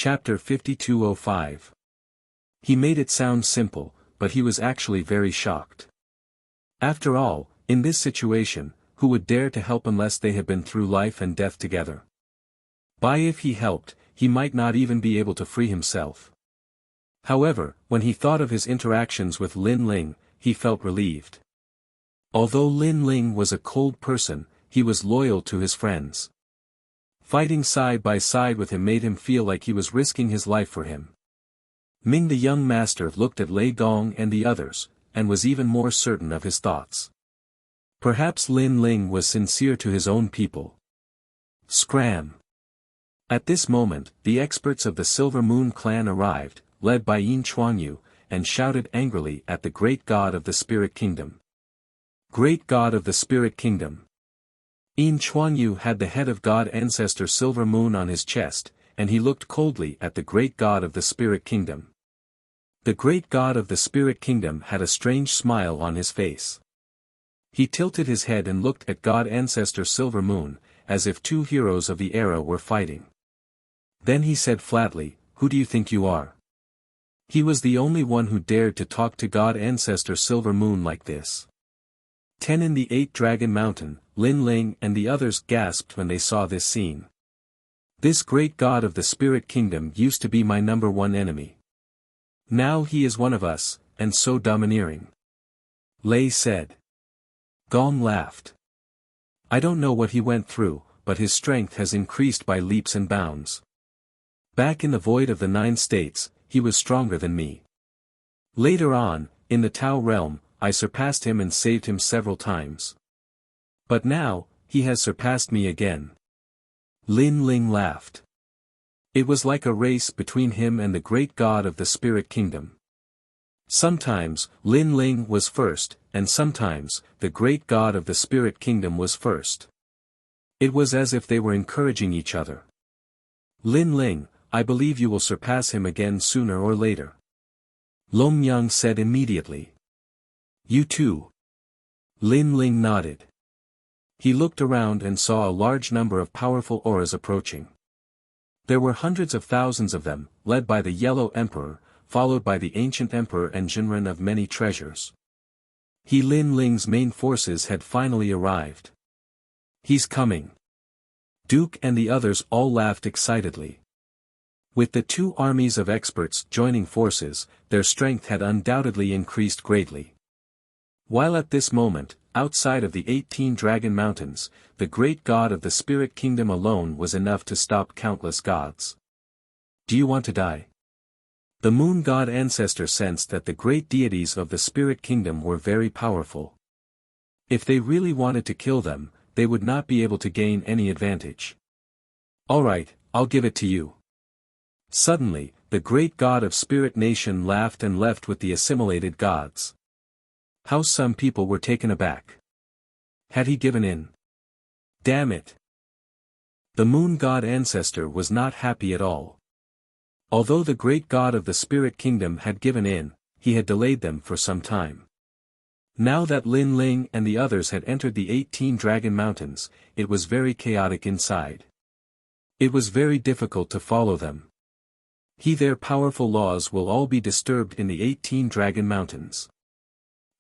Chapter 5205. He made it sound simple, but he was actually very shocked. After all, in this situation, who would dare to help unless they had been through life and death together? If he helped, he might not even be able to free himself. However, when he thought of his interactions with Lin Ling, he felt relieved. Although Lin Ling was a cold person, he was loyal to his friends. Fighting side by side with him made him feel like he was risking his life for him. Ming the young master looked at Lei Gong and the others, and was even more certain of his thoughts. Perhaps Lin Ling was sincere to his own people. Scram! At this moment, the experts of the Silver Moon clan arrived, led by Yin Chuangyu, and shouted angrily at the great god of the Spirit Kingdom. Great god of the Spirit Kingdom! Yin Chuangyu had the head of God Ancestor Silver Moon on his chest, and he looked coldly at the great god of the Spirit Kingdom. The great god of the Spirit Kingdom had a strange smile on his face. He tilted his head and looked at God Ancestor Silver Moon, as if two heroes of the era were fighting. Then he said flatly, "Who do you think you are?" He was the only one who dared to talk to God Ancestor Silver Moon like this. 10 in the 8 Dragon Mountain, Lin Ling and the others gasped when they saw this scene. This great god of the Spirit Kingdom used to be my #1 enemy. Now he is one of us, and so domineering. Lei said. Gong laughed. I don't know what he went through, but his strength has increased by leaps and bounds. Back in the void of the 9 states, he was stronger than me. Later on, in the Tao realm, I surpassed him and saved him several times. But now, he has surpassed me again. Lin Ling laughed. It was like a race between him and the great god of the Spirit Kingdom. Sometimes, Lin Ling was first, and sometimes, the great god of the Spirit Kingdom was first. It was as if they were encouraging each other. Lin Ling, I believe you will surpass him again sooner or later. Long Yang said immediately. You too. Lin Ling nodded. He looked around and saw a large number of powerful auras approaching. There were hundreds of thousands of them, led by the Yellow Emperor, followed by the Ancient Emperor and Jinren of many treasures. Lin Ling's main forces had finally arrived. He's coming. Duke and the others all laughed excitedly. With the 2 armies of experts joining forces, their strength had undoubtedly increased greatly. While at this moment, outside of the 18 Dragon Mountains, the great god of the Spirit Kingdom alone was enough to stop countless gods. Do you want to die? The Moon God Ancestor sensed that the great deities of the Spirit Kingdom were very powerful. If they really wanted to kill them, they would not be able to gain any advantage. Alright, I'll give it to you. Suddenly, the great god of Spirit Nation laughed and left with the assimilated gods. How some people were taken aback. Had he given in? Damn it! The Moon God Ancestor was not happy at all. Although the great god of the Spirit Kingdom had given in, he had delayed them for some time. Now that Lin Ling and the others had entered the 18 Dragon Mountains, it was very chaotic inside. It was very difficult to follow them. Their powerful laws will all be disturbed in the 18 Dragon Mountains.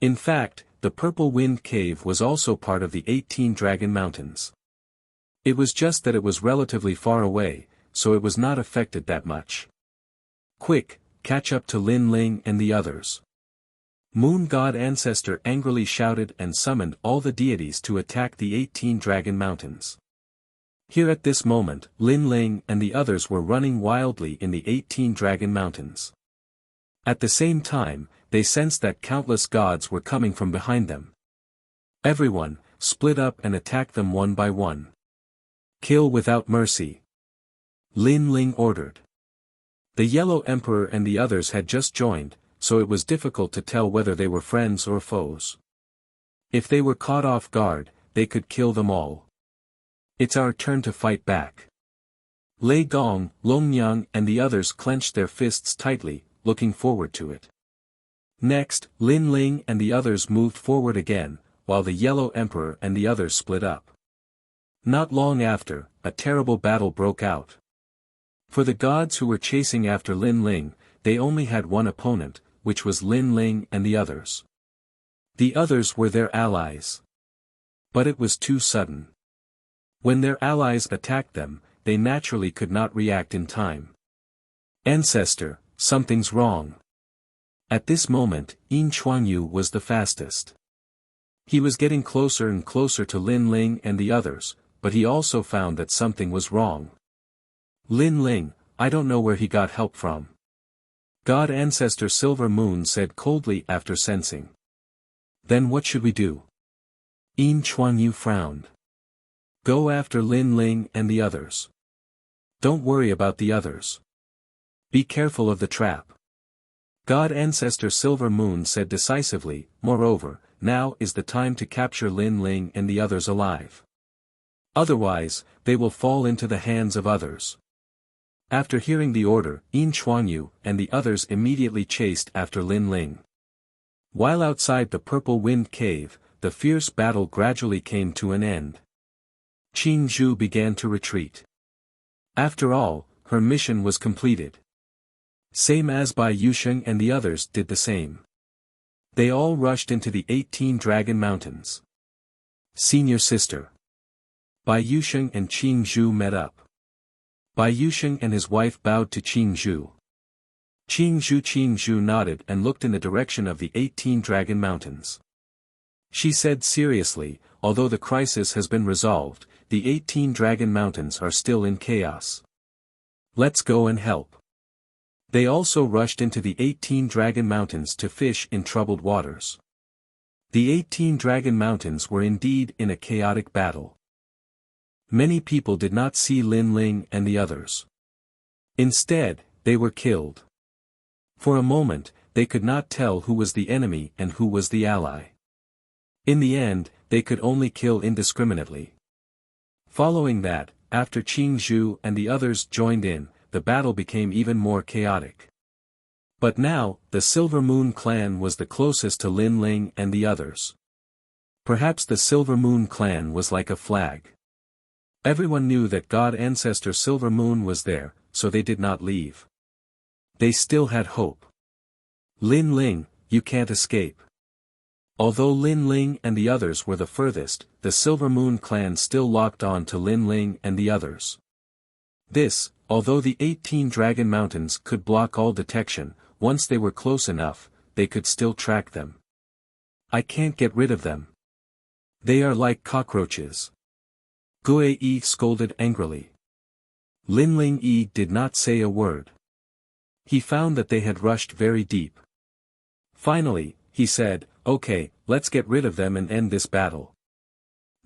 In fact, the Purple Wind Cave was also part of the 18 Dragon Mountains. It was just that it was relatively far away, so it was not affected that much. Quick, catch up to Lin Ling and the others. Moon God Ancestor angrily shouted and summoned all the deities to attack the 18 Dragon Mountains. Here at this moment, Lin Ling and the others were running wildly in the 18 Dragon Mountains. At the same time, they sensed that countless gods were coming from behind them. Everyone, split up and attack them one by one. Kill without mercy. Lin Ling ordered. The Yellow Emperor and the others had just joined, so it was difficult to tell whether they were friends or foes. If they were caught off guard, they could kill them all. It's our turn to fight back. Lei Gong, Long Yang and the others clenched their fists tightly, looking forward to it. Next, Lin Ling and the others moved forward again, while the Yellow Emperor and the others split up. Not long after, a terrible battle broke out. For the gods who were chasing after Lin Ling, they only had one opponent, which was Lin Ling and the others. The others were their allies. But it was too sudden. When their allies attacked them, they naturally could not react in time. Ancestor, something's wrong. At this moment, Yin Chuangyu was the fastest. He was getting closer and closer to Lin Ling and the others, but he also found that something was wrong. Lin Ling, I don't know where he got help from. God Ancestor Silver Moon said coldly after sensing. Then what should we do? Yin Chuangyu frowned. Go after Lin Ling and the others. Don't worry about the others. Be careful of the trap. God Ancestor Silver Moon said decisively, moreover, now is the time to capture Lin Ling and the others alive. Otherwise, they will fall into the hands of others. After hearing the order, Yin Chuangyu and the others immediately chased after Lin Ling. While outside the Purple Wind Cave, the fierce battle gradually came to an end. Qing Zhu began to retreat. After all, her mission was completed. Same as Bai Yusheng and the others did the same. They all rushed into the 18 Dragon Mountains. Senior sister. Bai Yusheng and Qing Zhu met up. Bai Yusheng and his wife bowed to Qing Zhu. Qing Zhu nodded and looked in the direction of the 18 Dragon Mountains. She said seriously, although the crisis has been resolved, the 18 Dragon Mountains are still in chaos. Let's go and help. They also rushed into the 18 Dragon Mountains to fish in troubled waters. The 18 Dragon Mountains were indeed in a chaotic battle. Many people did not see Lin Ling and the others. Instead, they were killed. For a moment, they could not tell who was the enemy and who was the ally. In the end, they could only kill indiscriminately. Following that, after Qing Zhu and the others joined in, the battle became even more chaotic. But now, the Silver Moon clan was the closest to Lin Ling and the others. Perhaps the Silver Moon clan was like a flag. Everyone knew that God Ancestor Silver Moon was there, so they did not leave. They still had hope. Lin Ling, you can't escape. Although Lin Ling and the others were the furthest, the Silver Moon clan still locked on to Lin Ling and the others. This, although the 18 Dragon Mountains could block all detection, once they were close enough, they could still track them. I can't get rid of them. They are like cockroaches. Gue Yi scolded angrily. Lin Ling Yi did not say a word. He found that they had rushed very deep. Finally, he said, okay, let's get rid of them and end this battle.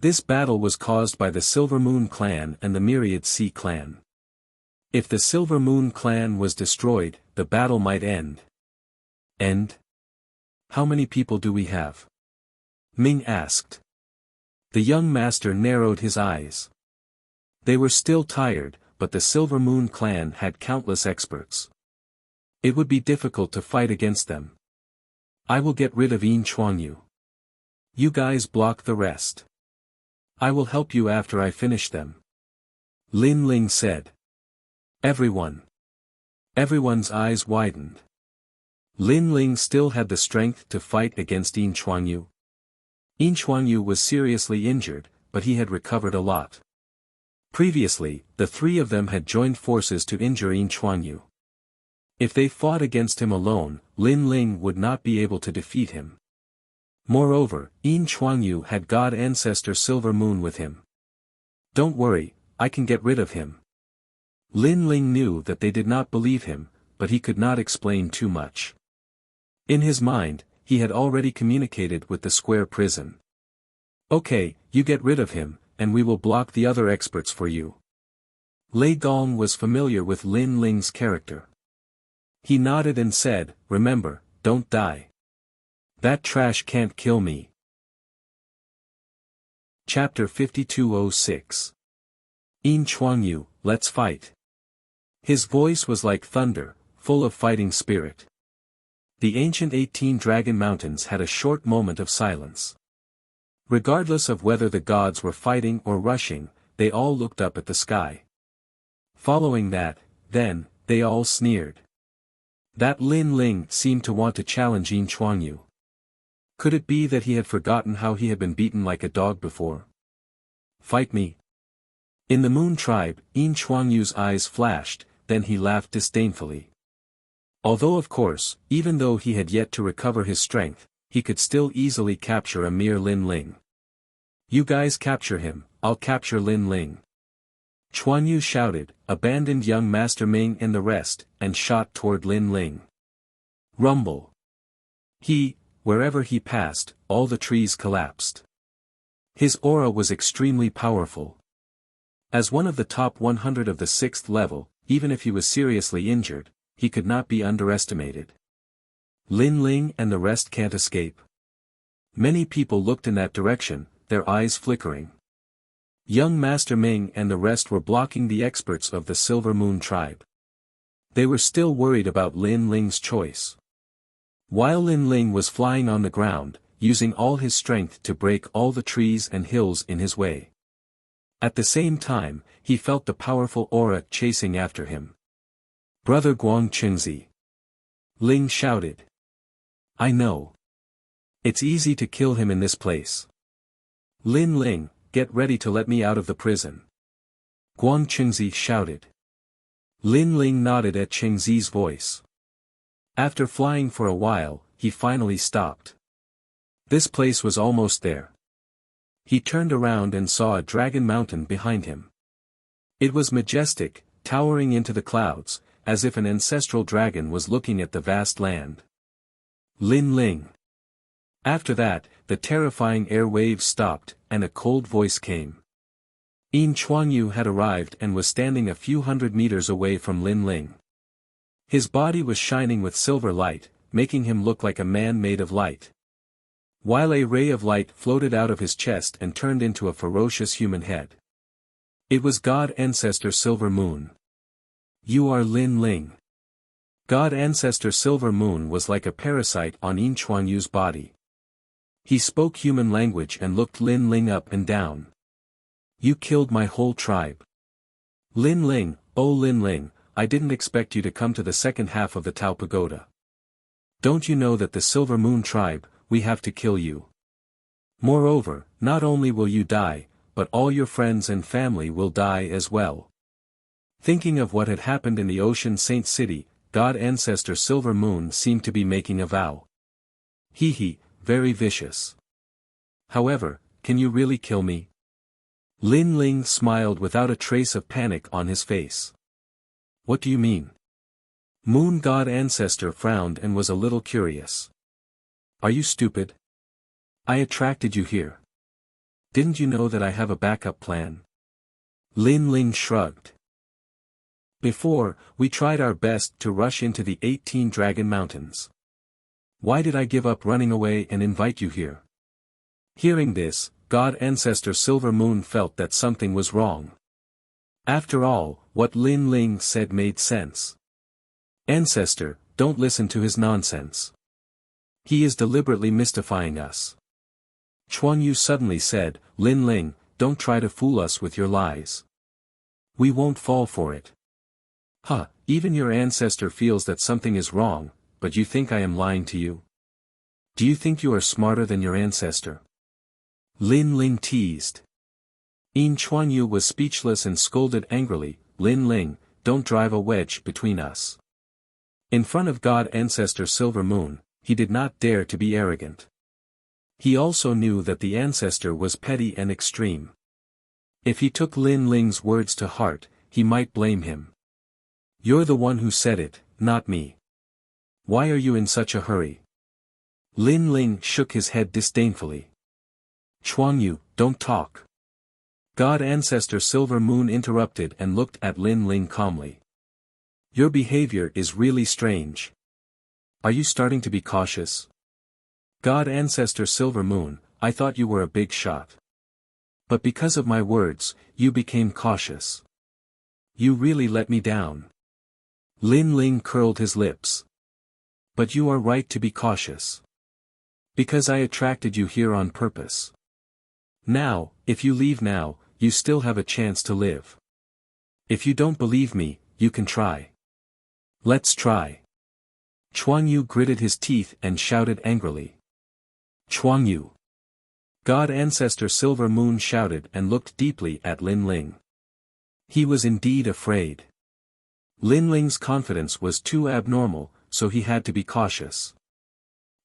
This battle was caused by the Silver Moon clan and the Myriad Sea clan. If the Silver Moon clan was destroyed, the battle might end. End? How many people do we have? Ming asked. The young master narrowed his eyes. They were still tired, but the Silver Moon clan had countless experts. It would be difficult to fight against them. I will get rid of Yin Chuangyu. You guys block the rest. I will help you after I finish them. Lin Ling said. Everyone's eyes widened. Lin Ling still had the strength to fight against Yin Chuangyu. Yin Chuangyu was seriously injured, but he had recovered a lot. Previously, the three of them had joined forces to injure Yin Chuangyu. If they fought against him alone, Lin Ling would not be able to defeat him. Moreover, Yin Chuangyu had God Ancestor Silver Moon with him. Don't worry, I can get rid of him. Lin Ling knew that they did not believe him, but he could not explain too much. In his mind, he had already communicated with the square prison. Okay, you get rid of him, and we will block the other experts for you. Lei Gong was familiar with Lin Ling's character. He nodded and said, remember, don't die. That trash can't kill me. Chapter 5206. Yin Chuangyu, let's fight. His voice was like thunder, full of fighting spirit. The ancient 18 Dragon Mountains had a short moment of silence. Regardless of whether the gods were fighting or rushing, they all looked up at the sky. Following that, Then, they all sneered. That Lin Ling seemed to want to challenge Yin Chuangyu. Could it be that he had forgotten how he had been beaten like a dog before? Fight me. In the Moon tribe, Yin Chuangyu's eyes flashed, then he laughed disdainfully. Although of course, even though he had yet to recover his strength, he could still easily capture a mere Lin Ling. You guys capture him, I'll capture Lin Ling. Chuanyu shouted, abandoned young Master Ming and the rest, and shot toward Lin Ling. Rumble. Wherever he passed, all the trees collapsed. His aura was extremely powerful. As one of the top 100 of the 6th level, even if he was seriously injured, he could not be underestimated. Lin Ling and the rest can't escape. Many people looked in that direction, their eyes flickering. Young Master Ming and the rest were blocking the experts of the Silver Moon tribe. They were still worried about Lin Ling's choice. While Lin Ling was flying on the ground, using all his strength to break all the trees and hills in his way. At the same time, he felt the powerful aura chasing after him. Brother Guang Qingzi. Ling shouted. I know. It's easy to kill him in this place. Lin Ling, get ready to let me out of the prison. Guang Qingzi shouted. Lin Ling nodded at Qingzi's voice. After flying for a while, he finally stopped. This place was almost there. He turned around and saw a dragon mountain behind him. It was majestic, towering into the clouds, as if an ancestral dragon was looking at the vast land. Lin Ling. After that, the terrifying air waves stopped, and a cold voice came. Yin Chuangyu had arrived and was standing a few hundred meters away from Lin Ling. His body was shining with silver light, making him look like a man made of light. While a ray of light floated out of his chest and turned into a ferocious human head. It was God Ancestor Silver Moon. You are Lin Ling. God Ancestor Silver Moon was like a parasite on Yin Chuangyu's body. He spoke human language and looked Lin Ling up and down. You killed my whole tribe. Lin Ling, oh Lin Ling, I didn't expect you to come to the second half of the Tao Pagoda. Don't you know that the Silver Moon tribe, we have to kill you. Moreover, not only will you die, but all your friends and family will die as well. Thinking of what had happened in the Ocean Saint City, God Ancestor Silver Moon seemed to be making a vow. Very vicious. However, can you really kill me? Lin Ling smiled without a trace of panic on his face. What do you mean? Moon God Ancestor frowned and was a little curious. Are you stupid? I attracted you here. Didn't you know that I have a backup plan? Lin Ling shrugged. Before, we tried our best to rush into the 18 Dragon Mountains. Why did I give up running away and invite you here? Hearing this, God Ancestor Silver Moon felt that something was wrong. After all, what Lin Ling said made sense. Ancestor, don't listen to his nonsense. He is deliberately mystifying us. Chuanyu suddenly said, Lin Ling, don't try to fool us with your lies. We won't fall for it. Even your ancestor feels that something is wrong, but you think I am lying to you? Do you think you are smarter than your ancestor? Lin Ling teased. Yin Chuanyu was speechless and scolded angrily, Lin Ling, don't drive a wedge between us. In front of God Ancestor Silver Moon, he did not dare to be arrogant. He also knew that the ancestor was petty and extreme. If he took Lin Ling's words to heart, he might blame him. You're the one who said it, not me. Why are you in such a hurry? Lin Ling shook his head disdainfully. Chuangyu, don't talk. God Ancestor Silver Moon interrupted and looked at Lin Ling calmly. Your behavior is really strange. Are you starting to be cautious? God Ancestor Silver Moon, I thought you were a big shot. But because of my words, you became cautious. You really let me down. Lin Ling curled his lips. But you are right to be cautious. Because I attracted you here on purpose. Now, if you leave now, you still have a chance to live. If you don't believe me, you can try. Let's try. Chuangyu gritted his teeth and shouted angrily. Chuangyu. God Ancestor Silver Moon shouted and looked deeply at Lin Ling. He was indeed afraid. Lin Ling's confidence was too abnormal, so he had to be cautious.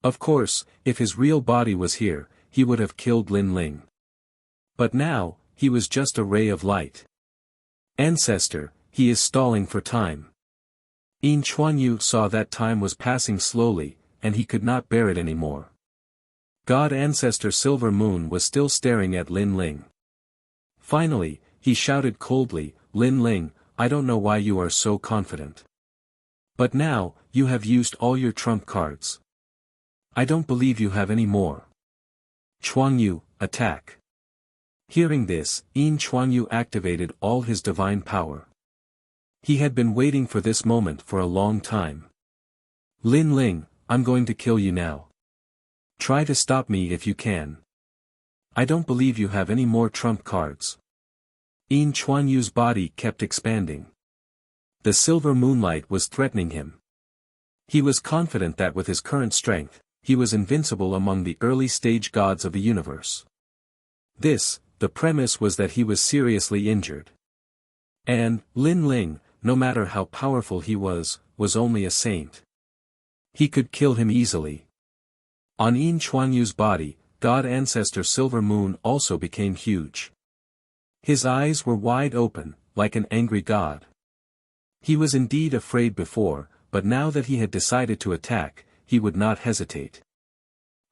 Of course, if his real body was here, he would have killed Lin Ling. But now, he was just a ray of light. Ancestor, he is stalling for time. Yin Chuanyu saw that time was passing slowly, and he could not bear it anymore. God Ancestor Silver Moon was still staring at Lin Ling. Finally, he shouted coldly, Lin Ling, I don't know why you are so confident. But now, you have used all your trump cards. I don't believe you have any more. Chuangyu, attack. Hearing this, Yin Chuangyu activated all his divine power. He had been waiting for this moment for a long time. Lin Ling, I'm going to kill you now. Try to stop me if you can. I don't believe you have any more trump cards. Yin Chuanyu's body kept expanding. The silver moonlight was threatening him. He was confident that with his current strength, he was invincible among the early-stage gods of the universe. The premise was that he was seriously injured. And, Lin Ling, no matter how powerful he was only a saint. He could kill him easily. On Yin Chuanyu's body, God Ancestor Silver Moon also became huge. His eyes were wide open, like an angry god. He was indeed afraid before, but now that he had decided to attack, he would not hesitate.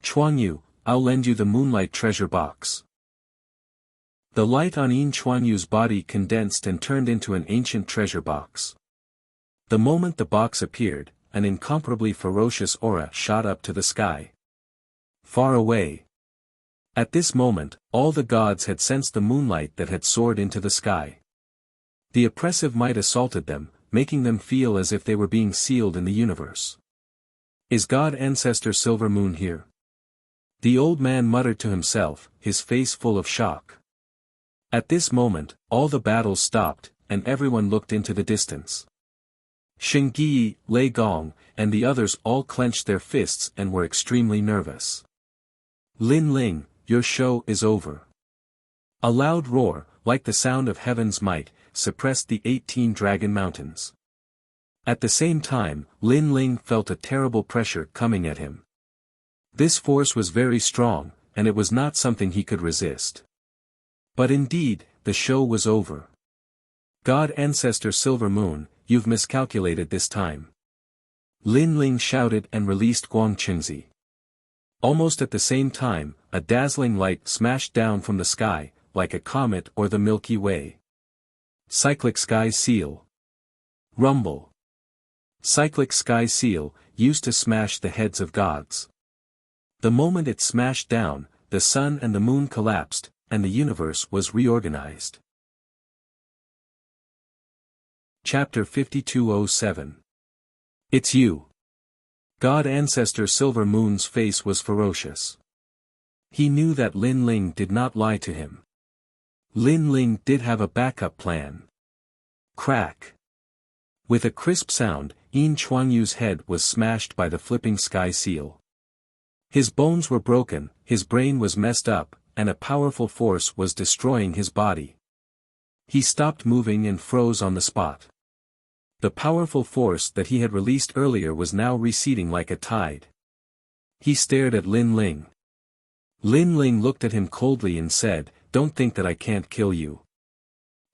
Chuangyu, I'll lend you the moonlight treasure box. The light on Yin Chuanyu's body condensed and turned into an ancient treasure box. The moment the box appeared, an incomparably ferocious aura shot up to the sky. Far away. At this moment, all the gods had sensed the moonlight that had soared into the sky. The oppressive might assaulted them, making them feel as if they were being sealed in the universe. Is God Ancestor Silver Moon here? The old man muttered to himself, his face full of shock. At this moment, all the battles stopped, and everyone looked into the distance. Xingyi, Lei Gong, and the others all clenched their fists and were extremely nervous. Lin Ling, your show is over. A loud roar, like the sound of heaven's might, suppressed the 18 dragon mountains. At the same time, Lin Ling felt a terrible pressure coming at him. This force was very strong, and it was not something he could resist. But indeed, the show was over. God Ancestor Silver Moon, you've miscalculated this time. Lin Ling shouted and released Guangqingzi. Almost at the same time, a dazzling light smashed down from the sky, like a comet or the Milky Way. Cyclic Sky Seal. Rumble. Cyclic Sky Seal, used to smash the heads of gods. The moment it smashed down, the sun and the moon collapsed, and the universe was reorganized. Chapter 5207. It's you. God Ancestor Silver Moon's face was ferocious. He knew that Lin Ling did not lie to him. Lin Ling did have a backup plan. Crack. With a crisp sound, Yin Chuanyu's head was smashed by the flipping sky seal. His bones were broken, his brain was messed up, and a powerful force was destroying his body. He stopped moving and froze on the spot. The powerful force that he had released earlier was now receding like a tide. He stared at Lin Ling. Lin Ling looked at him coldly and said, "Don't think that I can't kill you."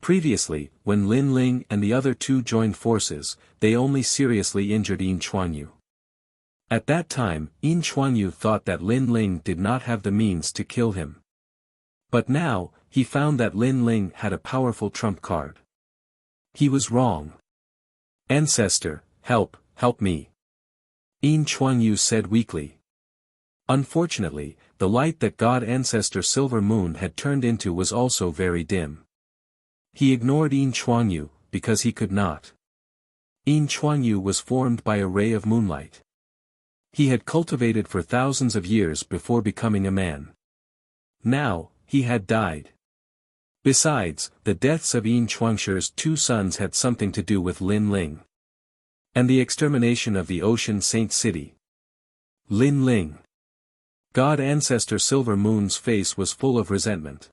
Previously, when Lin Ling and the other two joined forces, they only seriously injured Yin Chuanyu. At that time, Yin Chuanyu thought that Lin Ling did not have the means to kill him. But now, he found that Lin Ling had a powerful trump card. He was wrong. "Ancestor, help me." Yin Chuanyu said weakly. Unfortunately, the light that God Ancestor Silver Moon had turned into was also very dim. He ignored Yin Chuanyu, because he could not. Yin Chuanyu was formed by a ray of moonlight. He had cultivated for thousands of years before becoming a man. Now, he had died. Besides, the deaths of Yin Chuangshi's 2 sons had something to do with Lin Ling. And the extermination of the Ocean Saint City. Lin Ling. God Ancestor Silver Moon's face was full of resentment.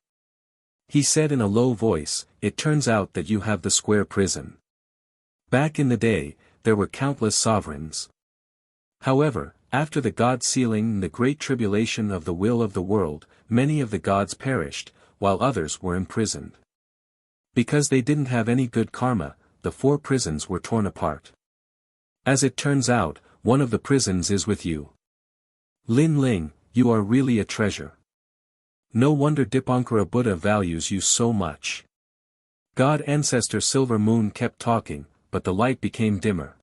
He said in a low voice, "It turns out that you have the square prison. Back in the day, there were countless sovereigns. However, after the God sealing and the great tribulation of the will of the world, many of the gods perished, while others were imprisoned. Because they didn't have any good karma, the 4 prisons were torn apart. As it turns out, one of the prisons is with you. Lin Ling, you are really a treasure. No wonder Dipankara Buddha values you so much." God Ancestor Silver Moon kept talking, but the light became dimmer.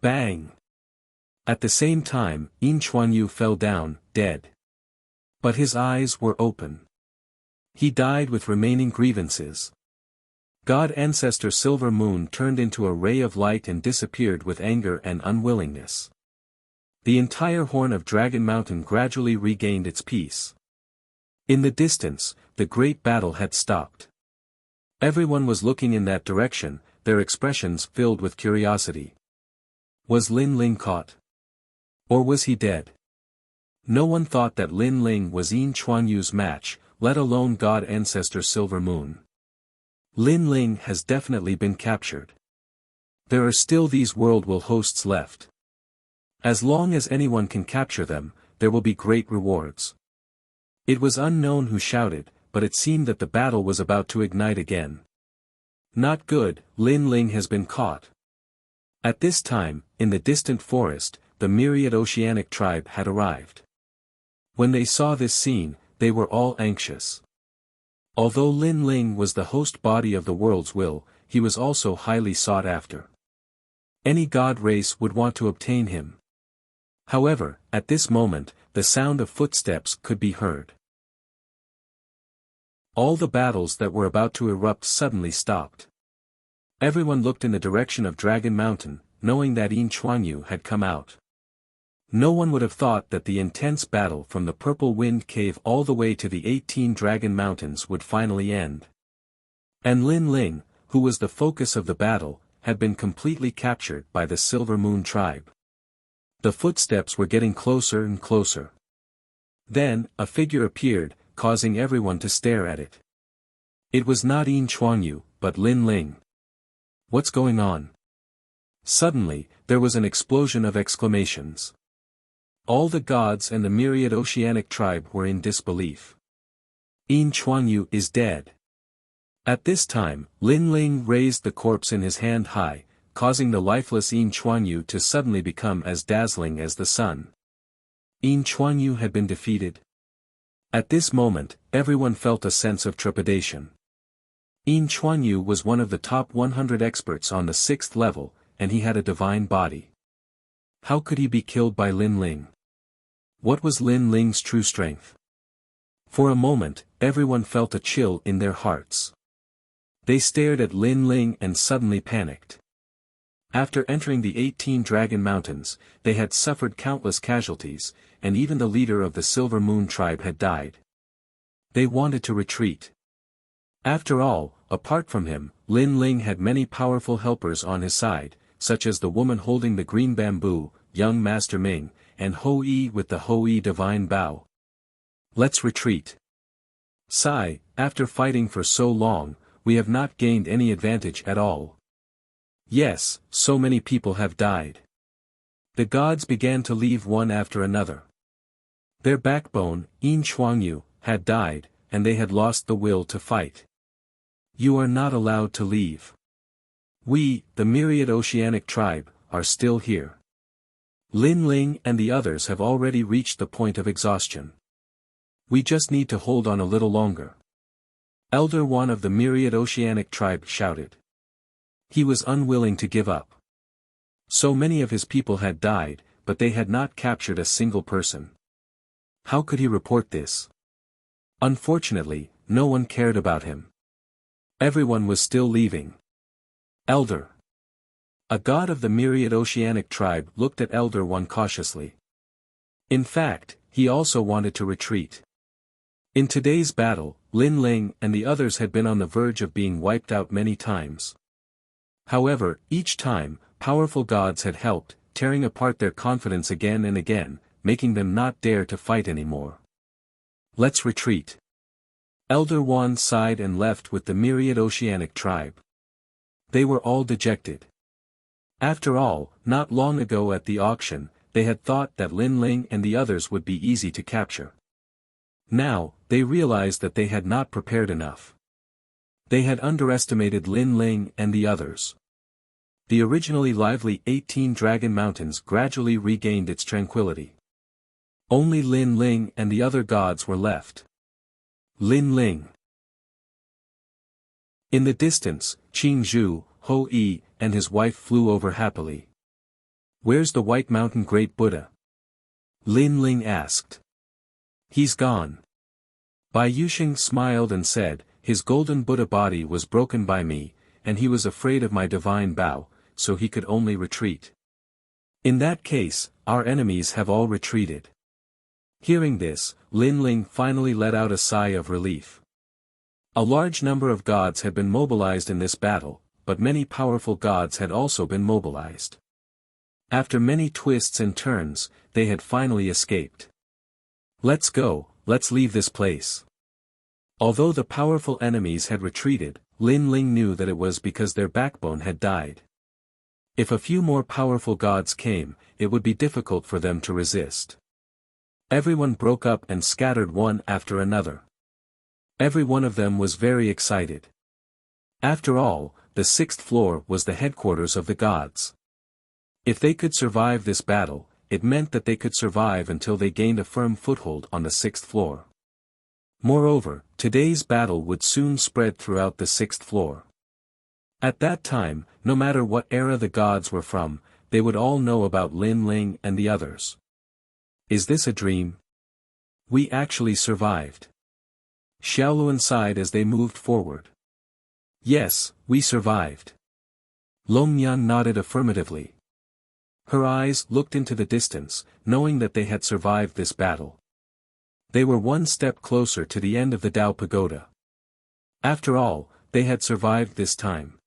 Bang! At the same time, Yin Chuanyu fell down, dead. But his eyes were open. He died with remaining grievances. God Ancestor Silver Moon turned into a ray of light and disappeared with anger and unwillingness. The entire horn of Dragon Mountain gradually regained its peace. In the distance, the great battle had stopped. Everyone was looking in that direction, their expressions filled with curiosity. Was Lin Ling caught? Or was he dead? No one thought that Lin Ling was Yin Chuanyu's match, let alone God Ancestor Silver Moon. Lin Ling has definitely been captured. There are still these world will hosts left. As long as anyone can capture them, there will be great rewards. It was unknown who shouted, but it seemed that the battle was about to ignite again. Not good, Lin Ling has been caught. At this time, in the distant forest, the myriad oceanic tribe had arrived. When they saw this scene, they were all anxious. Although Lin Ling was the host body of the world's will, he was also highly sought after. Any god race would want to obtain him. However, at this moment, the sound of footsteps could be heard. All the battles that were about to erupt suddenly stopped. Everyone looked in the direction of Dragon Mountain, knowing that Yin Chuanyu had come out. No one would have thought that the intense battle from the Purple Wind Cave all the way to the 18 Dragon Mountains would finally end. And Lin Ling, who was the focus of the battle, had been completely captured by the Silver Moon tribe. The footsteps were getting closer and closer. Then, a figure appeared, causing everyone to stare at it. It was not Yin Chuanyu, but Lin Ling. What's going on? Suddenly, there was an explosion of exclamations. All the gods and the myriad oceanic tribe were in disbelief. Yin Chuanyu is dead. At this time, Lin Ling raised the corpse in his hand high, causing the lifeless Yin Chuanyu to suddenly become as dazzling as the sun. Yin Chuanyu had been defeated. At this moment, everyone felt a sense of trepidation. Yin Chuanyu was one of the top 100 experts on the 6th level, and he had a divine body. How could he be killed by Lin Ling? What was Lin Ling's true strength? For a moment, everyone felt a chill in their hearts. They stared at Lin Ling and suddenly panicked. After entering the 18 Dragon Mountains, they had suffered countless casualties, and even the leader of the Silver Moon tribe had died. They wanted to retreat. After all, apart from him, Lin Ling had many powerful helpers on his side, such as the woman holding the green bamboo, young Master Ming, and Ho-Yi with the Ho-Yi divine bow. Let's retreat. Sigh, after fighting for so long, we have not gained any advantage at all. Yes, so many people have died. The gods began to leave one after another. Their backbone, Yin Chuanyu, had died, and they had lost the will to fight. You are not allowed to leave. We, the myriad oceanic tribe, are still here. Lin Ling and the others have already reached the point of exhaustion. We just need to hold on a little longer. Elder One of the myriad oceanic tribe shouted. He was unwilling to give up. So many of his people had died, but they had not captured a single person. How could he report this? Unfortunately, no one cared about him. Everyone was still leaving. Elder. A god of the myriad oceanic tribe looked at Elder One cautiously. In fact, he also wanted to retreat. In today's battle, Lin Ling and the others had been on the verge of being wiped out many times. However, each time, powerful gods had helped, tearing apart their confidence again and again, making them not dare to fight anymore. Let's retreat. Elder Wan sighed and left with the myriad oceanic tribe. They were all dejected. After all, not long ago at the auction, they had thought that Lin Ling and the others would be easy to capture. Now, they realized that they had not prepared enough. They had underestimated Lin Ling and the others. The originally lively 18 Dragon Mountains gradually regained its tranquility. Only Lin Ling and the other gods were left. Lin Ling. In the distance, Qing Zhu, Ho Yi, and his wife flew over happily. "Where's the White Mountain Great Buddha?" Lin Ling asked. "He's gone." Bai Yusheng smiled and said, "His golden Buddha body was broken by me, and he was afraid of my divine bow, so he could only retreat. In that case, our enemies have all retreated." Hearing this, Lin Ling finally let out a sigh of relief. A large number of gods had been mobilized in this battle, but many powerful gods had also been mobilized. After many twists and turns, they had finally escaped. "Let's go, let's leave this place." Although the powerful enemies had retreated, Lin Ling knew that it was because their backbone had died. If a few more powerful gods came, it would be difficult for them to resist. Everyone broke up and scattered one after another. Every one of them was very excited. After all, the 6th floor was the headquarters of the gods. If they could survive this battle, it meant that they could survive until they gained a firm foothold on the 6th floor. Moreover, today's battle would soon spread throughout the 6th floor. At that time, no matter what era the gods were from, they would all know about Lin Ling and the others. Is this a dream? We actually survived. Xiaoluan sighed as they moved forward. Yes, we survived. Longyan nodded affirmatively. Her eyes looked into the distance, knowing that they had survived this battle. They were one step closer to the end of the Dao Pagoda. After all, they had survived this time.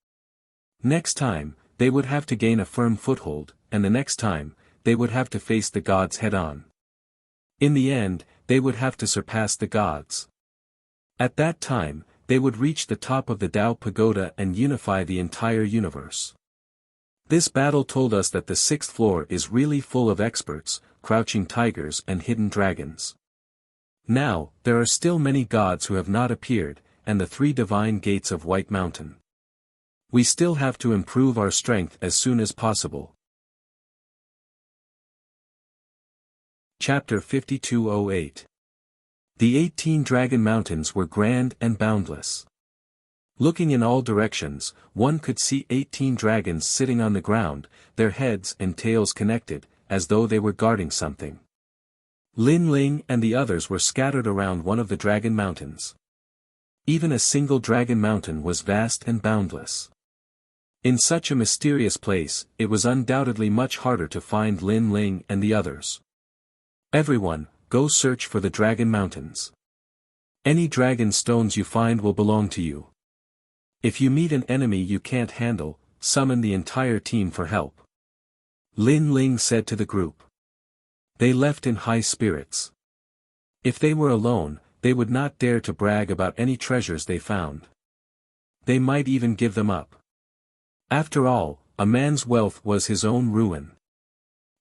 Next time, they would have to gain a firm foothold, and the next time, they would have to face the gods head-on. In the end, they would have to surpass the gods. At that time, they would reach the top of the Dao Pagoda and unify the entire universe. This battle told us that the 6th floor is really full of experts, crouching tigers and hidden dragons. Now, there are still many gods who have not appeared, and the 3 divine gates of White Mountain. We still have to improve our strength as soon as possible. Chapter 5208. The 18 Dragon Mountains were grand and boundless. Looking in all directions, one could see 18 dragons sitting on the ground, their heads and tails connected, as though they were guarding something. Lin Ling and the others were scattered around one of the Dragon Mountains. Even a single Dragon Mountain was vast and boundless. In such a mysterious place, it was undoubtedly much harder to find Lin Ling and the others. Everyone, go search for the Dragon Mountains. Any dragon stones you find will belong to you. If you meet an enemy you can't handle, summon the entire team for help. Lin Ling said to the group. They left in high spirits. If they were alone, they would not dare to brag about any treasures they found. They might even give them up. After all, a man's wealth was his own ruin.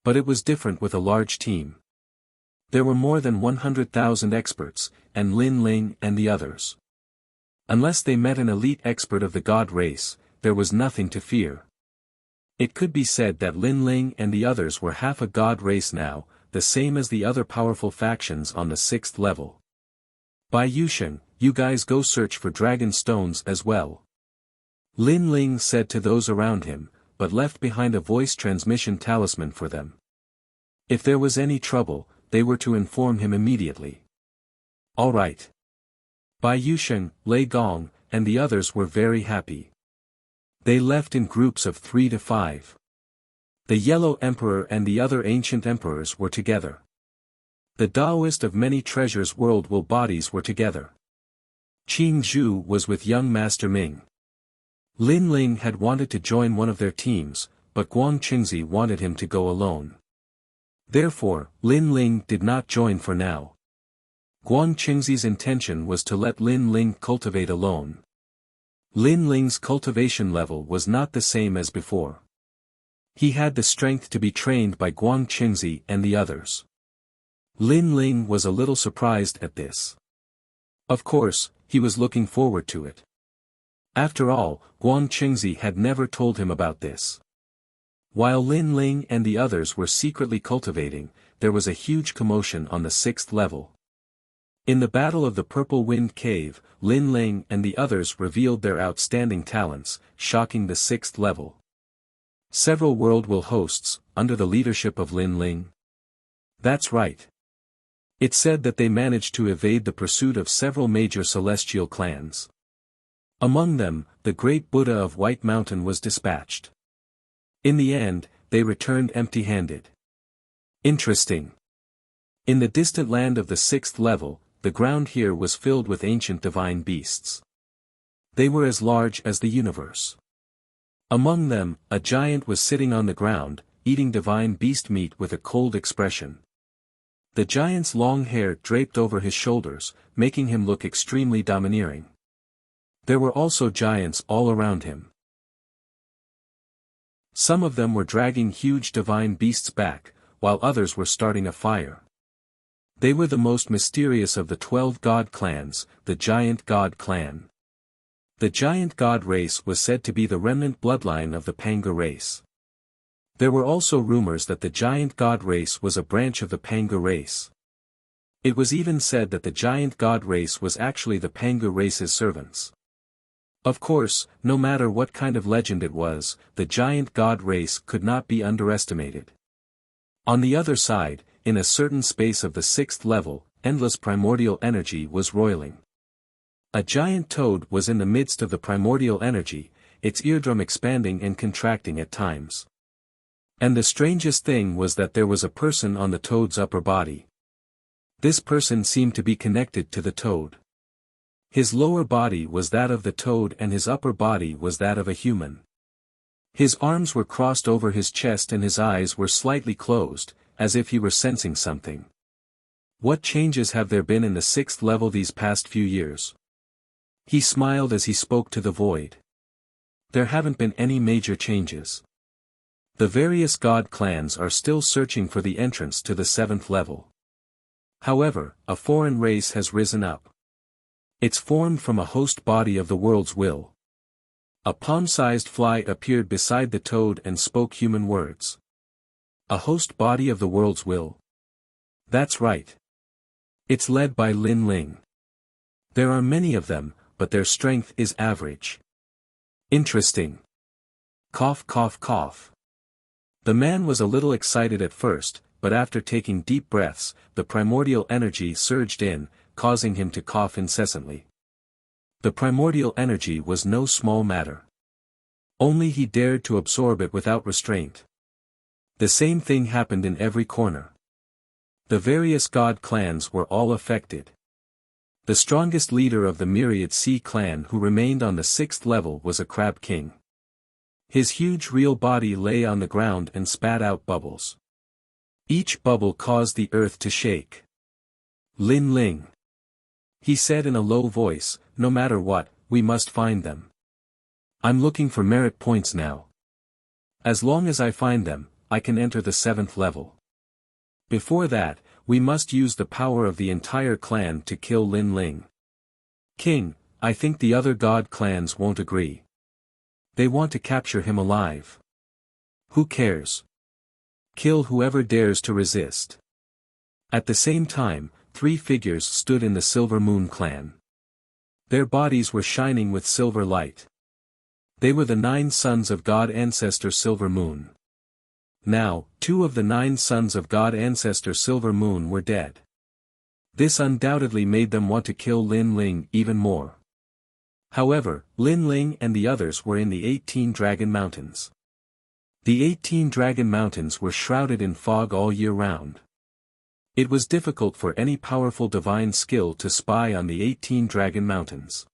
But it was different with a large team. There were more than 100,000 experts, and Lin Ling and the others. Unless they met an elite expert of the god race, there was nothing to fear. It could be said that Lin Ling and the others were half a god race now, the same as the other powerful factions on the 6th level. Bai Yusheng, you guys go search for dragon stones as well. Lin Ling said to those around him, but left behind a voice transmission talisman for them. If there was any trouble, they were to inform him immediately. All right. Bai Yusheng, Lei Gong, and the others were very happy. They left in groups of 3 to 5. The Yellow Emperor and the other ancient emperors were together. The Taoist of many treasures world will bodies were together. Qing Zhu was with young Master Ming. Lin Ling had wanted to join one of their teams, but Guang Qingzi wanted him to go alone. Therefore, Lin Ling did not join for now. Guang Qingzi's intention was to let Lin Ling cultivate alone. Lin Ling's cultivation level was not the same as before. He had the strength to be trained by Guang Qingzi and the others. Lin Ling was a little surprised at this. Of course, he was looking forward to it. After all, Guang Qingzi had never told him about this. While Lin Ling and the others were secretly cultivating, there was a huge commotion on the 6th level. In the Battle of the Purple Wind Cave, Lin Ling and the others revealed their outstanding talents, shocking the 6th level. Several world will hosts, under the leadership of Lin Ling. That's right. It said that they managed to evade the pursuit of several major celestial clans. Among them, the great Buddha of White Mountain was dispatched. In the end, they returned empty-handed. Interesting. In the distant land of the 6th level, the ground here was filled with ancient divine beasts. They were as large as the universe. Among them, a giant was sitting on the ground, eating divine beast meat with a cold expression. The giant's long hair draped over his shoulders, making him look extremely domineering. There were also giants all around him. Some of them were dragging huge divine beasts back, while others were starting a fire. They were the most mysterious of the 12 god clans, the Giant God clan. The Giant God race was said to be the remnant bloodline of the Panga race. There were also rumors that the Giant God race was a branch of the Panga race. It was even said that the Giant God race was actually the Panga race's servants. Of course, no matter what kind of legend it was, the Giant God race could not be underestimated. On the other side, in a certain space of the 6th level, endless primordial energy was roiling. A giant toad was in the midst of the primordial energy, its eardrum expanding and contracting at times. And the strangest thing was that there was a person on the toad's upper body. This person seemed to be connected to the toad. His lower body was that of the toad and his upper body was that of a human. His arms were crossed over his chest and his eyes were slightly closed, as if he were sensing something. What changes have there been in the 6th level these past few years? He smiled as he spoke to the void. There haven't been any major changes. The various god clans are still searching for the entrance to the 7th level. However, a foreign race has risen up. It's formed from a host body of the world's will. A palm-sized fly appeared beside the toad and spoke human words. A host body of the world's will? That's right. It's led by Lin Ling. There are many of them, but their strength is average. Interesting. Cough cough cough. The man was a little excited at first, but after taking deep breaths, the primordial energy surged in, causing him to cough incessantly. The primordial energy was no small matter. Only he dared to absorb it without restraint. The same thing happened in every corner. The various god clans were all affected. The strongest leader of the Myriad Sea clan who remained on the 6th level was a crab king. His huge real body lay on the ground and spat out bubbles. Each bubble caused the earth to shake. Lin Ling. He said in a low voice, no matter what, we must find them. I'm looking for merit points now. As long as I find them, I can enter the 7th level. Before that, we must use the power of the entire clan to kill Lin Ling. King, I think the other god clans won't agree. They want to capture him alive. Who cares? Kill whoever dares to resist. At the same time, 3 figures stood in the Silver Moon clan. Their bodies were shining with silver light. They were the 9 sons of God Ancestor Silver Moon. Now, 2 of the 9 sons of God Ancestor Silver Moon were dead. This undoubtedly made them want to kill Lin Ling even more. However, Lin Ling and the others were in the 18 Dragon Mountains. The 18 Dragon Mountains were shrouded in fog all year round. It was difficult for any powerful divine skill to spy on the 18 Dragon Mountains.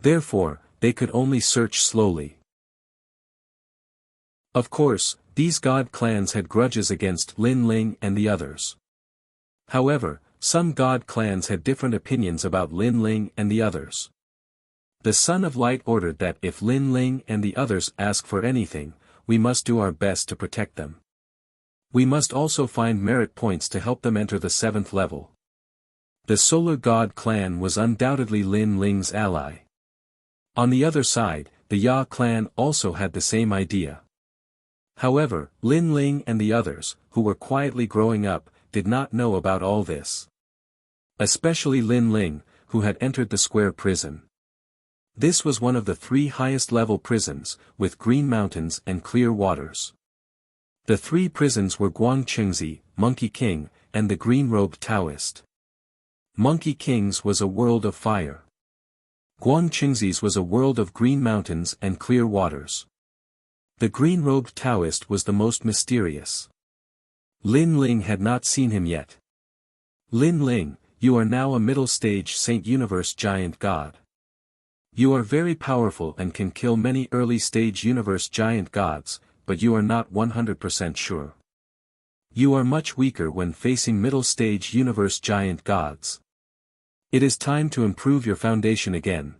Therefore, they could only search slowly. Of course, these god clans had grudges against Lin Ling and the others. However, some god clans had different opinions about Lin Ling and the others. The Son of Light ordered that if Lin Ling and the others ask for anything, we must do our best to protect them. We must also find merit points to help them enter the 7th level. The Solar God clan was undoubtedly Lin Ling's ally. On the other side, the Ya clan also had the same idea. However, Lin Ling and the others, who were quietly growing up, did not know about all this. Especially Lin Ling, who had entered the square prison. This was one of the 3 highest level prisons, with green mountains and clear waters. The 3 prisons were Guangqingzi, Monkey King, and the Green-Robed Taoist. Monkey King's was a world of fire. Guangqingzi's was a world of green mountains and clear waters. The Green-Robed Taoist was the most mysterious. Lin Ling had not seen him yet. Lin Ling, you are now a middle-stage Saint Universe Giant God. You are very powerful and can kill many early-stage Universe Giant Gods, but you are not 100% sure. You are much weaker when facing middle-stage Universe Giant Gods. It is time to improve your foundation again.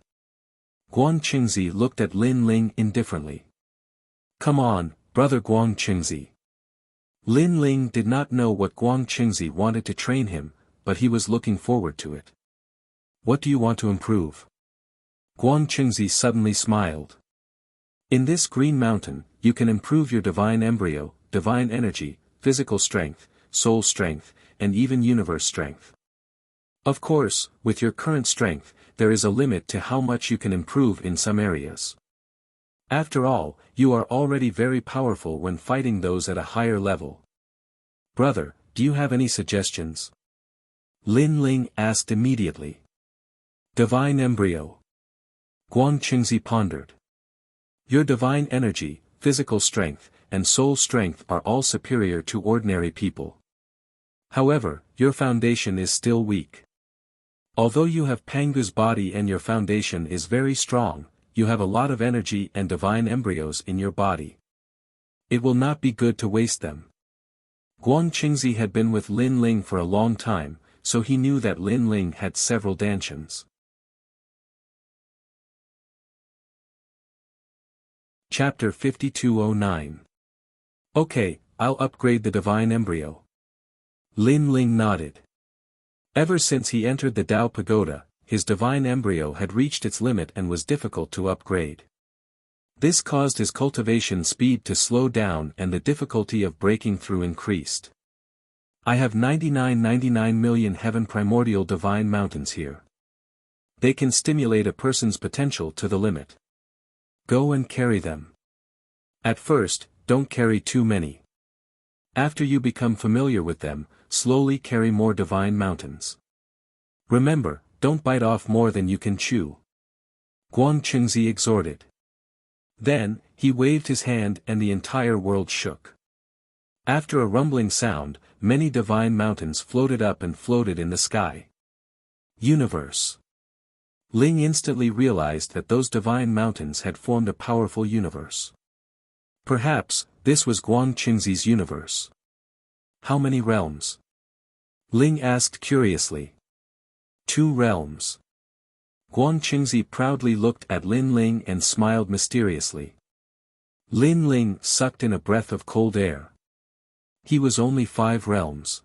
Guangqingzi looked at Lin Ling indifferently. Come on, brother Guangqingzi. Lin Ling did not know what Guangqingzi wanted to train him, but he was looking forward to it. What do you want to improve? Guangqingzi suddenly smiled. In this green mountain, you can improve your divine embryo, divine energy, physical strength, soul strength, and even universe strength. Of course, with your current strength, there is a limit to how much you can improve in some areas. After all, you are already very powerful when fighting those at a higher level. Brother, do you have any suggestions? Lin Ling asked immediately. Divine embryo. Guangqingzi pondered. Your divine energy, physical strength, and soul strength are all superior to ordinary people. However, your foundation is still weak. Although you have Pangu's body and your foundation is very strong, you have a lot of energy and divine embryos in your body. It will not be good to waste them. Guangqingzi had been with Lin Ling for a long time, so he knew that Lin Ling had several dantians. Chapter 5209. Okay, I'll upgrade the divine embryo. Lin Ling nodded. Ever since he entered the Tao Pagoda, his divine embryo had reached its limit and was difficult to upgrade. This caused his cultivation speed to slow down and the difficulty of breaking through increased. I have 99 million heaven primordial divine mountains here. They can stimulate a person's potential to the limit. Go and carry them. At first, don't carry too many. After you become familiar with them, slowly carry more divine mountains. Remember, don't bite off more than you can chew. Guangqingzi exhorted. Then, he waved his hand and the entire world shook. After a rumbling sound, many divine mountains floated up and floated in the sky. Universe. Ling instantly realized that those divine mountains had formed a powerful universe. Perhaps, this was Guangqingzi's universe. How many realms? Ling asked curiously. 2 realms. Guangqingzi proudly looked at Lin Ling and smiled mysteriously. Lin Ling sucked in a breath of cold air. He was only 5 realms.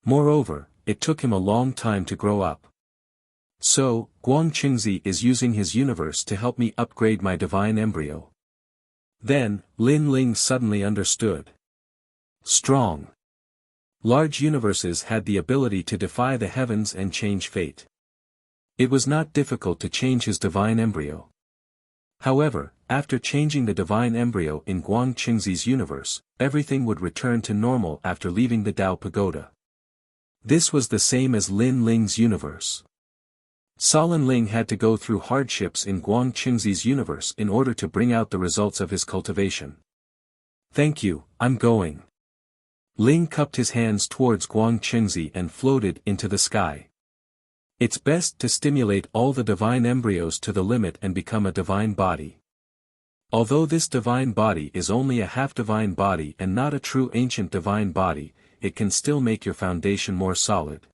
Moreover, it took him a long time to grow up. So, Guangqingzi is using his universe to help me upgrade my divine embryo. Then, Lin Ling suddenly understood. Strong. Large universes had the ability to defy the heavens and change fate. It was not difficult to change his divine embryo. However, after changing the divine embryo in Guangqingzi's universe, everything would return to normal after leaving the Tao Pagoda. This was the same as Lin Ling's universe. Lin Ling had to go through hardships in Guangqingzi's universe in order to bring out the results of his cultivation. Thank you, I'm going. Ling cupped his hands towards Guang Qingzi and floated into the sky. It's best to stimulate all the divine embryos to the limit and become a divine body. Although this divine body is only a half-divine body and not a true ancient divine body, it can still make your foundation more solid.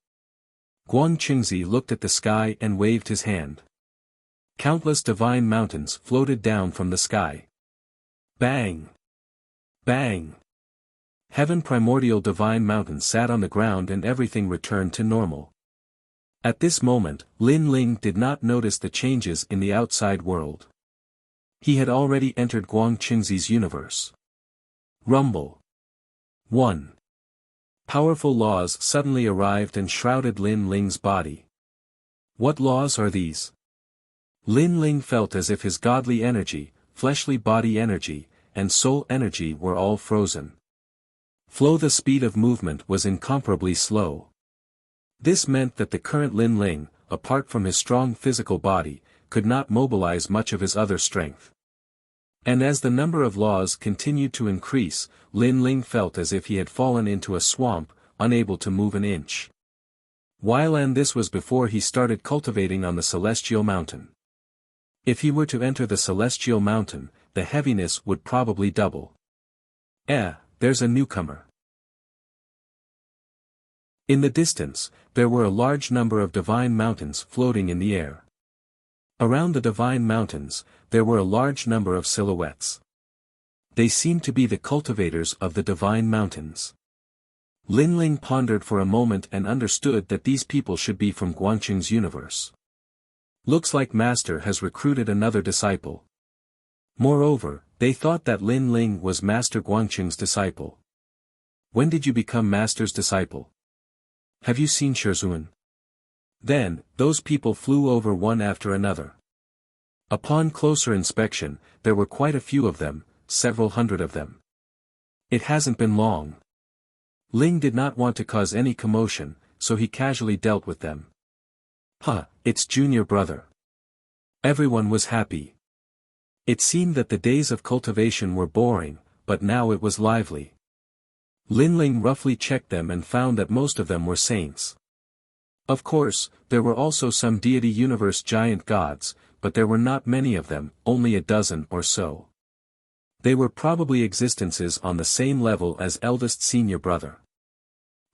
Guang Qingzi looked at the sky and waved his hand. Countless divine mountains floated down from the sky. Bang! Bang! Heaven primordial divine mountains sat on the ground and everything returned to normal. At this moment, Lin Ling did not notice the changes in the outside world. He had already entered Guang Qingzi's universe. Rumble. 1. Powerful laws suddenly arrived and shrouded Lin Ling's body. What laws are these? Lin Ling felt as if his godly energy, fleshly body energy, and soul energy were all frozen. The speed of movement was incomparably slow. This meant that the current Lin Ling, apart from his strong physical body, could not mobilize much of his other strength. And as the number of laws continued to increase, Lin Ling felt as if he had fallen into a swamp, unable to move an inch. And this was before he started cultivating on the Celestial Mountain. If he were to enter the Celestial Mountain, the heaviness would probably double. There's a newcomer. In the distance, there were a large number of divine mountains floating in the air. Around the divine mountains, there were a large number of silhouettes. They seemed to be the cultivators of the divine mountains. Lin Ling pondered for a moment and understood that these people should be from Guangqing's universe. Looks like Master has recruited another disciple. Moreover, they thought that Lin Ling was Master Guangqing's disciple. When did you become Master's disciple? Have you seen Shizun? Then, those people flew over one after another. Upon closer inspection, there were quite a few of them, several hundred of them. It hasn't been long. Ling did not want to cause any commotion, so he casually dealt with them. It's junior brother. Everyone was happy. It seemed that the days of cultivation were boring, but now it was lively. Lin Ling roughly checked them and found that most of them were saints. Of course, there were also some deity universe giant gods, but there were not many of them, only a dozen or so. They were probably existences on the same level as eldest senior brother.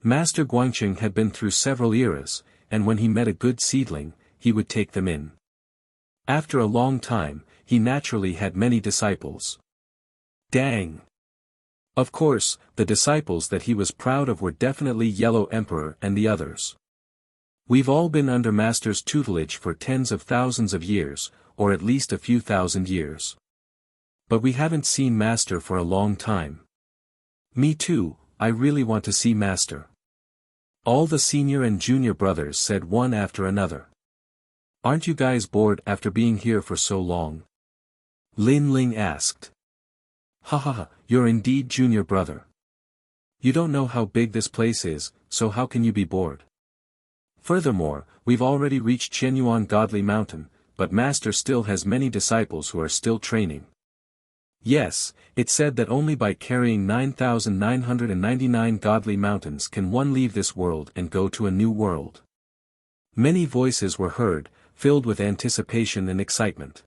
Master Guangqing had been through several eras, and when he met a good seedling, he would take them in. After a long time, he naturally had many disciples. Dang! Of course, the disciples that he was proud of were definitely Yellow Emperor and the others. We've all been under Master's tutelage for tens of thousands of years, or at least a few thousand years. But we haven't seen Master for a long time. Me too, I really want to see Master. All the senior and junior brothers said one after another. Aren't you guys bored after being here for so long? Lin Ling asked. You're indeed junior brother. You don't know how big this place is, so how can you be bored? Furthermore, we've already reached Qianyuan Godly Mountain, but Master still has many disciples who are still training. Yes, it said that only by carrying 9,999 godly mountains can one leave this world and go to a new world. Many voices were heard, filled with anticipation and excitement.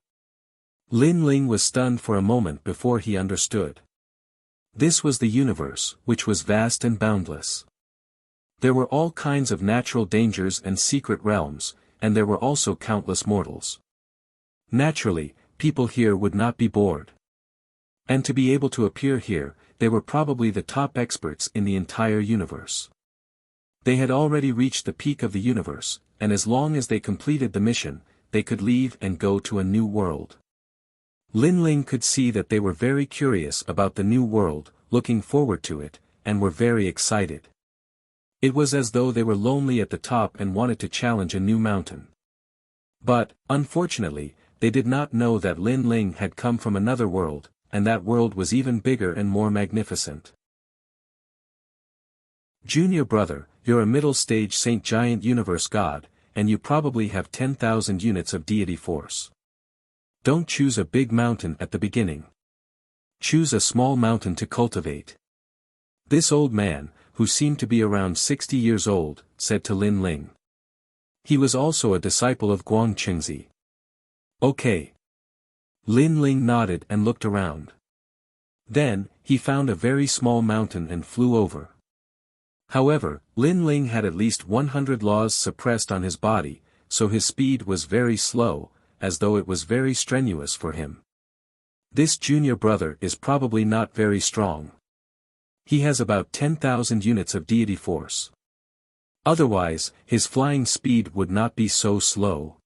Lin Ling was stunned for a moment before he understood. This was the universe, which was vast and boundless. There were all kinds of natural dangers and secret realms, and there were also countless mortals. Naturally, people here would not be bored. And to be able to appear here, they were probably the top experts in the entire universe. They had already reached the peak of the universe, and as long as they completed the mission, they could leave and go to a new world. Lin Ling could see that they were very curious about the new world, looking forward to it, and were very excited. It was as though they were lonely at the top and wanted to challenge a new mountain. But, unfortunately, they did not know that Lin Ling had come from another world, and that world was even bigger and more magnificent. Junior brother, you're a middle-stage Saint Giant Universe God, and you probably have 10,000 units of deity force. Don't choose a big mountain at the beginning. Choose a small mountain to cultivate. This old man, who seemed to be around 60 years old, said to Lin Ling. He was also a disciple of Guangchengzi. Okay. Lin Ling nodded and looked around. Then, he found a very small mountain and flew over. However, Lin Ling had at least 100 laws suppressed on his body, so his speed was very slow, as though it was very strenuous for him. This junior brother is probably not very strong. He has about 10,000 units of deity force. Otherwise, his flying speed would not be so slow.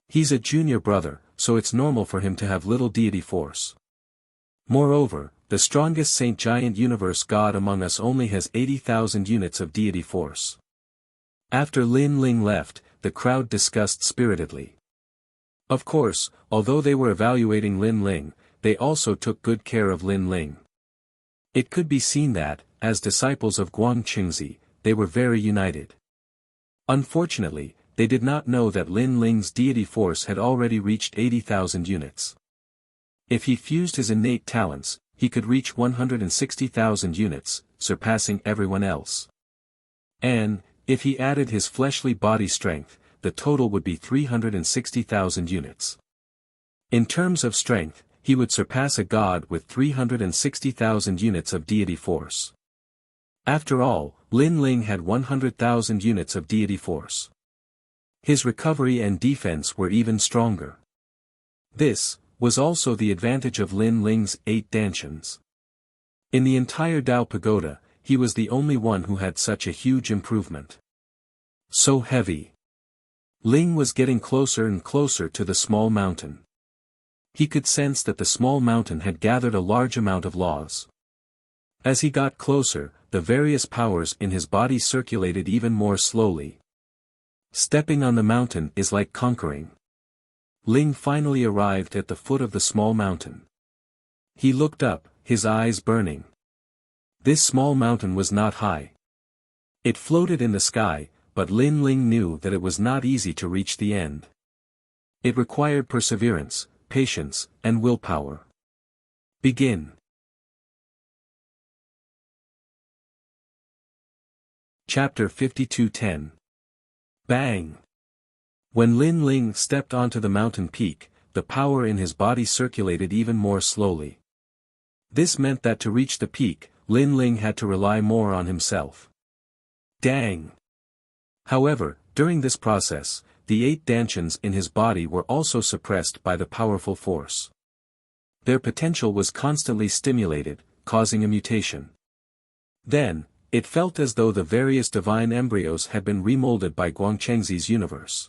He's a junior brother, so it's normal for him to have little deity force. Moreover, the strongest Saint Giant Universe God among us only has 80,000 units of deity force. After Lin Ling left, the crowd discussed spiritedly. Of course, although they were evaluating Lin Ling, they also took good care of Lin Ling. It could be seen that, as disciples of Guangchengzi, they were very united. Unfortunately, they did not know that Lin Ling's deity force had already reached 80,000 units. If he fused his innate talents, he could reach 160,000 units, surpassing everyone else. And, if he added his fleshly body strength, the total would be 360,000 units. In terms of strength, he would surpass a god with 360,000 units of deity force. After all, Lin Ling had 100,000 units of deity force. His recovery and defense were even stronger. This was also the advantage of Lin Ling's 8 dantians. In the entire Dao Pagoda, he was the only one who had such a huge improvement. So heavy. Ling was getting closer and closer to the small mountain. He could sense that the small mountain had gathered a large amount of laws. As he got closer, the various powers in his body circulated even more slowly. Stepping on the mountain is like conquering. Ling finally arrived at the foot of the small mountain. He looked up, his eyes burning. This small mountain was not high. It floated in the sky, but Lin Ling knew that it was not easy to reach the end. It required perseverance, patience, and willpower. Begin. Chapter 52:10. Bang! When Lin Ling stepped onto the mountain peak, the power in his body circulated even more slowly. This meant that to reach the peak, Lin Ling had to rely more on himself. Dang! However, during this process, the 8 dantians in his body were also suppressed by the powerful force. Their potential was constantly stimulated, causing a mutation. Then, it felt as though the various divine embryos had been remolded by Guangchengzi's universe.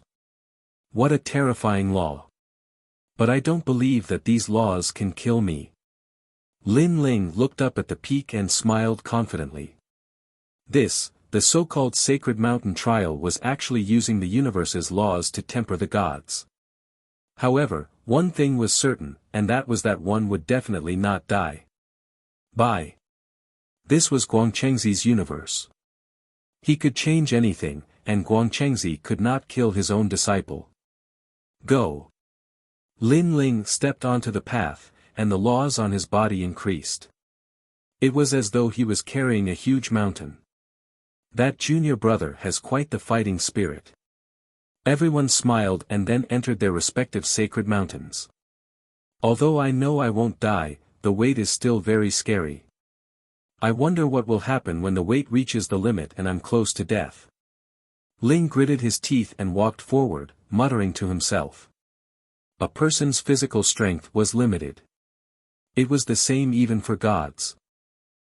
What a terrifying law! But I don't believe that these laws can kill me. Lin Ling looked up at the peak and smiled confidently. This, the so-called sacred mountain trial, was actually using the universe's laws to temper the gods. However, one thing was certain, and that was that one would definitely not die. Bye. This was Guangchengzi's universe. He could change anything, and Guangchengzi could not kill his own disciple. Go. Lin Ling stepped onto the path, and the laws on his body increased. It was as though he was carrying a huge mountain. That junior brother has quite the fighting spirit. Everyone smiled and then entered their respective sacred mountains. Although I know I won't die, the weight is still very scary. I wonder what will happen when the weight reaches the limit and I'm close to death. Ling gritted his teeth and walked forward, muttering to himself. A person's physical strength was limited. It was the same even for gods.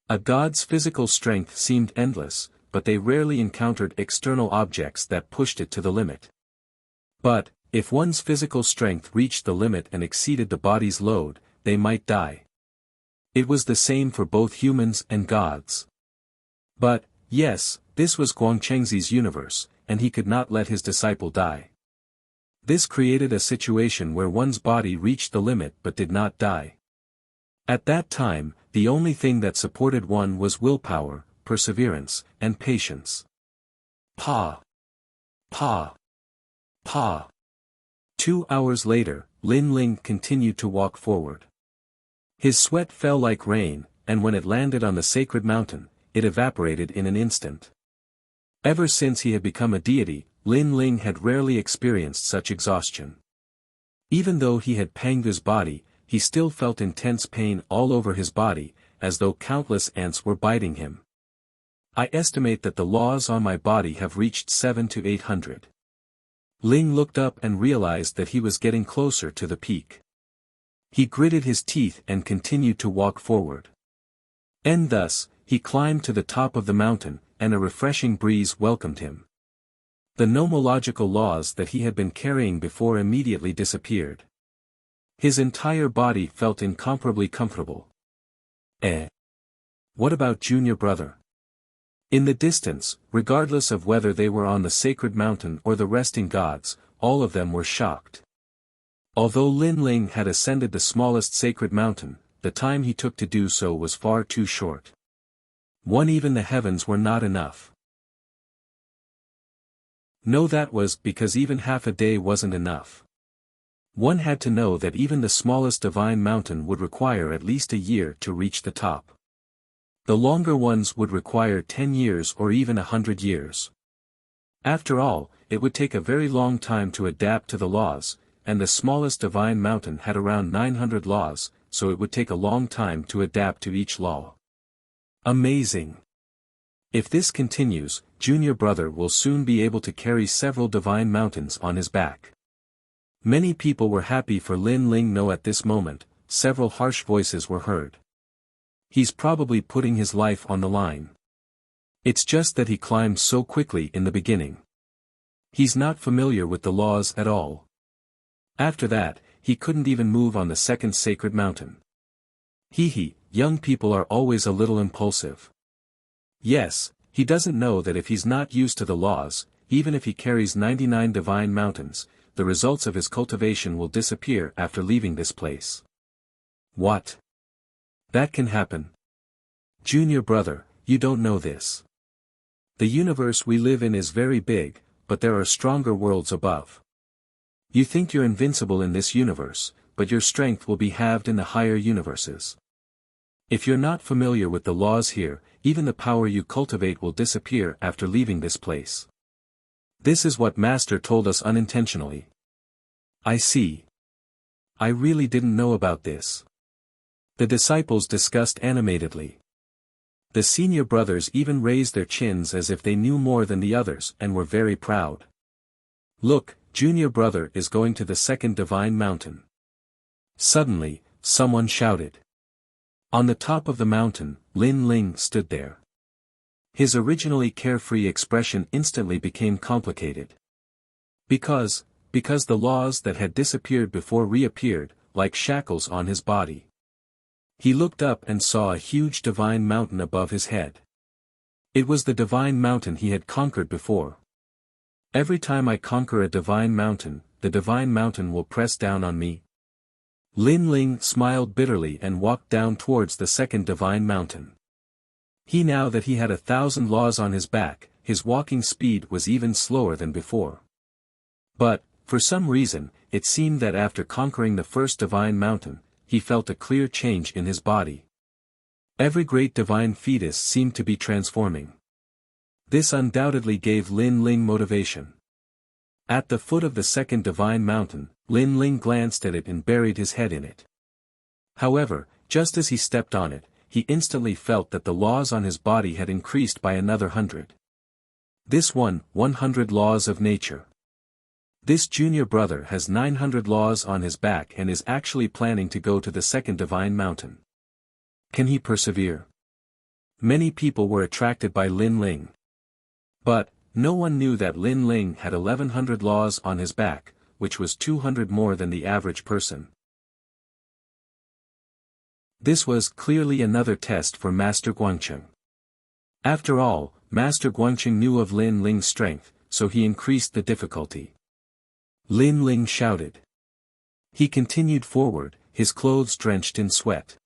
A god's physical strength seemed endless, but they rarely encountered external objects that pushed it to the limit. But, if one's physical strength reached the limit and exceeded the body's load, they might die. It was the same for both humans and gods. But, yes, this was Guangchengzi's universe, and he could not let his disciple die. This created a situation where one's body reached the limit but did not die. At that time, the only thing that supported one was willpower, perseverance, and patience. Pa! Pa! Pa! 2 hours later, Lin Ling continued to walk forward. His sweat fell like rain, and when it landed on the sacred mountain, it evaporated in an instant. Ever since he had become a deity, Lin Ling had rarely experienced such exhaustion. Even though he had panged his body, he still felt intense pain all over his body, as though countless ants were biting him. I estimate that the laws on my body have reached 700 to 800. Ling looked up and realized that he was getting closer to the peak. He gritted his teeth and continued to walk forward. And thus, he climbed to the top of the mountain, and a refreshing breeze welcomed him. The nomological laws that he had been carrying before immediately disappeared. His entire body felt incomparably comfortable. What about junior brother? In the distance, regardless of whether they were on the sacred mountain or the resting gods, all of them were shocked. Although Lin Ling had ascended the smallest sacred mountain, the time he took to do so was far too short. Even the heavens were not enough. No, that was because even half a day wasn't enough. One had to know that even the smallest divine mountain would require at least a year to reach the top. The longer ones would require 10 years or even 100 years. After all, it would take a very long time to adapt to the laws, and the smallest divine mountain had around 900 laws, so it would take a long time to adapt to each law. Amazing! If this continues, junior brother will soon be able to carry several divine mountains on his back. Many people were happy for Lin Ling. No, at this moment, several harsh voices were heard. He's probably putting his life on the line. It's just that he climbed so quickly in the beginning. He's not familiar with the laws at all. After that, he couldn't even move on the second sacred mountain. Young people are always a little impulsive. Yes, he doesn't know that if he's not used to the laws, even if he carries 99 divine mountains, the results of his cultivation will disappear after leaving this place. What? That can happen. Junior brother, you don't know this. The universe we live in is very big, but there are stronger worlds above. You think you're invincible in this universe, but your strength will be halved in the higher universes. If you're not familiar with the laws here, even the power you cultivate will disappear after leaving this place. This is what Master told us unintentionally. I see. I really didn't know about this. The disciples discussed animatedly. The senior brothers even raised their chins as if they knew more than the others and were very proud. Look, junior brother is going to the second divine mountain. Suddenly, someone shouted. On the top of the mountain, Lin Ling stood there. His originally carefree expression instantly became complicated. Because the laws that had disappeared before reappeared, like shackles on his body. He looked up and saw a huge divine mountain above his head. It was the divine mountain he had conquered before. Every time I conquer a divine mountain, the divine mountain will press down on me. Lin Ling smiled bitterly and walked down towards the second divine mountain. Now that he had 1,000 laws on his back, his walking speed was even slower than before. But, for some reason, it seemed that after conquering the first divine mountain, he felt a clear change in his body. Every great divine fetus seemed to be transforming. This undoubtedly gave Lin Ling motivation. At the foot of the second divine mountain, Lin Ling glanced at it and buried his head in it. However, just as he stepped on it, he instantly felt that the laws on his body had increased by another 100. This 100 laws of nature. This junior brother has 900 laws on his back and is actually planning to go to the second divine mountain. Can he persevere? Many people were attracted by Lin Ling. But, no one knew that Lin Ling had 1100 laws on his back, which was 200 more than the average person. This was clearly another test for Master Guangcheng. After all, Master Guangcheng knew of Lin Ling's strength, so he increased the difficulty. Lin Ling shouted. He continued forward, his clothes drenched in sweat.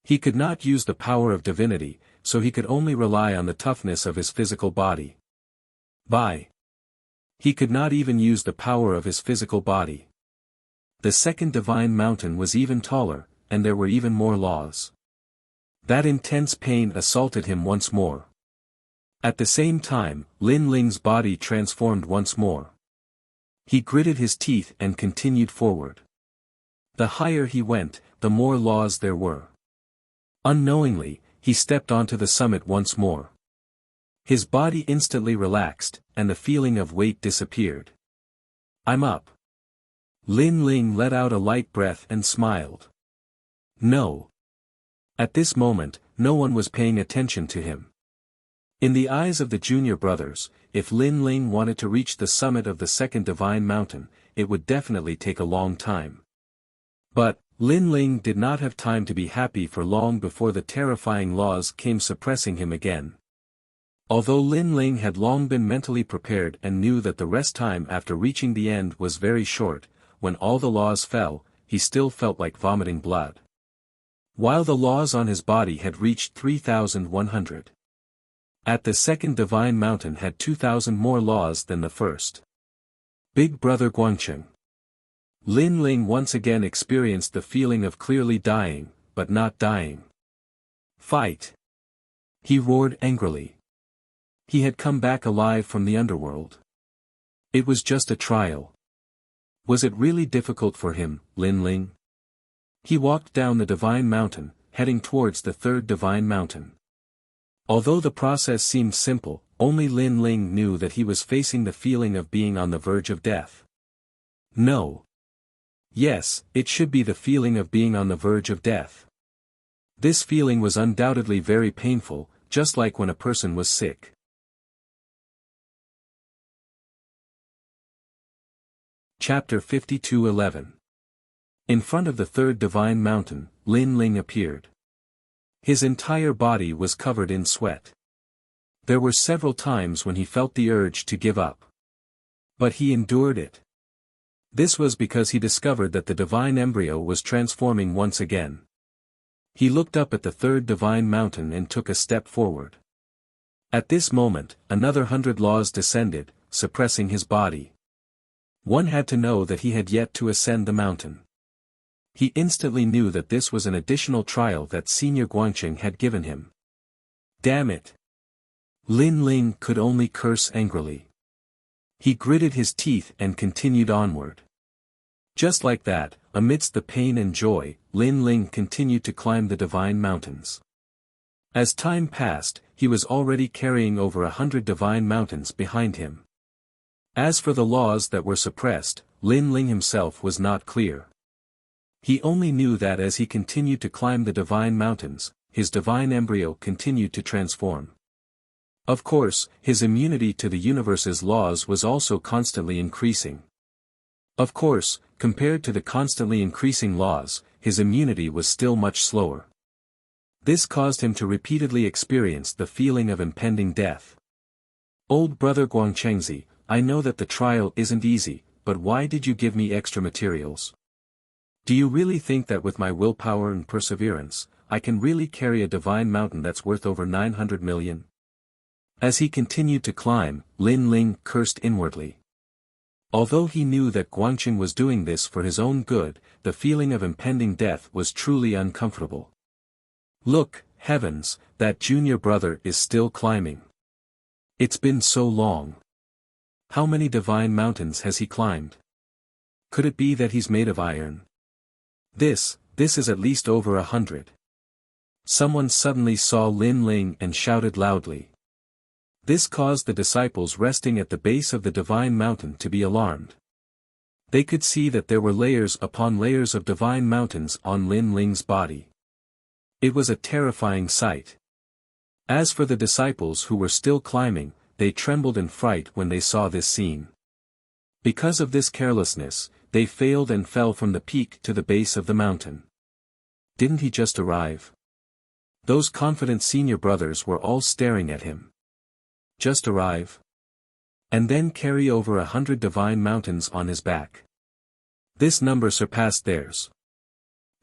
He could not use the power of divinity, so he could only rely on the toughness of his physical body. He could not even use the power of his physical body. The second divine mountain was even taller, and there were even more laws. That intense pain assaulted him once more. At the same time, Lin Ling's body transformed once more. He gritted his teeth and continued forward. The higher he went, the more laws there were. Unknowingly, he stepped onto the summit once more. His body instantly relaxed, and the feeling of weight disappeared. I'm up. Lin Ling let out a light breath and smiled. No. At this moment, no one was paying attention to him. In the eyes of the junior brothers, if Lin Ling wanted to reach the summit of the second divine mountain, it would definitely take a long time. But, Lin Ling did not have time to be happy for long before the terrifying laws came suppressing him again. Although Lin Ling had long been mentally prepared and knew that the rest time after reaching the end was very short, when all the laws fell, he still felt like vomiting blood. While the laws on his body had reached 3,100. At the second divine mountain had 2,000 more laws than the first. Big Brother Guangcheng. Lin Ling once again experienced the feeling of clearly dying, but not dying. Fight! He roared angrily. He had come back alive from the underworld. It was just a trial. Was it really difficult for him, Lin Ling? He walked down the divine mountain, heading towards the third divine mountain. Although the process seemed simple, only Lin Ling knew that he was facing the feeling of being on the verge of death. No. Yes, it should be the feeling of being on the verge of death. This feeling was undoubtedly very painful, just like when a person was sick. Chapter 52:11. In front of the third divine mountain, Lin Ling appeared. His entire body was covered in sweat. There were several times when he felt the urge to give up. But he endured it. This was because he discovered that the divine embryo was transforming once again. He looked up at the third divine mountain and took a step forward. At this moment, another 100 laws descended, suppressing his body. One had to know that he had yet to ascend the mountain. He instantly knew that this was an additional trial that Senior Guangcheng had given him. Damn it! Lin Ling could only curse angrily. He gritted his teeth and continued onward. Just like that, amidst the pain and joy, Lin Ling continued to climb the divine mountains. As time passed, he was already carrying over 100 divine mountains behind him. As for the laws that were suppressed, Lin Ling himself was not clear. He only knew that as he continued to climb the divine mountains, his divine embryo continued to transform. Of course, his immunity to the universe's laws was also constantly increasing. Of course, compared to the constantly increasing laws, his immunity was still much slower. This caused him to repeatedly experience the feeling of impending death. Old brother Guangchengzi, I know that the trial isn't easy, but why did you give me extra materials? Do you really think that with my willpower and perseverance, I can really carry a divine mountain that's worth over 900 million? As he continued to climb, Lin Ling cursed inwardly. Although he knew that Guangcheng was doing this for his own good, the feeling of impending death was truly uncomfortable. Look, heavens, that junior brother is still climbing. It's been so long. How many divine mountains has he climbed? Could it be that he's made of iron? This is at least over 100. Someone suddenly saw Lin Ling and shouted loudly. This caused the disciples resting at the base of the divine mountain to be alarmed. They could see that there were layers upon layers of divine mountains on Lin Ling's body. It was a terrifying sight. As for the disciples who were still climbing, they trembled in fright when they saw this scene. Because of this carelessness, they failed and fell from the peak to the base of the mountain. Didn't he just arrive? Those confident senior brothers were all staring at him. Just arrive? And then carry over 100 divine mountains on his back. This number surpassed theirs.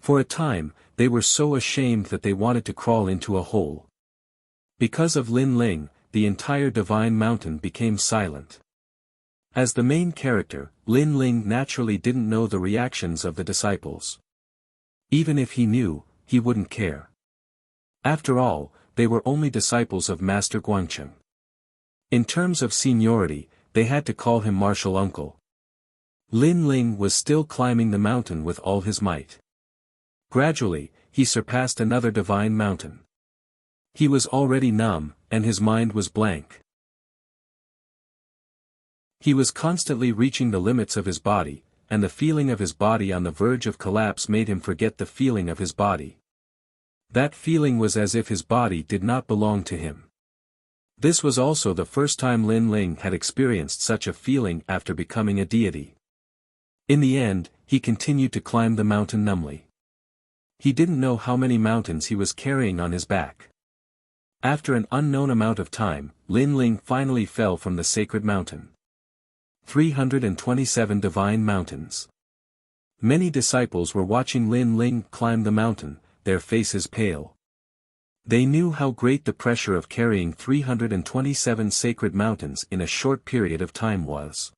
For a time, they were so ashamed that they wanted to crawl into a hole. Because of Lin Ling, the entire divine mountain became silent. As the main character, Lin Ling naturally didn't know the reactions of the disciples. Even if he knew, he wouldn't care. After all, they were only disciples of Master Guangcheng. In terms of seniority, they had to call him martial uncle. Lin Ling was still climbing the mountain with all his might. Gradually, he surpassed another divine mountain. He was already numb, and his mind was blank. He was constantly reaching the limits of his body, and the feeling of his body on the verge of collapse made him forget the feeling of his body. That feeling was as if his body did not belong to him. This was also the first time Lin Ling had experienced such a feeling after becoming a deity. In the end, he continued to climb the mountain numbly. He didn't know how many mountains he was carrying on his back. After an unknown amount of time, Lin Ling finally fell from the sacred mountain. 327 Divine Mountains. Many disciples were watching Lin Ling climb the mountain, their faces pale. They knew how great the pressure of carrying 327 sacred mountains in a short period of time was.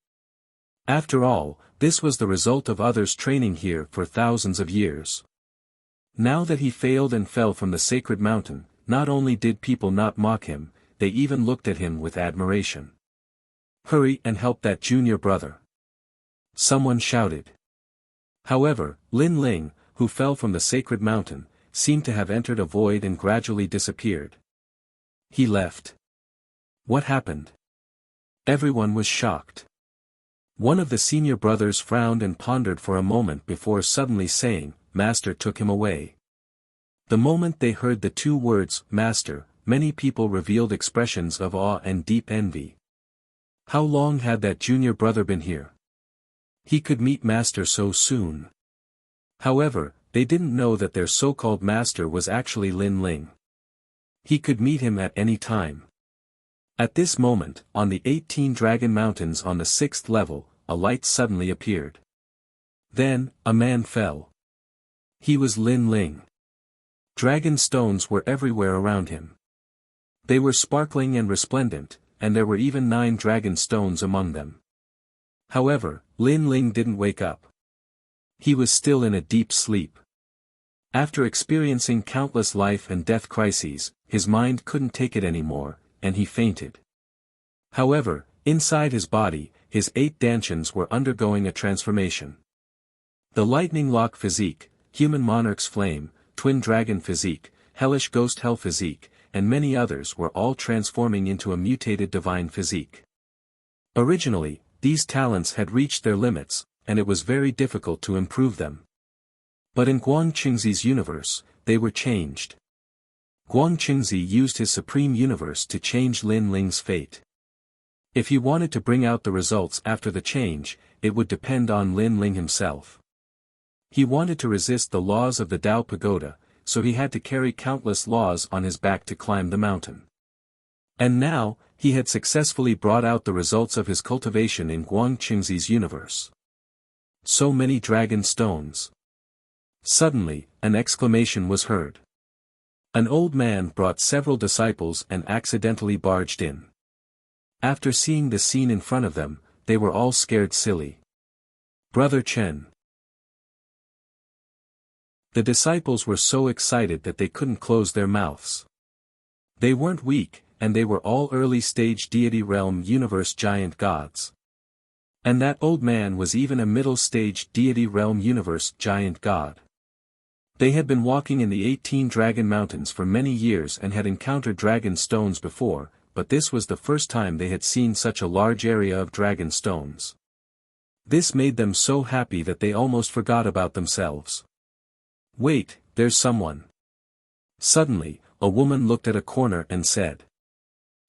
After all, this was the result of others training here for thousands of years. Now that he failed and fell from the sacred mountain, not only did people not mock him, they even looked at him with admiration. "Hurry and help that junior brother," someone shouted. However, Lin Ling, who fell from the sacred mountain, seemed to have entered a void and gradually disappeared. He left. What happened? Everyone was shocked. One of the senior brothers frowned and pondered for a moment before suddenly saying, "Master took him away." The moment they heard the two words, "Master," many people revealed expressions of awe and deep envy. How long had that junior brother been here? He could meet Master so soon. However, they didn't know that their so-called master was actually Lin Ling. He could meet him at any time. At this moment, on the 18 Dragon Mountains on the 6th level, a light suddenly appeared. Then, a man fell. He was Lin Ling. Dragon stones were everywhere around him. They were sparkling and resplendent, and there were even 9 dragon stones among them. However, Lin Ling didn't wake up. He was still in a deep sleep. After experiencing countless life and death crises, his mind couldn't take it anymore, and he fainted. However, inside his body, his 8 dantians were undergoing a transformation. The lightning lock physique, human monarch's flame, twin dragon physique, hellish ghost hell physique, and many others were all transforming into a mutated divine physique. Originally, these talents had reached their limits, and it was very difficult to improve them. But in Guangqingzi's universe, they were changed. Guangqingzi used his supreme universe to change Lin Ling's fate. If he wanted to bring out the results after the change, it would depend on Lin Ling himself. He wanted to resist the laws of the Tao Pagoda, so he had to carry countless laws on his back to climb the mountain. And now, he had successfully brought out the results of his cultivation in Guangqingzi's universe. So many dragon stones. Suddenly, an exclamation was heard. An old man brought several disciples and accidentally barged in. After seeing the scene in front of them, they were all scared silly. "Brother Chen." The disciples were so excited that they couldn't close their mouths. They weren't weak, and they were all early-stage deity realm universe giant gods. And that old man was even a middle-stage deity realm universe giant god. They had been walking in the 18 Dragon Mountains for many years and had encountered dragon stones before, but this was the first time they had seen such a large area of dragon stones. This made them so happy that they almost forgot about themselves. "Wait, there's someone." Suddenly, a woman looked at a corner and said.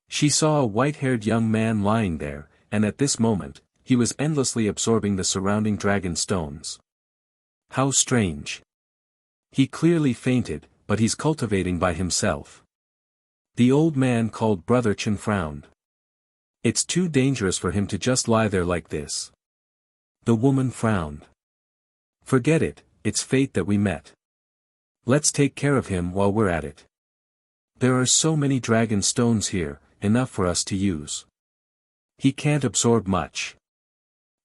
She saw a white-haired young man lying there, and at this moment, he was endlessly absorbing the surrounding dragon stones. How strange. He clearly fainted, but he's cultivating by himself. The old man called Brother Chen frowned. It's too dangerous for him to just lie there like this. The woman frowned. Forget it, it's fate that we met. Let's take care of him while we're at it. There are so many dragon stones here, enough for us to use. He can't absorb much.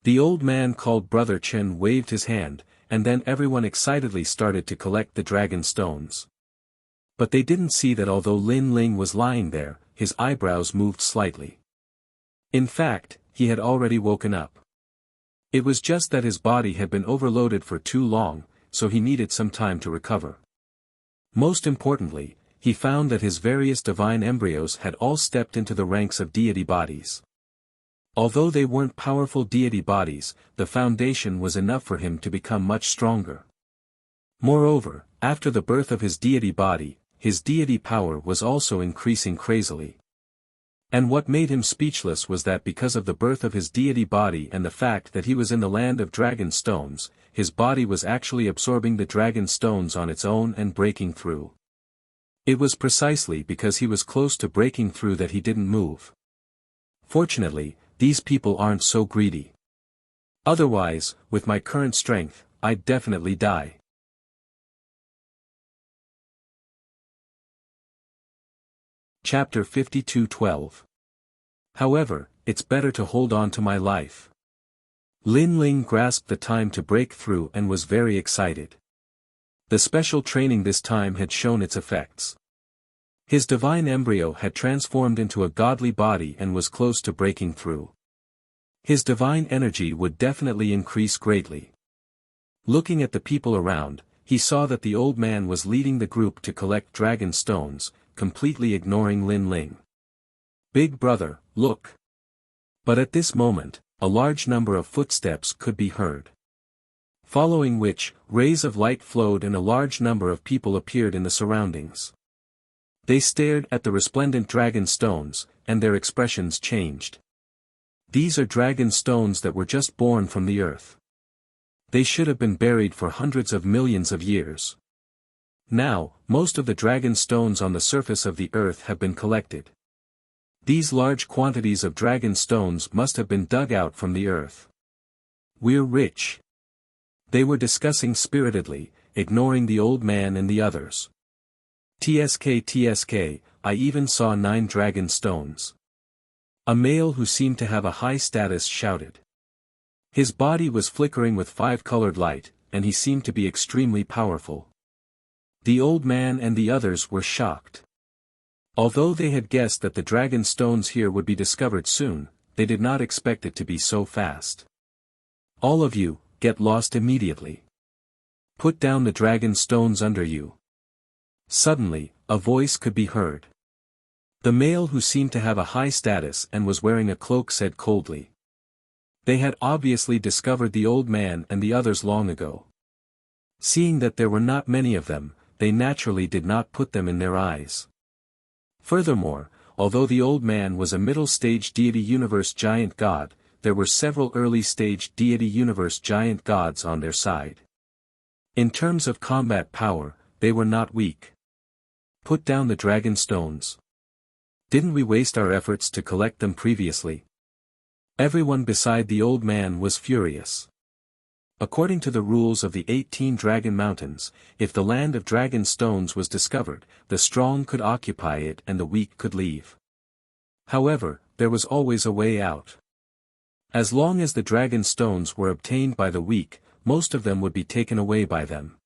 The old man called Brother Chen waved his hand, and then everyone excitedly started to collect the dragon stones. But they didn't see that although Lin Ling was lying there, his eyebrows moved slightly. In fact, he had already woken up. It was just that his body had been overloaded for too long, so he needed some time to recover. Most importantly, he found that his various divine embryos had all stepped into the ranks of deity bodies. Although they weren't powerful deity bodies, the foundation was enough for him to become much stronger. Moreover, after the birth of his deity body, his deity power was also increasing crazily. And what made him speechless was that because of the birth of his deity body and the fact that he was in the land of dragon stones, his body was actually absorbing the dragon stones on its own and breaking through. It was precisely because he was close to breaking through that he didn't move. Fortunately, these people aren't so greedy. Otherwise, with my current strength, I'd definitely die. Chapter 52:12. However, it's better to hold on to my life. Lin Ling grasped the time to break through and was very excited. The special training this time had shown its effects. His divine embryo had transformed into a godly body and was close to breaking through. His divine energy would definitely increase greatly. Looking at the people around, he saw that the old man was leading the group to collect dragon stones, completely ignoring Lin Ling. "Big brother, look." But at this moment, a large number of footsteps could be heard. Following which, rays of light flowed and a large number of people appeared in the surroundings. They stared at the resplendent dragon stones, and their expressions changed. These are dragon stones that were just born from the earth. They should have been buried for hundreds of millions of years. Now, most of the dragon stones on the surface of the earth have been collected. These large quantities of dragon stones must have been dug out from the earth. "We're rich." They were discussing spiritedly, ignoring the old man and the others. TSK, I even saw 9 dragon stones. A male who seemed to have a high status shouted. His body was flickering with 5-colored light, and he seemed to be extremely powerful. The old man and the others were shocked. Although they had guessed that the dragon stones here would be discovered soon, they did not expect it to be so fast. "All of you, get lost immediately. Put down the dragon stones under you." Suddenly, a voice could be heard. The male who seemed to have a high status and was wearing a cloak said coldly. They had obviously discovered the old man and the others long ago. Seeing that there were not many of them, they naturally did not put them in their eyes. Furthermore, although the old man was a middle-stage deity universe giant god, there were several early-stage deity universe giant gods on their side. In terms of combat power, they were not weak. "Put down the dragon stones. Didn't we waste our efforts to collect them previously?" Everyone beside the old man was furious. According to the rules of the 18 Dragon Mountains, if the land of dragon stones was discovered, the strong could occupy it and the weak could leave. However, there was always a way out. As long as the dragon stones were obtained by the weak, most of them would be taken away by them.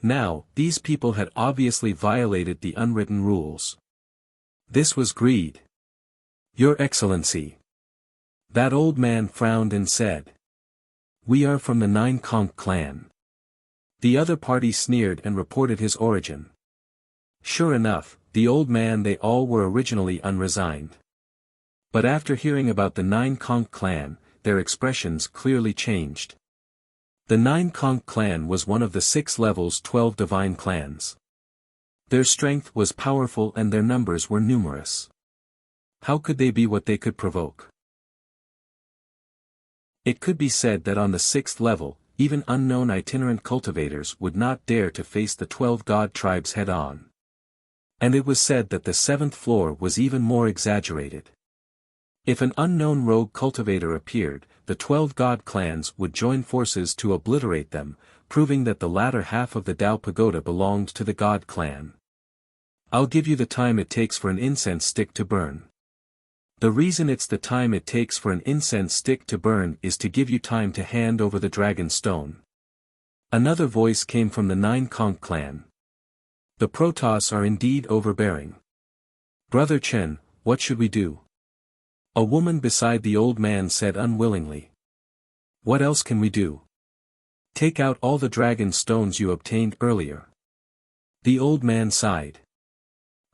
Now, these people had obviously violated the unwritten rules. This was greed. "Your Excellency." That old man frowned and said. "We are from the 9 Conch clan." The other party sneered and reported his origin. Sure enough, the old man they all were originally unresigned. But after hearing about the 9 Conch clan, their expressions clearly changed. The 9 Conch clan was one of the 6 levels 12 divine clans. Their strength was powerful and their numbers were numerous. How could they be what they could provoke? It could be said that on the 6th level, even unknown itinerant cultivators would not dare to face the 12 god tribes head-on. And it was said that the 7th floor was even more exaggerated. If an unknown rogue cultivator appeared, the 12 god clans would join forces to obliterate them, proving that the latter half of the Dao Pagoda belonged to the god clan. "I'll give you the time it takes for an incense stick to burn." The reason it's the time it takes for an incense stick to burn is to give you time to hand over the dragon stone. Another voice came from the 9 Conch clan. The Protoss are indeed overbearing. Brother Chen, what should we do? A woman beside the old man said unwillingly. What else can we do? Take out all the dragon stones you obtained earlier. The old man sighed.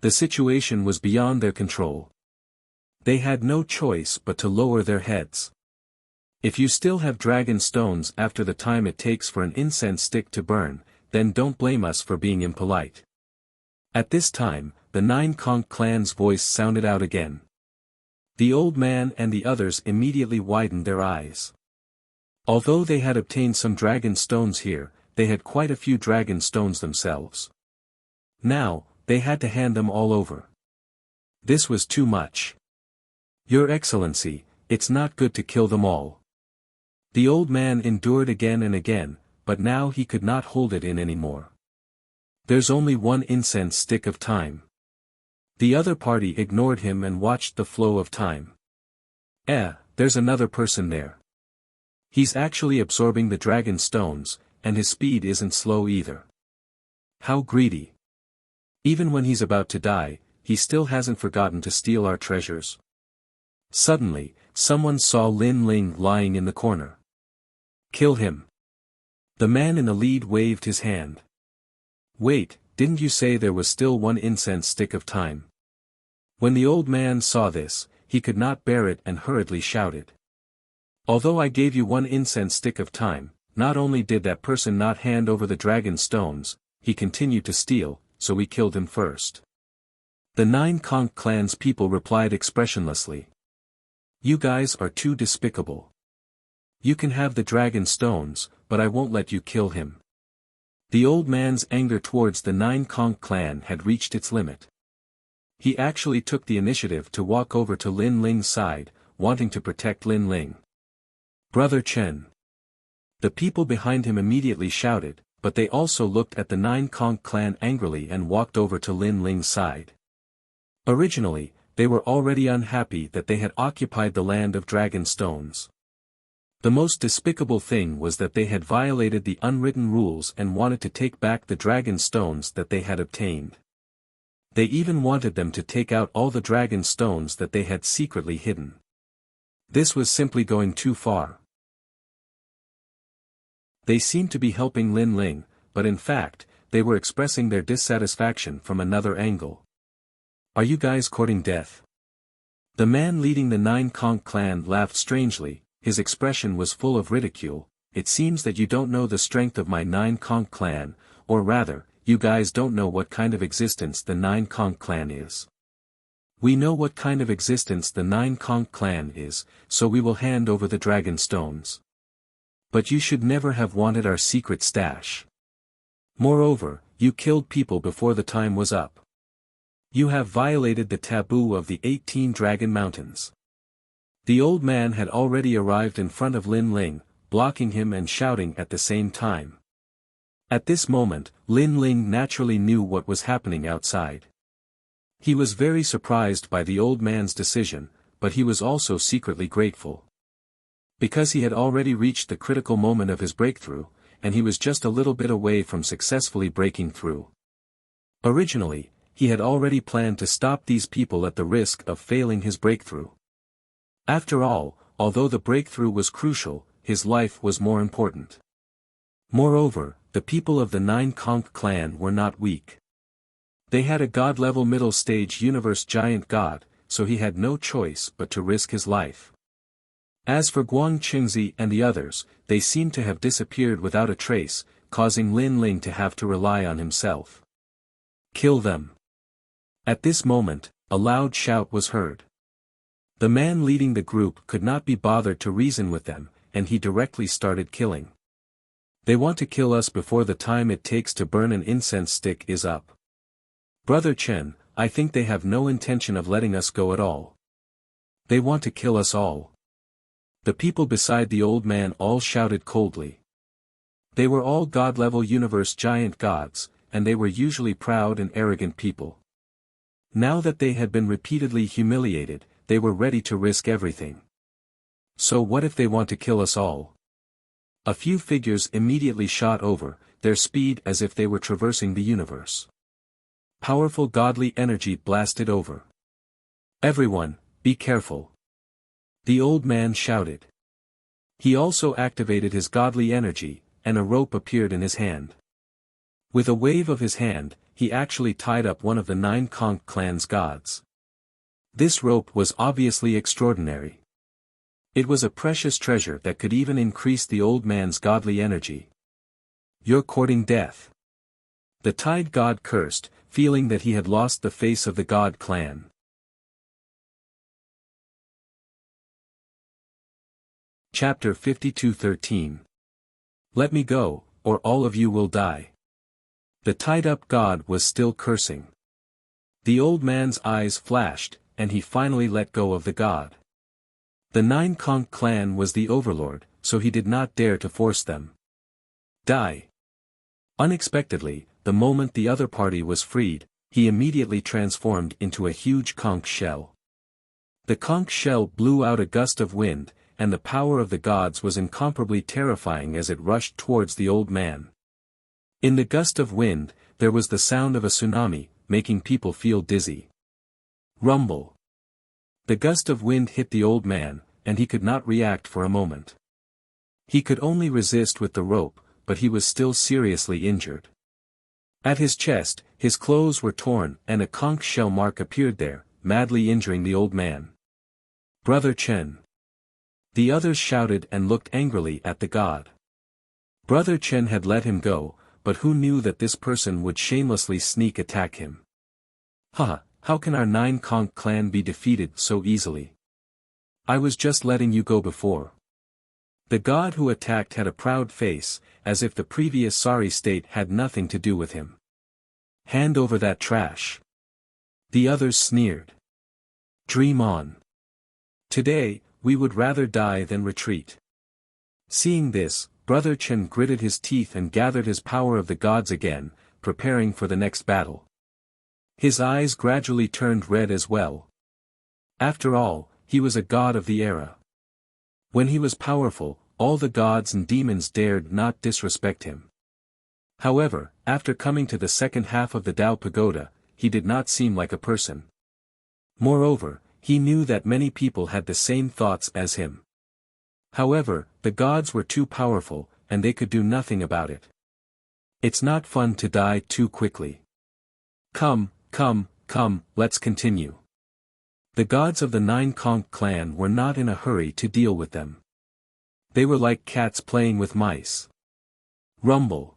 The situation was beyond their control. They had no choice but to lower their heads. If you still have dragon stones after the time it takes for an incense stick to burn, then don't blame us for being impolite. At this time, the 9 Conch clan's voice sounded out again. The old man and the others immediately widened their eyes. Although they had obtained some dragon stones here, they had quite a few dragon stones themselves. Now, they had to hand them all over. This was too much. Your Excellency, it's not good to kill them all. The old man endured again and again, but now he could not hold it in anymore. There's only one incense stick of time. The other party ignored him and watched the flow of time. There's another person there. He's actually absorbing the dragon stones, and his speed isn't slow either. How greedy. Even when he's about to die, he still hasn't forgotten to steal our treasures. Suddenly, someone saw Lin Ling lying in the corner. Kill him. The man in the lead waved his hand. Wait, didn't you say there was still one incense stick of time? When the old man saw this, he could not bear it and hurriedly shouted. Although I gave you one incense stick of time, not only did that person not hand over the dragon stones, he continued to steal, so we killed him first. The 9 Conch clan's people replied expressionlessly. You guys are too despicable. You can have the dragon stones, but I won't let you kill him. The old man's anger towards the 9 Conch clan had reached its limit. He actually took the initiative to walk over to Lin Ling's side, wanting to protect Lin Ling. Brother Chen. The people behind him immediately shouted, but they also looked at the 9 Conch clan angrily and walked over to Lin Ling's side. Originally, they were already unhappy that they had occupied the land of dragon stones. The most despicable thing was that they had violated the unwritten rules and wanted to take back the dragon stones that they had obtained. They even wanted them to take out all the dragon stones that they had secretly hidden. This was simply going too far. They seemed to be helping Lin Ling, but in fact, they were expressing their dissatisfaction from another angle. Are you guys courting death? The man leading the 9 Conch clan laughed strangely. His expression was full of ridicule. It seems that you don't know the strength of my 9 Conch clan, or rather, you guys don't know what kind of existence the 9 Conch clan is. We know what kind of existence the 9 Conch clan is, so we will hand over the dragon stones. But you should never have wanted our secret stash. Moreover, you killed people before the time was up. You have violated the taboo of the 18 Dragon Mountains. The old man had already arrived in front of Lin Ling, blocking him and shouting at the same time. At this moment, Lin Ling naturally knew what was happening outside. He was very surprised by the old man's decision, but he was also secretly grateful. Because he had already reached the critical moment of his breakthrough, and he was just a little bit away from successfully breaking through. Originally, he had already planned to stop these people at the risk of failing his breakthrough. After all, although the breakthrough was crucial, his life was more important. Moreover, the people of the 9 Conch clan were not weak. They had a god-level middle-stage universe giant god, so he had no choice but to risk his life. As for Guang Qingzi and the others, they seemed to have disappeared without a trace, causing Lin Ling to have to rely on himself. Kill them. At this moment, a loud shout was heard. The man leading the group could not be bothered to reason with them, and he directly started killing. They want to kill us before the time it takes to burn an incense stick is up. Brother Chen, I think they have no intention of letting us go at all. They want to kill us all. The people beside the old man all shouted coldly. They were all god-level universe giant gods, and they were usually proud and arrogant people. Now that they had been repeatedly humiliated, they were ready to risk everything. So what if they want to kill us all? A few figures immediately shot over, their speed as if they were traversing the universe. Powerful godly energy blasted over. "Everyone, be careful!" the old man shouted. He also activated his godly energy, and a rope appeared in his hand. With a wave of his hand, he actually tied up one of the 9 Conch clan's gods. This rope was obviously extraordinary. It was a precious treasure that could even increase the old man's godly energy. "You're courting death." The tied god cursed, feeling that he had lost the face of the god clan. Chapter 52:13. Let me go, or all of you will die. The tied-up god was still cursing. The old man's eyes flashed, and he finally let go of the god. The 9 Conch clan was the overlord, so he did not dare to force them. Die. Unexpectedly, the moment the other party was freed, he immediately transformed into a huge conch shell. The conch shell blew out a gust of wind, and the power of the gods was incomparably terrifying as it rushed towards the old man. In the gust of wind, there was the sound of a tsunami, making people feel dizzy. Rumble. The gust of wind hit the old man, and he could not react for a moment. He could only resist with the rope, but he was still seriously injured. At his chest, his clothes were torn and a conch shell mark appeared there, madly injuring the old man. "Brother Chen!" The others shouted and looked angrily at the god. Brother Chen had let him go, but who knew that this person would shamelessly sneak attack him? "Haha, how can our 9 Conch clan be defeated so easily? I was just letting you go before." The god who attacked had a proud face, as if the previous sorry state had nothing to do with him. "Hand over that trash." The others sneered. "Dream on. Today, we would rather die than retreat." Seeing this, Brother Chen gritted his teeth and gathered his power of the gods again, preparing for the next battle. His eyes gradually turned red as well. After all, he was a god of the era. When he was powerful, all the gods and demons dared not disrespect him. However, after coming to the second half of the Tao Pagoda, he did not seem like a person. Moreover, he knew that many people had the same thoughts as him. However, the gods were too powerful, and they could do nothing about it. It's not fun to die too quickly. Come, let's continue. The gods of the 9 Conch clan were not in a hurry to deal with them. They were like cats playing with mice. Rumble.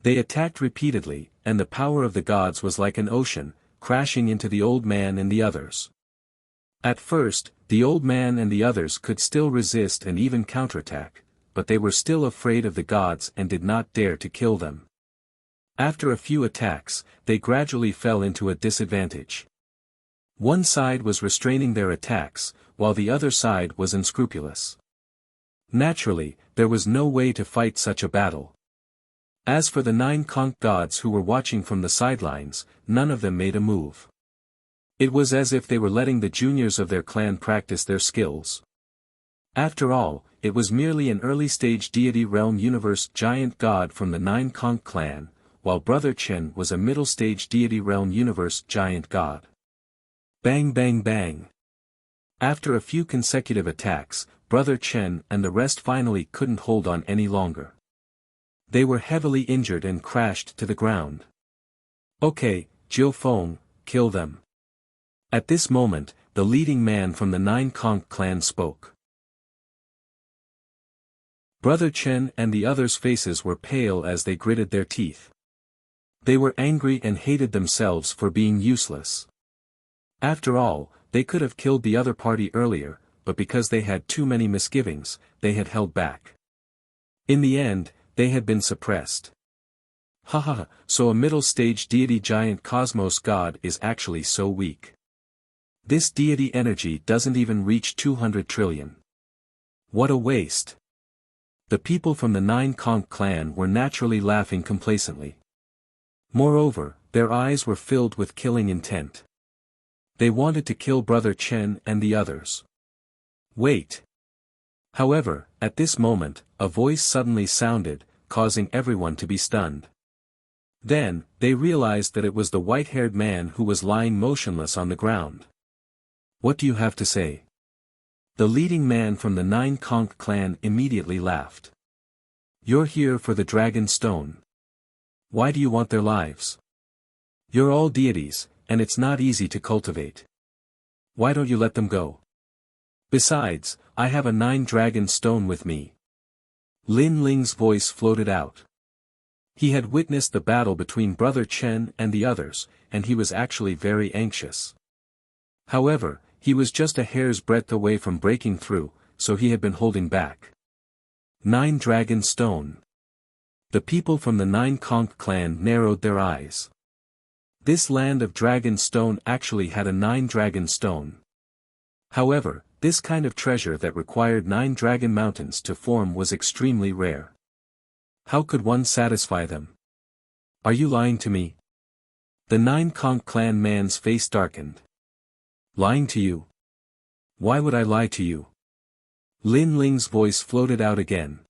They attacked repeatedly, and the power of the gods was like an ocean, crashing into the old man and the others. At first, the old man and the others could still resist and even counterattack, but they were still afraid of the gods and did not dare to kill them. After a few attacks, they gradually fell into a disadvantage. One side was restraining their attacks, while the other side was unscrupulous. Naturally, there was no way to fight such a battle. As for the 9 Conch gods who were watching from the sidelines, none of them made a move. It was as if they were letting the juniors of their clan practice their skills. After all, it was merely an early-stage deity realm universe giant god from the 9 Conch clan, while Brother Chen was a middle-stage deity realm universe giant god. Bang bang bang. After a few consecutive attacks, Brother Chen and the rest finally couldn't hold on any longer. They were heavily injured and crashed to the ground. "Okay, Jiu Feng, kill them." At this moment, the leading man from the 9 Conch clan spoke. Brother Chen and the others' faces were pale as they gritted their teeth. They were angry and hated themselves for being useless. After all, they could have killed the other party earlier, but because they had too many misgivings, they had held back. In the end, they had been suppressed. Haha, so a middle-stage deity giant cosmos god is actually so weak. This deity energy doesn't even reach 200 trillion. What a waste. The people from the 9 Conch clan were naturally laughing complacently. Moreover, their eyes were filled with killing intent. They wanted to kill Brother Chen and the others. Wait. However, at this moment, a voice suddenly sounded, causing everyone to be stunned. Then, they realized that it was the white-haired man who was lying motionless on the ground. "What do you have to say?" The leading man from the Nine Conch clan immediately laughed. "You're here for the dragon stone. Why do you want their lives? You're all deities, and it's not easy to cultivate. Why don't you let them go? Besides, I have a 9-dragon stone with me." Lin Ling's voice floated out. He had witnessed the battle between Brother Chen and the others, and he was actually very anxious. However, he was just a hair's breadth away from breaking through, so he had been holding back. 9-dragon stone. The people from the Nine Conch clan narrowed their eyes. This land of dragon stone actually had a 9-dragon stone. However, this kind of treasure that required 9 dragon mountains to form was extremely rare. How could one satisfy them? "Are you lying to me?" The Nine Conch clan man's face darkened. "Lying to you? Why would I lie to you?" Lin Ling's voice floated out again.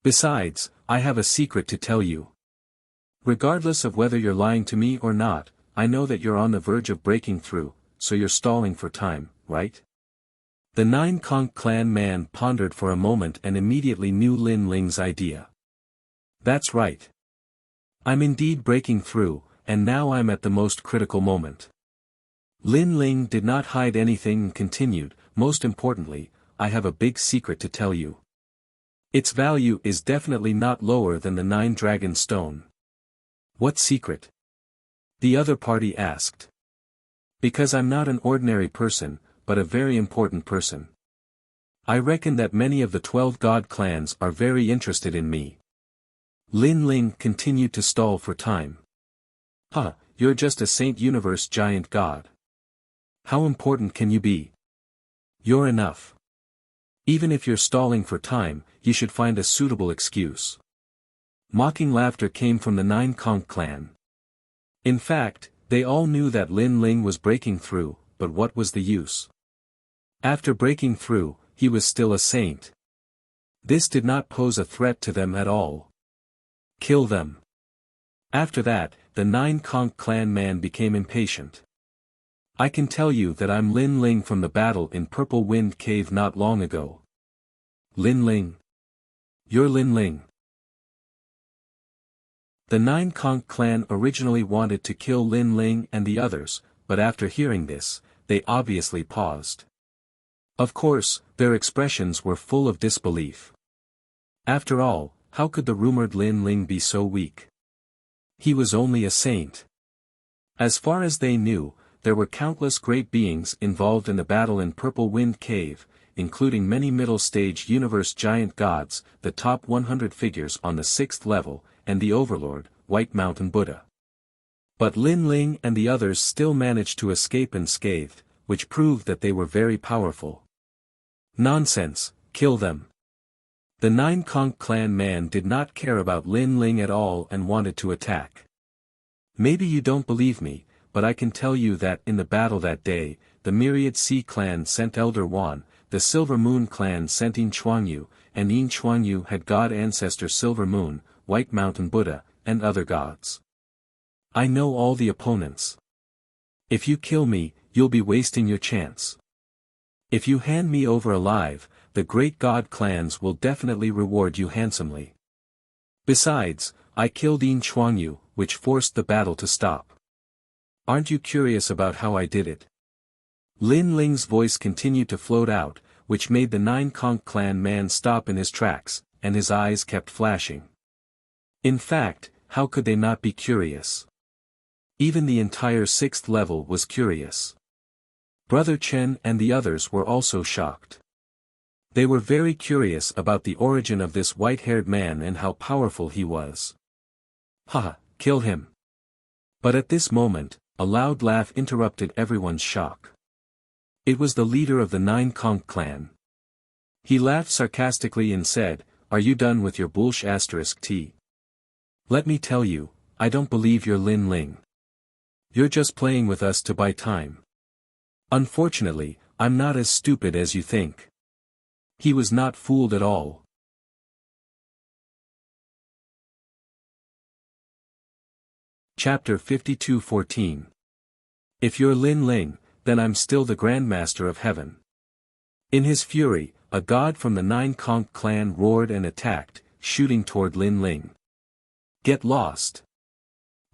"Besides, I have a secret to tell you. Regardless of whether you're lying to me or not, I know that you're on the verge of breaking through, so you're stalling for time, right?" The Nine Conch clan man pondered for a moment and immediately knew Lin Ling's idea. "That's right. I'm indeed breaking through, and now I'm at the most critical moment." Lin Ling did not hide anything and continued, "Most importantly, I have a big secret to tell you. Its value is definitely not lower than the 9-dragon stone." "What secret?" the other party asked. "Because I'm not an ordinary person, but a very important person. I reckon that many of the 12 god clans are very interested in me." Lin Ling continued to stall for time. "Huh, you're just a Saint Universe giant god. How important can you be? You're enough. Even if you're stalling for time, you should find a suitable excuse." Mocking laughter came from the Nine Conch clan. In fact, they all knew that Lin Ling was breaking through, but what was the use? After breaking through, he was still a saint. This did not pose a threat to them at all. "Kill them." After that, the Nine Conch clan man became impatient. "I can tell you that I'm Lin Ling from the battle in Purple Wind Cave not long ago." "Lin Ling? You're Lin Ling?" The Nine Conch clan originally wanted to kill Lin Ling and the others, but after hearing this, they obviously paused. Of course, their expressions were full of disbelief. After all, how could the rumored Lin Ling be so weak? He was only a saint. As far as they knew, there were countless great beings involved in the battle in Purple Wind Cave, including many middle-stage universe giant gods, the top 100 figures on the 6th level, and the overlord, White Mountain Buddha. But Lin Ling and the others still managed to escape unscathed, which proved that they were very powerful. "Nonsense, kill them." The Nine Conch clan man did not care about Lin Ling at all and wanted to attack. "Maybe you don't believe me, but I can tell you that in the battle that day, the Myriad Sea clan sent Elder Wan, the Silver Moon clan sent Yin Chuangyu, and Yin Chuangyu had god ancestor Silver Moon, White Mountain Buddha, and other gods. I know all the opponents. If you kill me, you'll be wasting your chance. If you hand me over alive, the great god clans will definitely reward you handsomely. Besides, I killed Yin Chuangyu, which forced the battle to stop. Aren't you curious about how I did it?" Lin Ling's voice continued to float out, which made the Nine Conch clan man stop in his tracks, and his eyes kept flashing. In fact, how could they not be curious? Even the entire 6th level was curious. Brother Chen and the others were also shocked. They were very curious about the origin of this white-haired man and how powerful he was. "Ha! Kill him!" But at this moment, a loud laugh interrupted everyone's shock. It was the leader of the Nine Conch clan. He laughed sarcastically and said, "Are you done with your bullsh*t? Let me tell you, I don't believe you're Lin Ling. You're just playing with us to buy time. Unfortunately, I'm not as stupid as you think." He was not fooled at all. Chapter 52:14. If you're Lin Ling, then I'm still the Grandmaster of Heaven. In his fury, a god from the Nine Conch clan roared and attacked, shooting toward Lin Ling. Get lost!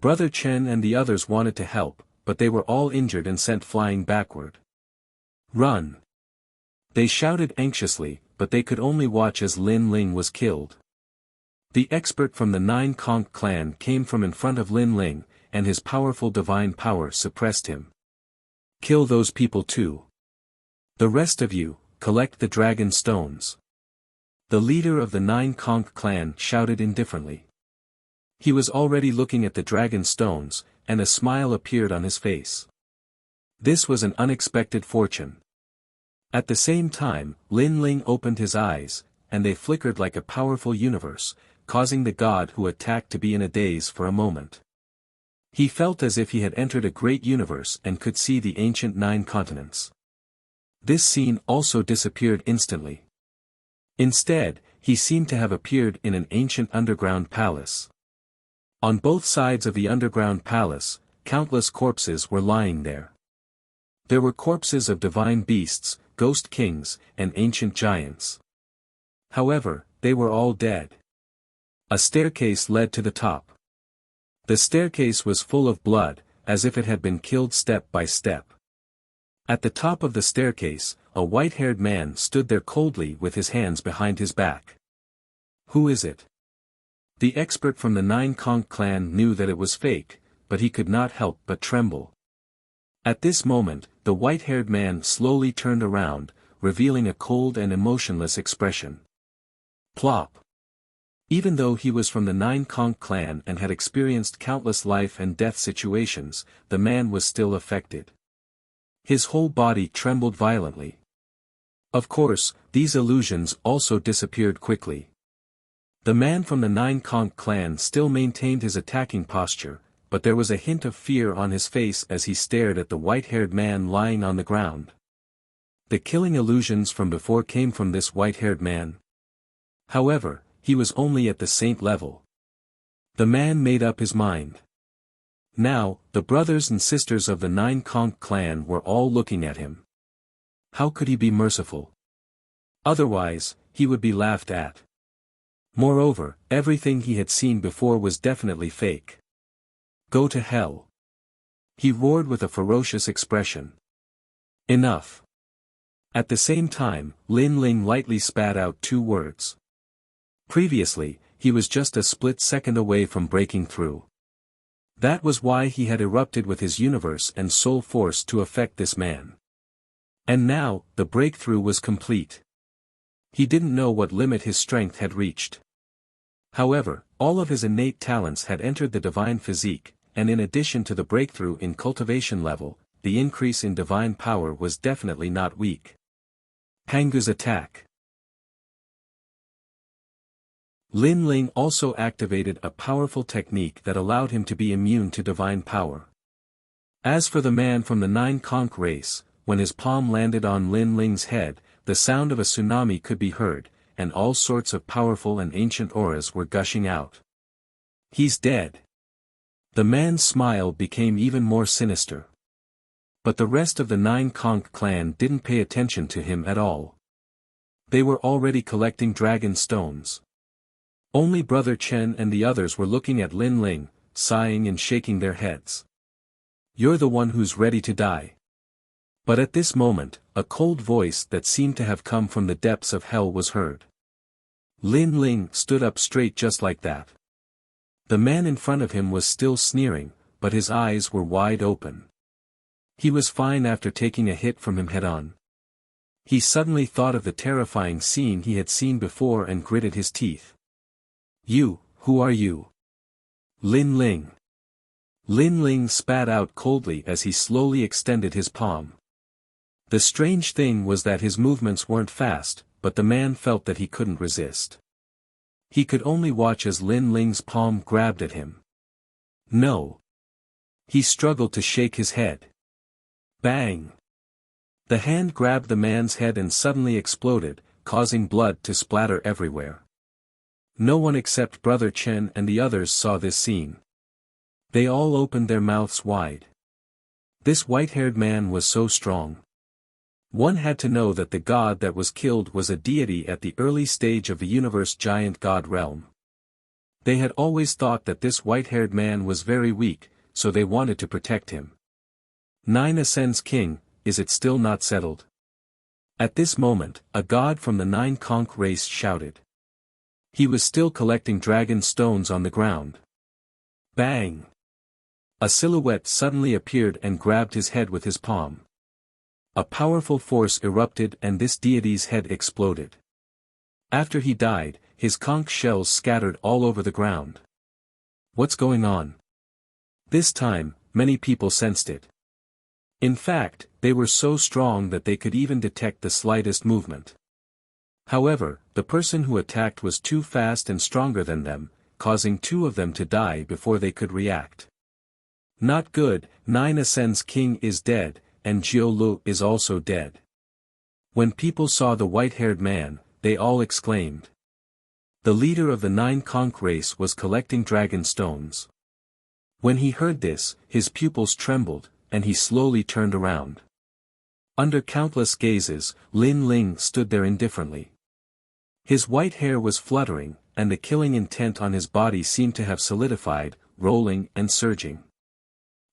Brother Chen and the others wanted to help, but they were all injured and sent flying backward. Run! They shouted anxiously, but they could only watch as Lin Ling was killed. The expert from the Nine Conch clan came from in front of Lin Ling, and his powerful divine power suppressed him. Kill those people too. The rest of you, collect the dragon stones. The leader of the Nine Conch clan shouted indifferently. He was already looking at the dragon stones, and a smile appeared on his face. This was an unexpected fortune. At the same time, Lin Ling opened his eyes, and they flickered like a powerful universe, causing the god who attacked to be in a daze for a moment. He felt as if he had entered a great universe and could see the ancient 9 continents. This scene also disappeared instantly. Instead, he seemed to have appeared in an ancient underground palace. On both sides of the underground palace, countless corpses were lying there. There were corpses of divine beasts, ghost kings, and ancient giants. However, they were all dead. A staircase led to the top. The staircase was full of blood, as if it had been killed step by step. At the top of the staircase, a white-haired man stood there coldly with his hands behind his back. Who is it? The expert from the Nine Conch clan knew that it was fake, but he could not help but tremble. At this moment, the white-haired man slowly turned around, revealing a cold and emotionless expression. Plop! Even though he was from the Nine Conch clan and had experienced countless life and death situations, the man was still affected. His whole body trembled violently. Of course, these illusions also disappeared quickly. The man from the Nine Conch clan still maintained his attacking posture, but there was a hint of fear on his face as he stared at the white-haired man lying on the ground. The killing illusions from before came from this white-haired man. However, he was only at the saint level. The man made up his mind. Now, the brothers and sisters of the Nine Conch clan were all looking at him. How could he be merciful? Otherwise, he would be laughed at. Moreover, everything he had seen before was definitely fake. Go to hell! He roared with a ferocious expression. Enough! At the same time, Lin Ling lightly spat out 2 words. Previously, he was just a split second away from breaking through. That was why he had erupted with his universe and soul force to affect this man. And now, the breakthrough was complete. He didn't know what limit his strength had reached. However, all of his innate talents had entered the divine physique, and in addition to the breakthrough in cultivation level, the increase in divine power was definitely not weak. Pangu's attack. Lin Ling also activated a powerful technique that allowed him to be immune to divine power. As for the man from the Nine Conch race, when his palm landed on Lin Ling's head, the sound of a tsunami could be heard, and all sorts of powerful and ancient auras were gushing out. He's dead. The man's smile became even more sinister. But the rest of the Nine Conch clan didn't pay attention to him at all. They were already collecting dragon stones. Only Brother Chen and the others were looking at Lin Ling, sighing and shaking their heads. You're the one who's ready to die. But at this moment, a cold voice that seemed to have come from the depths of hell was heard. Lin Ling stood up straight just like that. The man in front of him was still sneering, but his eyes were wide open. He was fine after taking a hit from him head-on. He suddenly thought of the terrifying scene he had seen before and gritted his teeth. You, who are you? Lin Ling. Lin Ling spat out coldly as he slowly extended his palm. The strange thing was that his movements weren't fast, but the man felt that he couldn't resist. He could only watch as Lin Ling's palm grabbed at him. No. He struggled to shake his head. Bang! The hand grabbed the man's head and suddenly exploded, causing blood to splatter everywhere. No one except Brother Chen and the others saw this scene. They all opened their mouths wide. This white-haired man was so strong. One had to know that the god that was killed was a deity at the early stage of the universe giant god realm. They had always thought that this white-haired man was very weak, so they wanted to protect him. 9 ascends king, is it still not settled? At this moment, a god from the 9 conch race shouted. He was still collecting dragon stones on the ground. Bang! A silhouette suddenly appeared and grabbed his head with his palm. A powerful force erupted and this deity's head exploded. After he died, his conch shells scattered all over the ground. What's going on? This time, many people sensed it. In fact, they were so strong that they could even detect the slightest movement. However, the person who attacked was too fast and stronger than them, causing 2 of them to die before they could react. Not good, 9 ascends king is dead, and Jiu Lu is also dead. When people saw the white-haired man, they all exclaimed. The leader of the 9 conch race was collecting dragon stones. When he heard this, his pupils trembled, and he slowly turned around. Under countless gazes, Lin Ling stood there indifferently. His white hair was fluttering, and the killing intent on his body seemed to have solidified, rolling and surging.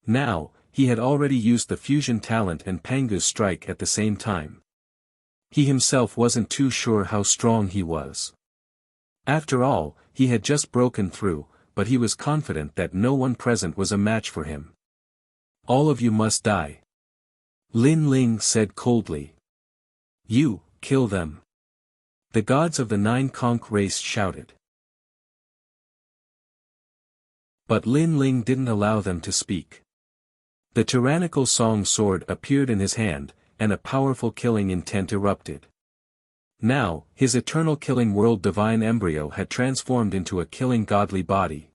Now, he had already used the fusion talent and Pangu's strike at the same time. He himself wasn't too sure how strong he was. After all, he had just broken through, but he was confident that no one present was a match for him. All of you must die. Lin Ling said coldly. You, kill them. The gods of the 9 conch race shouted. But Lin Ling didn't allow them to speak. The tyrannical song sword appeared in his hand, and a powerful killing intent erupted. Now, his eternal killing world divine embryo had transformed into a killing godly body.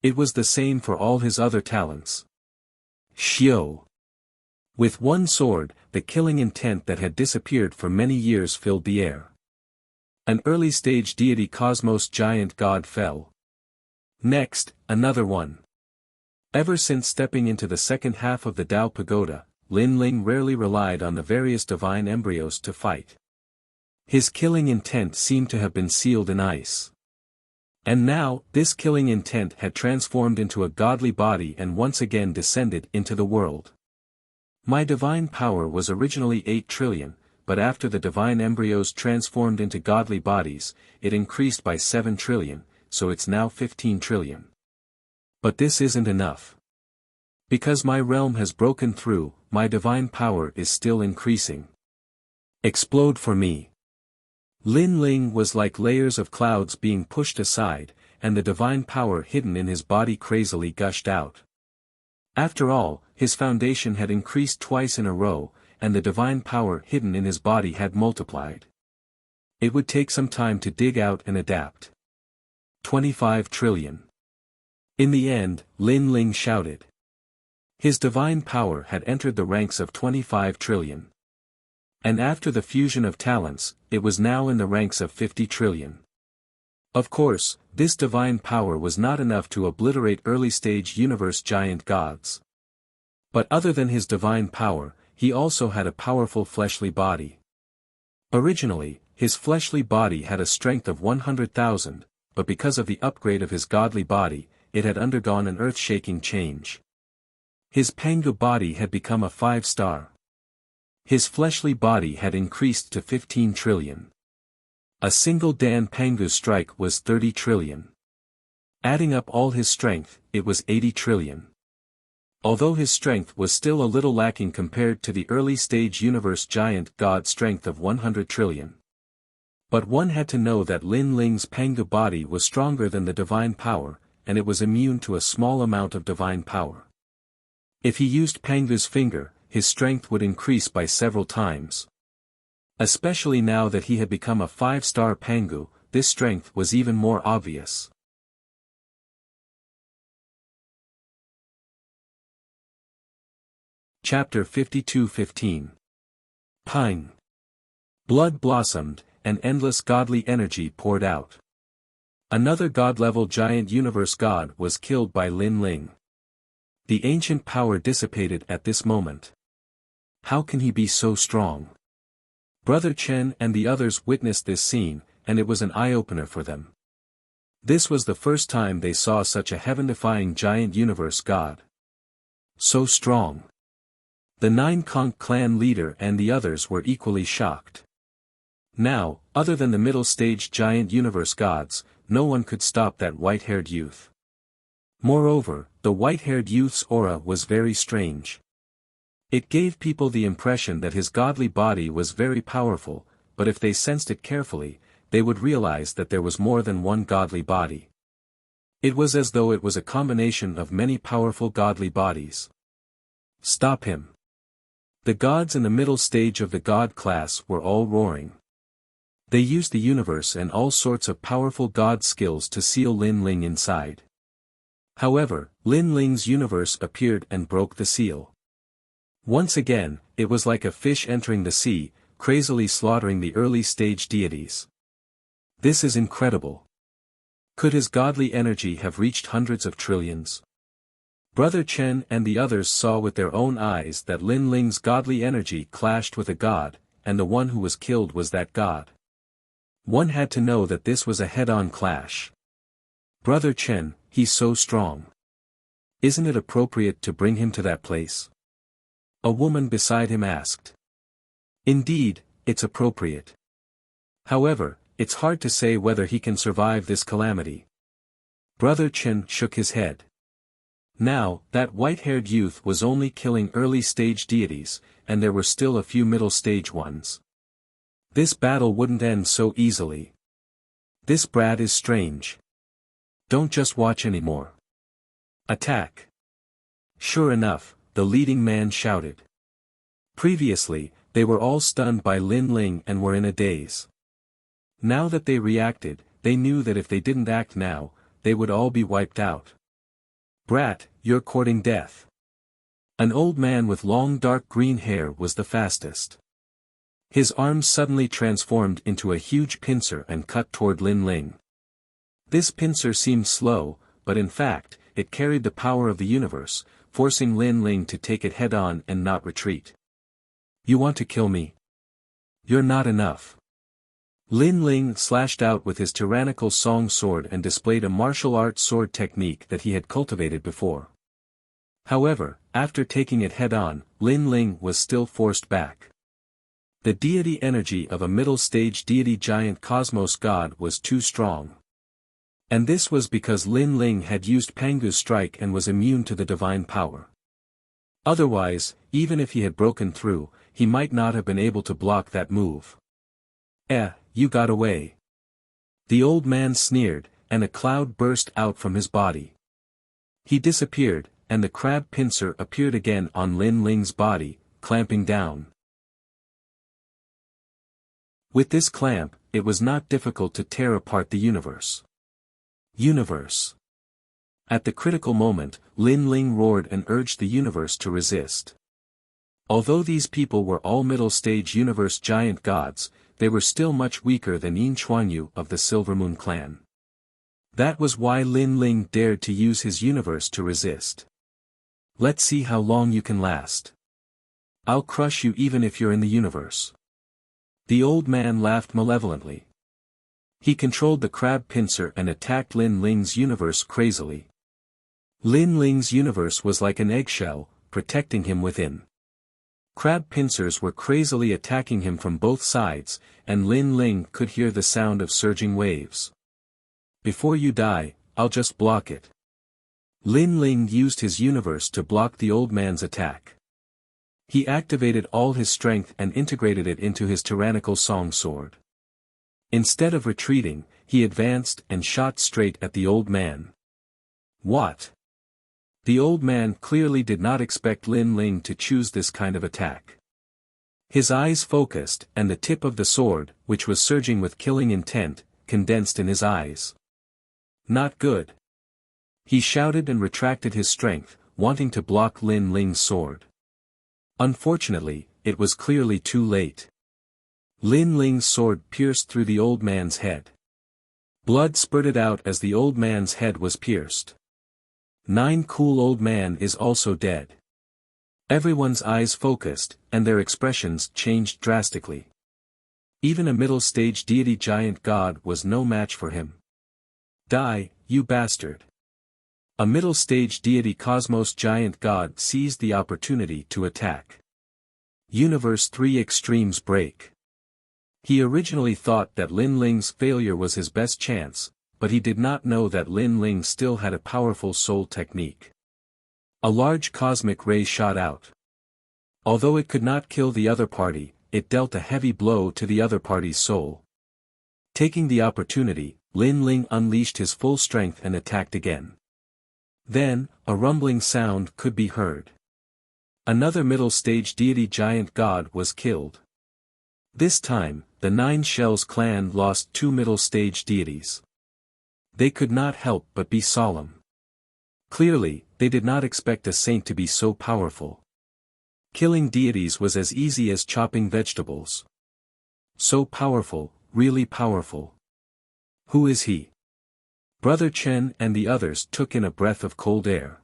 It was the same for all his other talents. Xiao. With one sword, the killing intent that had disappeared for many years filled the air. An early-stage deity cosmos giant god fell. Next, another one. Ever since stepping into the second half of the Tao Pagoda, Lin Ling rarely relied on the various divine embryos to fight. His killing intent seemed to have been sealed in ice. And now, this killing intent had transformed into a godly body and once again descended into the world. My divine power was originally 8 trillion, but after the divine embryos transformed into godly bodies, it increased by 7 trillion, so it's now 15 trillion. But this isn't enough. Because my realm has broken through, my divine power is still increasing. Explode for me. Lin Ling was like layers of clouds being pushed aside, and the divine power hidden in his body crazily gushed out. After all, his foundation had increased twice in a row, and the divine power hidden in his body had multiplied. It would take some time to dig out and adapt. 25 trillion. In the end, Lin Ling shouted. His divine power had entered the ranks of 25 trillion. And after the fusion of talents, it was now in the ranks of 50 trillion. Of course, this divine power was not enough to obliterate early-stage universe giant gods. But other than his divine power, he also had a powerful fleshly body. Originally, his fleshly body had a strength of 100,000, but because of the upgrade of his godly body, it had undergone an earth-shaking change. His Pangu body had become a 5-star. His fleshly body had increased to 15 trillion. A single Dan Pangu's strike was 30 trillion. Adding up all his strength, it was 80 trillion. Although his strength was still a little lacking compared to the early-stage universe giant god strength of 100 trillion. But one had to know that Lin Ling's Pangu body was stronger than the divine power, and it was immune to a small amount of divine power. If he used Pangu's finger, his strength would increase by several times. Especially now that he had become a 5-star Pangu, this strength was even more obvious. Chapter 52:15. Pine. Blood blossomed, and endless godly energy poured out. Another god-level giant universe god was killed by Lin Ling. The ancient power dissipated at this moment. How can he be so strong? Brother Chen and the others witnessed this scene, and it was an eye-opener for them. This was the first time they saw such a heaven-defying giant universe god. So strong. The Nine Conch clan leader and the others were equally shocked. Now, other than the middle-stage giant universe gods, no one could stop that white-haired youth. Moreover, the white-haired youth's aura was very strange. It gave people the impression that his godly body was very powerful, but if they sensed it carefully, they would realize that there was more than one godly body. It was as though it was a combination of many powerful godly bodies. Stop him. The gods in the middle stage of the god class were all roaring. They used the universe and all sorts of powerful god skills to seal Lin Ling inside. However, Lin Ling's universe appeared and broke the seal. Once again, it was like a fish entering the sea, crazily slaughtering the early stage deities. This is incredible. Could his godly energy have reached hundreds of trillions? Brother Chen and the others saw with their own eyes that Lin Ling's godly energy clashed with a god, and the one who was killed was that god. One had to know that this was a head-on clash. Brother Chen, he's so strong. Isn't it appropriate to bring him to that place? A woman beside him asked. Indeed, it's appropriate. However, it's hard to say whether he can survive this calamity. Brother Chen shook his head. Now, that white-haired youth was only killing early-stage deities, and there were still a few middle-stage ones. This battle wouldn't end so easily. This brat is strange. Don't just watch anymore. Attack. Sure enough, the leading man shouted. Previously, they were all stunned by Lin Ling and were in a daze. Now that they reacted, they knew that if they didn't act now, they would all be wiped out. Brat, you're courting death. An old man with long dark green hair was the fastest. His arms suddenly transformed into a huge pincer and cut toward Lin Ling. This pincer seemed slow, but in fact, it carried the power of the universe, forcing Lin Ling to take it head-on and not retreat. You want to kill me? You're not enough. Lin Ling slashed out with his tyrannical song sword and displayed a martial arts sword technique that he had cultivated before. However, after taking it head-on, Lin Ling was still forced back. The deity energy of a middle-stage deity giant cosmos god was too strong. And this was because Lin Ling had used Pangu's strike and was immune to the divine power. Otherwise, even if he had broken through, he might not have been able to block that move. You got away. The old man sneered, and a cloud burst out from his body. He disappeared, and the crab pincer appeared again on Lin Ling's body, clamping down. With this clamp, it was not difficult to tear apart the universe. At the critical moment, Lin Ling roared and urged the universe to resist. Although these people were all middle-stage universe giant gods, they were still much weaker than Yin Chuanyu of the Silvermoon clan. That was why Lin Ling dared to use his universe to resist. Let's see how long you can last. I'll crush you even if you're in the universe. The old man laughed malevolently. He controlled the crab pincer and attacked Lin Ling's universe crazily. Lin Ling's universe was like an eggshell, protecting him within. Crab pincers were crazily attacking him from both sides, and Lin Ling could hear the sound of surging waves. Before you die, I'll just block it. Lin Ling used his universe to block the old man's attack. He activated all his strength and integrated it into his tyrannical song sword. Instead of retreating, he advanced and shot straight at the old man. What? The old man clearly did not expect Lin Ling to choose this kind of attack. His eyes focused, and the tip of the sword, which was surging with killing intent, condensed in his eyes. Not good. He shouted and retracted his strength, wanting to block Lin Ling's sword. Unfortunately, it was clearly too late. Lin Ling's sword pierced through the old man's head. Blood spurted out as the old man's head was pierced. Nine cool old man is also dead. Everyone's eyes focused, and their expressions changed drastically. Even a middle-stage deity giant god was no match for him. Die, you bastard. A middle-stage deity cosmos giant god seized the opportunity to attack. Universe 3 Extremes break. He originally thought that Lin Ling's failure was his best chance, but he did not know that Lin Ling still had a powerful soul technique. A large cosmic ray shot out. Although it could not kill the other party, it dealt a heavy blow to the other party's soul. Taking the opportunity, Lin Ling unleashed his full strength and attacked again. Then, a rumbling sound could be heard. Another middle-stage deity giant god was killed. This time, the Nine Shells clan lost two middle-stage deities. They could not help but be solemn. Clearly, they did not expect a saint to be so powerful. Killing deities was as easy as chopping vegetables. So powerful, really powerful. Who is he? Brother Chen and the others took in a breath of cold air.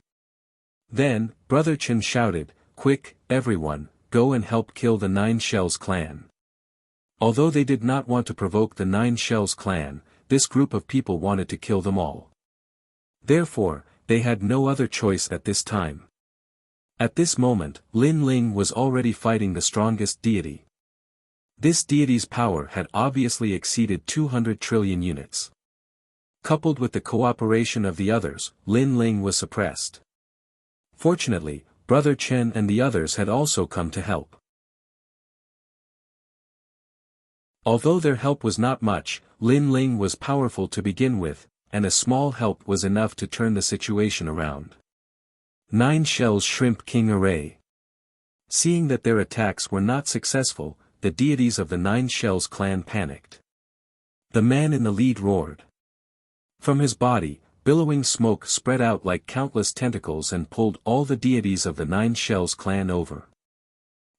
Then, Brother Chen shouted, "Quick, everyone, go and help kill the Nine Shells clan." Although they did not want to provoke the Nine Shells clan, this group of people wanted to kill them all. Therefore, they had no other choice at this time. At this moment, Lin Ling was already fighting the strongest deity. This deity's power had obviously exceeded 200 trillion units. Coupled with the cooperation of the others, Lin Ling was suppressed. Fortunately, Brother Chen and the others had also come to help. Although their help was not much, Lin Ling was powerful to begin with, and a small help was enough to turn the situation around. Nine Shells Shrimp King Array. Seeing that their attacks were not successful, the deities of the Nine Shells clan panicked. The man in the lead roared. From his body, billowing smoke spread out like countless tentacles and pulled all the deities of the Nine Shells clan over.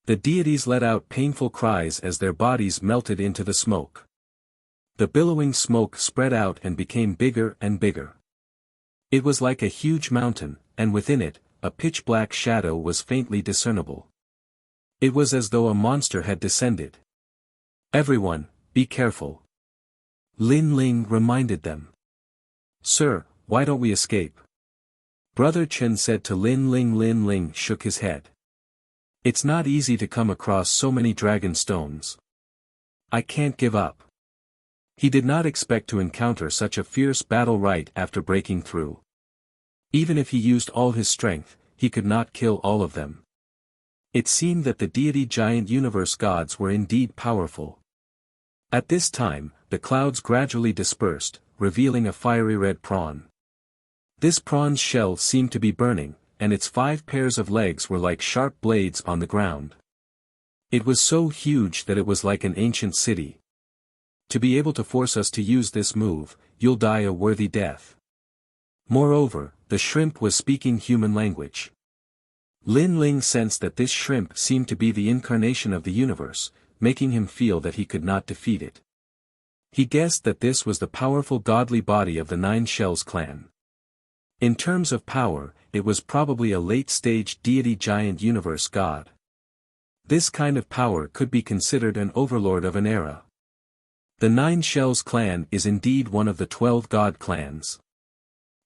The deities let out painful cries as their bodies melted into the smoke. The billowing smoke spread out and became bigger and bigger. It was like a huge mountain, and within it, a pitch-black shadow was faintly discernible. It was as though a monster had descended. "Everyone, be careful," Lin Ling reminded them. "Sir, why don't we escape?" Brother Chen said to Lin Ling. Lin Ling shook his head. "It's not easy to come across so many dragon stones. I can't give up." He did not expect to encounter such a fierce battle right after breaking through. Even if he used all his strength, he could not kill all of them. It seemed that the deity giant universe gods were indeed powerful. At this time, the clouds gradually dispersed, revealing a fiery red prawn. This prawn's shell seemed to be burning, and its 5 pairs of legs were like sharp blades on the ground. It was so huge that it was like an ancient city. "To be able to force us to use this move, you'll die a worthy death." Moreover, the shrimp was speaking human language. Lin Ling sensed that this shrimp seemed to be the incarnation of the universe, making him feel that he could not defeat it. He guessed that this was the powerful godly body of the Nine Shells clan. In terms of power, it was probably a late-stage deity giant universe god. This kind of power could be considered an overlord of an era. The Nine Shells clan is indeed one of the 12 god clans.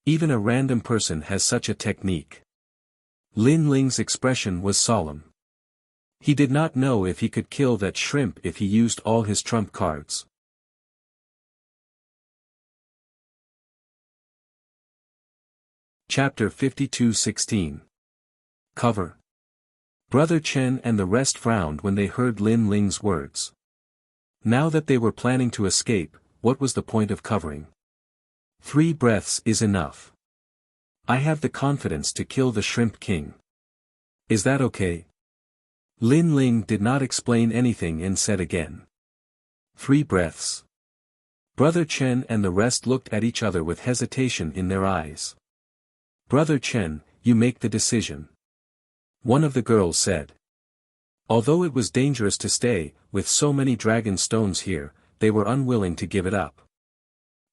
Even a random person has such a technique. Lin Ling's expression was solemn. He did not know if he could kill that shrimp if he used all his trump cards. Chapter 52:16. Cover. Brother Chen and the rest frowned when they heard Lin Ling's words. Now that they were planning to escape, what was the point of covering? 3 breaths is enough. I have the confidence to kill the Shrimp King. Is that okay? Lin Ling did not explain anything and said again. 3 breaths. Brother Chen and the rest looked at each other with hesitation in their eyes. Brother Chen, you make the decision. One of the girls said. Although it was dangerous to stay, with so many dragon stones here, they were unwilling to give it up.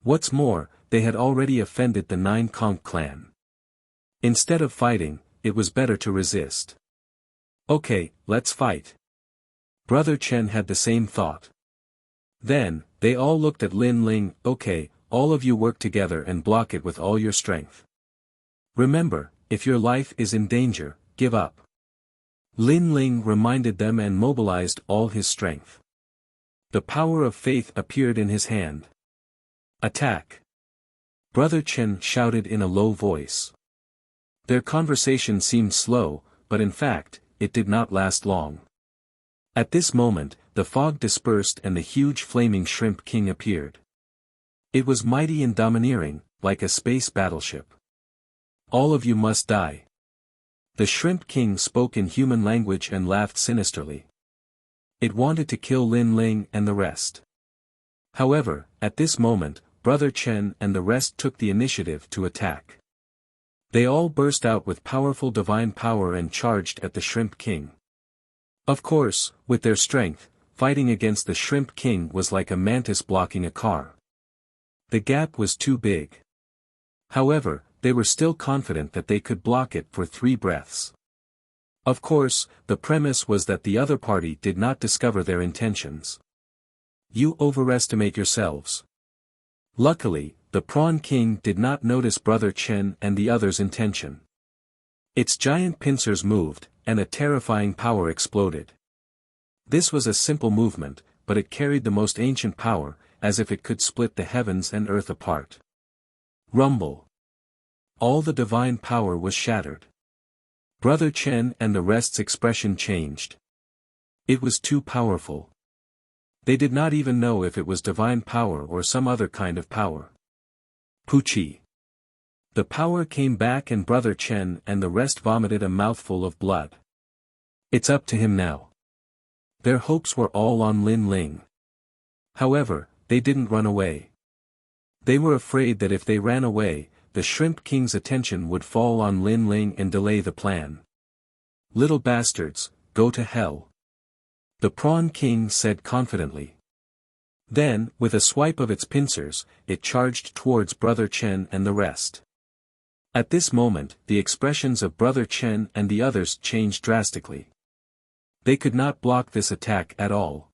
What's more, they had already offended the Nine Conch clan. Instead of fighting, it was better to resist. Okay, let's fight. Brother Chen had the same thought. Then, they all looked at Lin Ling. Okay, all of you work together and block it with all your strength. Remember, if your life is in danger, give up. Lin Ling reminded them and mobilized all his strength. The power of faith appeared in his hand. Attack! Brother Chen shouted in a low voice. Their conversation seemed slow, but in fact, it did not last long. At this moment, the fog dispersed and the huge flaming Shrimp King appeared. It was mighty and domineering, like a space battleship. All of you must die. The Shrimp King spoke in human language and laughed sinisterly. It wanted to kill Lin Ling and the rest. However, at this moment, Brother Chen and the rest took the initiative to attack. They all burst out with powerful divine power and charged at the Shrimp King. Of course, with their strength, fighting against the Shrimp King was like a mantis blocking a car. The gap was too big. However, they were still confident that they could block it for 3 breaths. Of course, the premise was that the other party did not discover their intentions. You overestimate yourselves. Luckily, the Prawn King did not notice Brother Chen and the others' intention. Its giant pincers moved, and a terrifying power exploded. This was a simple movement, but it carried the most ancient power, as if it could split the heavens and earth apart. Rumble. All the divine power was shattered. Brother Chen and the rest's expression changed. It was too powerful. They did not even know if it was divine power or some other kind of power. Poochie. The power came back and Brother Chen and the rest vomited a mouthful of blood. It's up to him now. Their hopes were all on Lin Ling. However, they didn't run away. They were afraid that if they ran away, the Shrimp King's attention would fall on Lin Ling and delay the plan. Little bastards, go to hell. The Prawn King said confidently. Then, with a swipe of its pincers, it charged towards Brother Chen and the rest. At this moment, the expressions of Brother Chen and the others changed drastically. They could not block this attack at all.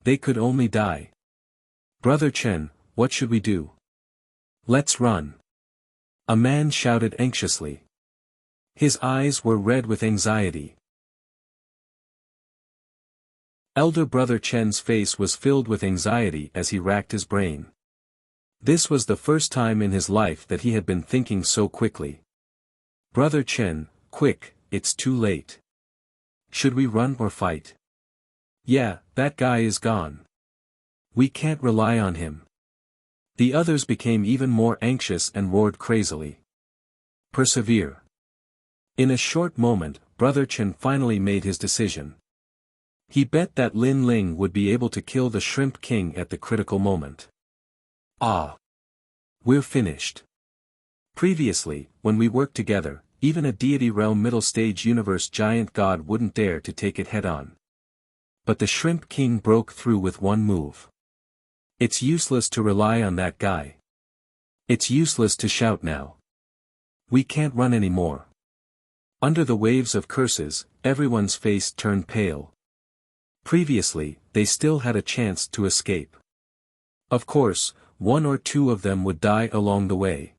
They could only die. Brother Chen, what should we do? Let's run. A man shouted anxiously. His eyes were red with anxiety. Elder Brother Chen's face was filled with anxiety as he racked his brain. This was the first time in his life that he had been thinking so quickly. Brother Chen, quick, it's too late. Should we run or fight? Yeah, that guy is gone. We can't rely on him. The others became even more anxious and roared crazily. Persevere. In a short moment, Brother Chen finally made his decision. He bet that Lin Ling would be able to kill the Shrimp King at the critical moment. Ah! We're finished. Previously, when we worked together, even a deity realm middle stage universe giant god wouldn't dare to take it head-on. But the Shrimp King broke through with one move. It's useless to rely on that guy. It's useless to shout now. We can't run anymore. Under the waves of curses, everyone's face turned pale. Previously, they still had a chance to escape. Of course, 1 or 2 of them would die along the way.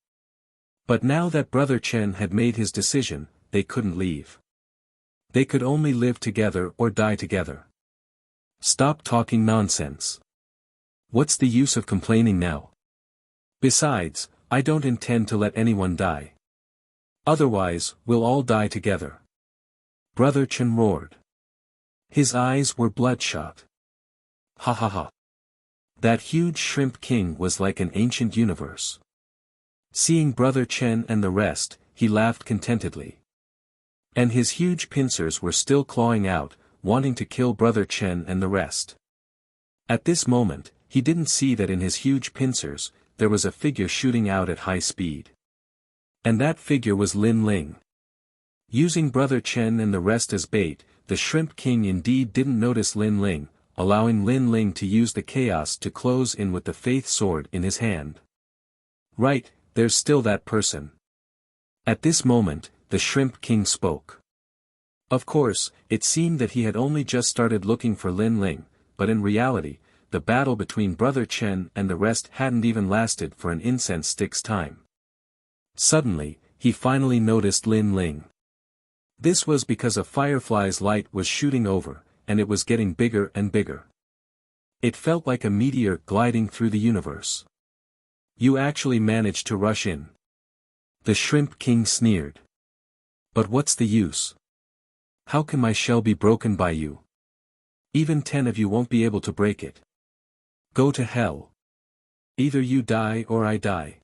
But now that Brother Chen had made his decision, they couldn't leave. They could only live together or die together. Stop talking nonsense. What's the use of complaining now? Besides, I don't intend to let anyone die. Otherwise, we'll all die together. Brother Chen roared. His eyes were bloodshot. Ha ha ha. That huge Shrimp King was like an ancient universe. Seeing Brother Chen and the rest, he laughed contentedly. And his huge pincers were still clawing out, wanting to kill Brother Chen and the rest. At this moment, he didn't see that in his huge pincers, there was a figure shooting out at high speed. And that figure was Lin Ling. Using Brother Chen and the rest as bait, the Shrimp King indeed didn't notice Lin Ling, allowing Lin Ling to use the chaos to close in with the faith sword in his hand. Right, there's still that person. At this moment, the Shrimp King spoke. Of course, it seemed that he had only just started looking for Lin Ling, but in reality, the battle between Brother Chen and the rest hadn't even lasted for an incense stick's time. Suddenly, he finally noticed Lin Ling. This was because a firefly's light was shooting over, and it was getting bigger and bigger. It felt like a meteor gliding through the universe. You actually managed to rush in. The Shrimp King sneered. But what's the use? How can my shell be broken by you? Even 10 of you won't be able to break it. Go to hell. Either you die or I die.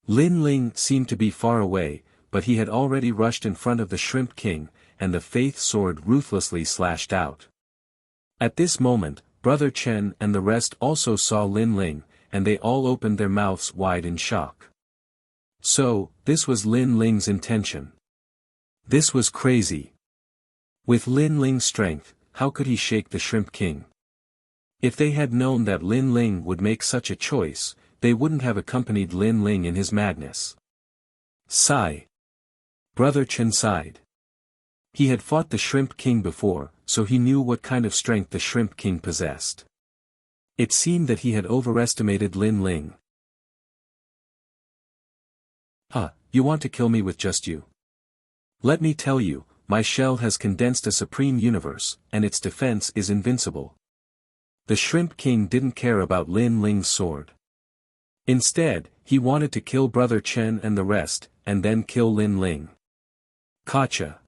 Lin Ling seemed to be far away, but he had already rushed in front of the Shrimp King, and the faith sword ruthlessly slashed out. At this moment, Brother Chen and the rest also saw Lin Ling, and they all opened their mouths wide in shock. So, this was Lin Ling's intention. This was crazy. With Lin Ling's strength, how could he shake the Shrimp King? If they had known that Lin Ling would make such a choice, they wouldn't have accompanied Lin Ling in his madness. Sigh. Brother Chen sighed. He had fought the Shrimp King before, so he knew what kind of strength the Shrimp King possessed. It seemed that he had overestimated Lin Ling. You want to kill me with just you? Let me tell you, my shell has condensed a supreme universe, and its defense is invincible. The Shrimp King didn't care about Lin Ling's sword. Instead, he wanted to kill Brother Chen and the rest, and then kill Lin Ling. Gotcha.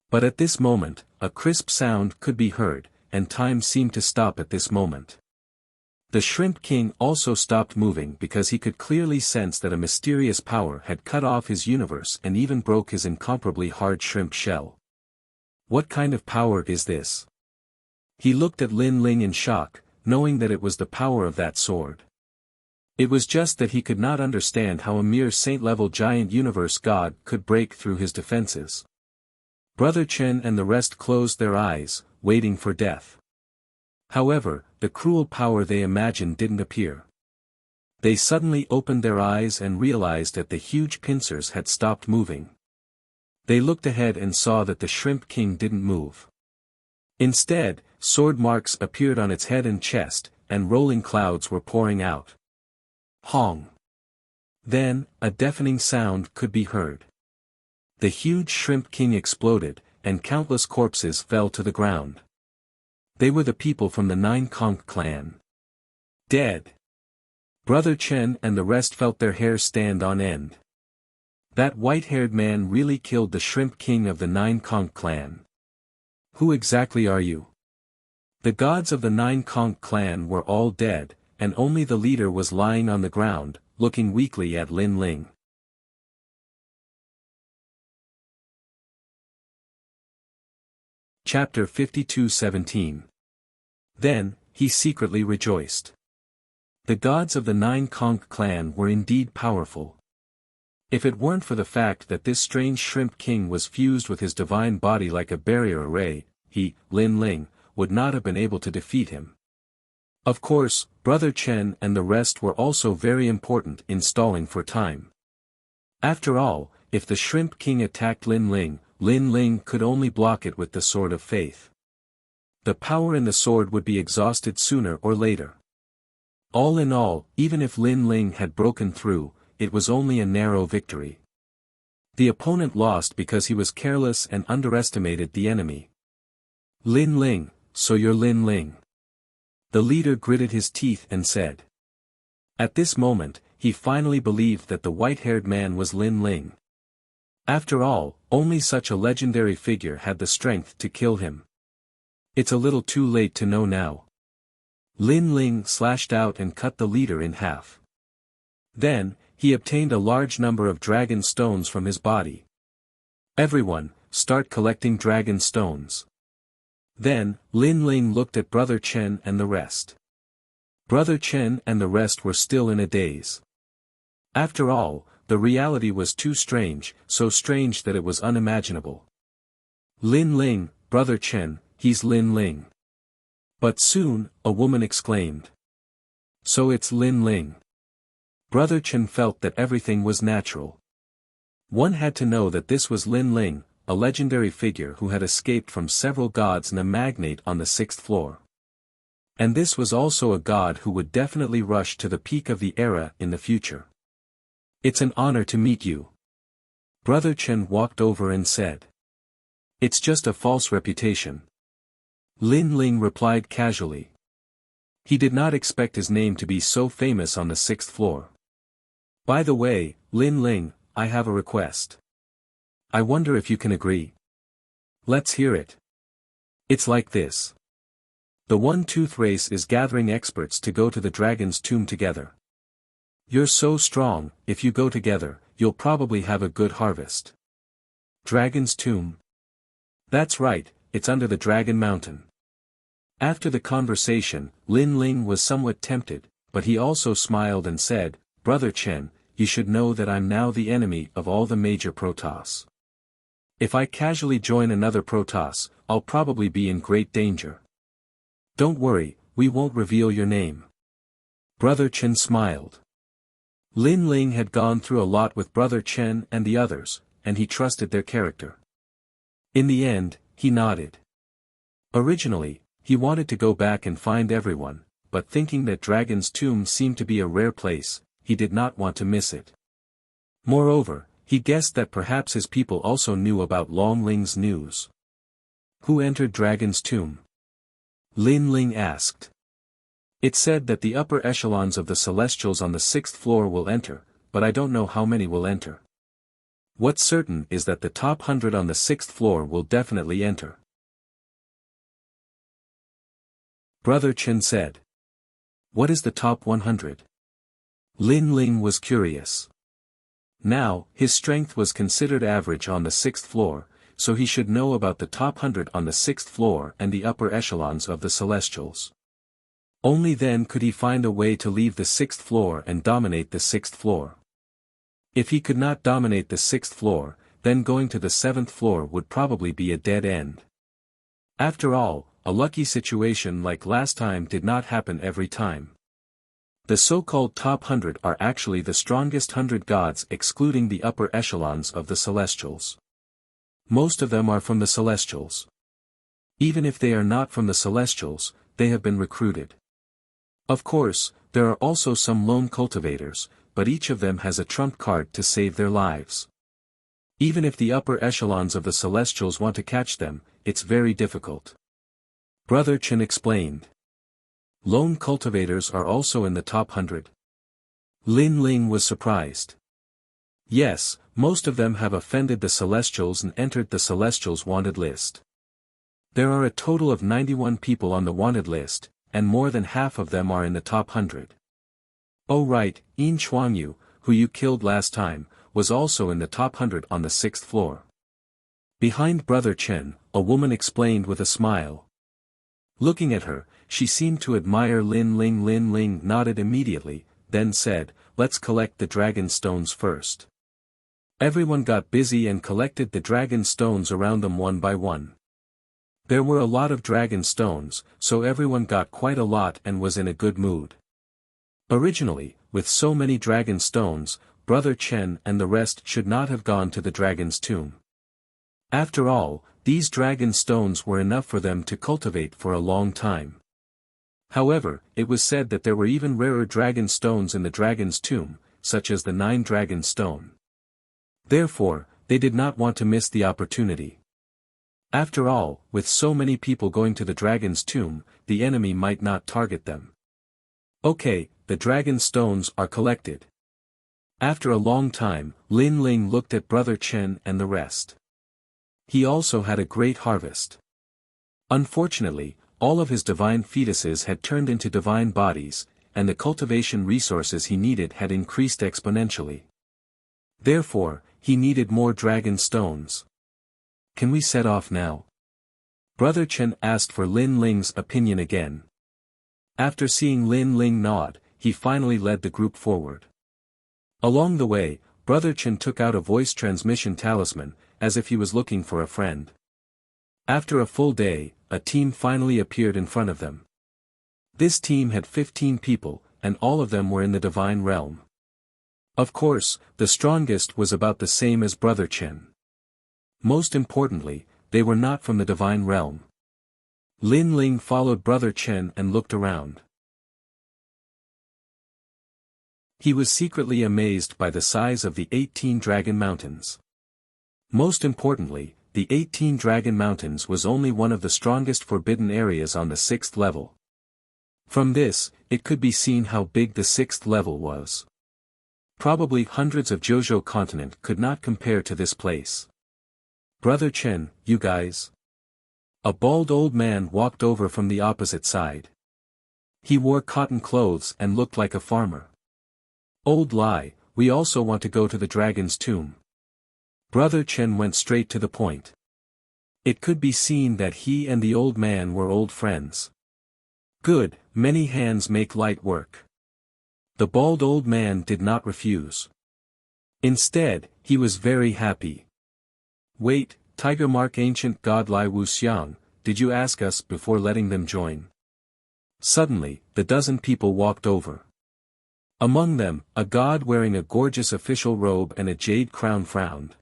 But at this moment, a crisp sound could be heard, and time seemed to stop at this moment. The Shrimp King also stopped moving because he could clearly sense that a mysterious power had cut off his universe and even broke his incomparably hard shrimp shell. What kind of power is this? He looked at Lin Ling in shock, knowing that it was the power of that sword. It was just that he could not understand how a mere saint-level giant universe god could break through his defenses. Brother Chen and the rest closed their eyes, waiting for death. However, the cruel power they imagined didn't appear. They suddenly opened their eyes and realized that the huge pincers had stopped moving. They looked ahead and saw that the Shrimp King didn't move. Instead, sword marks appeared on its head and chest, and rolling clouds were pouring out. Hong! Then, a deafening sound could be heard. The huge Shrimp King exploded, and countless corpses fell to the ground. They were the people from the Nine Conch clan. Dead. Brother Chen and the rest felt their hair stand on end. That white-haired man really killed the Shrimp King of the Nine Conch clan. Who exactly are you? The gods of the Nine Conch clan were all dead, and only the leader was lying on the ground, looking weakly at Lin Ling. Chapter 52:17. Then, he secretly rejoiced. The gods of the Nine Conch clan were indeed powerful. If it weren't for the fact that this strange Shrimp King was fused with his divine body like a barrier array, he, Lin Ling, would not have been able to defeat him. Of course, Brother Chen and the rest were also very important in stalling for time. After all, if the Shrimp King attacked Lin Ling could only block it with the Sword of Faith. The power in the sword would be exhausted sooner or later. All in all, even if Lin Ling had broken through, it was only a narrow victory. The opponent lost because he was careless and underestimated the enemy. Lin Ling, so you're Lin Ling. The leader gritted his teeth and said. At this moment, he finally believed that the white-haired man was Lin Ling. After all, only such a legendary figure had the strength to kill him. It's a little too late to know now. Lin Ling slashed out and cut the leader in half. Then, he obtained a large number of dragon stones from his body. Everyone, start collecting dragon stones. Then, Lin Ling looked at Brother Chen and the rest. Brother Chen and the rest were still in a daze. After all, the reality was too strange, so strange that it was unimaginable. Lin Ling, Brother Chen, he's Lin Ling. But soon, a woman exclaimed. So it's Lin Ling. Brother Chen felt that everything was natural. One had to know that this was Lin Ling, a legendary figure who had escaped from several gods and a magnate on the 6th floor. And this was also a god who would definitely rush to the peak of the era in the future. "It's an honor to meet you." Brother Chen walked over and said. "It's just a false reputation." Lin Ling replied casually. He did not expect his name to be so famous on the 6th floor. "By the way, Lin Ling, I have a request. I wonder if you can agree." "Let's hear it." "It's like this. The One-Tooth race is gathering experts to go to the dragon's tomb together. You're so strong, if you go together, you'll probably have a good harvest." "Dragon's tomb?" "That's right, it's under the Dragon Mountain." After the conversation, Lin Ling was somewhat tempted, but he also smiled and said, "Brother Chen, you should know that I'm now the enemy of all the major Protoss. If I casually join another Protoss, I'll probably be in great danger." "Don't worry, we won't reveal your name." Brother Chen smiled. Lin Ling had gone through a lot with Brother Chen and the others, and he trusted their character. In the end, he nodded. Originally, he wanted to go back and find everyone, but thinking that Dragon's Tomb seemed to be a rare place, he did not want to miss it. Moreover, he guessed that perhaps his people also knew about Long Ling's news. "Who entered Dragon's Tomb?" Lin Ling asked. "It said that the upper echelons of the Celestials on the 6th floor will enter, but I don't know how many will enter. What's certain is that the top 100 on the 6th floor will definitely enter." Brother Chen said. "What is the top 100? Lin Ling was curious. Now, his strength was considered average on the 6th floor, so he should know about the top 100 on the 6th floor and the upper echelons of the Celestials. Only then could he find a way to leave the 6th floor and dominate the 6th floor. If he could not dominate the 6th floor, then going to the 7th floor would probably be a dead end. After all, a lucky situation like last time did not happen every time. The so-called top 100 are actually the strongest 100 gods excluding the upper echelons of the Celestials. Most of them are from the Celestials. Even if they are not from the Celestials, they have been recruited. Of course, there are also some lone cultivators, but each of them has a trump card to save their lives. Even if the upper echelons of the Celestials want to catch them, it's very difficult." Brother Chen explained. "Lone cultivators are also in the top 100. Lin Ling was surprised. "Yes, most of them have offended the Celestials and entered the Celestials' wanted list. There are a total of 91 people on the wanted list, and more than half of them are in the top 100. Oh right, Yin Chuangyu, who you killed last time, was also in the top 100 on the 6th floor." Behind Brother Chen, a woman explained with a smile. Looking at her, she seemed to admire Lin Ling. Lin Ling nodded immediately, then said, "Let's collect the dragon stones first." Everyone got busy and collected the dragon stones around them one by one. There were a lot of dragon stones, so everyone got quite a lot and was in a good mood. Originally, with so many dragon stones, Brother Chen and the rest should not have gone to the dragon's tomb. After all, these dragon stones were enough for them to cultivate for a long time. However, it was said that there were even rarer dragon stones in the dragon's tomb, such as the 9-dragon stone. Therefore, they did not want to miss the opportunity. After all, with so many people going to the dragon's tomb, the enemy might not target them. Okay, the dragon stones are collected. After a long time, Lin Ling looked at Brother Chen and the rest. He also had a great harvest. Unfortunately, all of his divine fetuses had turned into divine bodies, and the cultivation resources he needed had increased exponentially. Therefore, he needed more dragon stones. "Can we set off now?" Brother Chen asked for Lin Ling's opinion again. After seeing Lin Ling nod, he finally led the group forward. Along the way, Brother Chen took out a voice transmission talisman, as if he was looking for a friend. After a full day, a team finally appeared in front of them. This team had 15 people, and all of them were in the divine realm. Of course, the strongest was about the same as Brother Chen. Most importantly, they were not from the divine realm. Lin Ling followed Brother Chen and looked around. He was secretly amazed by the size of the 18 Dragon Mountains. Most importantly, the 18 Dragon Mountains was only one of the strongest forbidden areas on the 6th level. From this, it could be seen how big the 6th level was. Probably hundreds of Jojo continent could not compare to this place. Brother Chen, you guys. A bald old man walked over from the opposite side. He wore cotton clothes and looked like a farmer. Old Lai, we also want to go to the dragon's tomb. Brother Chen went straight to the point. It could be seen that he and the old man were old friends. Good, many hands make light work. The bald old man did not refuse. Instead, he was very happy. Wait, Tiger Mark Ancient God Lai Wuxiang, did you ask us before letting them join? Suddenly, the dozen people walked over. Among them, a god wearing a gorgeous official robe and a jade crown frowned.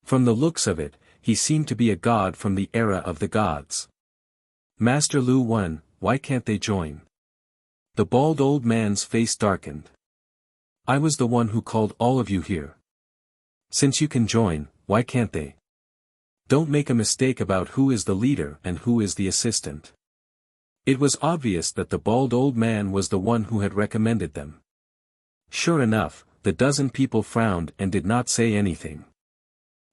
From the looks of it, he seemed to be a god from the era of the gods. Master Lu Wen, why can't they join? The bald old man's face darkened. I was the one who called all of you here. Since you can join, why can't they? Don't make a mistake about who is the leader and who is the assistant. It was obvious that the bald old man was the one who had recommended them. Sure enough, the dozen people frowned and did not say anything.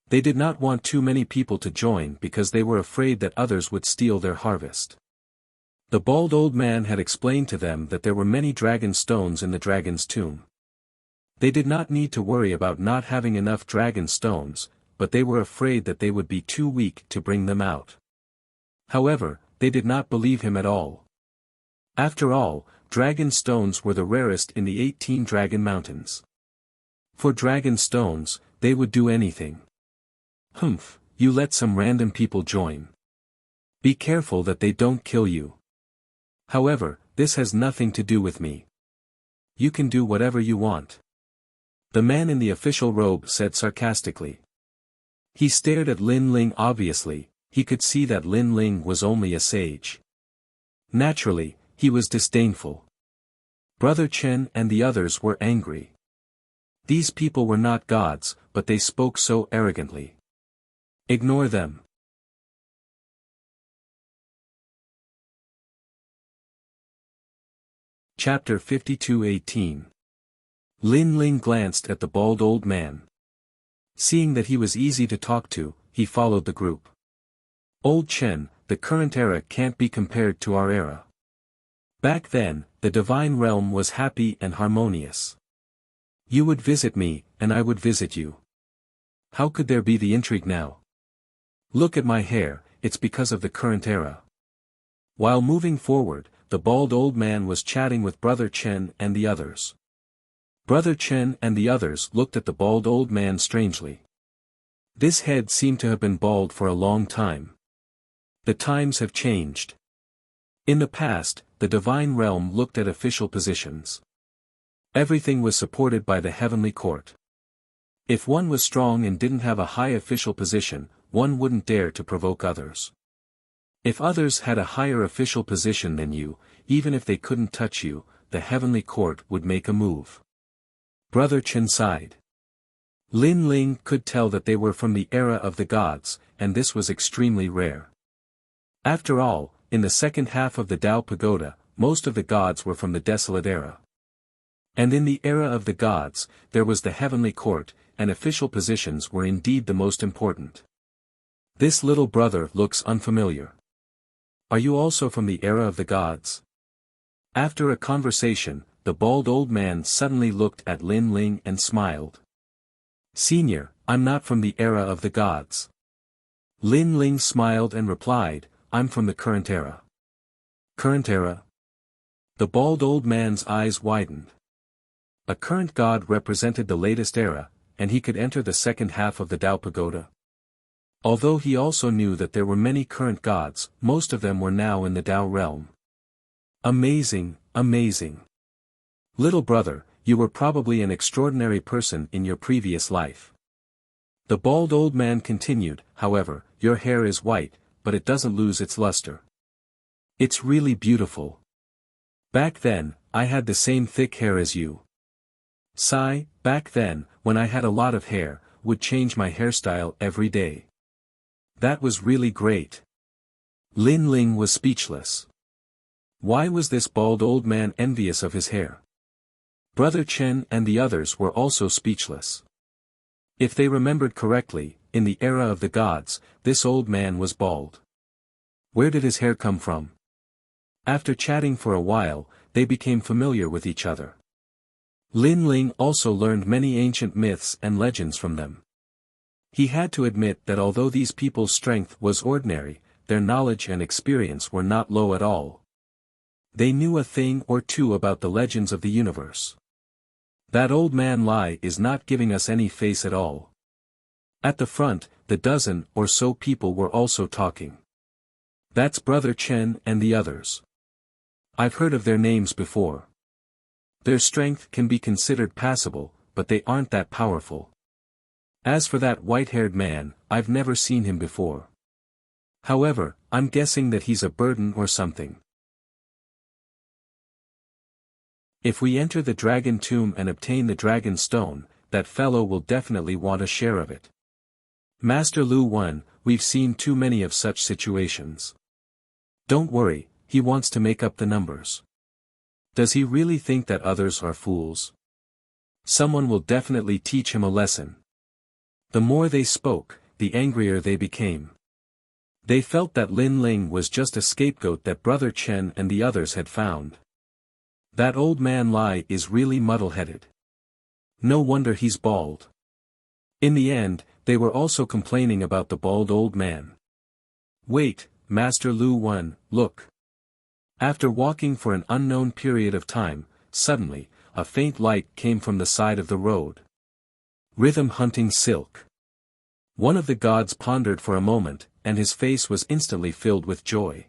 They did not want too many people to join because they were afraid that others would steal their harvest. The bald old man had explained to them that there were many dragon stones in the dragon's tomb. They did not need to worry about not having enough dragon stones, but they were afraid that they would be too weak to bring them out. However, they did not believe him at all. After all, dragon stones were the rarest in the 18 Dragon Mountains. For dragon stones, they would do anything. Humph, you let some random people join. Be careful that they don't kill you. However, this has nothing to do with me. You can do whatever you want. The man in the official robe said sarcastically. He stared at Lin Ling obviously. He could see that Lin Ling was only a sage. Naturally, he was disdainful. Brother Chen and the others were angry. These people were not gods, but they spoke so arrogantly. Ignore them. Chapter 52:18. Lin Ling glanced at the bald old man. Seeing that he was easy to talk to, he followed the group. Old Chen, the current era can't be compared to our era. Back then, the divine realm was happy and harmonious. You would visit me, and I would visit you. How could there be the intrigue now? Look at my hair, it's because of the current era. While moving forward, the bald old man was chatting with Brother Chen and the others. Brother Chen and the others looked at the bald old man strangely. This head seemed to have been bald for a long time. The times have changed. In the past, the divine realm looked at official positions. Everything was supported by the heavenly court. If one was strong and didn't have a high official position, one wouldn't dare to provoke others. If others had a higher official position than you, even if they couldn't touch you, the heavenly court would make a move. Brother Chen sighed. Lin Ling could tell that they were from the era of the gods, and this was extremely rare. After all, in the second half of the Tao Pagoda, most of the gods were from the desolate era. And in the era of the gods, there was the heavenly court, and official positions were indeed the most important. This little brother looks unfamiliar. Are you also from the era of the gods? After a conversation, the bald old man suddenly looked at Lin Ling and smiled. Senior, I'm not from the era of the gods. Lin Ling smiled and replied, I'm from the current era. Current era? The bald old man's eyes widened. A current god represented the latest era, and he could enter the second half of the Tao Pagoda. Although he also knew that there were many current gods, most of them were now in the Tao realm. Amazing, amazing. Little brother, you were probably an extraordinary person in your previous life. The bald old man continued, however, your hair is white, but it doesn't lose its luster. It's really beautiful. Back then, I had the same thick hair as you. Sigh, back then, when I had a lot of hair, would change my hairstyle every day. That was really great. Lin Ling was speechless. Why was this bald old man envious of his hair? Brother Chen and the others were also speechless. If they remembered correctly, in the era of the gods, this old man was bald. Where did his hair come from? After chatting for a while, they became familiar with each other. Lin Ling also learned many ancient myths and legends from them. He had to admit that although these people's strength was ordinary, their knowledge and experience were not low at all. They knew a thing or two about the legends of the universe. That old man Lai is not giving us any face at all. At the front, the dozen or so people were also talking. That's Brother Chen and the others. I've heard of their names before. Their strength can be considered passable, but they aren't that powerful. As for that white-haired man, I've never seen him before. However, I'm guessing that he's a burden or something. If we enter the dragon tomb and obtain the dragon stone, that fellow will definitely want a share of it. Master Lu Wen, we've seen too many of such situations. Don't worry, he wants to make up the numbers. Does he really think that others are fools? Someone will definitely teach him a lesson. The more they spoke, the angrier they became. They felt that Lin Ling was just a scapegoat that Brother Chen and the others had found. That old man Lai is really muddle-headed. No wonder he's bald. In the end, they were also complaining about the bald old man. Wait, Master Lu Wen, look. After walking for an unknown period of time, suddenly, a faint light came from the side of the road. Rhythm hunting silk. One of the gods pondered for a moment, and his face was instantly filled with joy.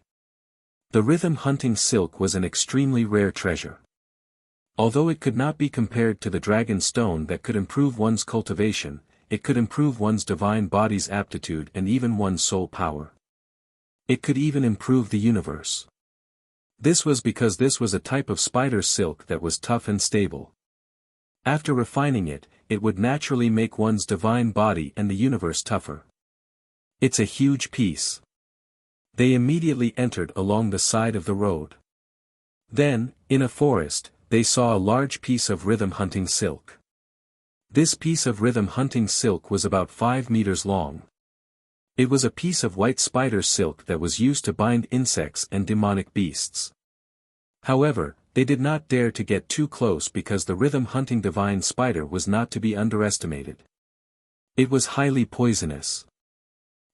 The rhythm hunting silk was an extremely rare treasure. Although it could not be compared to the dragon stone that could improve one's cultivation, it could improve one's divine body's aptitude and even one's soul power. It could even improve the universe. This was because this was a type of spider silk that was tough and stable. After refining it, it would naturally make one's divine body and the universe tougher. It's a huge piece. They immediately entered along the side of the road. Then, in a forest, they saw a large piece of rhythm hunting silk. This piece of rhythm hunting silk was about 5 meters long. It was a piece of white spider silk that was used to bind insects and demonic beasts. However, they did not dare to get too close because the rhythm hunting divine spider was not to be underestimated. It was highly poisonous.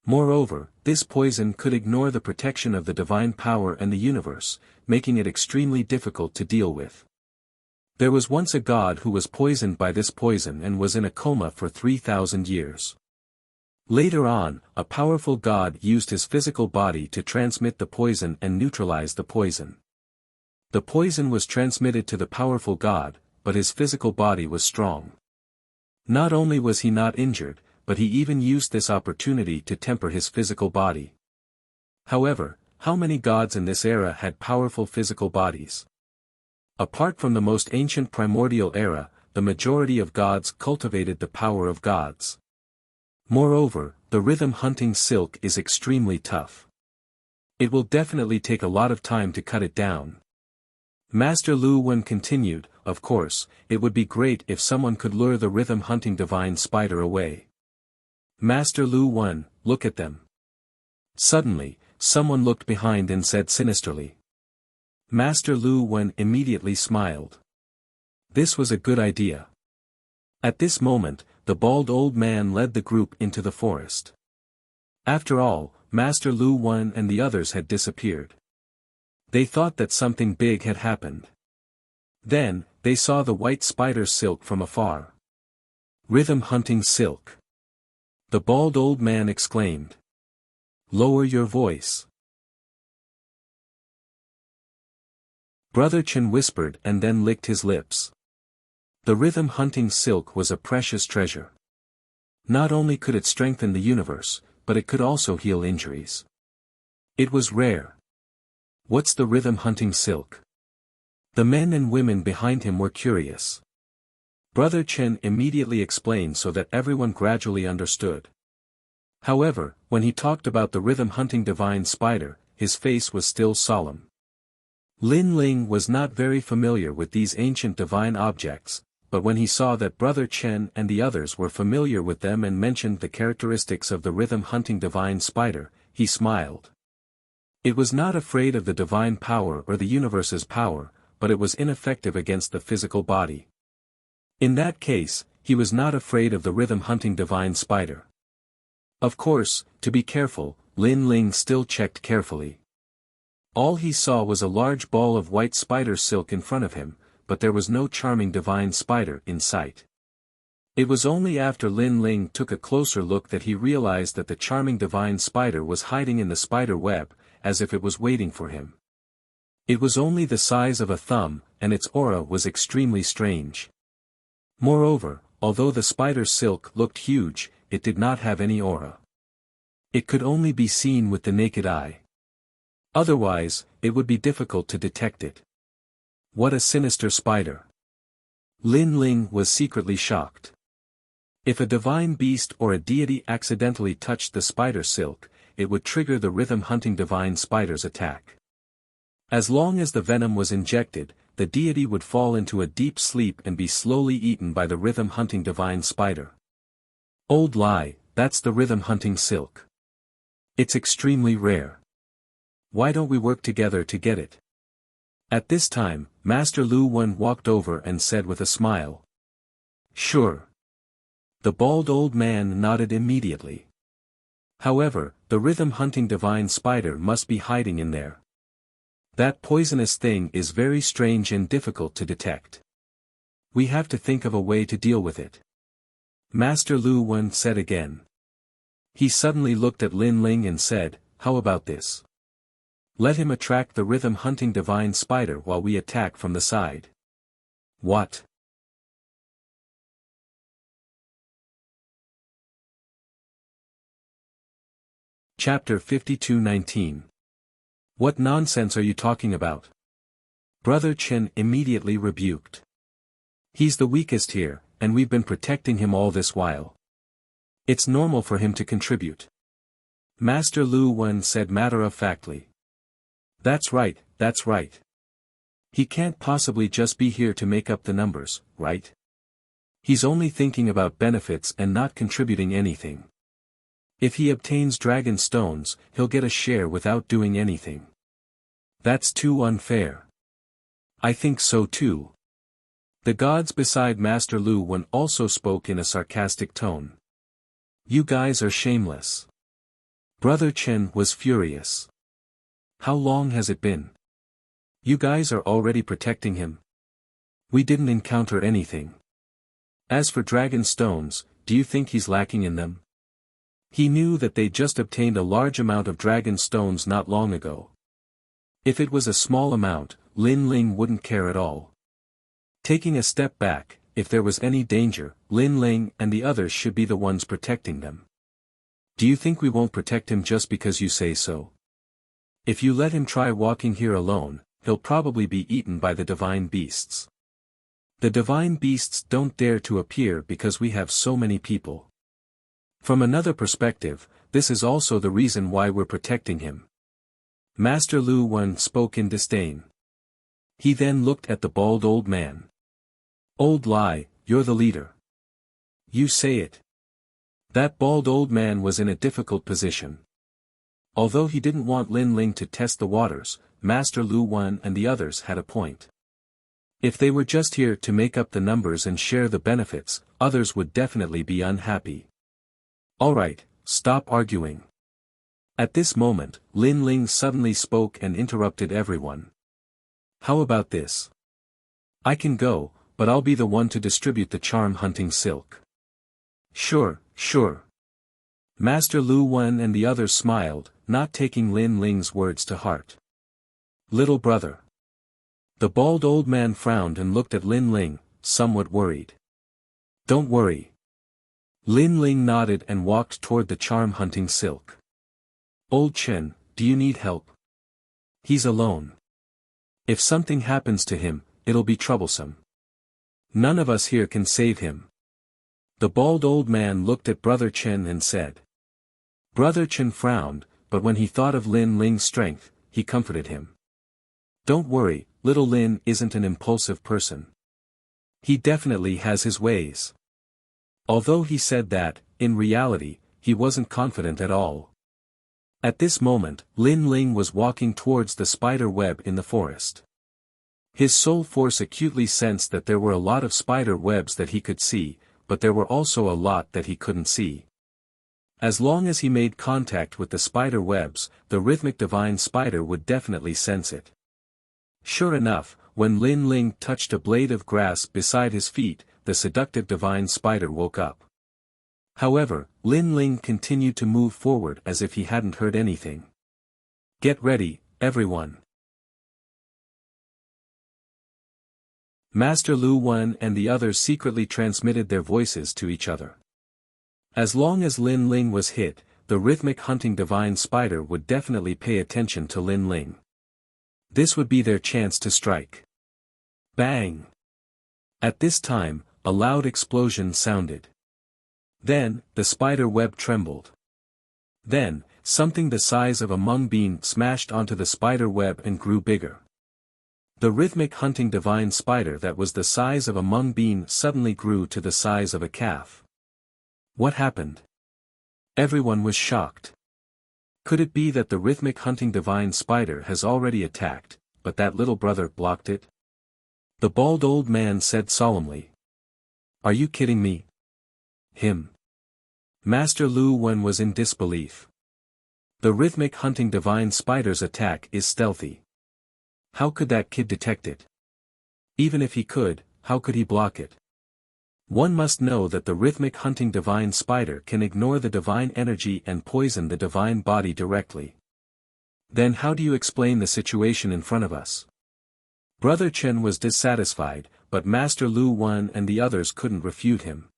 Moreover, this poison could ignore the protection of the divine power and the universe, making it extremely difficult to deal with. There was once a god who was poisoned by this poison and was in a coma for 3,000 years. Later on, a powerful god used his physical body to transmit the poison and neutralize the poison. The poison was transmitted to the powerful god, but his physical body was strong. Not only was he not injured, but he even used this opportunity to temper his physical body. However, how many gods in this era had powerful physical bodies? Apart from the most ancient primordial era, the majority of gods cultivated the power of gods. Moreover, the rhythm hunting silk is extremely tough. It will definitely take a lot of time to cut it down. Master Lu Wen continued, of course, it would be great if someone could lure the rhythm hunting divine spider away. Master Lu Wen, look at them. Suddenly, someone looked behind and said sinisterly. Master Lu Wen immediately smiled. This was a good idea. At this moment, the bald old man led the group into the forest. After all, Master Lu Wen and the others had disappeared. They thought that something big had happened. Then, they saw the white spider silk from afar. Rhythm hunting silk. The bald old man exclaimed. Lower your voice. Brother Chen whispered and then licked his lips. The rhythm hunting silk was a precious treasure. Not only could it strengthen the universe, but it could also heal injuries. It was rare. What's the rhythm hunting silk? The men and women behind him were curious. Brother Chen immediately explained so that everyone gradually understood. However, when he talked about the rhythm hunting divine spider, his face was still solemn. Lin Ling was not very familiar with these ancient divine objects, but when he saw that Brother Chen and the others were familiar with them and mentioned the characteristics of the rhythm hunting divine spider, he smiled. It was not afraid of the divine power or the universe's power, but it was ineffective against the physical body. In that case, he was not afraid of the rhythm-hunting divine spider. Of course, to be careful, Lin Ling still checked carefully. All he saw was a large ball of white spider silk in front of him, but there was no charming divine spider in sight. It was only after Lin Ling took a closer look that he realized that the charming divine spider was hiding in the spider web, as if it was waiting for him. It was only the size of a thumb, and its aura was extremely strange. Moreover, although the spider silk looked huge, it did not have any aura. It could only be seen with the naked eye. Otherwise, it would be difficult to detect it. What a sinister spider! Lin Ling was secretly shocked. If a divine beast or a deity accidentally touched the spider silk, it would trigger the rhythm-hunting divine spider's attack. As long as the venom was injected, the deity would fall into a deep sleep and be slowly eaten by the rhythm-hunting divine spider. Old lie, that's the rhythm-hunting silk. It's extremely rare. Why don't we work together to get it? At this time, Master Lu Wen walked over and said with a smile. Sure. The bald old man nodded immediately. However, the rhythm-hunting divine spider must be hiding in there. That poisonous thing is very strange and difficult to detect. We have to think of a way to deal with it. Master Lu Wen said again. He suddenly looked at Lin Ling and said, how about this? Let him attract the rhythm-hunting divine spider while we attack from the side. What? Chapter 52:19. What nonsense are you talking about? Brother Chen immediately rebuked. He's the weakest here, and we've been protecting him all this while. It's normal for him to contribute. Master Lu Wen said matter-of-factly. That's right, that's right. He can't possibly just be here to make up the numbers, right? He's only thinking about benefits and not contributing anything. If he obtains dragon stones, he'll get a share without doing anything. That's too unfair. I think so too. The gods beside Master Lu Wen also spoke in a sarcastic tone. You guys are shameless. Brother Chen was furious. How long has it been? You guys are already protecting him. We didn't encounter anything. As for dragon stones, do you think he's lacking in them? He knew that they just obtained a large amount of dragon stones not long ago. If it was a small amount, Lin Ling wouldn't care at all. Taking a step back, if there was any danger, Lin Ling and the others should be the ones protecting them. Do you think we won't protect him just because you say so? If you let him try walking here alone, he'll probably be eaten by the divine beasts. The divine beasts don't dare to appear because we have so many people. From another perspective, this is also the reason why we're protecting him. Master Lu Wen spoke in disdain. He then looked at the bald old man. Old lie, you're the leader. You say it. That bald old man was in a difficult position. Although he didn't want Lin Ling to test the waters, Master Lu Wen and the others had a point. If they were just here to make up the numbers and share the benefits, others would definitely be unhappy. Alright, stop arguing. At this moment, Lin Ling suddenly spoke and interrupted everyone. How about this? I can go, but I'll be the one to distribute the charm-hunting silk. Sure, sure. Master Lu Wen and the others smiled, not taking Lin Ling's words to heart. Little brother. The bald old man frowned and looked at Lin Ling, somewhat worried. Don't worry. Lin Ling nodded and walked toward the charm-hunting silk. Old Chen, do you need help? He's alone. If something happens to him, it'll be troublesome. None of us here can save him. The bald old man looked at Brother Chen and said. Brother Chen frowned, but when he thought of Lin Ling's strength, he comforted him. Don't worry, little Lin isn't an impulsive person. He definitely has his ways. Although he said that, in reality, he wasn't confident at all. At this moment, Lin Ling was walking towards the spider web in the forest. His soul force acutely sensed that there were a lot of spider webs that he could see, but there were also a lot that he couldn't see. As long as he made contact with the spider webs, the rhythmic divine spider would definitely sense it. Sure enough, when Lin Ling touched a blade of grass beside his feet, the seductive divine spider woke up. However, Lin Ling continued to move forward as if he hadn't heard anything. Get ready, everyone. Master Lu Wen and the others secretly transmitted their voices to each other. As long as Lin Ling was hit, the rhythmic hunting divine spider would definitely pay attention to Lin Ling. This would be their chance to strike. Bang! At this time, a loud explosion sounded. Then, the spider web trembled. Then, something the size of a mung bean smashed onto the spider web and grew bigger. The rhythmic hunting divine spider that was the size of a mung bean suddenly grew to the size of a calf. What happened? Everyone was shocked. Could it be that the rhythmic hunting divine spider has already attacked, but that little brother blocked it? The bald old man said solemnly. Are you kidding me? Him. Master Lu Wen was in disbelief. The rhythmic hunting divine spider's attack is stealthy. How could that kid detect it? Even if he could, how could he block it? One must know that the rhythmic hunting divine spider can ignore the divine energy and poison the divine body directly. Then how do you explain the situation in front of us? Brother Chen was dissatisfied, but Master Lu Wen and the others couldn't refute him.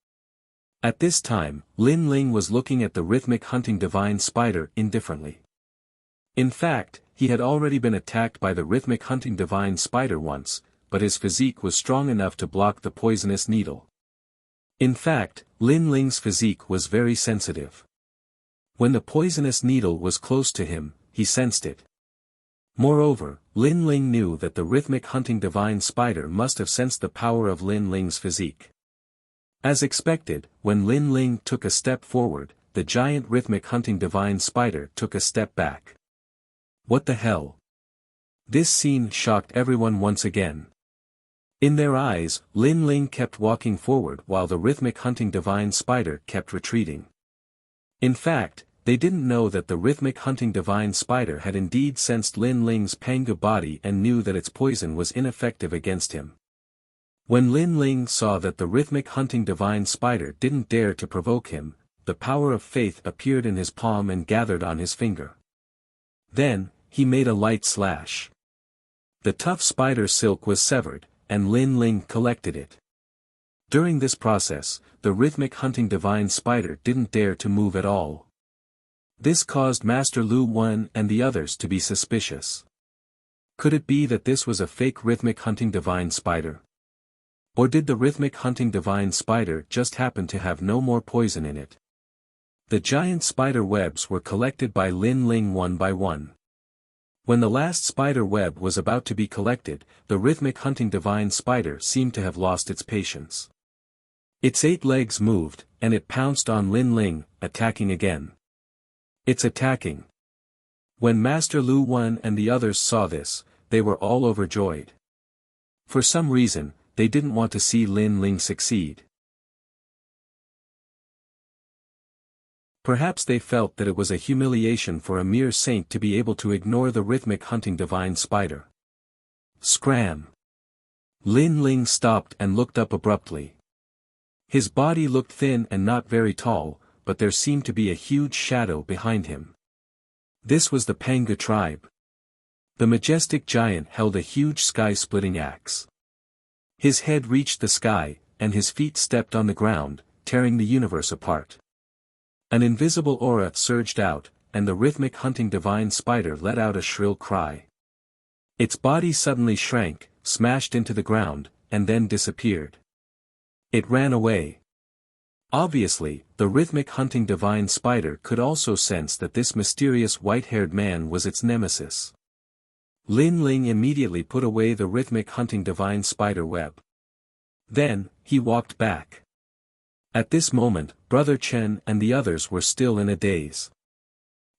At this time, Lin Ling was looking at the rhythmic hunting divine spider indifferently. In fact, he had already been attacked by the rhythmic hunting divine spider once, but his physique was strong enough to block the poisonous needle. In fact, Lin Ling's physique was very sensitive. When the poisonous needle was close to him, he sensed it. Moreover, Lin Ling knew that the rhythmic hunting divine spider must have sensed the power of Lin Ling's physique. As expected, when Lin Ling took a step forward, the giant rhythmic hunting divine spider took a step back. What the hell? This scene shocked everyone once again. In their eyes, Lin Ling kept walking forward while the rhythmic hunting divine spider kept retreating. In fact, they didn't know that the rhythmic hunting divine spider had indeed sensed Lin Ling's panga body and knew that its poison was ineffective against him. When Lin Ling saw that the rhythmic hunting divine spider didn't dare to provoke him, the power of faith appeared in his palm and gathered on his finger. Then, he made a light slash. The tough spider silk was severed, and Lin Ling collected it. During this process, the rhythmic hunting divine spider didn't dare to move at all. This caused Master Lu Wen and the others to be suspicious. Could it be that this was a fake rhythmic hunting divine spider? Or did the rhythmic hunting divine spider just happen to have no more poison in it? The giant spider webs were collected by Lin Ling one by one. When the last spider web was about to be collected, the rhythmic hunting divine spider seemed to have lost its patience. Its 8 legs moved, and it pounced on Lin Ling, attacking again. It's attacking. When Master Lu Wen and the others saw this, they were all overjoyed. For some reason, they didn't want to see Lin Ling succeed. Perhaps they felt that it was a humiliation for a mere saint to be able to ignore the rhythmic hunting divine spider. Scram! Lin Ling stopped and looked up abruptly. His body looked thin and not very tall, but there seemed to be a huge shadow behind him. This was the Panga tribe. The majestic giant held a huge sky-splitting axe. His head reached the sky, and his feet stepped on the ground, tearing the universe apart. An invisible aura surged out, and the rhythmic hunting divine spider let out a shrill cry. Its body suddenly shrank, smashed into the ground, and then disappeared. It ran away. Obviously, the rhythmic hunting divine spider could also sense that this mysterious white-haired man was its nemesis. Lin Ling immediately put away the rhythmic hunting divine spider web. Then, he walked back. At this moment, Brother Chen and the others were still in a daze.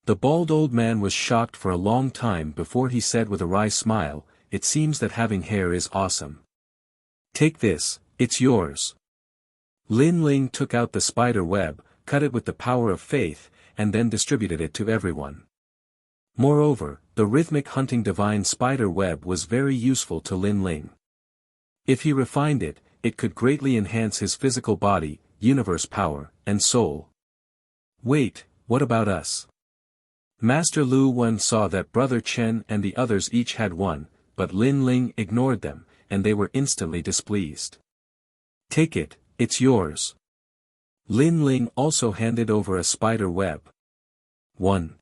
The bald old man was shocked for a long time before he said with a wry smile, "It seems that having hair is awesome. Take this, it's yours." Lin Ling took out the spider web, cut it with the power of faith, and then distributed it to everyone. Moreover, the rhythmic hunting divine spider web was very useful to Lin Ling. If he refined it, it could greatly enhance his physical body, universe power, and soul. Wait, what about us? Master Lu Wen saw that Brother Chen and the others each had one, but Lin Ling ignored them, and they were instantly displeased. Take it, it's yours. Lin Ling also handed over a spider web. 1.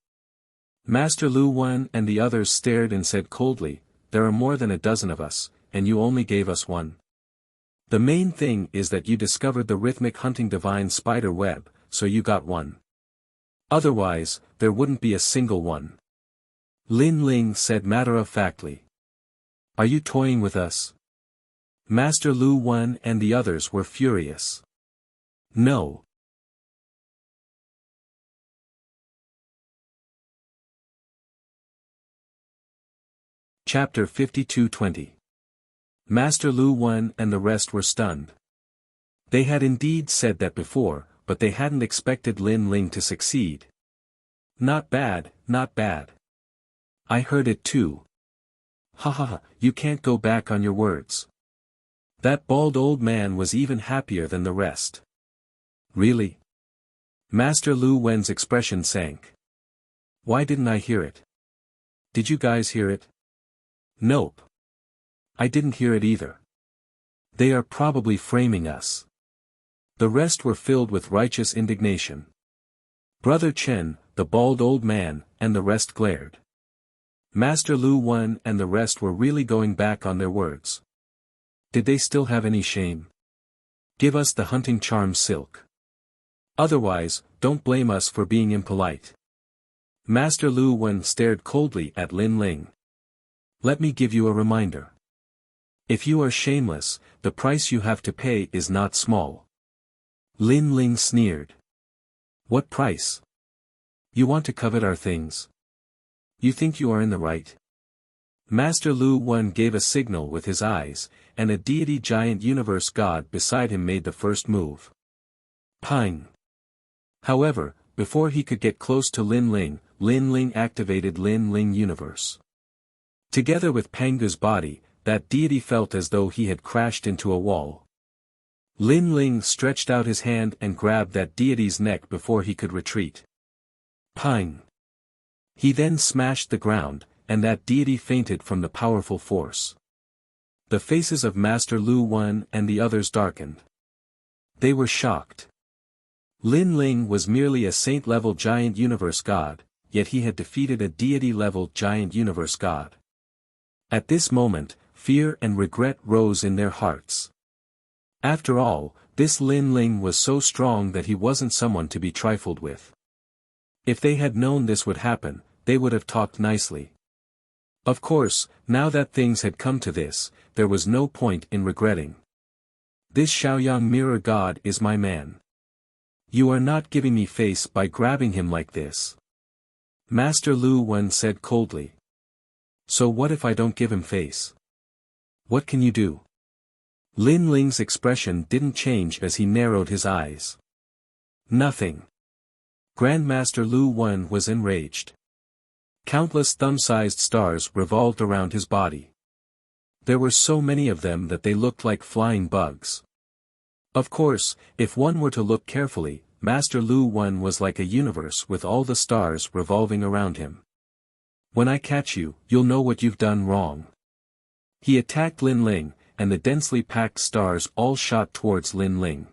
Master Lu Wen and the others stared and said coldly, "There are more than a dozen of us, and you only gave us one. The main thing is that you discovered the rhythmic hunting divine spider web, so you got one. Otherwise, there wouldn't be a single one." Lin Ling said matter-of-factly. "Are you toying with us?" Master Lu Wen and the others were furious. No. Chapter 52-20. Master Lu Wen and the rest were stunned. They had indeed said that before, but they hadn't expected Lin Ling to succeed. Not bad, not bad. I heard it too. Ha ha ha, you can't go back on your words. That bald old man was even happier than the rest. Really? Master Lu Wen's expression sank. Why didn't I hear it? Did you guys hear it? Nope. I didn't hear it either. They are probably framing us. The rest were filled with righteous indignation. Brother Chen, the bald old man, and the rest glared. Master Lu Wen and the rest were really going back on their words. Did they still have any shame? Give us the hunting charm silk. Otherwise, don't blame us for being impolite. Master Lu Wen stared coldly at Lin Ling. Let me give you a reminder. If you are shameless, the price you have to pay is not small. Lin Ling sneered. What price? You want to covet our things? You think you are in the right? Master Lu Wen gave a signal with his eyes, and a deity giant universe god beside him made the first move. Ping. However, before he could get close to Lin Ling activated Lin Ling universe. Together with Pangu's body, that deity felt as though he had crashed into a wall. Lin Ling stretched out his hand and grabbed that deity's neck before he could retreat. Ping. He then smashed the ground, and that deity fainted from the powerful force. The faces of Master Lu Wen and the others darkened. They were shocked. Lin Ling was merely a saint-level giant universe god, yet he had defeated a deity-level giant universe god. At this moment, fear and regret rose in their hearts. After all, this Lin Ling was so strong that he wasn't someone to be trifled with. If they had known this would happen, they would have talked nicely. Of course, now that things had come to this, there was no point in regretting. This Shaoyang mirror god is my man. You are not giving me face by grabbing him like this. Master Lu Wen said coldly. So what if I don't give him face? What can you do? Lin Ling's expression didn't change as he narrowed his eyes. Nothing. Grandmaster Lu Wen was enraged. Countless thumb-sized stars revolved around his body. There were so many of them that they looked like flying bugs. Of course, if one were to look carefully, Master Lu Wen was like a universe with all the stars revolving around him. When I catch you, you'll know what you've done wrong. He attacked Lin Ling, and the densely packed stars all shot towards Lin Ling.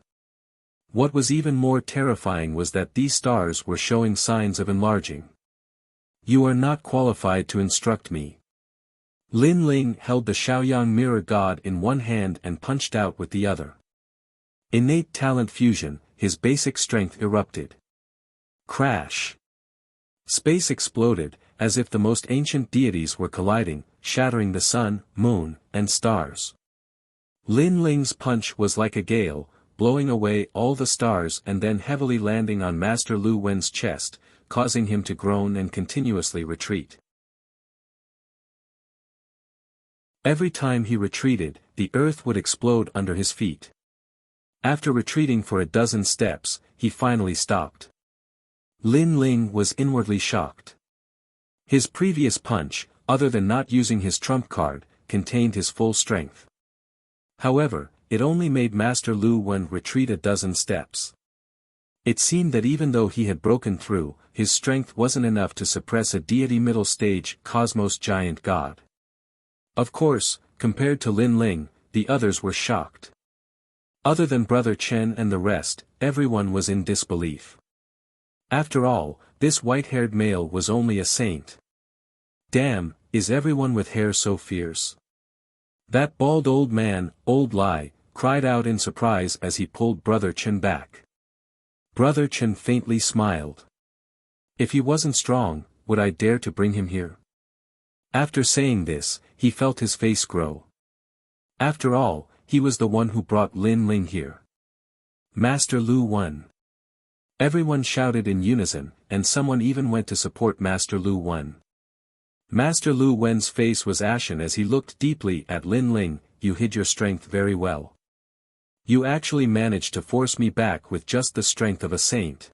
What was even more terrifying was that these stars were showing signs of enlarging. You are not qualified to instruct me. Lin Ling held the Shaoyang mirror god in one hand and punched out with the other. Innate talent fusion, his basic strength erupted. Crash! Space exploded, as if the most ancient deities were colliding, shattering the sun, moon, and stars. Lin Ling's punch was like a gale, blowing away all the stars and then heavily landing on Master Lu Wen's chest, causing him to groan and continuously retreat. Every time he retreated, the earth would explode under his feet. After retreating for a dozen steps, he finally stopped. Lin Ling was inwardly shocked. His previous punch, other than not using his trump card, contained his full strength. However, it only made Master Lu Wen retreat a dozen steps. It seemed that even though he had broken through, his strength wasn't enough to suppress a deity middle stage cosmos giant god. Of course, compared to Lin Ling, the others were shocked. Other than Brother Chen and the rest, everyone was in disbelief. After all, this white-haired male was only a saint. Damn, is everyone with hair so fierce? That bald old man, Old Lai, cried out in surprise as he pulled Brother Chen back. Brother Chen faintly smiled. If he wasn't strong, would I dare to bring him here? After saying this, he felt his face grow. After all, he was the one who brought Lin Ling here. Master Lu Wen. Everyone shouted in unison, and someone even went to support Master Lu Wen. Master Lu Wen's face was ashen as he looked deeply at Lin Ling. You hid your strength very well. You actually managed to force me back with just the strength of a saint.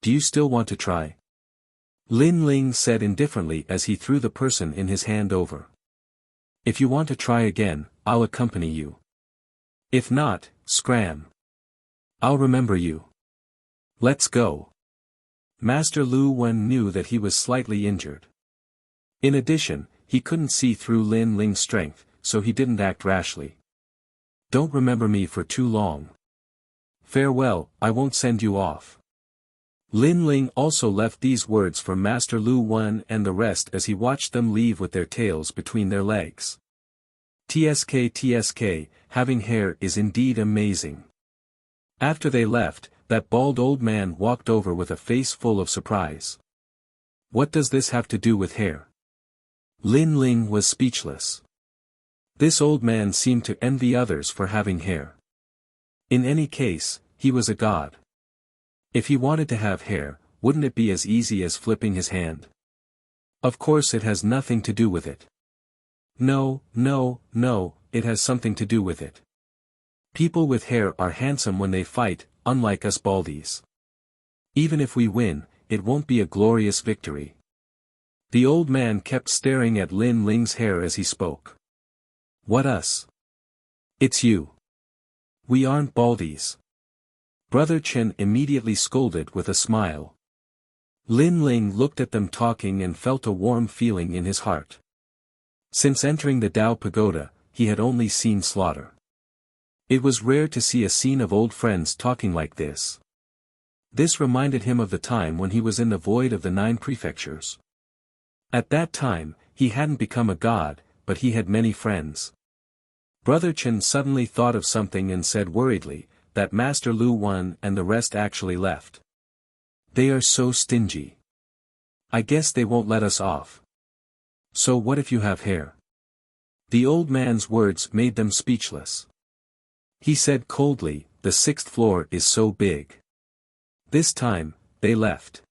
Do you still want to try? Lin Ling said indifferently as he threw the person in his hand over. If you want to try again, I'll accompany you. If not, scram. I'll remember you. Let's go. Master Lu Wen knew that he was slightly injured. In addition, he couldn't see through Lin Ling's strength, so he didn't act rashly. Don't remember me for too long. Farewell, I won't send you off. Lin Ling also left these words for Master Lu Wen and the rest as he watched them leave with their tails between their legs. TSK, having hair is indeed amazing. After they left, that bald old man walked over with a face full of surprise. What does this have to do with hair? Lin Ling was speechless. This old man seemed to envy others for having hair. In any case, he was a god. If he wanted to have hair, wouldn't it be as easy as flipping his hand? Of course it has nothing to do with it. No, it has something to do with it. People with hair are handsome when they fight, unlike us baldies. Even if we win, it won't be a glorious victory. The old man kept staring at Lin Ling's hair as he spoke. What us? It's you. We aren't baldies. Brother Chen immediately scolded with a smile. Lin Ling looked at them talking and felt a warm feeling in his heart. Since entering the Dao Pagoda, he had only seen slaughter. It was rare to see a scene of old friends talking like this. This reminded him of the time when he was in the void of the 9 prefectures. At that time, he hadn't become a god, but he had many friends. Brother Chen suddenly thought of something and said worriedly, that Master Lu Wen and the rest actually left. They are so stingy. I guess they won't let us off. So what if you have hair? The old man's words made them speechless. He said coldly, the 6th floor is so big. This time, they left.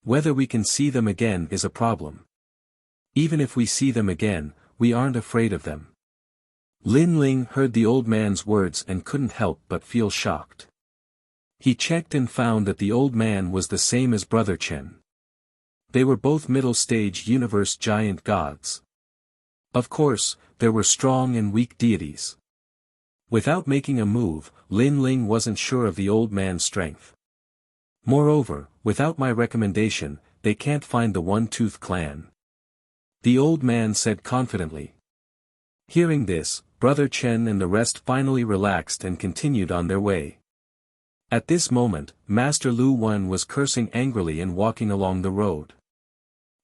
Whether we can see them again is a problem. Even if we see them again, we aren't afraid of them. Lin Ling heard the old man's words and couldn't help but feel shocked. He checked and found that the old man was the same as Brother Chen. They were both middle-stage universe giant gods. Of course, there were strong and weak deities. Without making a move, Lin Ling wasn't sure of the old man's strength. Moreover, without my recommendation, they can't find the One-Tooth clan. the old man said confidently. Hearing this, Brother Chen and the rest finally relaxed and continued on their way. At this moment, Master Lu Wen was cursing angrily and walking along the road.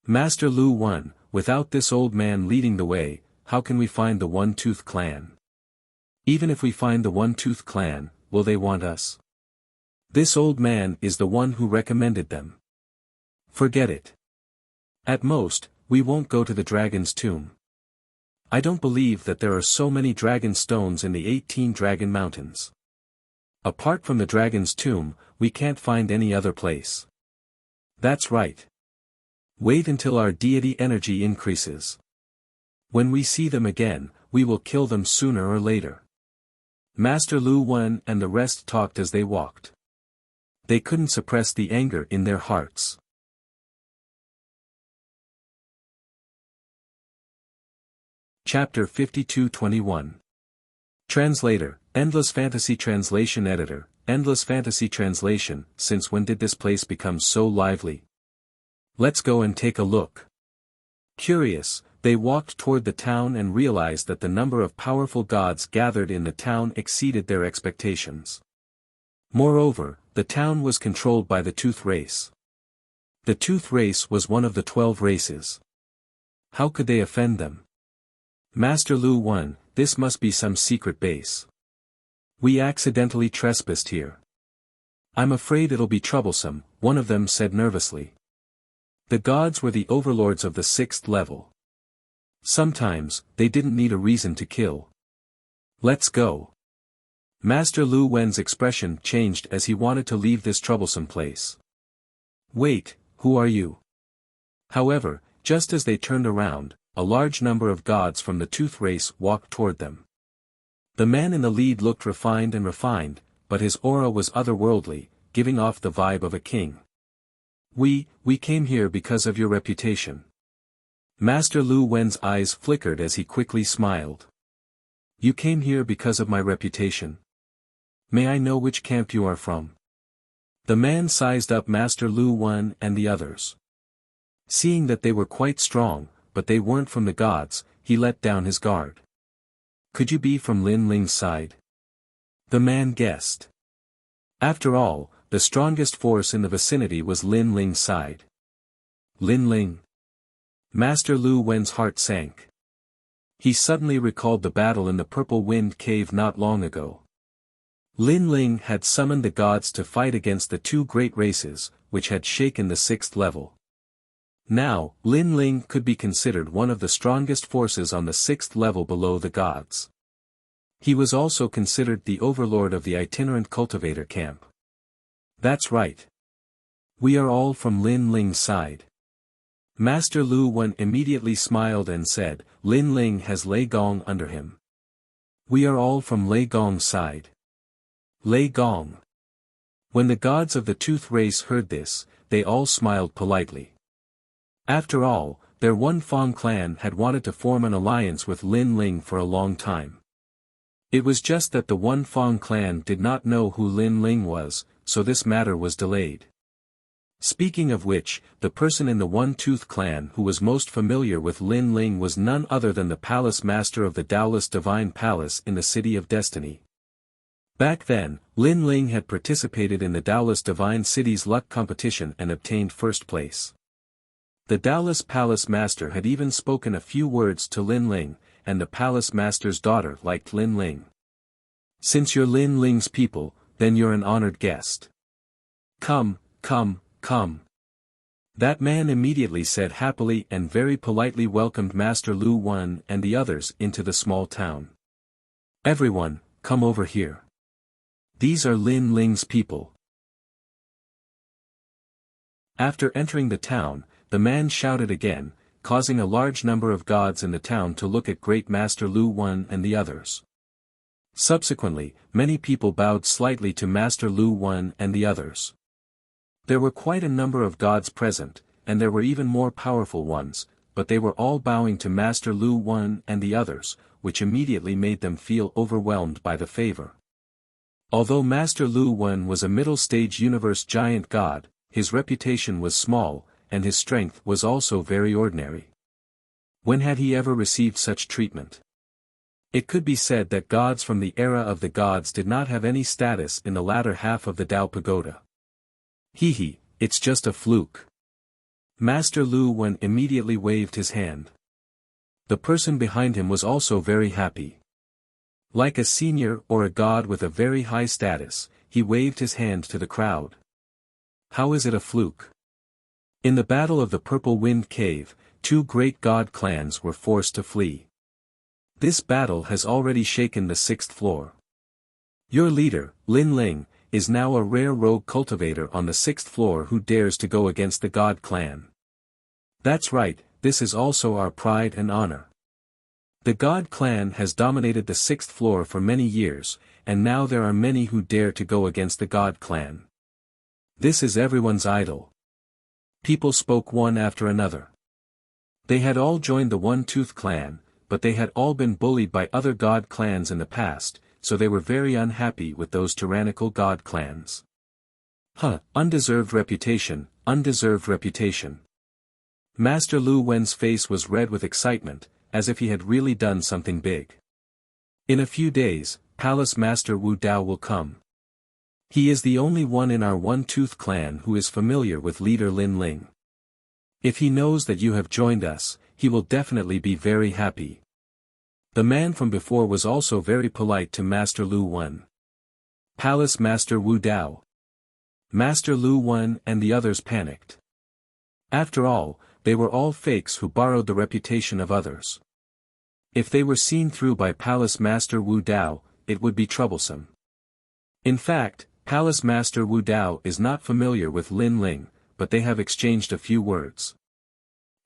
Master Lu Wen, without this old man leading the way, how can we find the One-Tooth Clan? Even if we find the One-Tooth Clan, will they want us? This old man is the one who recommended them. Forget it. At most, we won't go to the dragon's tomb. I don't believe that there are so many dragon stones in the 18 Dragon Mountains. Apart from the dragon's tomb, we can't find any other place. That's right. Wait until our deity energy increases. When we see them again, we will kill them sooner or later. Master Lu Wen and the rest talked as they walked. They couldn't suppress the anger in their hearts. Chapter 52-21. Translator, Endless Fantasy Translation Editor, Endless Fantasy Translation. Since when did this place become so lively? Let's go and take a look. Curious, they walked toward the town and realized that the number of powerful gods gathered in the town exceeded their expectations. Moreover, the town was controlled by the Tooth race. The Tooth race was one of the 12 races. How could they offend them? Master Lu Wen, this must be some secret base. We accidentally trespassed here. I'm afraid it'll be troublesome, one of them said nervously. The gods were the overlords of the 6th level. Sometimes, they didn't need a reason to kill. Let's go. Master Lu Wen's expression changed as he wanted to leave this troublesome place. Wait, who are you? However, just as they turned around, a large number of gods from the Tooth race walked toward them. The man in the lead looked refined, but his aura was otherworldly, giving off the vibe of a king. We came here because of your reputation. Master Lu Wen's eyes flickered as he quickly smiled. You came here because of my reputation? May I know which camp you are from? The man sized up Master Lu Wen and the others. Seeing that they were quite strong, but they weren't from the gods, he let down his guard. Could you be from Lin Ling's side? The man guessed. After all, the strongest force in the vicinity was Lin Ling's side. Lin Ling. Master Lu Wen's heart sank. He suddenly recalled the battle in the Purple Wind Cave not long ago. Lin Ling had summoned the gods to fight against the 2 great races, which had shaken the 6th level. Now, Lin Ling could be considered one of the strongest forces on the 6th level below the gods. He was also considered the overlord of the itinerant cultivator camp. That's right. We are all from Lin Ling's side. Master Lu Wen immediately smiled and said, Lin Ling has Lei Gong under him. We are all from Lei Gong's side. Lei Gong. When the gods of the Tooth race heard this, they all smiled politely. After all, their One Fong clan had wanted to form an alliance with Lin Ling for a long time. It was just that the One Fong clan did not know who Lin Ling was, so this matter was delayed. Speaking of which, the person in the One-Tooth clan who was most familiar with Lin Ling was none other than the palace master of the Taoist Divine Palace in the City of Destiny. Back then, Lin Ling had participated in the Taoist Divine City's luck competition and obtained first place. The Taoist Palace Master had even spoken a few words to Lin Ling, and the Palace Master's daughter liked Lin Ling. Since you're Lin Ling's people, then you're an honored guest. Come. That man immediately said happily and very politely welcomed Master Lu Wen and the others into the small town. Everyone, come over here. These are Lin Ling's people. After entering the town, the man shouted again, causing a large number of gods in the town to look at Great Master Lu Wen and the others. Subsequently, many people bowed slightly to Master Lu Wen and the others. There were quite a number of gods present, and there were even more powerful ones, but they were all bowing to Master Lu Wen and the others, which immediately made them feel overwhelmed by the favor. Although Master Lu Wen was a middle-stage universe giant god, his reputation was small, and his strength was also very ordinary. When had he ever received such treatment? It could be said that gods from the era of the gods did not have any status in the latter half of the Tao Pagoda. Hee, it's just a fluke. Master Lu Wen immediately waved his hand. The person behind him was also very happy. Like a senior or a god with a very high status, he waved his hand to the crowd. How is it a fluke? In the Battle of the Purple Wind Cave, 2 great god clans were forced to flee. This battle has already shaken the 6th floor. Your leader, Lin Ling, is now a rare rogue cultivator on the 6th floor who dares to go against the god clan. That's right, this is also our pride and honor. The god clan has dominated the 6th floor for many years, and now there are many who dare to go against the god clan. This is everyone's idol. People spoke one after another. They had all joined the One-Tooth clan, but they had all been bullied by other god clans in the past, so they were very unhappy with those tyrannical god clans. Undeserved reputation, undeserved reputation. Master Lu Wen's face was red with excitement, as if he had really done something big. In a few days, Palace Master Wu Dao will come. He is the only one in our One-Tooth clan who is familiar with leader Lin Ling. If he knows that you have joined us, he will definitely be very happy. The man from before was also very polite to Master Lu Wen. Palace Master Wu Dao. Master Lu Wen and the others panicked. After all, they were all fakes who borrowed the reputation of others. If they were seen through by Palace Master Wu Dao, it would be troublesome. In fact, Palace Master Wu Dao is not familiar with Lin Ling, but they have exchanged a few words.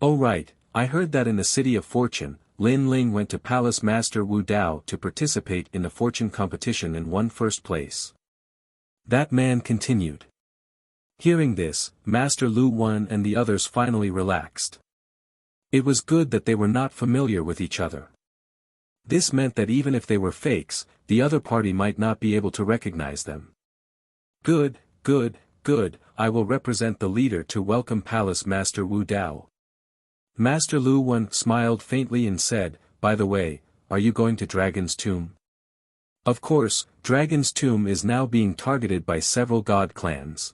Oh right, I heard that in the City of Fortune, Lin Ling went to Palace Master Wu Dao to participate in the fortune competition and won first place. That man continued. Hearing this, Master Lu Wen and the others finally relaxed. It was good that they were not familiar with each other. This meant that even if they were fakes, the other party might not be able to recognize them. Good, good, good, I will represent the leader to welcome Palace Master Wu Dao. Master Lu Wen smiled faintly and said, by the way, are you going to Dragon's Tomb? Of course, Dragon's Tomb is now being targeted by several god clans.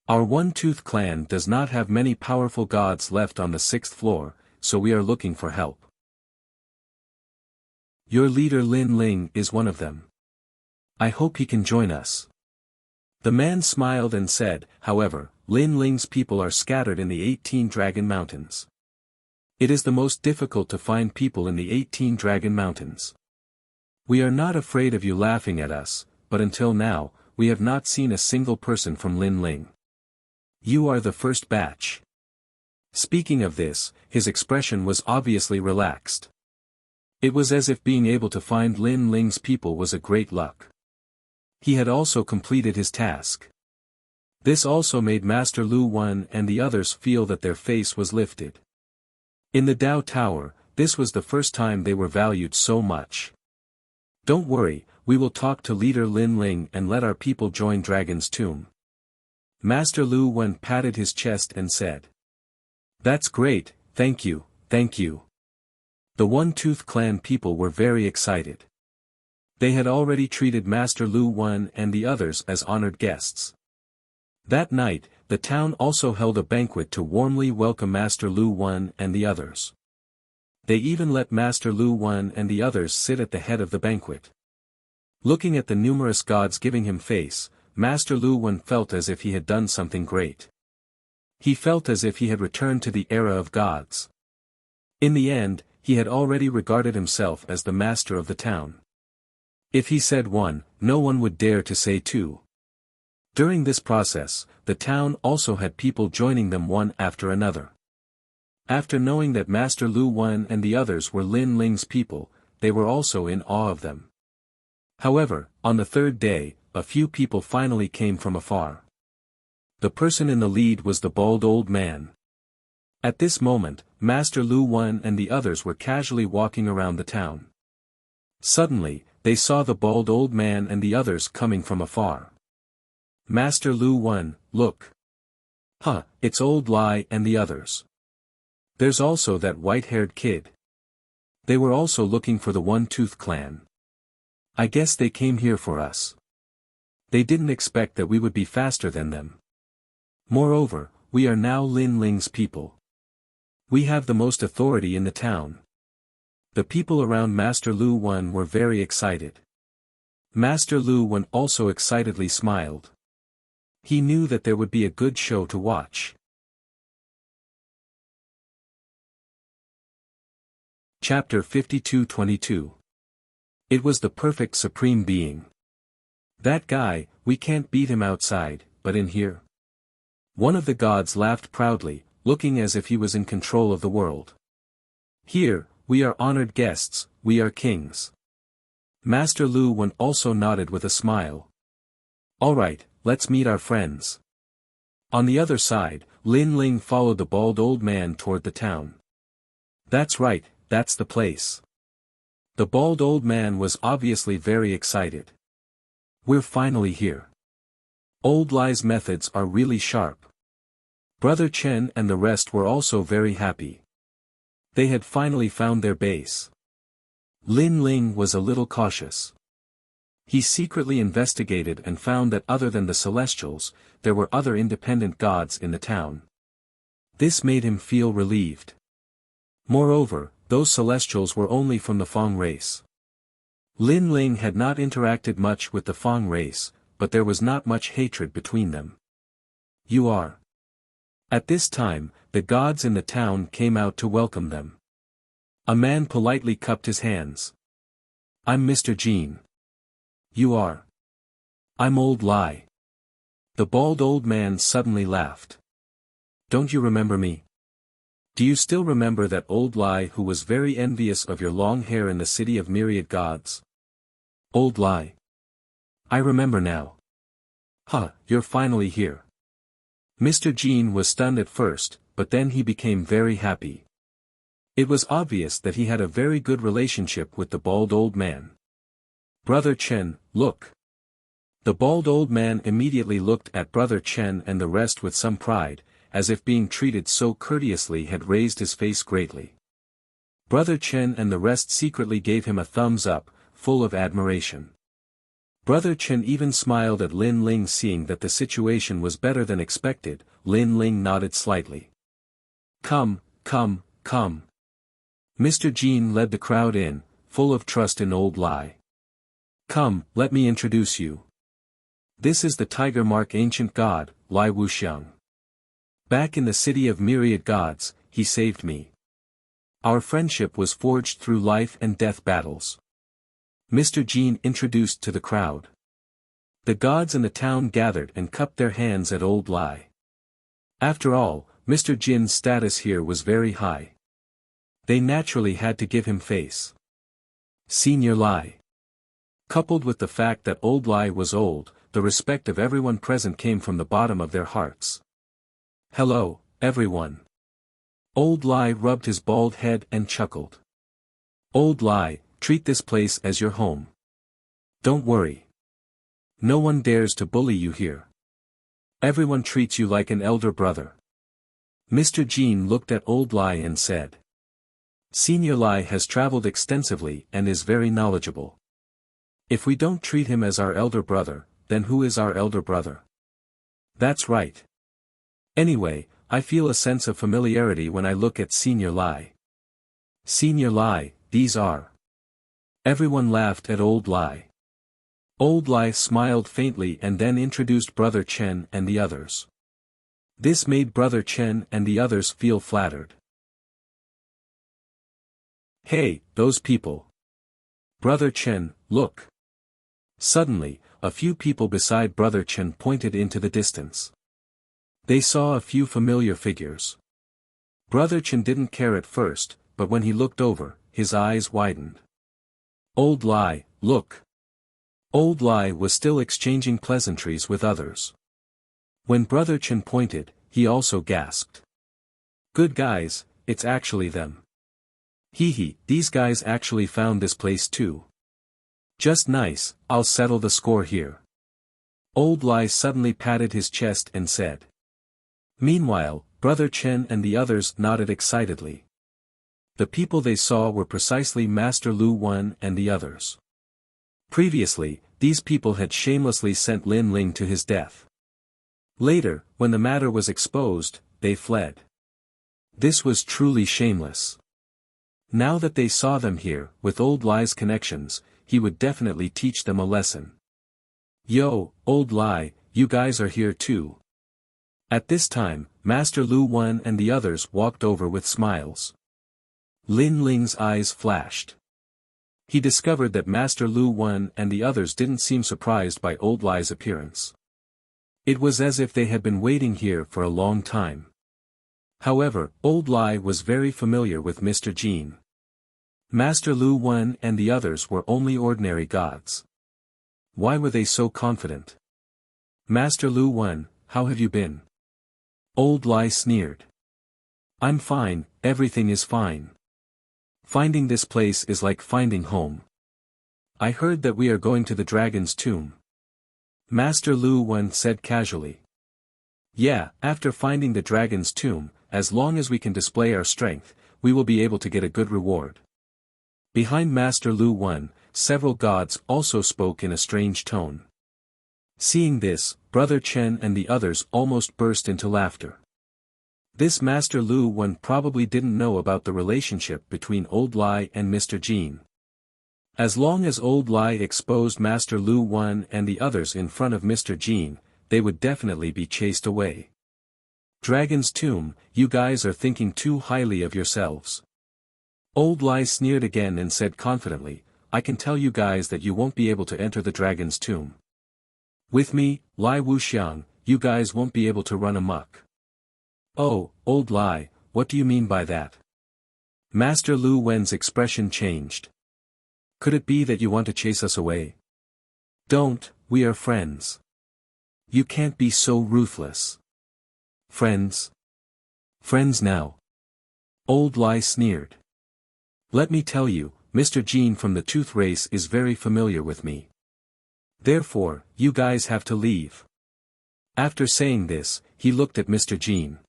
Our One-Tooth clan does not have many powerful gods left on the 6th floor, so we are looking for help. Your leader Lin Ling is one of them. I hope he can join us. The man smiled and said, however, Lin Ling's people are scattered in the 18 Dragon Mountains. It is the most difficult to find people in the 18 Dragon Mountains. We are not afraid of you laughing at us, but until now, we have not seen a single person from Lin Ling. You are the first batch. Speaking of this, his expression was obviously relaxed. It was as if being able to find Lin Ling's people was a great luck. He had also completed his task. This also made Master Lu Wen and the others feel that their face was lifted. In the Dao Tower, this was the first time they were valued so much. Don't worry, we will talk to leader Lin Ling and let our people join Dragon's Tomb. Master Lu Wen patted his chest and said. That's great, thank you, thank you. The One-Tooth clan people were very excited. They had already treated Master Lu Wen and the others as honored guests. That night, the town also held a banquet to warmly welcome Master Lu Wen and the others. They even let Master Lu Wen and the others sit at the head of the banquet. Looking at the numerous gods giving him face, Master Lu Wen felt as if he had done something great. He felt as if he had returned to the era of gods. In the end, he had already regarded himself as the master of the town. If he said one, no one would dare to say two. During this process, the town also had people joining them one after another. After knowing that Master Lu Wen and the others were Lin Ling's people, they were also in awe of them. However, on the 3rd day, a few people finally came from afar. The person in the lead was the bald old man. At this moment, Master Lu Wen and the others were casually walking around the town. Suddenly, they saw the bald old man and the others coming from afar. Master Lu Wen, look. It's old Lai and the others. There's also that white-haired kid. They were also looking for the One-Tooth Clan. I guess they came here for us. They didn't expect that we would be faster than them. Moreover, we are now Lin Ling's people. We have the most authority in the town. The people around Master Lu Wen were very excited. Master Lu Wen also excitedly smiled. He knew that there would be a good show to watch. Chapter 52-22. It was the perfect supreme being. That guy, we can't beat him outside, but in here. One of the gods laughed proudly, looking as if he was in control of the world. Here, we are honored guests, we are kings. Master Lu Wen also nodded with a smile. Alright, let's meet our friends. On the other side, Lin Ling followed the bald old man toward the town. That's right, that's the place. The bald old man was obviously very excited. We're finally here. Old Lai's methods are really sharp. Brother Chen and the rest were also very happy. They had finally found their base. Lin Ling was a little cautious. He secretly investigated and found that other than the Celestials, there were other independent gods in the town. This made him feel relieved. Moreover, those Celestials were only from the Fang race. Lin Ling had not interacted much with the Fang race, but there was not much hatred between them. You are. At this time, the gods in the town came out to welcome them. A man politely cupped his hands. I'm Mr. Jean. You are. I'm Old Lai. The bald old man suddenly laughed. Don't you remember me? Do you still remember that Old Lai who was very envious of your long hair in the city of myriad gods? Old Lai. I remember now. Huh, you're finally here. Mr. Jean was stunned at first, but then he became very happy. It was obvious that he had a very good relationship with the bald old man. Brother Chen, look. The bald old man immediately looked at Brother Chen and the rest with some pride, as if being treated so courteously had raised his face greatly. Brother Chen and the rest secretly gave him a thumbs up, full of admiration. Brother Chen even smiled at Lin Ling, seeing that the situation was better than expected. Lin Ling nodded slightly. Come, come, come. Mr. Jean led the crowd in, full of trust in Old Lai. Come, let me introduce you. This is the Tiger Mark ancient god, Lai Wuxiang. Back in the city of myriad gods, he saved me. Our friendship was forged through life and death battles. Mr. Jean introduced to the crowd. The gods in the town gathered and cupped their hands at Old Lai. After all, Mr. Jin's status here was very high. They naturally had to give him face. Senior Lai. Coupled with the fact that Old Lai was old, the respect of everyone present came from the bottom of their hearts. Hello, everyone. Old Lai rubbed his bald head and chuckled. Old Lai, treat this place as your home. Don't worry. No one dares to bully you here. Everyone treats you like an elder brother. Mr. Jean looked at Old Lai and said. Senior Lai has traveled extensively and is very knowledgeable. If we don't treat him as our elder brother, then who is our elder brother? That's right. Anyway, I feel a sense of familiarity when I look at Senior Lai. Senior Lai, these are. Everyone laughed at Old Lai. Old Lai smiled faintly and then introduced Brother Chen and the others. This made Brother Chen and the others feel flattered. Hey, those people. Brother Chen, look. Suddenly, a few people beside Brother Chen pointed into the distance. They saw a few familiar figures. Brother Chen didn't care at first, but when he looked over, his eyes widened. Old Lai, look. Old Lai was still exchanging pleasantries with others. When Brother Chen pointed, he also gasped. Good guys, it's actually them. Hee, these guys actually found this place too. Just nice, I'll settle the score here. Old Lai suddenly patted his chest and said. Meanwhile, Brother Chen and the others nodded excitedly. The people they saw were precisely Master Lu Wen and the others. Previously, these people had shamelessly sent Lin Ling to his death. Later, when the matter was exposed, they fled. This was truly shameless. Now that they saw them here, with Old Lai's connections, he would definitely teach them a lesson. Yo, Old Lai, you guys are here too. At this time, Master Lu Wen and the others walked over with smiles. Lin Ling's eyes flashed. He discovered that Master Lu Wen and the others didn't seem surprised by Old Lai's appearance. It was as if they had been waiting here for a long time. However, Old Lai was very familiar with Mr. Jin. Master Lu Wen and the others were only ordinary gods. Why were they so confident? Master Lu Wen, how have you been? Old Lai sneered. I'm fine, everything is fine. Finding this place is like finding home. I heard that we are going to the dragon's tomb. Master Lu Wen said casually. Yeah, after finding the dragon's tomb, as long as we can display our strength, we will be able to get a good reward. Behind Master Lu Wen, several gods also spoke in a strange tone. Seeing this, Brother Chen and the others almost burst into laughter. This Master Lu Wen probably didn't know about the relationship between Old Lai and Mr. Jin. As long as Old Lai exposed Master Lu Wen and the others in front of Mr. Jin, they would definitely be chased away. Dragon's Tomb, you guys are thinking too highly of yourselves. Old Lai sneered again and said confidently, I can tell you guys that you won't be able to enter the Dragon's Tomb. With me, Lai Wuxiang, you guys won't be able to run amok. Oh, Old Lai, what do you mean by that? Master Lu Wen's expression changed. Could it be that you want to chase us away? Don't, we are friends. You can't be so ruthless. Friends? Friends now. Old Lai sneered. Let me tell you, Mr. Jin from the Tooth Race is very familiar with me. Therefore, you guys have to leave. After saying this, he looked at Mr. Jin.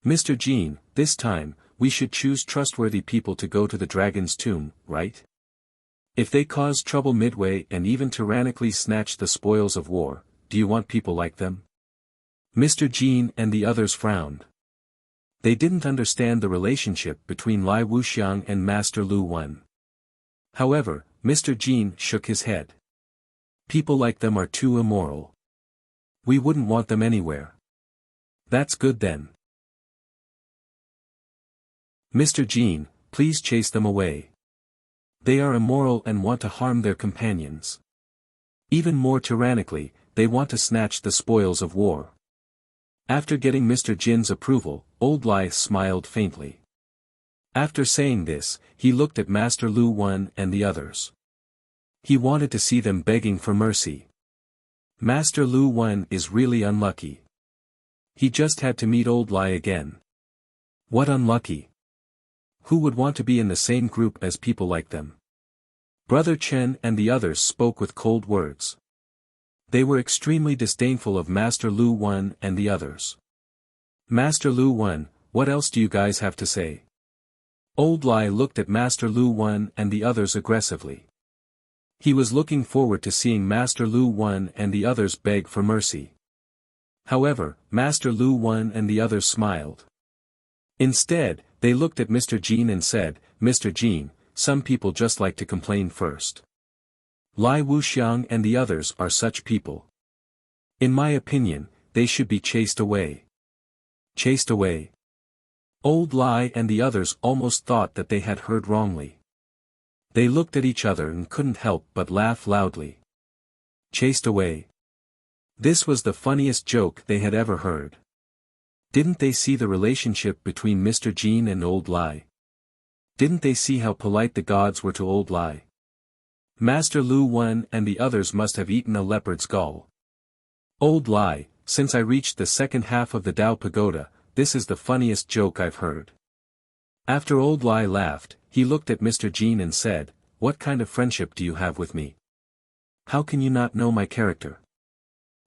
Mr. Jin, this time, we should choose trustworthy people to go to the dragon's tomb, right? If they cause trouble midway and even tyrannically snatch the spoils of war, do you want people like them? Mr. Jin and the others frowned. They didn't understand the relationship between Lai Wuxiang and Master Lu Wen. However, Mr. Jin shook his head. People like them are too immoral. We wouldn't want them anywhere. That's good then. Mr. Jin, please chase them away. They are immoral and want to harm their companions. Even more tyrannically, they want to snatch the spoils of war. After getting Mr. Jin's approval, Old Lai smiled faintly. After saying this, he looked at Master Lu Wen and the others. He wanted to see them begging for mercy. Master Lu Wen is really unlucky. He just had to meet Old Lai again. What unlucky? Who would want to be in the same group as people like them? Brother Chen and the others spoke with cold words. They were extremely disdainful of Master Lu Wen and the others. Master Lu Wen, what else do you guys have to say? Old Lai looked at Master Lu Wen and the others aggressively. He was looking forward to seeing Master Lu Wen and the others beg for mercy. However, Master Lu Wen and the others smiled. Instead, they looked at Mr. Jin and said, Mr. Jin, some people just like to complain first. Lai Wuxiang and the others are such people. In my opinion, they should be chased away. Chased away? Old Lai and the others almost thought that they had heard wrongly. They looked at each other and couldn't help but laugh loudly. Chased away. This was the funniest joke they had ever heard. Didn't they see the relationship between Mr. Jin and Old Lai? Didn't they see how polite the gods were to Old Lai? Master Lu Wen and the others must have eaten a leopard's gall. Old Lai, since I reached the second half of the Tao Pagoda, this is the funniest joke I've heard. After Old Lai laughed, he looked at Mr. Jin and said, what kind of friendship do you have with me? How can you not know my character?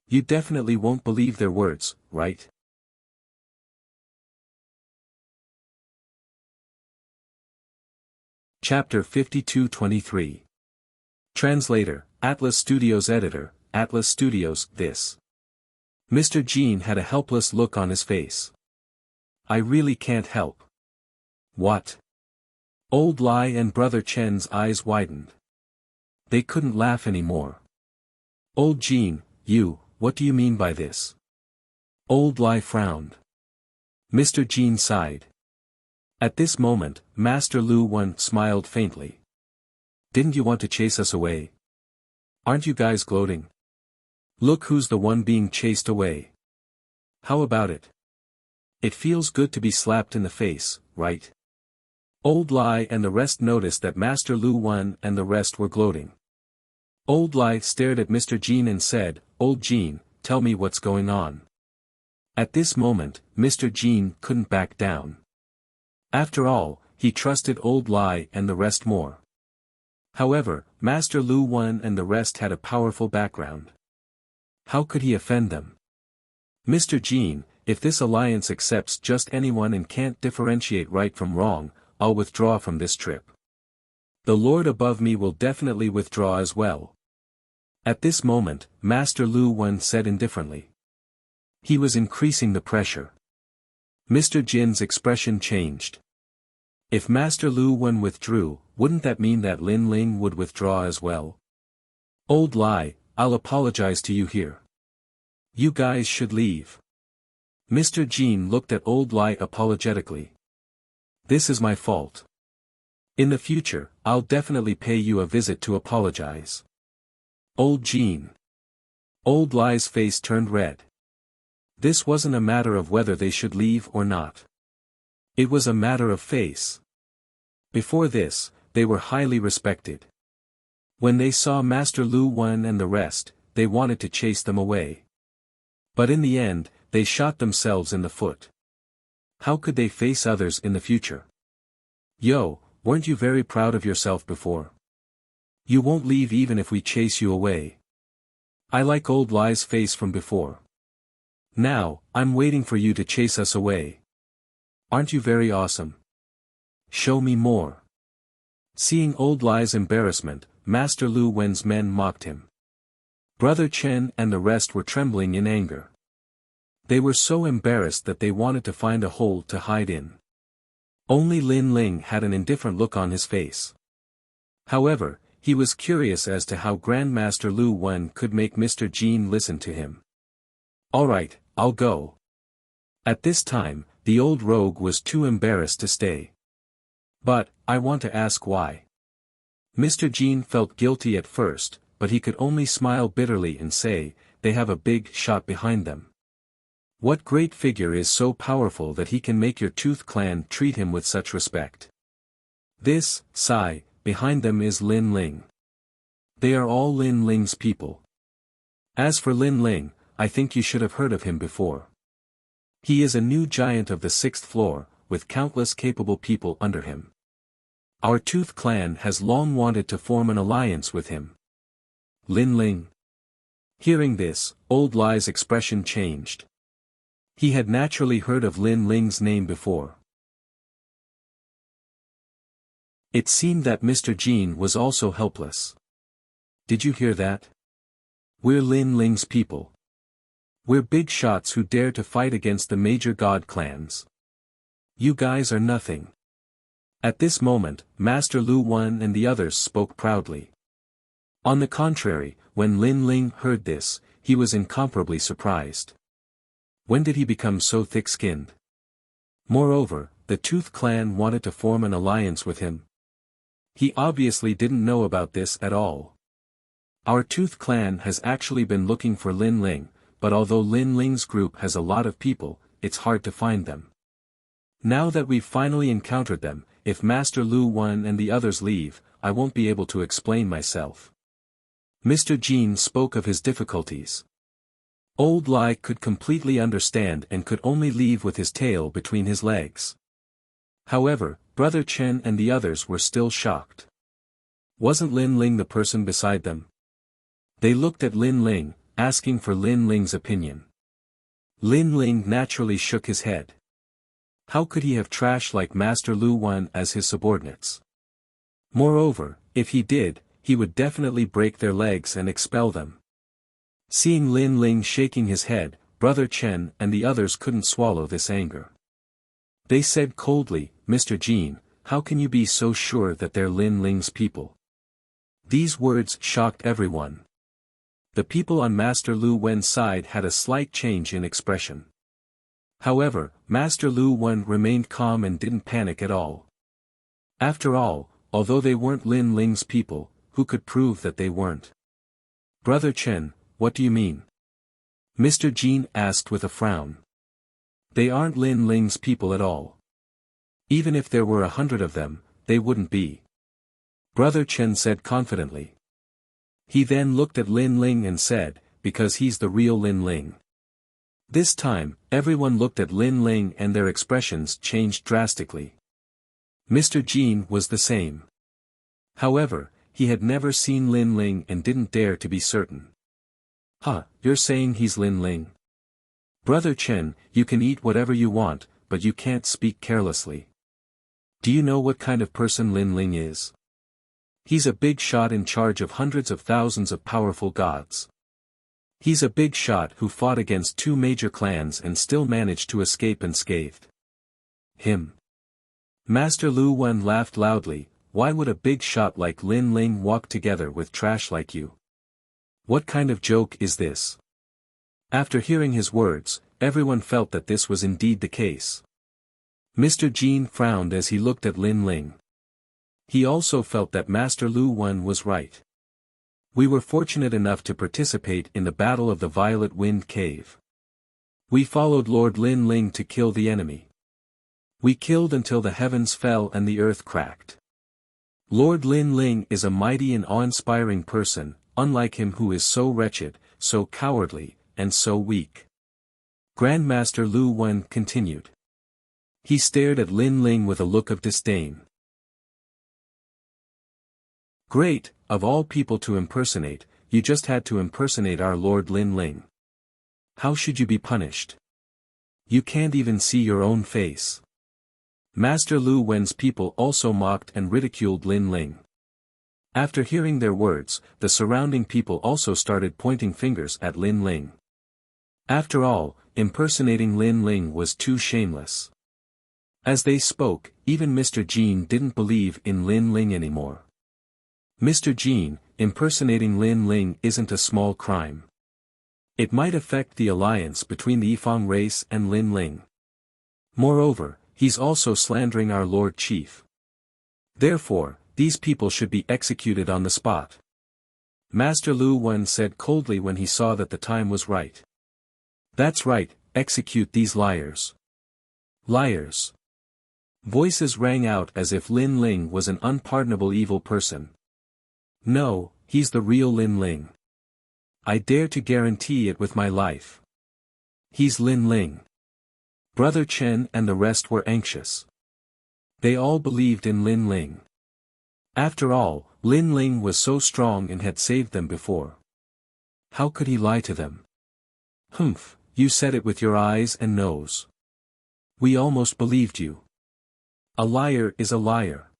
You definitely won't believe their words, right? Chapter 52-23. Translator, Atlas Studios Editor, Atlas Studios, this. Mr. Jean had a helpless look on his face. I really can't help. What? Old Lai and Brother Chen's eyes widened. They couldn't laugh anymore. Old Jean, what do you mean by this? Old Lai frowned. Mr. Jean sighed. At this moment, Master Lu Wen smiled faintly. Didn't you want to chase us away? Aren't you guys gloating? Look who's the one being chased away. How about it? It feels good to be slapped in the face, right? Old Lai and the rest noticed that Master Lu Wen and the rest were gloating. Old Lai stared at Mr. Jean and said, Old Jean, tell me what's going on. At this moment, Mr. Jean couldn't back down. After all, he trusted Old Lai and the rest more. However, Master Lu Wen and the rest had a powerful background. How could he offend them? Mr. Jean, if this alliance accepts just anyone and can't differentiate right from wrong, I'll withdraw from this trip. The Lord above me will definitely withdraw as well. At this moment, Master Lu Wen said indifferently. He was increasing the pressure. Mr. Jin's expression changed. If Master Lu Wen withdrew, wouldn't that mean that Lin Ling would withdraw as well? Old Lai, I'll apologize to you here. You guys should leave. Mr. Jean looked at Old Lai apologetically. This is my fault. In the future, I'll definitely pay you a visit to apologize. Old Jean. Old Lai's face turned red. This wasn't a matter of whether they should leave or not. It was a matter of face. Before this, they were highly respected. When they saw Master Lu Wen and the rest, they wanted to chase them away. But in the end, they shot themselves in the foot. How could they face others in the future? Weren't you very proud of yourself before? You won't leave even if we chase you away. I like Old Lai's face from before. Now, I'm waiting for you to chase us away. Aren't you very awesome? Show me more. Seeing Old Lai's embarrassment, Master Lu Wen's men mocked him. Brother Chen and the rest were trembling in anger. They were so embarrassed that they wanted to find a hole to hide in. Only Lin Ling had an indifferent look on his face. However, he was curious as to how Grandmaster Lu Wen could make Mr. Jean listen to him. Alright, I'll go. At this time, the old rogue was too embarrassed to stay. But, I want to ask why. Mr. Jean felt guilty at first, but he could only smile bitterly and say, they have a big shot behind them. What great figure is so powerful that he can make your Tooth clan treat him with such respect? This, sigh, behind them is Lin Ling. They are all Lin Ling's people. As for Lin Ling, I think you should have heard of him before. He is a new giant of the 6th floor, with countless capable people under him. Our Tooth clan has long wanted to form an alliance with him. Lin Ling. Hearing this, Old Lai's expression changed. He had naturally heard of Lin Ling's name before. It seemed that Mr. Jean was also helpless. Did you hear that? We're Lin Ling's people. We're big shots who dare to fight against the major god clans. You guys are nothing. At this moment, Master Lu Wen and the others spoke proudly. On the contrary, when Lin Ling heard this, he was incomparably surprised. When did he become so thick-skinned? Moreover, the Tooth clan wanted to form an alliance with him. He obviously didn't know about this at all. Our Tooth clan has actually been looking for Lin Ling, but although Lin Ling's group has a lot of people, it's hard to find them. Now that we've finally encountered them, if Master Lu Wen and the others leave, I won't be able to explain myself. Mr. Jean spoke of his difficulties. Old Lai could completely understand and could only leave with his tail between his legs. However, Brother Chen and the others were still shocked. Wasn't Lin Ling the person beside them? They looked at Lin Ling, asking for Lin Ling's opinion. Lin Ling naturally shook his head. How could he have trash like Master Lu Wen as his subordinates? Moreover, if he did, he would definitely break their legs and expel them. Seeing Lin Ling shaking his head, Brother Chen and the others couldn't swallow this anger. They said coldly, "Mr. Jin, how can you be so sure that they're Lin Ling's people?" These words shocked everyone. The people on Master Lu Wen's side had a slight change in expression. However, Master Lu Wen remained calm and didn't panic at all. After all, although they weren't Lin Ling's people, who could prove that they weren't? "Brother Chen, what do you mean?" Mr. Jin asked with a frown. "They aren't Lin Ling's people at all. Even if there were 100 of them, they wouldn't be," Brother Chen said confidently. He then looked at Lin Ling and said, "Because he's the real Lin Ling." This time, everyone looked at Lin Ling and their expressions changed drastically. Mr. Jin was the same. However, he had never seen Lin Ling and didn't dare to be certain. "Huh, you're saying he's Lin Ling? Brother Chen, you can eat whatever you want, but you can't speak carelessly. Do you know what kind of person Lin Ling is? He's a big shot in charge of hundreds of thousands of powerful gods. He's a big shot who fought against 2 major clans and still managed to escape unscathed. Him." Master Lu Wen laughed loudly. "Why would a big shot like Lin Ling walk together with trash like you? What kind of joke is this?" After hearing his words, everyone felt that this was indeed the case. Mr. Jin frowned as he looked at Lin Ling. He also felt that Master Lu Wen was right. "We were fortunate enough to participate in the Battle of the Violet Wind Cave. We followed Lord Lin Ling to kill the enemy. We killed until the heavens fell and the earth cracked. Lord Lin Ling is a mighty and awe-inspiring person, unlike him who is so wretched, so cowardly, and so weak." Grandmaster Lu Wen continued. He stared at Lin Ling with a look of disdain. "Great, of all people to impersonate, you just had to impersonate our Lord Lin Ling. How should you be punished? You can't even see your own face." Master Lu Wen's people also mocked and ridiculed Lin Ling. After hearing their words, the surrounding people also started pointing fingers at Lin Ling. After all, impersonating Lin Ling was too shameless. As they spoke, even Mr. Jin didn't believe in Lin Ling anymore. "Mr. Jin, impersonating Lin Ling isn't a small crime. It might affect the alliance between the Yifang race and Lin Ling. Moreover, he's also slandering our Lord Chief. Therefore, these people should be executed on the spot." Master Lu Wen said coldly when he saw that the time was right. "That's right, execute these liars. Liars." Voices rang out as if Lin Ling was an unpardonable evil person. "No, he's the real Lin Ling. I dare to guarantee it with my life. He's Lin Ling." Brother Chen and the rest were anxious. They all believed in Lin Ling. After all, Lin Ling was so strong and had saved them before. How could he lie to them? "Humph, you said it with your eyes and nose. We almost believed you. A liar is a liar."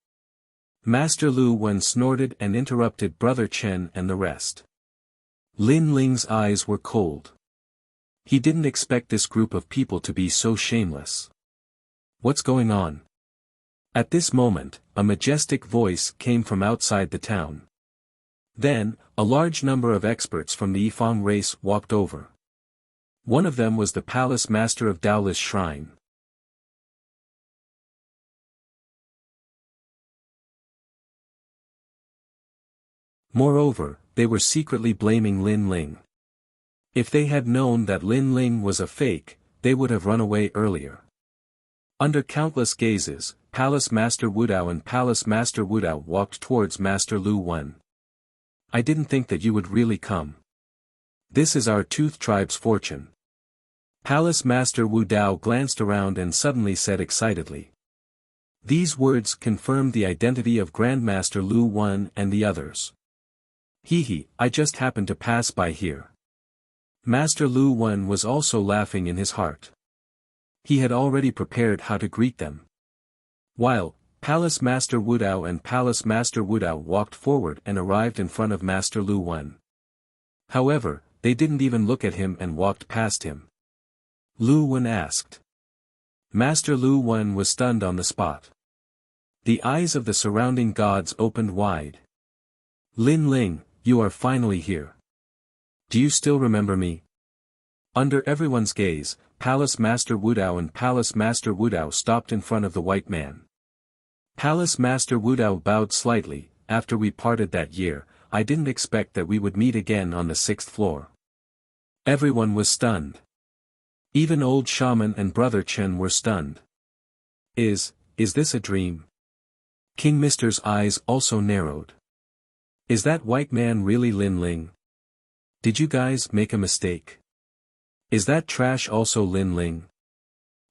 Master Lu Wen snorted and interrupted Brother Chen and the rest. Lin Ling's eyes were cold. He didn't expect this group of people to be so shameless. "What's going on?" At this moment, a majestic voice came from outside the town. Then, a large number of experts from the Yifang race walked over. One of them was the palace master of Daolis Shrine. Moreover, they were secretly blaming Lin Ling. If they had known that Lin Ling was a fake, they would have run away earlier. Under countless gazes, Palace Master Wudao and Palace Master Wudao walked towards Master Lu Wen. "I didn't think that you would really come. This is our Tooth Tribe's fortune." Palace Master Wudao glanced around and suddenly said excitedly. These words confirmed the identity of Grandmaster Lu Wen and the others. "Hee, I just happened to pass by here." Master Lu Wen was also laughing in his heart. He had already prepared how to greet them. While, Palace Master Wudao and Palace Master Wudao walked forward and arrived in front of Master Lu Wen. However, they didn't even look at him and walked past him. Lu Wen asked. Master Lu Wen was stunned on the spot. The eyes of the surrounding gods opened wide. Lin Ling, you are finally here. Do you still remember me? Under everyone's gaze, Palace Master Wudao and Palace Master Wudao stopped in front of the white man. Palace Master Wudao bowed slightly. After we parted that year, I didn't expect that we would meet again on the 6th floor. Everyone was stunned. Even old shaman and brother Chen were stunned. Is this a dream? King Mister's eyes also narrowed. Is that white man really Lin Ling? Did you guys make a mistake? Is that trash also Lin Ling?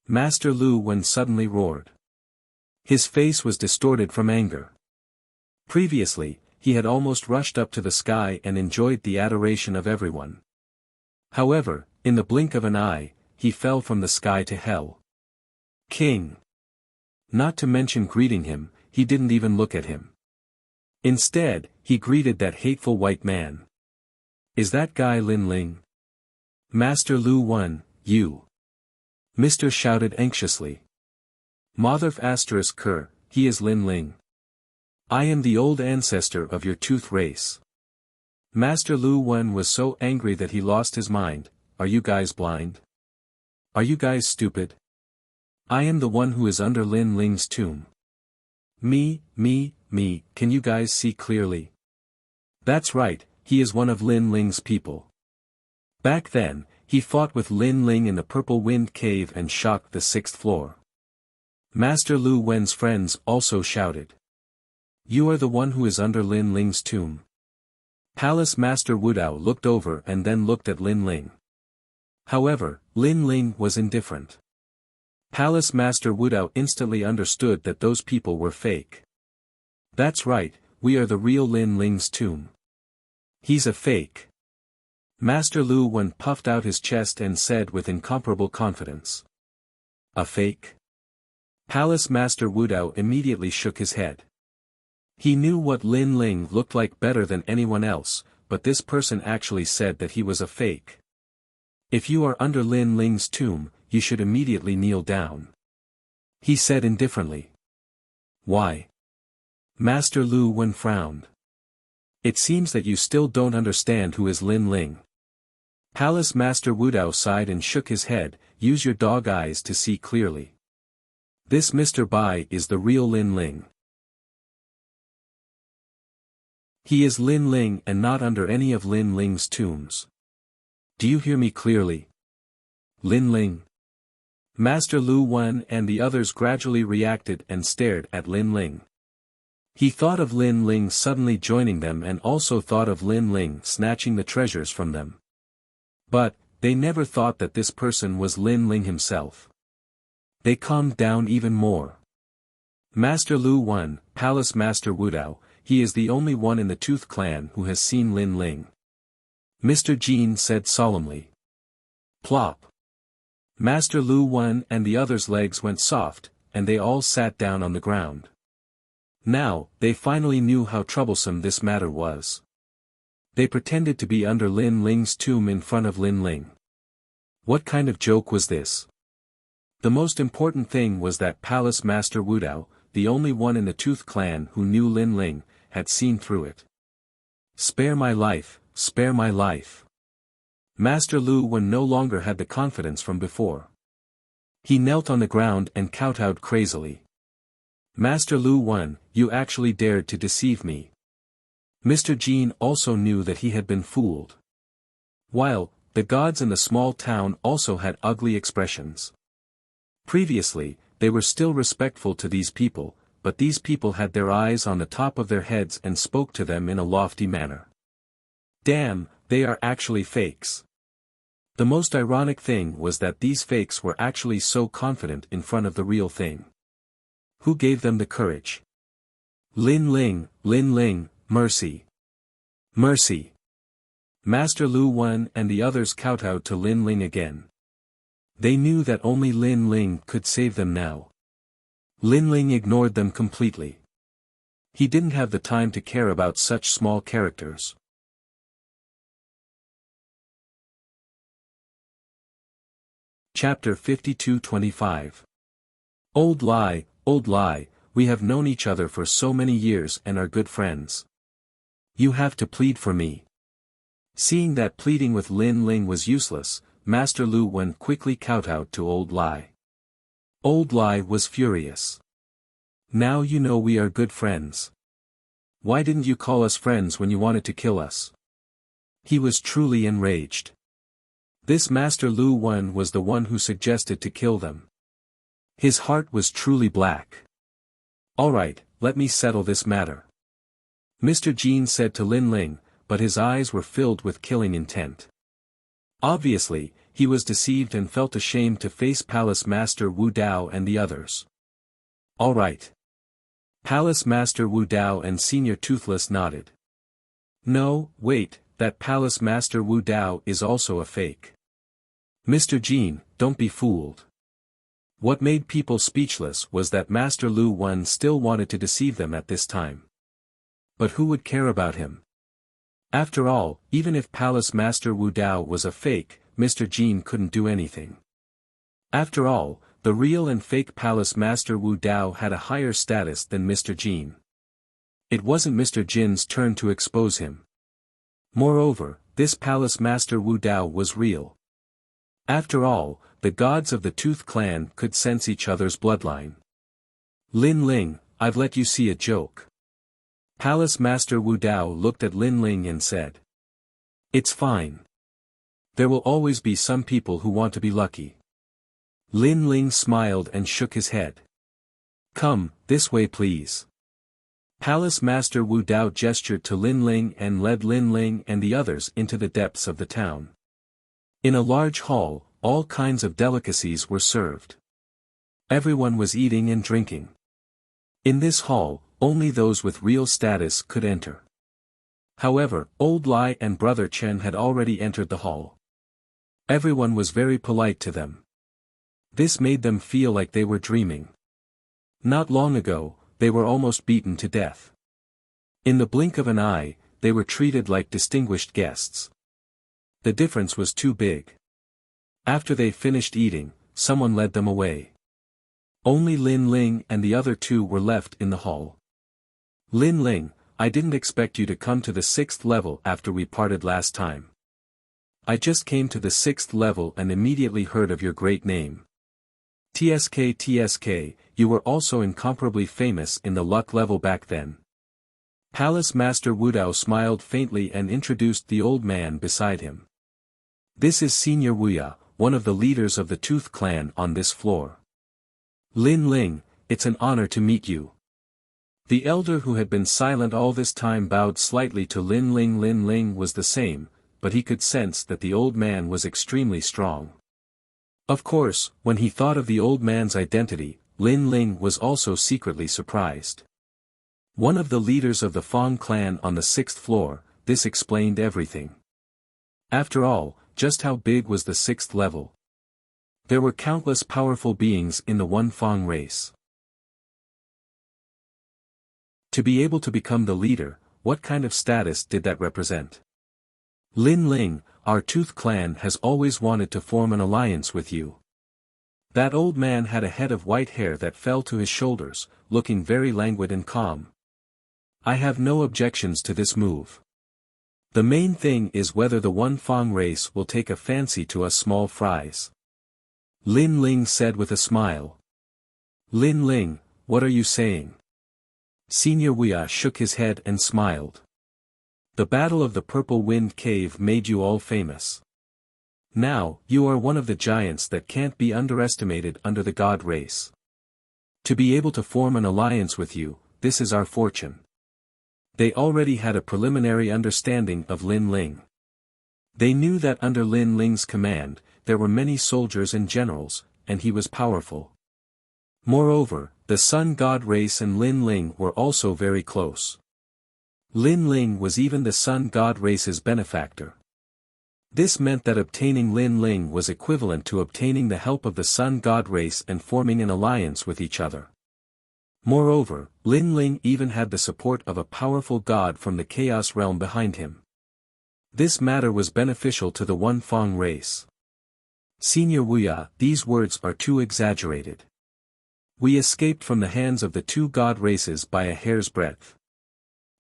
Master Lu Wen suddenly roared. His face was distorted from anger. Previously, he had almost rushed up to the sky and enjoyed the adoration of everyone. However, in the blink of an eye, he fell from the sky to hell. King. Not to mention greeting him, he didn't even look at him. Instead, he greeted that hateful white man. Is that guy Lin Ling? Master Lu Wen, you. Mr. shouted anxiously. Motherf asterisk Ker, he is Lin Ling. I am the old ancestor of your tooth race. Master Lu Wen was so angry that he lost his mind. Are you guys blind? Are you guys stupid? I am the one who is under Lin Ling's tomb. Me, can you guys see clearly? That's right, he is one of Lin Ling's people. Back then, he fought with Lin Ling in the Purple Wind Cave and shocked the 6th floor. Master Lu Wen's friends also shouted. You are the one who is under Lin Ling's tomb. Palace Master Wudao looked over and then looked at Lin Ling. However, Lin Ling was indifferent. Palace Master Wudao instantly understood that those people were fake. That's right, we are the real Lin Ling's tomb. He's a fake. Master Lu Wen puffed out his chest and said with incomparable confidence. A fake? Palace Master Wudao immediately shook his head. He knew what Lin Ling looked like better than anyone else, but this person actually said that he was a fake. If you are under Lin Ling's tomb, you should immediately kneel down. He said indifferently. Why? Master Lu Wen frowned. It seems that you still don't understand who is Lin Ling. Palace Master Wudao sighed and shook his head. Use your dog eyes to see clearly. This Mr. Bai is the real Lin Ling. He is Lin Ling and not under any of Lin Ling's tombs. Do you hear me clearly? Lin Ling. Master Lu Wen and the others gradually reacted and stared at Lin Ling. He thought of Lin Ling suddenly joining them and also thought of Lin Ling snatching the treasures from them. But, they never thought that this person was Lin Ling himself. They calmed down even more. Master Lu Wen, Palace Master Wudao, he is the only one in the Tooth Clan who has seen Lin Ling. Mr. Jin said solemnly. Plop. Master Lu Wen and the others' legs went soft, and they all sat down on the ground. Now, they finally knew how troublesome this matter was. They pretended to be under Lin Ling's tomb in front of Lin Ling. What kind of joke was this? The most important thing was that Palace Master Wudao, the only one in the Tooth Clan who knew Lin Ling, had seen through it. Spare my life, spare my life. Master Lu Wen no longer had the confidence from before. He knelt on the ground and kowtowed crazily. Master Lu Wen, you actually dared to deceive me. Mr. Jin also knew that he had been fooled. While, the gods in the small town also had ugly expressions. Previously, they were still respectful to these people, but these people had their eyes on the top of their heads and spoke to them in a lofty manner. Damn, they are actually fakes. The most ironic thing was that these fakes were actually so confident in front of the real thing. Who gave them the courage? Lin Ling, mercy. Mercy. Master Lu Wen and the others kowtowed to Lin Ling again. They knew that only Lin Ling could save them now. Lin Ling ignored them completely. He didn't have the time to care about such small characters. Chapter 52-25. Old lie, we have known each other for so many years and are good friends. You have to plead for me. Seeing that pleading with Lin Ling was useless, Master Lu Wen quickly kowtowed to Old Lie. Old Lie was furious. Now you know we are good friends. Why didn't you call us friends when you wanted to kill us? He was truly enraged. This Master Lu Wen was the one who suggested to kill them. His heart was truly black. Alright, let me settle this matter. Mr. Jin said to Lin Ling, but his eyes were filled with killing intent. Obviously, he was deceived and felt ashamed to face Palace Master Wu Dao and the others. Alright. Palace Master Wu Dao and Senior Toothless nodded. No, wait, that Palace Master Wu Dao is also a fake. Mr. Jin, don't be fooled. What made people speechless was that Master Lu Wen still wanted to deceive them at this time. But who would care about him? After all, even if Palace Master Wu Dao was a fake, Mr. Jin couldn't do anything. After all, the real and fake Palace Master Wu Dao had a higher status than Mr. Jin. It wasn't Mr. Jin's turn to expose him. Moreover, this Palace Master Wu Dao was real. After all, the gods of the Tooth Clan could sense each other's bloodline. Lin Ling, I've let you see a joke. Palace Master Wu Dao looked at Lin Ling and said. It's fine. There will always be some people who want to be lucky. Lin Ling smiled and shook his head. Come, this way please. Palace Master Wu Dao gestured to Lin Ling and led Lin Ling and the others into the depths of the town. In a large hall, all kinds of delicacies were served. Everyone was eating and drinking. In this hall, only those with real status could enter. However, Old Lai and Brother Chen had already entered the hall. Everyone was very polite to them. This made them feel like they were dreaming. Not long ago, they were almost beaten to death. In the blink of an eye, they were treated like distinguished guests. The difference was too big. After they finished eating, someone led them away. Only Lin Ling and the other two were left in the hall. Lin Ling, I didn't expect you to come to the 6th level after we parted last time. I just came to the 6th level and immediately heard of your great name. TSK, you were also incomparably famous in the luck level back then. Palace Master Wu Dao smiled faintly and introduced the old man beside him. This is Senior Wuya, one of the leaders of the Tooth Clan on this floor. Lin Ling, it's an honor to meet you. The elder who had been silent all this time bowed slightly to Lin Ling. Lin Ling was the same, but he could sense that the old man was extremely strong. Of course, when he thought of the old man's identity, Lin Ling was also secretly surprised. One of the leaders of the Fong clan on the 6th floor, this explained everything. After all, just how big was the 6th level? There were countless powerful beings in the one Fong race. To be able to become the leader, what kind of status did that represent? Lin Ling, our Tooth Clan has always wanted to form an alliance with you. That old man had a head of white hair that fell to his shoulders, looking very languid and calm. I have no objections to this move. The main thing is whether the one Fong race will take a fancy to us small fries. Lin Ling said with a smile. Lin Ling, what are you saying? Senior Wuya shook his head and smiled. The Battle of the Purple Wind Cave made you all famous. Now, you are one of the giants that can't be underestimated under the God race. To be able to form an alliance with you, this is our fortune. They already had a preliminary understanding of Lin Ling. They knew that under Lin Ling's command, there were many soldiers and generals, and he was powerful. Moreover, the Sun God race and Lin Ling were also very close. Lin Ling was even the Sun God race's benefactor. This meant that obtaining Lin Ling was equivalent to obtaining the help of the Sun God race and forming an alliance with each other. Moreover, Lin Ling even had the support of a powerful god from the Chaos Realm behind him. This matter was beneficial to the One Fong race. Senior Wuya, these words are too exaggerated. We escaped from the hands of the two god races by a hair's breadth.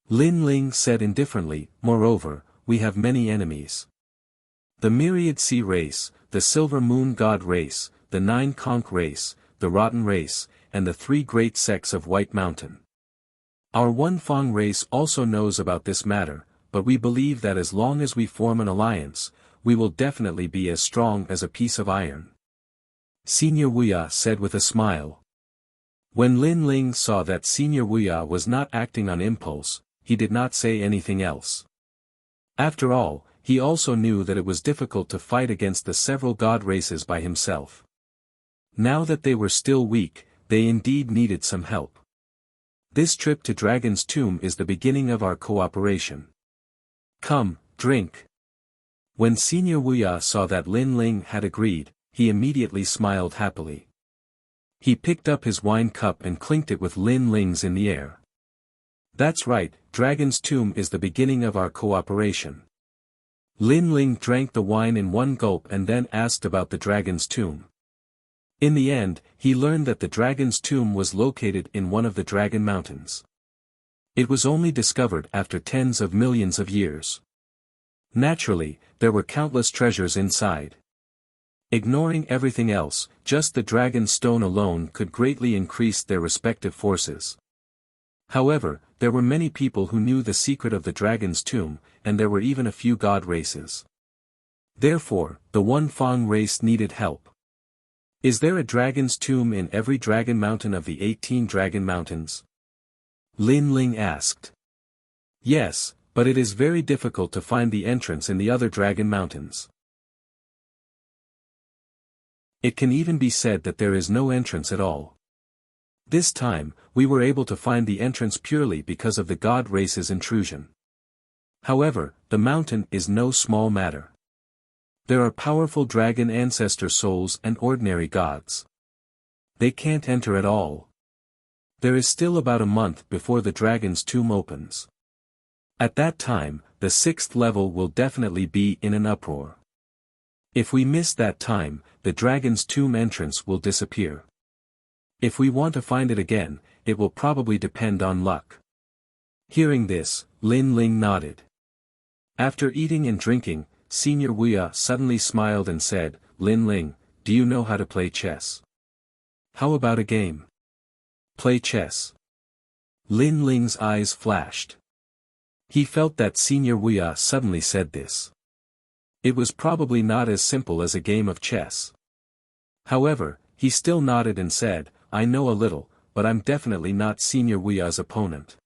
Lin Ling said indifferently, moreover, we have many enemies. The Myriad Sea race, the Silver Moon God race, the Nine Conch race, the Rotten race, and the three great sects of White Mountain. Our One Fong race also knows about this matter, but we believe that as long as we form an alliance, we will definitely be as strong as a piece of iron. Senior Wuya said with a smile. When Lin Ling saw that Senior Wuya was not acting on impulse, he did not say anything else. After all, he also knew that it was difficult to fight against the several god races by himself. Now that they were still weak, they indeed needed some help. This trip to Dragon's Tomb is the beginning of our cooperation. Come, drink. When Senior Wuya saw that Lin Ling had agreed, he immediately smiled happily. He picked up his wine cup and clinked it with Lin Ling's in the air. That's right, Dragon's Tomb is the beginning of our cooperation. Lin Ling drank the wine in one gulp and then asked about the Dragon's Tomb. In the end, he learned that the Dragon's Tomb was located in one of the Dragon Mountains. It was only discovered after tens of millions of years. Naturally, there were countless treasures inside. Ignoring everything else, just the Dragon Stone alone could greatly increase their respective forces. However, there were many people who knew the secret of the Dragon's Tomb, and there were even a few god races. Therefore, the One Fong race needed help. Is there a Dragon's Tomb in every Dragon Mountain of the 18 Dragon Mountains? Lin Ling asked. Yes, but it is very difficult to find the entrance in the other Dragon Mountains. It can even be said that there is no entrance at all. This time, we were able to find the entrance purely because of the god race's intrusion. However, the mountain is no small matter. There are powerful dragon ancestor souls and ordinary gods. They can't enter at all. There is still about a month before the Dragon's Tomb opens. At that time, the 6th level will definitely be in an uproar. If we miss that time, the Dragon's Tomb entrance will disappear. If we want to find it again, it will probably depend on luck. Hearing this, Lin Ling nodded. After eating and drinking, Senior Wuya suddenly smiled and said, Lin Ling, do you know how to play chess? How about a game? Play chess. Lin Ling's eyes flashed. He felt that Senior Wuya suddenly said this. It was probably not as simple as a game of chess. However, he still nodded and said, I know a little, but I'm definitely not Senior Wuya's opponent.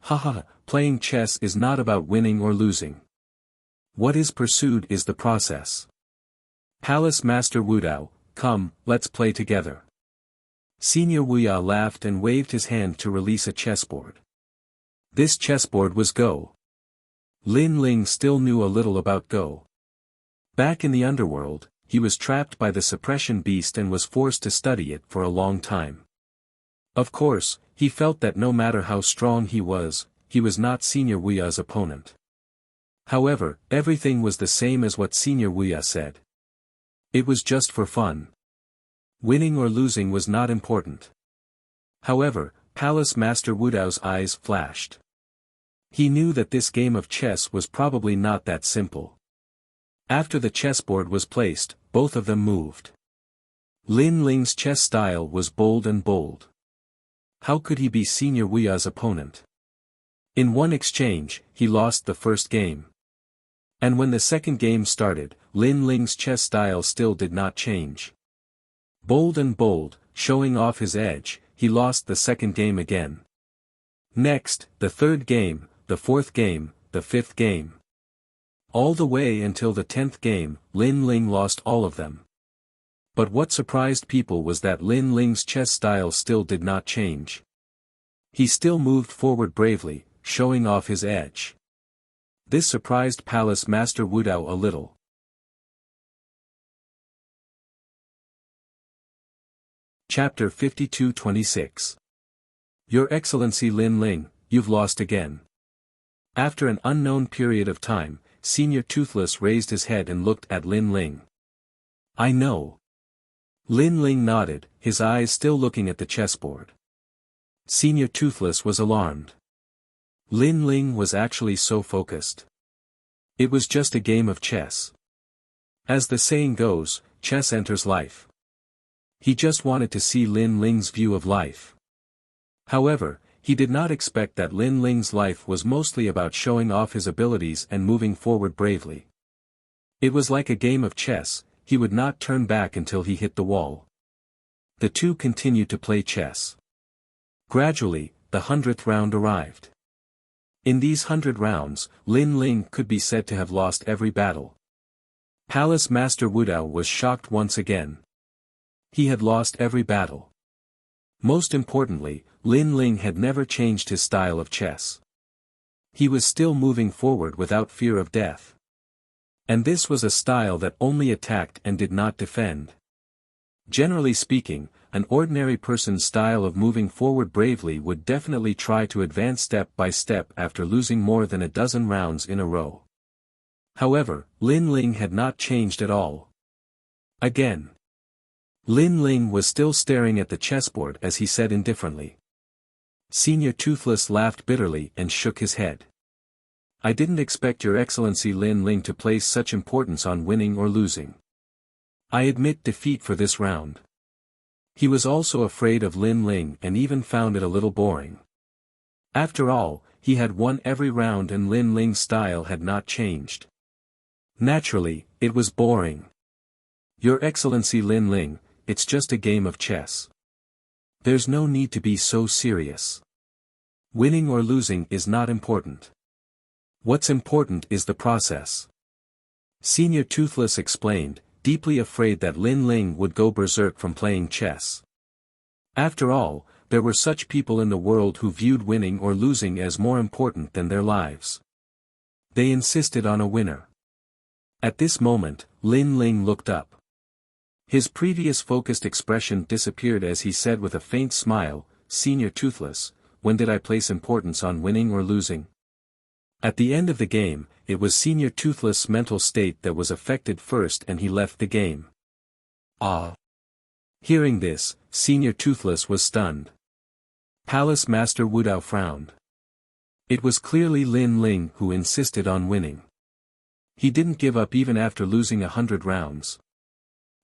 Haha, playing chess is not about winning or losing. What is pursued is the process. Palace Master Wudao, come, let's play together. Senior Wuya laughed and waved his hand to release a chessboard. This chessboard was Go. Lin Ling still knew a little about Go. Back in the underworld, he was trapped by the suppression beast and was forced to study it for a long time. Of course, he felt that no matter how strong he was not Senior Wuya's opponent. However, everything was the same as what Senior Wuya said. It was just for fun. Winning or losing was not important. However, Palace Master Wudao's eyes flashed. He knew that this game of chess was probably not that simple. After the chessboard was placed, both of them moved. Lin Ling's chess style was bold and bold. How could he be Senior Wuya's opponent? In one exchange, he lost the first game. And when the second game started, Lin Ling's chess style still did not change. Bold and bold, showing off his edge, he lost the second game again. Next, the third game, the fourth game, the fifth game. All the way until the 10th game, Lin Ling lost all of them. But what surprised people was that Lin Ling's chess style still did not change. He still moved forward bravely, showing off his edge. This surprised Palace Master Wudao a little. Chapter 52-26 Your Excellency Lin Ling, you've lost again. After an unknown period of time, Senior Toothless raised his head and looked at Lin Ling. I know. Lin Ling nodded, his eyes still looking at the chessboard. Senior Toothless was alarmed. Lin Ling was actually so focused. It was just a game of chess. As the saying goes, chess enters life. He just wanted to see Lin Ling's view of life. However, he did not expect that Lin Ling's life was mostly about showing off his abilities and moving forward bravely. It was like a game of chess, he would not turn back until he hit the wall. The two continued to play chess. Gradually, the 100th round arrived. In these 100 rounds, Lin Ling could be said to have lost every battle. Palace Master Wudao was shocked once again. He had lost every battle. Most importantly, Lin Ling had never changed his style of chess. He was still moving forward without fear of death. And this was a style that only attacked and did not defend. Generally speaking, an ordinary person's style of moving forward bravely would definitely try to advance step by step after losing more than a dozen rounds in a row. However, Lin Ling had not changed at all. Again. Lin Ling was still staring at the chessboard as he said indifferently. Senior Toothless laughed bitterly and shook his head. I didn't expect Your Excellency Lin Ling to place such importance on winning or losing. I admit defeat for this round. He was also afraid of Lin Ling and even found it a little boring. After all, he had won every round and Lin Ling's style had not changed. Naturally, it was boring. Your Excellency Lin Ling, it's just a game of chess. There's no need to be so serious. Winning or losing is not important. What's important is the process. Senior Toothless explained, deeply afraid that Lin Ling would go berserk from playing chess. After all, there were such people in the world who viewed winning or losing as more important than their lives. They insisted on a winner. At this moment, Lin Ling looked up. His previous focused expression disappeared as he said with a faint smile, Senior Toothless, when did I place importance on winning or losing? At the end of the game, it was Senior Toothless' mental state that was affected first and he left the game. Ah! Hearing this, Senior Toothless was stunned. Palace Master Wudao frowned. It was clearly Lin Ling who insisted on winning. He didn't give up even after losing 100 rounds.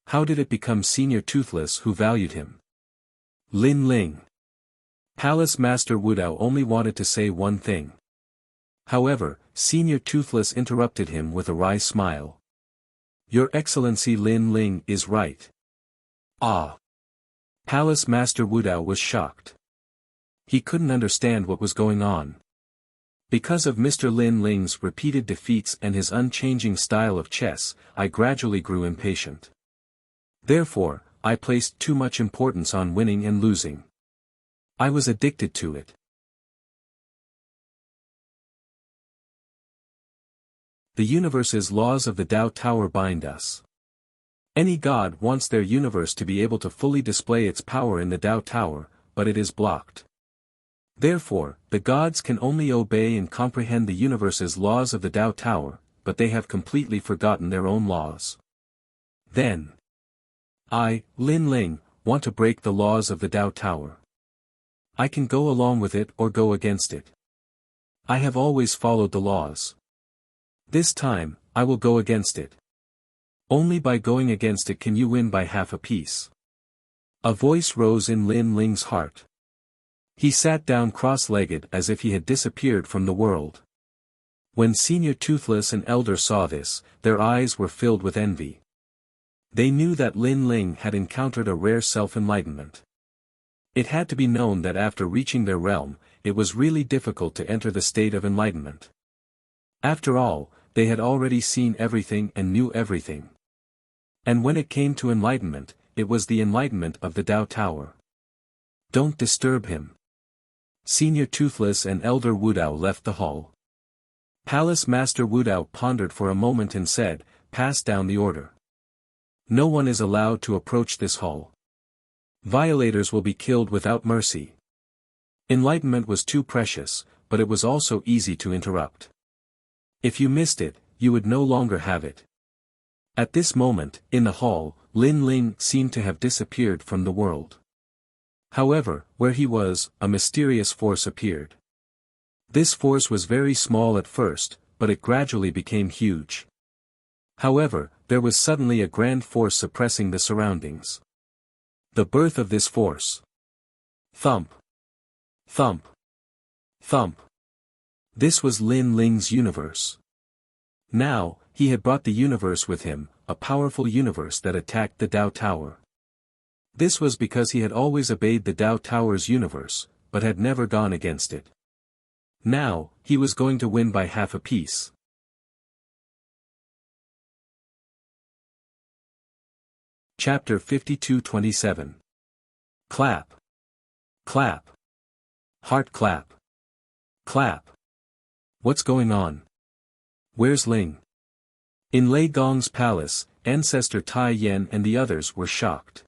How did it become Senior Toothless who valued him? Lin Ling. Palace Master Wudao only wanted to say one thing. However, Senior Toothless interrupted him with a wry smile. Your Excellency Lin Ling is right. Ah! Palace Master Wudao was shocked. He couldn't understand what was going on. Because of Mr. Lin Ling's repeated defeats and his unchanging style of chess, I gradually grew impatient. Therefore, I placed too much importance on winning and losing. I was addicted to it. The universe's laws of the Tao Tower bind us. Any god wants their universe to be able to fully display its power in the Tao Tower, but it is blocked. Therefore, the gods can only obey and comprehend the universe's laws of the Tao Tower, but they have completely forgotten their own laws. Then, I, Lin Ling, want to break the laws of the Tao Tower. I can go along with it or go against it. I have always followed the laws. This time, I will go against it. Only by going against it can you win by half a piece. A voice rose in Lin Ling's heart. He sat down cross-legged as if he had disappeared from the world. When Senior Toothless and Elder saw this, their eyes were filled with envy. They knew that Lin Ling had encountered a rare self-enlightenment. It had to be known that after reaching their realm, it was really difficult to enter the state of enlightenment. After all, they had already seen everything and knew everything. And when it came to enlightenment, it was the enlightenment of the Tao Tower. Don't disturb him. Senior Toothless and Elder Wudao left the hall. Palace Master Wudao pondered for a moment and said, pass down the order. No one is allowed to approach this hall. Violators will be killed without mercy. Enlightenment was too precious, but it was also easy to interrupt. If you missed it, you would no longer have it. At this moment, in the hall, Lin Ling seemed to have disappeared from the world. However, where he was, a mysterious force appeared. This force was very small at first, but it gradually became huge. However, there was suddenly a grand force suppressing the surroundings. The birth of this force. Thump. Thump. Thump. This was Lin Ling's universe. Now, he had brought the universe with him, a powerful universe that attacked the Tao Tower. This was because he had always obeyed the Tao Tower's universe, but had never gone against it. Now, he was going to win by half a piece. Chapter 52-27. Clap. Clap. Heart clap. Clap. What's going on? Where's Ling? In Lei Gong's palace, Ancestor Tai Yan and the others were shocked.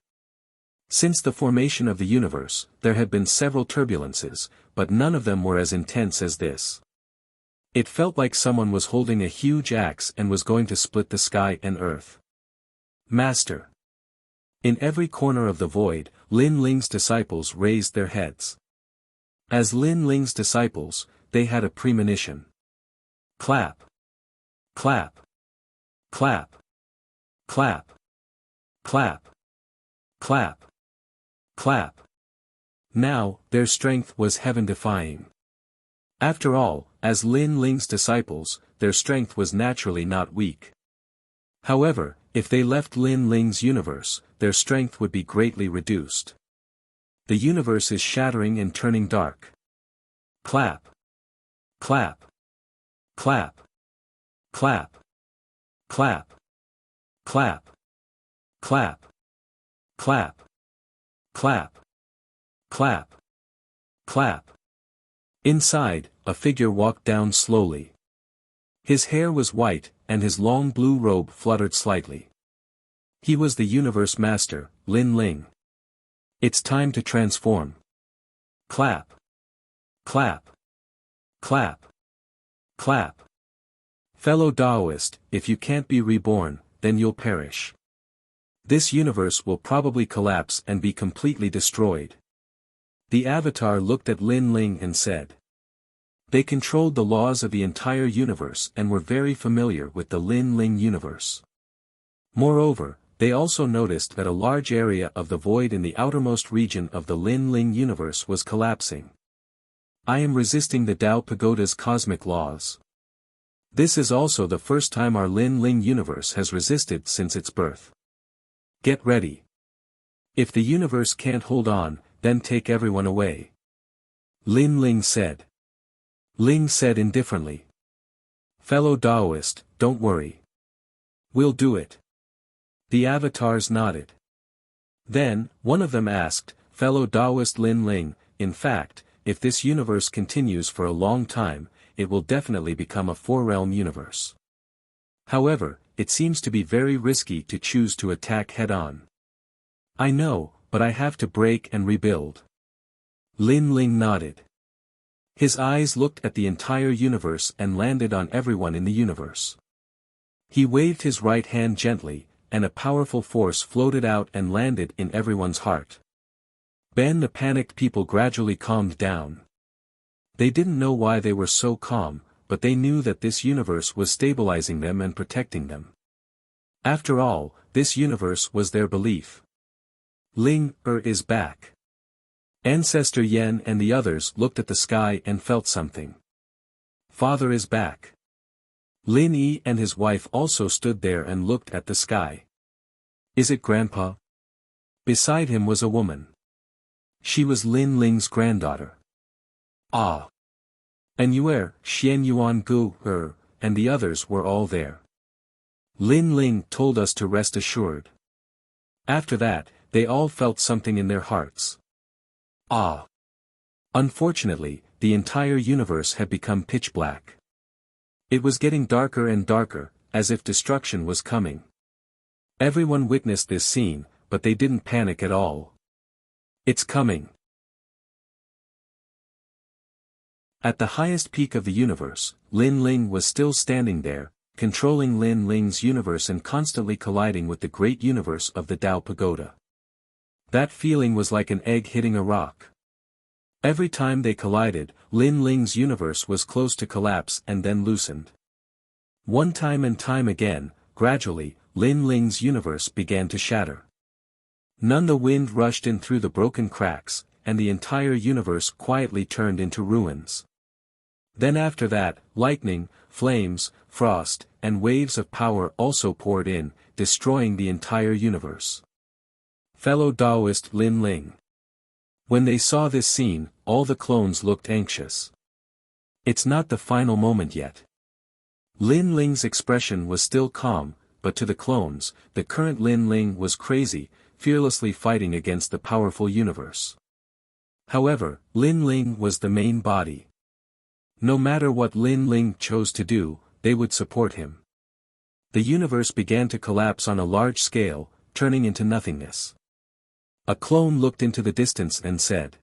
Since the formation of the universe, there had been several turbulences, but none of them were as intense as this. It felt like someone was holding a huge axe and was going to split the sky and earth. Master. In every corner of the void, Lin Ling's disciples raised their heads. As Lin Ling's disciples, they had a premonition. Clap. Clap. Clap. Clap. Clap. Clap. Clap. Now, their strength was heaven-defying. After all, as Lin Ling's disciples, their strength was naturally not weak. However, if they left Lin Ling's universe, their strength would be greatly reduced. The universe is shattering and turning dark. Clap. Clap. Clap. Clap. Clap. Clap. Clap. Clap. Clap. Clap. Clap. Inside, a figure walked down slowly. His hair was white, and his long blue robe fluttered slightly. He was the universe master, Lin Ling. It's time to transform. Clap. Clap. Clap. Clap. Fellow Taoist, if you can't be reborn, then you'll perish. This universe will probably collapse and be completely destroyed. The Avatar looked at Lin Ling and said. They controlled the laws of the entire universe and were very familiar with the Lin Ling universe. Moreover, they also noticed that a large area of the void in the outermost region of the Lin Ling universe was collapsing. I am resisting the Tao Pagoda's cosmic laws. This is also the first time our Lin Ling universe has resisted since its birth. Get ready. If the universe can't hold on, then take everyone away. Lin Ling said. Ling said indifferently. Fellow Taoist, don't worry. We'll do it. The avatars nodded. Then, one of them asked, Fellow Taoist Lin Ling, in fact, if this universe continues for a long time, it will definitely become a four-realm universe. However, it seems to be very risky to choose to attack head-on. I know, but I have to break and rebuild. Lin Ling nodded. His eyes looked at the entire universe and landed on everyone in the universe. He waved his right hand gently, and a powerful force floated out and landed in everyone's heart. Then the panicked people gradually calmed down. They didn't know why they were so calm, but they knew that this universe was stabilizing them and protecting them. After all, this universe was their belief. Ling is back. Ancestor Yan and the others looked at the sky and felt something. Father is back. Lin Yi and his wife also stood there and looked at the sky. Is it Grandpa? Beside him was a woman. She was Lin Ling's granddaughter. Ah. And Yuer, Xian Yuan Gu, and the others were all there. Lin Ling told us to rest assured. After that, they all felt something in their hearts. Ah. Unfortunately, the entire universe had become pitch black. It was getting darker and darker, as if destruction was coming. Everyone witnessed this scene, but they didn't panic at all. It's coming. At the highest peak of the universe, Lin Ling was still standing there, controlling Lin Ling's universe and constantly colliding with the great universe of the Tao Pagoda. That feeling was like an egg hitting a rock. Every time they collided, Lin Ling's universe was close to collapse and then loosened. One time and time again, gradually, Lin Ling's universe began to shatter. None the wind rushed in through the broken cracks, and the entire universe quietly turned into ruins. Then after that, lightning, flames, frost, and waves of power also poured in, destroying the entire universe. Fellow Taoist Lin Ling. When they saw this scene, all the clones looked anxious. It's not the final moment yet. Lin Ling's expression was still calm, but to the clones, the current Lin Ling was crazy, fearlessly fighting against the powerful universe. However, Lin Ling was the main body. No matter what Lin Ling chose to do, they would support him. The universe began to collapse on a large scale, turning into nothingness. A clone looked into the distance and said.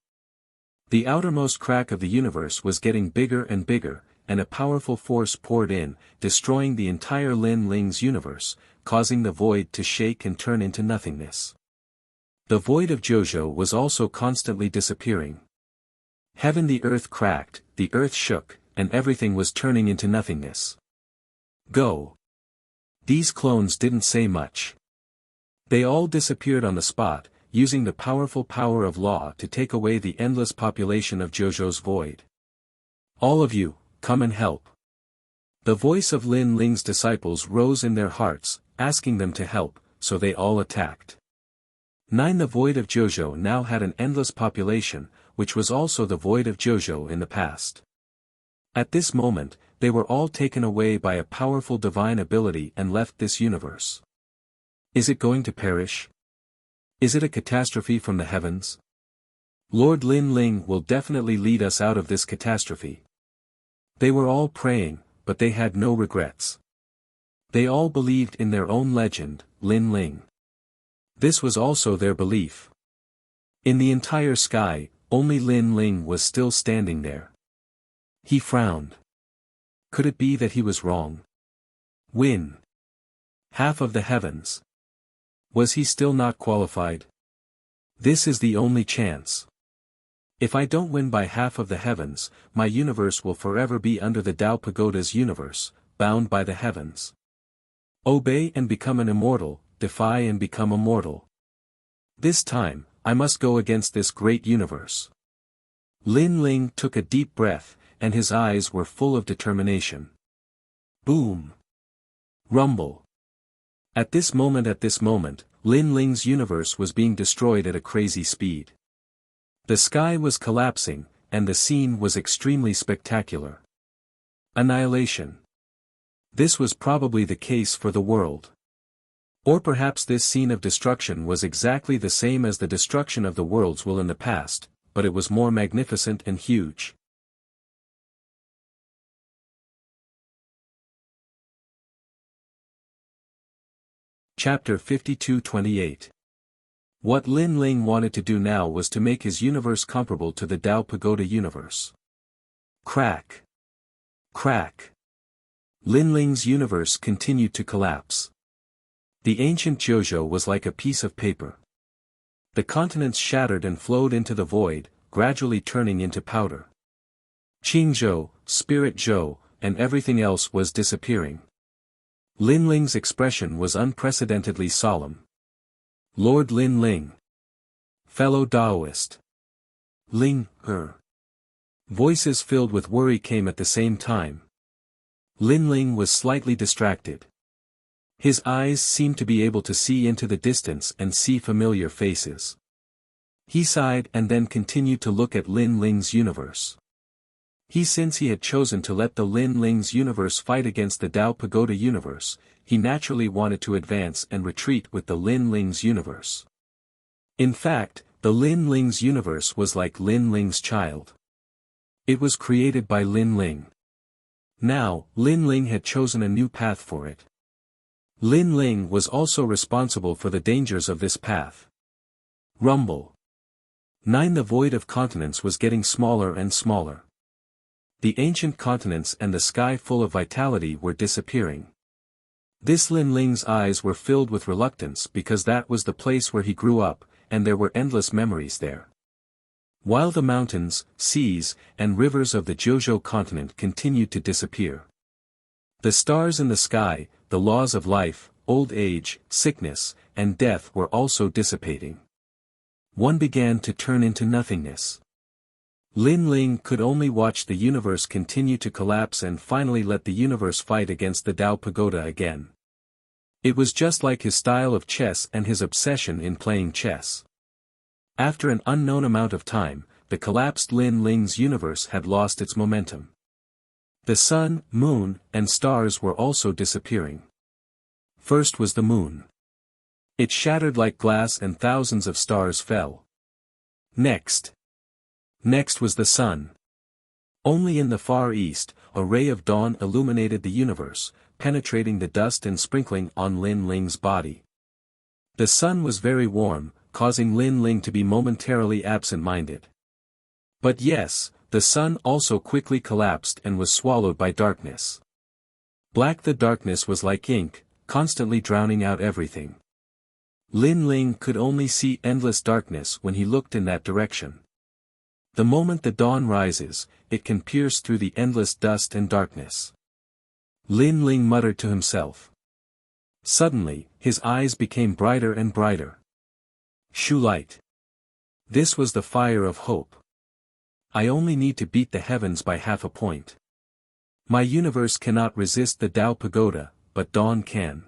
The outermost crack of the universe was getting bigger and bigger, and a powerful force poured in, destroying the entire Lin Ling's universe, causing the void to shake and turn into nothingness. The void of Jojo was also constantly disappearing. Heaven, the earth cracked, the earth shook, and everything was turning into nothingness. Go. These clones didn't say much. They all disappeared on the spot, using the powerful power of law to take away the endless population of Jojo's void. All of you, come and help. The voice of Lin Ling's disciples rose in their hearts, asking them to help, so they all attacked. 9. The void of Jojo now had an endless population, which was also the void of Jojo in the past. At this moment, they were all taken away by a powerful divine ability and left this universe. Is it going to perish? Is it a catastrophe from the heavens? Lord Lin Ling will definitely lead us out of this catastrophe. They were all praying, but they had no regrets. They all believed in their own legend, Lin Ling. This was also their belief. In the entire sky, only Lin Ling was still standing there. He frowned. Could it be that he was wrong? Win. Half of the heavens. Was he still not qualified? This is the only chance. If I don't win by half of the heavens, my universe will forever be under the Tao Pagoda's universe, bound by the heavens. Obey and become an immortal, defy and become immortal. This time, I must go against this great universe. Lin Ling took a deep breath, and his eyes were full of determination. Boom. Rumble. At this moment, Lin Ling's universe was being destroyed at a crazy speed. The sky was collapsing, and the scene was extremely spectacular. Annihilation. This was probably the case for the world. Or perhaps this scene of destruction was exactly the same as the destruction of the worlds will in the past, but it was more magnificent and huge. Chapter 52-28. What Lin Ling wanted to do now was to make his universe comparable to the Tao Pagoda universe. Crack. Crack. Lin Ling's universe continued to collapse. The ancient Jojo was like a piece of paper. The continents shattered and flowed into the void, gradually turning into powder. Qingzhou, Spirit Zhou, and everything else was disappearing. Lin Ling's expression was unprecedentedly solemn. Lord Lin Ling. Fellow Taoist. Ling, Voices filled with worry came at the same time. Lin Ling was slightly distracted. His eyes seemed to be able to see into the distance and see familiar faces. He sighed and then continued to look at Lin Ling's universe. Since he had chosen to let the Lin Ling's universe fight against the Tao Pagoda universe, he naturally wanted to advance and retreat with the Lin Ling's universe. In fact, the Lin Ling's universe was like Lin Ling's child. It was created by Lin Ling. Now, Lin Ling had chosen a new path for it. Lin Ling was also responsible for the dangers of this path. Rumble. 9. The void of continents was getting smaller and smaller. The ancient continents and the sky full of vitality were disappearing. This Lin Ling's eyes were filled with reluctance because that was the place where he grew up, and there were endless memories there. While the mountains, seas, and rivers of the Jojo continent continued to disappear. The stars in the sky, the laws of life, old age, sickness, and death were also dissipating. One began to turn into nothingness. Lin Ling could only watch the universe continue to collapse and finally let the universe fight against the Tao Pagoda again. It was just like his style of chess and his obsession in playing chess. After an unknown amount of time, the collapsed Lin Ling's universe had lost its momentum. The sun, moon, and stars were also disappearing. First was the moon. It shattered like glass and thousands of stars fell. Next was the sun. Only in the far east, a ray of dawn illuminated the universe, penetrating the dust and sprinkling on Lin Ling's body. The sun was very warm, causing Lin Ling to be momentarily absent-minded. But yes, the sun also quickly collapsed and was swallowed by darkness. Black the darkness was like ink, constantly drowning out everything. Lin Ling could only see endless darkness when he looked in that direction. The moment the dawn rises, it can pierce through the endless dust and darkness. Lin Ling muttered to himself. Suddenly, his eyes became brighter and brighter. Shu light. This was the fire of hope. I only need to beat the heavens by half a point. My universe cannot resist the Tao Pagoda, but dawn can.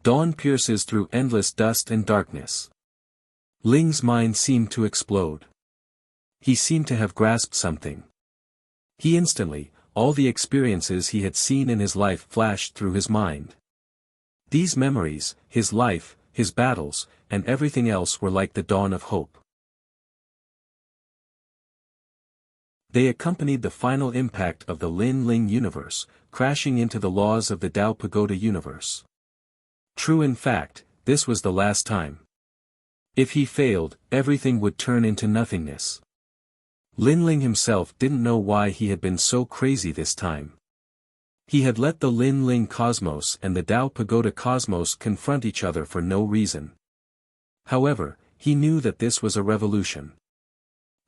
Dawn pierces through endless dust and darkness. Ling's mind seemed to explode. He seemed to have grasped something. He instantly, all the experiences he had seen in his life flashed through his mind. These memories, his life, his battles, and everything else were like the dawn of hope. They accompanied the final impact of the Lin Ling universe, crashing into the laws of the Tao Pagoda universe. True, in fact, this was the last time. If he failed, everything would turn into nothingness. Lin Ling himself didn't know why he had been so crazy this time. He had let the Lin Ling cosmos and the Tao Pagoda cosmos confront each other for no reason. However, he knew that this was a revolution.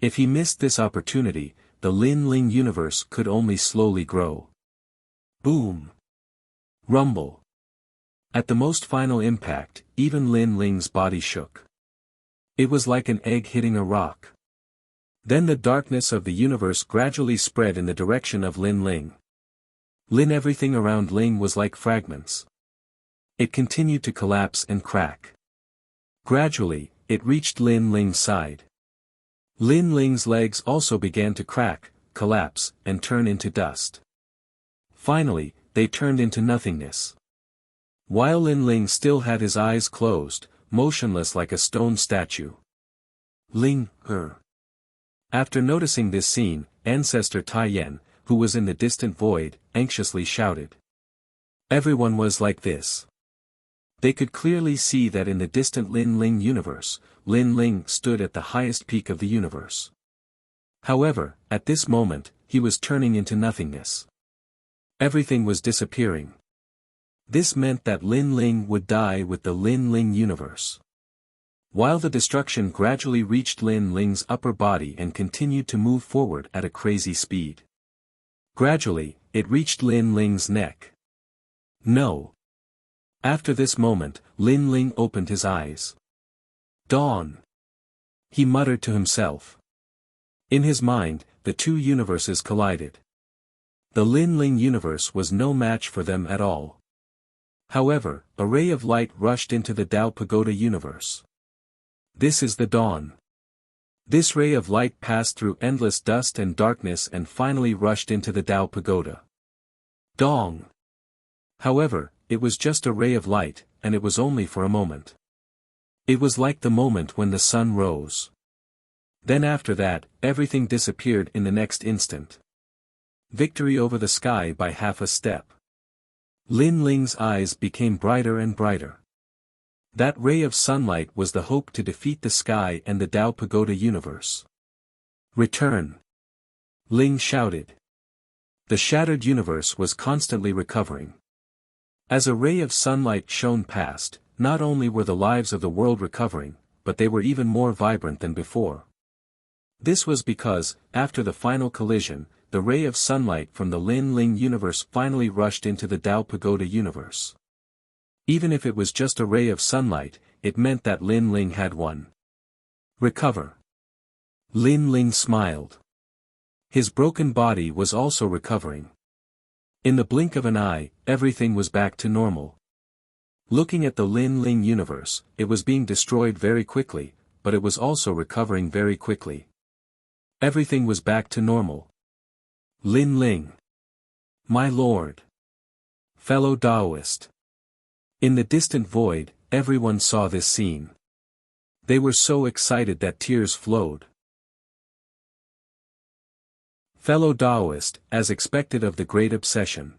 If he missed this opportunity, the Lin Ling universe could only slowly grow. Boom! Rumble! At the most final impact, even Lin Ling's body shook. It was like an egg hitting a rock. Then the darkness of the universe gradually spread in the direction of Lin Ling. Everything around Ling was like fragments. It continued to collapse and crack. Gradually, it reached Lin Ling's side. Lin Ling's legs also began to crack, collapse, and turn into dust. Finally, they turned into nothingness. While Lin Ling still had his eyes closed, motionless like a stone statue. Ling, her. After noticing this scene, Ancestor Taiyan, who was in the distant void, anxiously shouted. Everyone was like this. They could clearly see that in the distant Lin Ling universe, Lin Ling stood at the highest peak of the universe. However, at this moment, he was turning into nothingness. Everything was disappearing. This meant that Lin Ling would die with the Lin Ling universe. While the destruction gradually reached Lin Ling's upper body and continued to move forward at a crazy speed. Gradually, it reached Lin Ling's neck. No. After this moment, Lin Ling opened his eyes. Dawn! He muttered to himself. In his mind, the two universes collided. The Lin Ling universe was no match for them at all. However, a ray of light rushed into the Tao Pagoda universe. This is the dawn. This ray of light passed through endless dust and darkness and finally rushed into the Tao Pagoda. Dong! However, it was just a ray of light, and it was only for a moment. It was like the moment when the sun rose. Then after that, everything disappeared in the next instant. Victory over the sky by half a step. Lin Ling's eyes became brighter and brighter. That ray of sunlight was the hope to defeat the sky and the Tao Pagoda universe. Return! Ling shouted. The shattered universe was constantly recovering. As a ray of sunlight shone past, not only were the lives of the world recovering, but they were even more vibrant than before. This was because, after the final collision, the ray of sunlight from the Lin Ling universe finally rushed into the Tao Pagoda universe. Even if it was just a ray of sunlight, it meant that Lin Ling had won. Recover. Lin Ling smiled. His broken body was also recovering. In the blink of an eye, everything was back to normal. Looking at the Lin Ling universe, it was being destroyed very quickly, but it was also recovering very quickly. Everything was back to normal. Lin Ling. My lord. Fellow Taoist. In the distant void, everyone saw this scene. They were so excited that tears flowed. Fellow Taoist, as expected of the great obsession.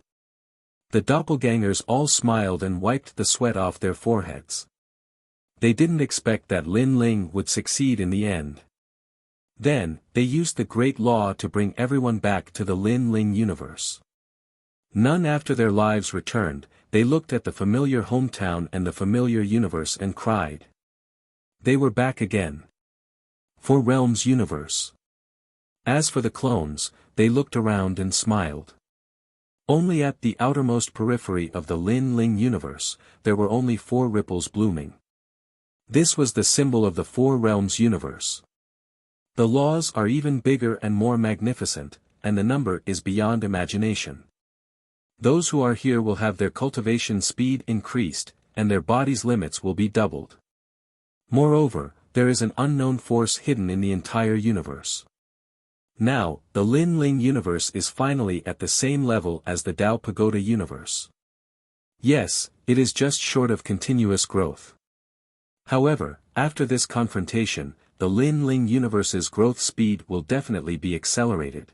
The doppelgangers all smiled and wiped the sweat off their foreheads. They didn't expect that Lin Ling would succeed in the end. Then, they used the great law to bring everyone back to the Lin Ling universe. None after their lives returned, they looked at the familiar hometown and the familiar universe and cried. They were back again. Four Realms universe. As for the clones, they looked around and smiled. Only at the outermost periphery of the Lin Ling universe, there were only four ripples blooming. This was the symbol of the Four Realms universe. The laws are even bigger and more magnificent, and the number is beyond imagination. Those who are here will have their cultivation speed increased, and their body's limits will be doubled. Moreover, there is an unknown force hidden in the entire universe. Now, the Lin Ling universe is finally at the same level as the Tao Pagoda universe. Yes, it is just short of continuous growth. However, after this confrontation, the Lin Ling universe's growth speed will definitely be accelerated.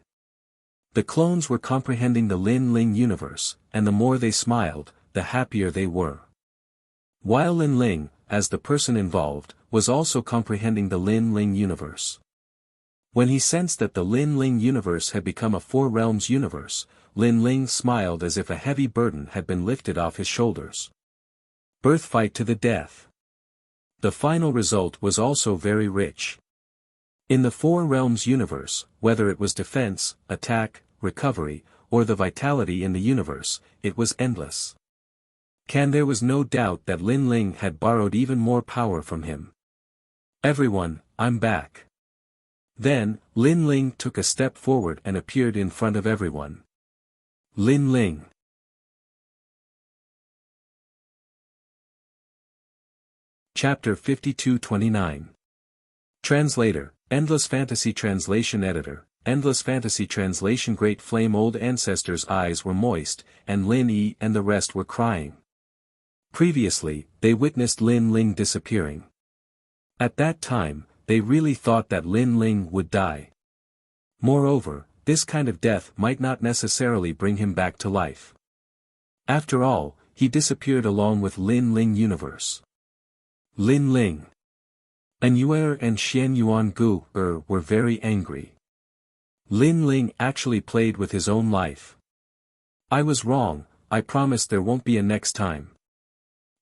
The clones were comprehending the Lin Ling universe, and the more they smiled, the happier they were. While Lin Ling, as the person involved, was also comprehending the Lin Ling universe. When he sensed that the Lin Ling universe had become a Four Realms universe, Lin Ling smiled as if a heavy burden had been lifted off his shoulders. Birth fight to the death. The final result was also very rich. In the Four Realms universe, whether it was defense, attack, recovery, or the vitality in the universe, it was endless. There was no doubt that Lin Ling had borrowed even more power from him. Everyone, I'm back. Then, Lin Ling took a step forward and appeared in front of everyone. Lin Ling. Chapter 52-29. Translator, Endless Fantasy Translation Editor, Endless Fantasy Translation. Great Flame. Old Ancestors' eyes were moist, and Lin Yi and the rest were crying. Previously, they witnessed Lin Ling disappearing. At that time, they really thought that Lin Ling would die. Moreover, this kind of death might not necessarily bring him back to life. After all, he disappeared along with Lin Ling universe. Lin Ling, Anyuer and Xian Yuan Gu were very angry. Lin Ling actually played with his own life. I was wrong, I promise there won't be a next time.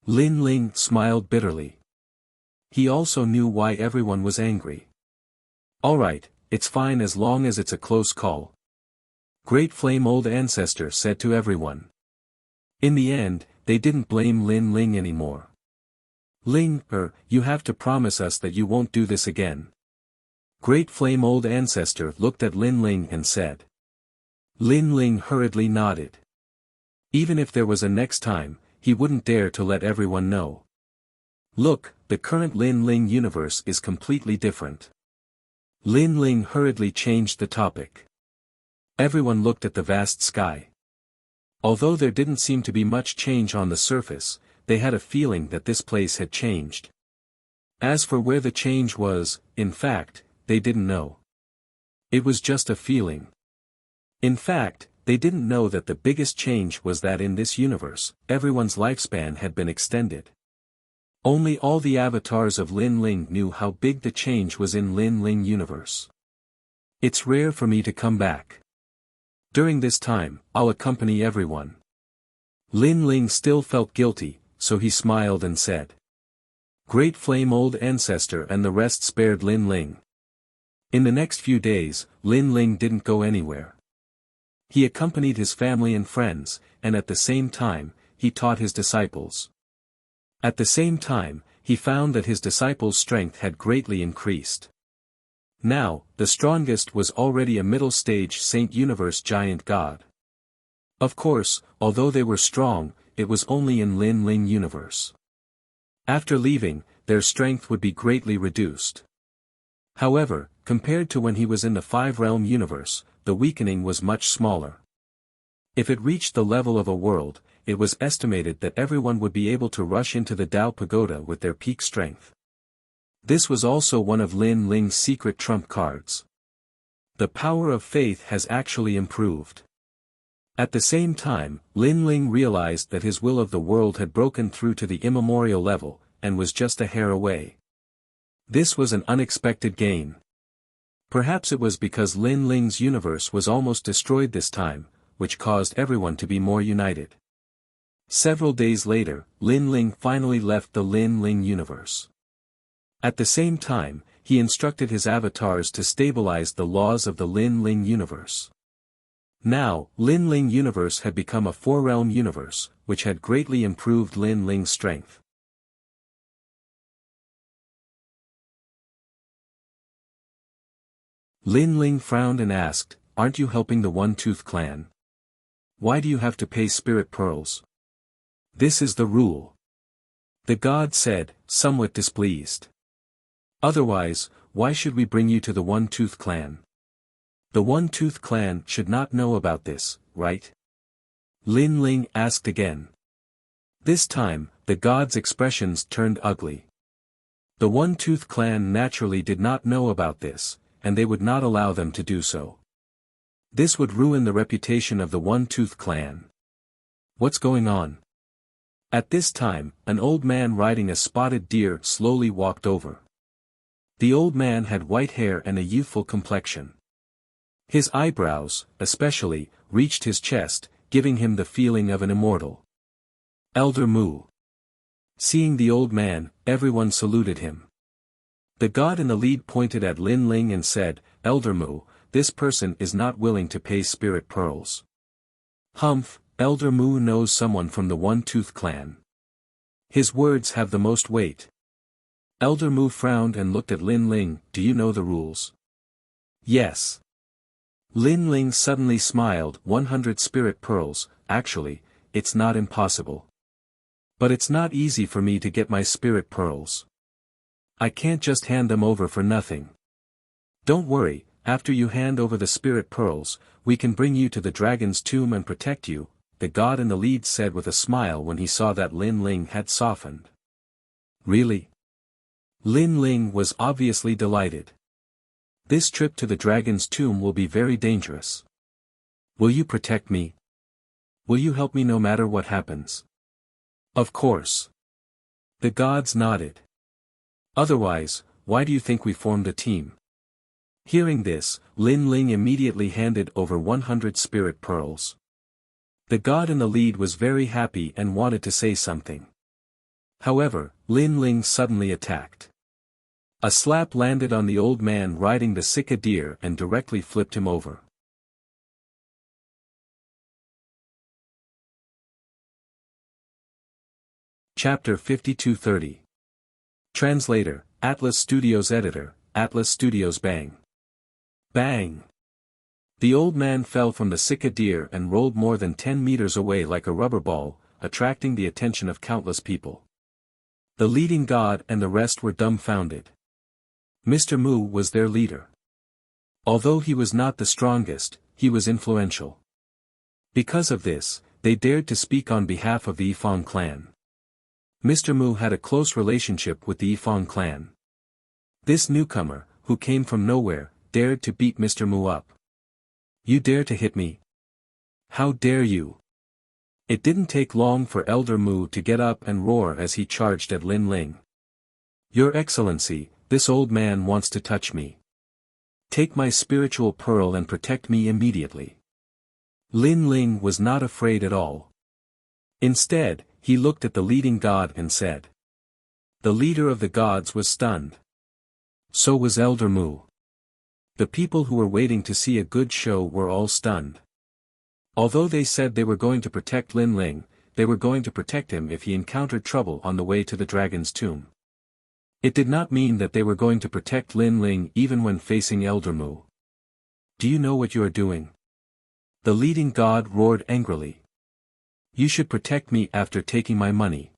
Lin Ling smiled bitterly. He also knew why everyone was angry. Alright, it's fine as long as it's a close call. Great Flame. Old Ancestor said to everyone. In the end, they didn't blame Lin Ling anymore. Ling, you have to promise us that you won't do this again. Great Flame. Old Ancestor looked at Lin Ling and said. Lin Ling hurriedly nodded. Even if there was a next time, he wouldn't dare to let everyone know. Look, the current Lin Ling universe is completely different. Lin Ling hurriedly changed the topic. Everyone looked at the vast sky. Although there didn't seem to be much change on the surface, they had a feeling that this place had changed. As for where the change was, in fact, they didn't know. It was just a feeling. In fact, they didn't know that the biggest change was that in this universe, everyone's lifespan had been extended. Only all the avatars of Lin Ling knew how big the change was in Lin Ling universe. It's rare for me to come back. During this time, I'll accompany everyone. Lin Ling still felt guilty, so he smiled and said. Great Flame Old Ancestor and the rest spared Lin Ling. In the next few days, Lin Ling didn't go anywhere. He accompanied his family and friends, and at the same time, he taught his disciples. At the same time, he found that his disciples' strength had greatly increased. Now, the strongest was already a middle-stage Saint Universe giant god. Of course, although they were strong, it was only in Lin Ling universe. After leaving, their strength would be greatly reduced. However, compared to when he was in the five-realm universe, the weakening was much smaller. If it reached the level of a world, it was estimated that everyone would be able to rush into the Tao Pagoda with their peak strength. This was also one of Lin Ling's secret trump cards. The power of faith has actually improved. At the same time, Lin Ling realized that his will of the world had broken through to the immemorial level, and was just a hair away. This was an unexpected gain. Perhaps it was because Lin Ling's universe was almost destroyed this time, which caused everyone to be more united. Several days later, Lin Ling finally left the Lin Ling universe. At the same time, he instructed his avatars to stabilize the laws of the Lin Ling universe. Now, Lin Ling universe had become a four-realm universe, which had greatly improved Lin Ling's strength. Lin Ling frowned and asked, "Aren't you helping the One-Tooth Clan? Why do you have to pay spirit pearls? This is the rule." The god said, somewhat displeased. "Otherwise, why should we bring you to the One-Tooth Clan? The One-Tooth Clan should not know about this, right?" Lin Ling asked again. This time, the god's expressions turned ugly. The One-Tooth Clan naturally did not know about this, and they would not allow them to do so. This would ruin the reputation of the One-Tooth Clan. What's going on? At this time, an old man riding a spotted deer slowly walked over. The old man had white hair and a youthful complexion. His eyebrows, especially, reached his chest, giving him the feeling of an immortal. Elder Mu. Seeing the old man, everyone saluted him. The god in the lead pointed at Lin Ling and said, "Elder Mu, this person is not willing to pay spirit pearls." Humph, Elder Mu knows someone from the One-Tooth Clan. His words have the most weight. Elder Mu frowned and looked at Lin Ling. "Do you know the rules?" "Yes." Lin Ling suddenly smiled. 100 spirit pearls, actually, it's not impossible. But it's not easy for me to get my spirit pearls. I can't just hand them over for nothing. Don't worry, after you hand over the spirit pearls, we can bring you to the dragon's tomb and protect you, the god in the lead said with a smile when he saw that Lin Ling had softened. Really? Lin Ling was obviously delighted. This trip to the dragon's tomb will be very dangerous. Will you protect me? Will you help me no matter what happens? Of course. The gods nodded. Otherwise, why do you think we formed a team? Hearing this, Lin Ling immediately handed over 100 spirit pearls. The god in the lead was very happy and wanted to say something. However, Lin Ling suddenly attacked. A slap landed on the old man riding the Sika deer and directly flipped him over. Chapter 5230. Translator, Atlas Studios Editor, Atlas Studios. Bang. Bang. The old man fell from the Sika deer and rolled more than 10 meters away like a rubber ball, attracting the attention of countless people. The leading god and the rest were dumbfounded. Mr. Mu was their leader. Although he was not the strongest, he was influential. Because of this, they dared to speak on behalf of the Yifang clan. Mr. Mu had a close relationship with the Yifang clan. This newcomer, who came from nowhere, dared to beat Mr. Mu up. "You dare to hit me? How dare you?" It didn't take long for Elder Mu to get up and roar as he charged at Lin Ling. "Your Excellency, this old man wants to touch me. Take my spiritual pearl and protect me immediately." Lin Ling was not afraid at all. Instead, he looked at the leading god and said. The leader of the gods was stunned. So was Elder Mu. The people who were waiting to see a good show were all stunned. Although they said they were going to protect Lin Ling, they were going to protect him if he encountered trouble on the way to the dragon's tomb. It did not mean that they were going to protect Lin Ling even when facing Elder Mu. Do you know what you are doing? The leading god roared angrily. You should protect me after taking my money.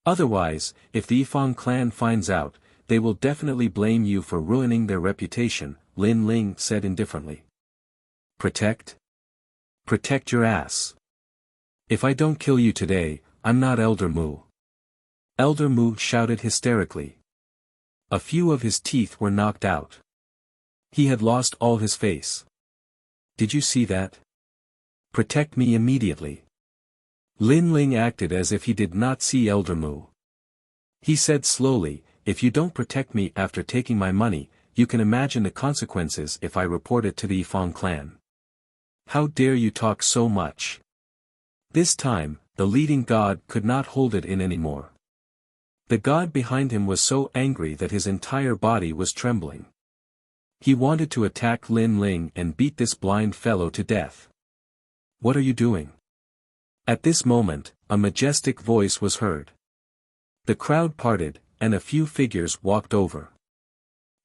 Otherwise, if the Yifang clan finds out, they will definitely blame you for ruining their reputation, Lin Ling said indifferently. Protect? Protect your ass. If I don't kill you today, I'm not Elder Mu. Elder Mu shouted hysterically. A few of his teeth were knocked out. He had lost all his face. Did you see that? Protect me immediately. Lin Ling acted as if he did not see Elder Mu. He said slowly, if you don't protect me after taking my money, you can imagine the consequences if I report it to the Yifang clan. How dare you talk so much? This time, the leading god could not hold it in anymore. The god behind him was so angry that his entire body was trembling. He wanted to attack Lin Ling and beat this blind fellow to death. What are you doing? At this moment, a majestic voice was heard. The crowd parted, and a few figures walked over.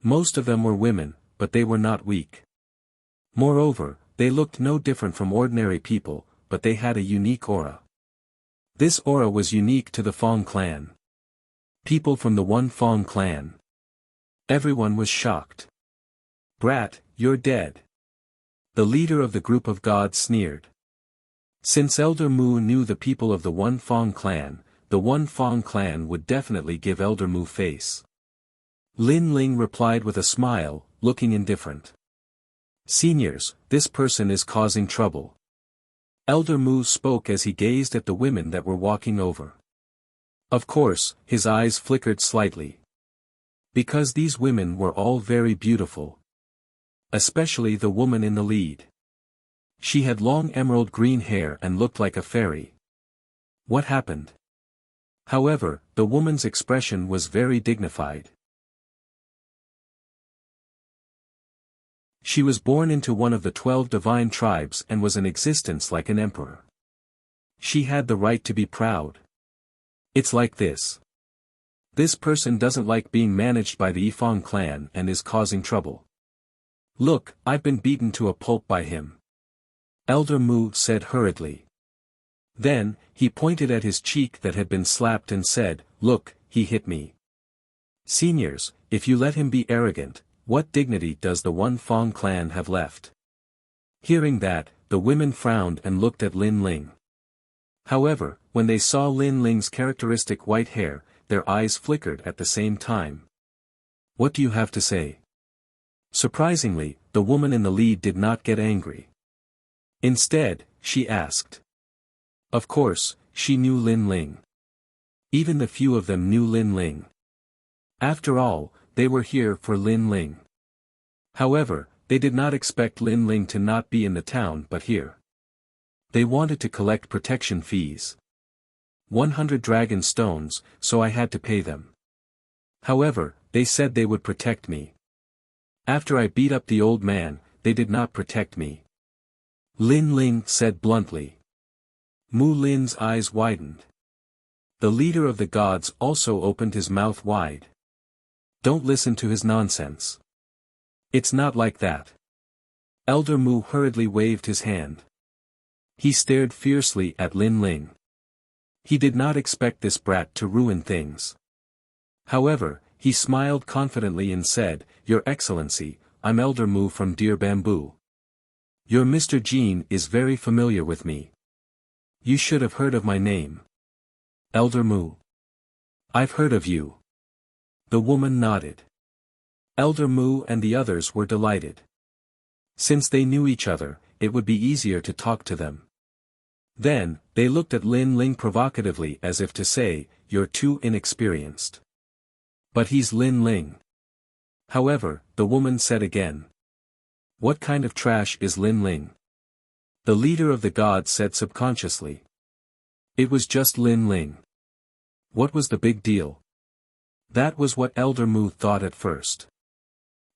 Most of them were women, but they were not weak. Moreover, they looked no different from ordinary people, but they had a unique aura. This aura was unique to the Fong clan. People from the One Fong clan. Everyone was shocked. Brat, you're dead. The leader of the group of gods sneered. Since Elder Mu knew the people of the One Fong clan, the One Fong clan would definitely give Elder Mu face. Lin Ling replied with a smile, looking indifferent. Seniors, this person is causing trouble. Elder Mu spoke as he gazed at the women that were walking over. Of course, his eyes flickered slightly. Because these women were all very beautiful. Especially the woman in the lead. She had long emerald green hair and looked like a fairy. What happened? However, the woman's expression was very dignified. She was born into one of the 12 divine tribes and was in existence like an emperor. She had the right to be proud. It's like this. This person doesn't like being managed by the Yifang clan and is causing trouble. Look, I've been beaten to a pulp by him. Elder Mu said hurriedly. Then, he pointed at his cheek that had been slapped and said, look, he hit me. Seniors, if you let him be arrogant, what dignity does the One Fong clan have left? Hearing that, the women frowned and looked at Lin Ling. However, when they saw Lin Ling's characteristic white hair, their eyes flickered at the same time. What do you have to say? Surprisingly, the woman in the lead did not get angry. Instead, she asked. Of course, she knew Lin Ling. Even the few of them knew Lin Ling. After all, they were here for Lin Ling. However, they did not expect Lin Ling to not be in the town but here. They wanted to collect protection fees. 100 dragon stones, so I had to pay them. However, they said they would protect me. After I beat up the old man, they did not protect me. Lin Ling said bluntly. Mu Lin's eyes widened. The leader of the gods also opened his mouth wide. Don't listen to his nonsense. It's not like that. Elder Mu hurriedly waved his hand. He stared fiercely at Lin Ling. He did not expect this brat to ruin things. However, he smiled confidently and said, Your Excellency, I'm Elder Mu from Deer Bamboo. Your Mr. Jean is very familiar with me. You should have heard of my name. Elder Mu. I've heard of you. The woman nodded. Elder Mu and the others were delighted. Since they knew each other, it would be easier to talk to them. Then, they looked at Lin Ling provocatively as if to say, You're too inexperienced. But he's Lin Ling. However, the woman said again. What kind of trash is Lin Ling? The leader of the gods said subconsciously. It was just Lin Ling. What was the big deal? That was what Elder Mu thought at first.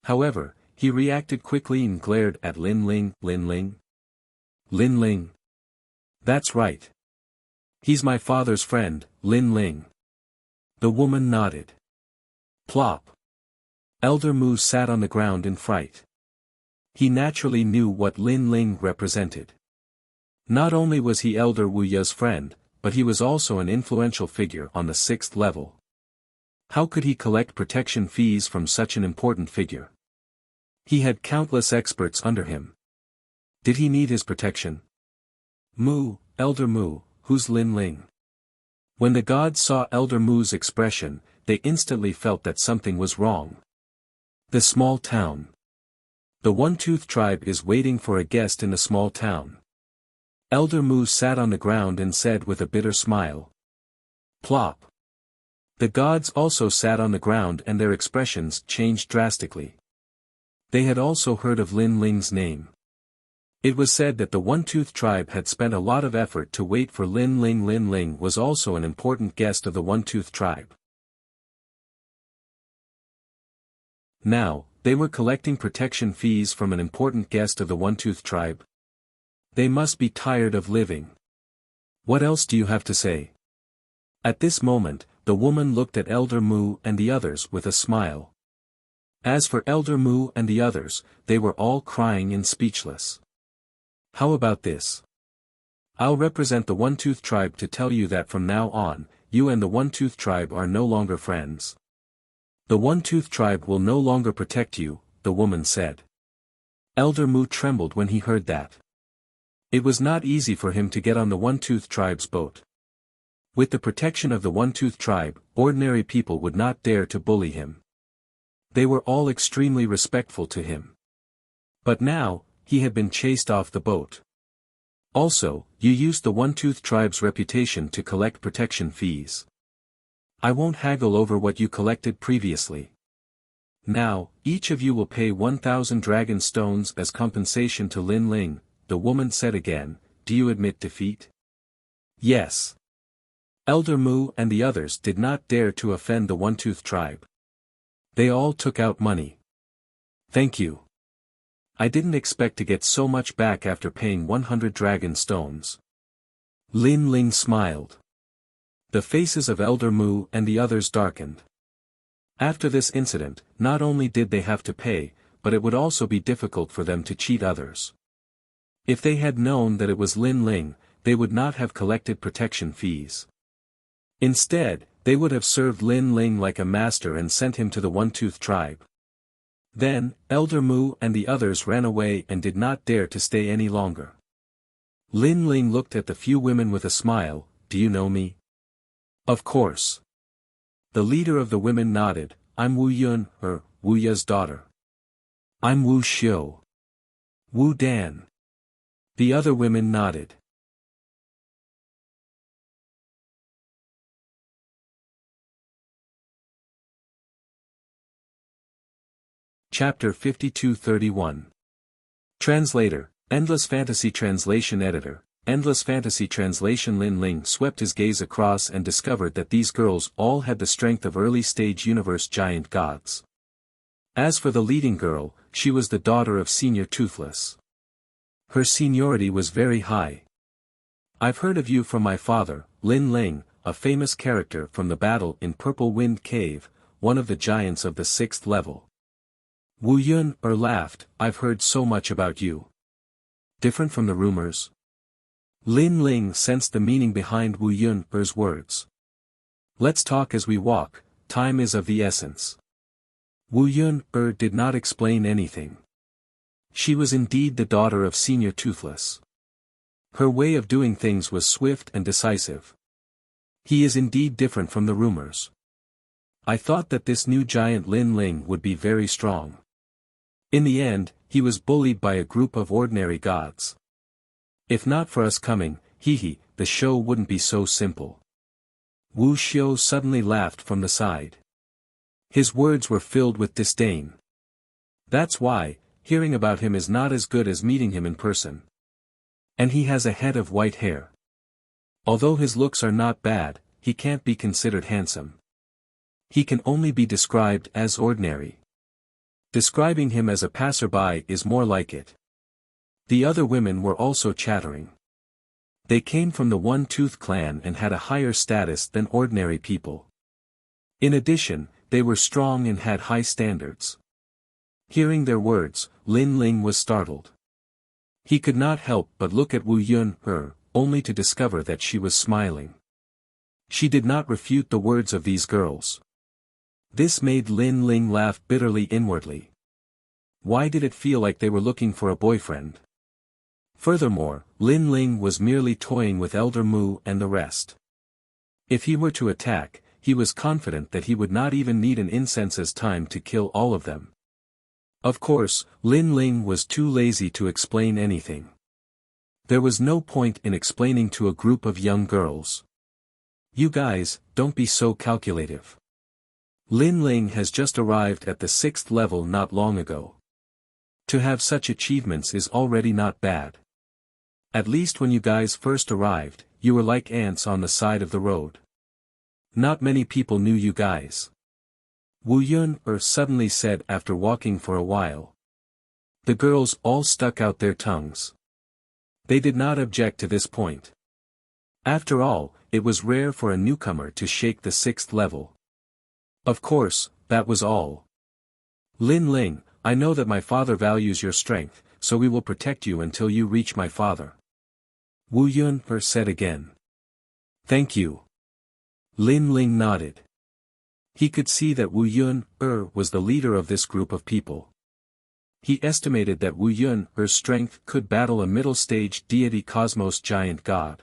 However, he reacted quickly and glared at Lin Ling. Lin Ling? Lin Ling? That's right. He's my father's friend, Lin Ling. The woman nodded. Plop. Elder Mu sat on the ground in fright. He naturally knew what Lin Ling represented. Not only was he Elder Wuya's friend, but he was also an influential figure on the 6th level. How could he collect protection fees from such an important figure? He had countless experts under him. Did he need his protection? Mu, Elder Mu, who's Lin Ling? When the gods saw Elder Mu's expression, they instantly felt that something was wrong. The small town. The One-Tooth tribe is waiting for a guest in the small town. Elder Mu sat on the ground and said with a bitter smile. Plop. The gods also sat on the ground and their expressions changed drastically. They had also heard of Lin Ling's name. It was said that the One-Tooth tribe had spent a lot of effort to wait for Lin Ling. Lin Ling was also an important guest of the One-Tooth tribe. Now, they were collecting protection fees from an important guest of the One-Tooth tribe. They must be tired of living. What else do you have to say? At this moment, the woman looked at Elder Mu and the others with a smile. As for Elder Mu and the others, they were all crying and speechless. How about this? I'll represent the One-Tooth tribe to tell you that from now on, you and the One-Tooth tribe are no longer friends. The One-Tooth tribe will no longer protect you, the woman said. Elder Mu trembled when he heard that. It was not easy for him to get on the One-Tooth tribe's boat. With the protection of the One-Tooth tribe, ordinary people would not dare to bully him. They were all extremely respectful to him. But now, he had been chased off the boat. Also, you used the One-Tooth tribe's reputation to collect protection fees. I won't haggle over what you collected previously. Now, each of you will pay 1,000 dragon stones as compensation to Lin Ling. The woman said again, do you admit defeat? Yes. Elder Mu and the others did not dare to offend the One-Tooth tribe. They all took out money. Thank you. I didn't expect to get so much back after paying 100 dragon stones. Lin Ling smiled. The faces of Elder Mu and the others darkened. After this incident, not only did they have to pay, but it would also be difficult for them to cheat others. If they had known that it was Lin Ling, they would not have collected protection fees. Instead, they would have served Lin Ling like a master and sent him to the One-Tooth tribe. Then, Elder Mu and the others ran away and did not dare to stay any longer. Lin Ling looked at the few women with a smile. Do you know me? Of course. The leader of the women nodded. I'm Wu Yun, Wu Ya's daughter. I'm Wu Xiu. Wu Dan. The other women nodded. Chapter 52-31. Translator, Endless Fantasy Translation Editor, Endless Fantasy Translation. Lin Ling swept his gaze across and discovered that these girls all had the strength of early-stage universe giant gods. As for the leading girl, she was the daughter of Senior Toothless. Her seniority was very high. I've heard of you from my father, Lin Ling, a famous character from the battle in Purple Wind Cave, one of the giants of the 6th level. Wu Yun laughed. I've heard so much about you. Different from the rumors? Lin Ling sensed the meaning behind Wu Yun's words. Let's talk as we walk, time is of the essence. Wu Yun did not explain anything. She was indeed the daughter of Senior Toothless. Her way of doing things was swift and decisive. He is indeed different from the rumors. I thought that this new giant Lin Ling would be very strong. In the end, he was bullied by a group of ordinary gods. If not for us coming, the show wouldn't be so simple. Wu Xiu suddenly laughed from the side. His words were filled with disdain. That's why, hearing about him is not as good as meeting him in person. And he has a head of white hair. Although his looks are not bad, he can't be considered handsome. He can only be described as ordinary. Describing him as a passerby is more like it. The other women were also chattering. They came from the One-Tooth clan and had a higher status than ordinary people. In addition, they were strong and had high standards. Hearing their words, Lin Ling was startled. He could not help but look at Wu Yun, only to discover that she was smiling. She did not refute the words of these girls. This made Lin Ling laugh bitterly inwardly. Why did it feel like they were looking for a boyfriend? Furthermore, Lin Ling was merely toying with Elder Mu and the rest. If he were to attack, he was confident that he would not even need an incense's time to kill all of them. Of course, Lin Ling was too lazy to explain anything. There was no point in explaining to a group of young girls. You guys, don't be so calculative. Lin Ling has just arrived at the 6th level not long ago. To have such achievements is already not bad. At least when you guys first arrived, you were like ants on the side of the road. Not many people knew you guys. Wu Yun suddenly said after walking for a while. The girls all stuck out their tongues. They did not object to this point. After all, it was rare for a newcomer to shake the 6th level. Of course, that was all. Lin Ling, I know that my father values your strength, so we will protect you until you reach my father. Wu Yun said again. Thank you. Lin Ling nodded. He could see that Wu Yun was the leader of this group of people. He estimated that Wu Yun's strength could battle a middle-stage deity cosmos giant god.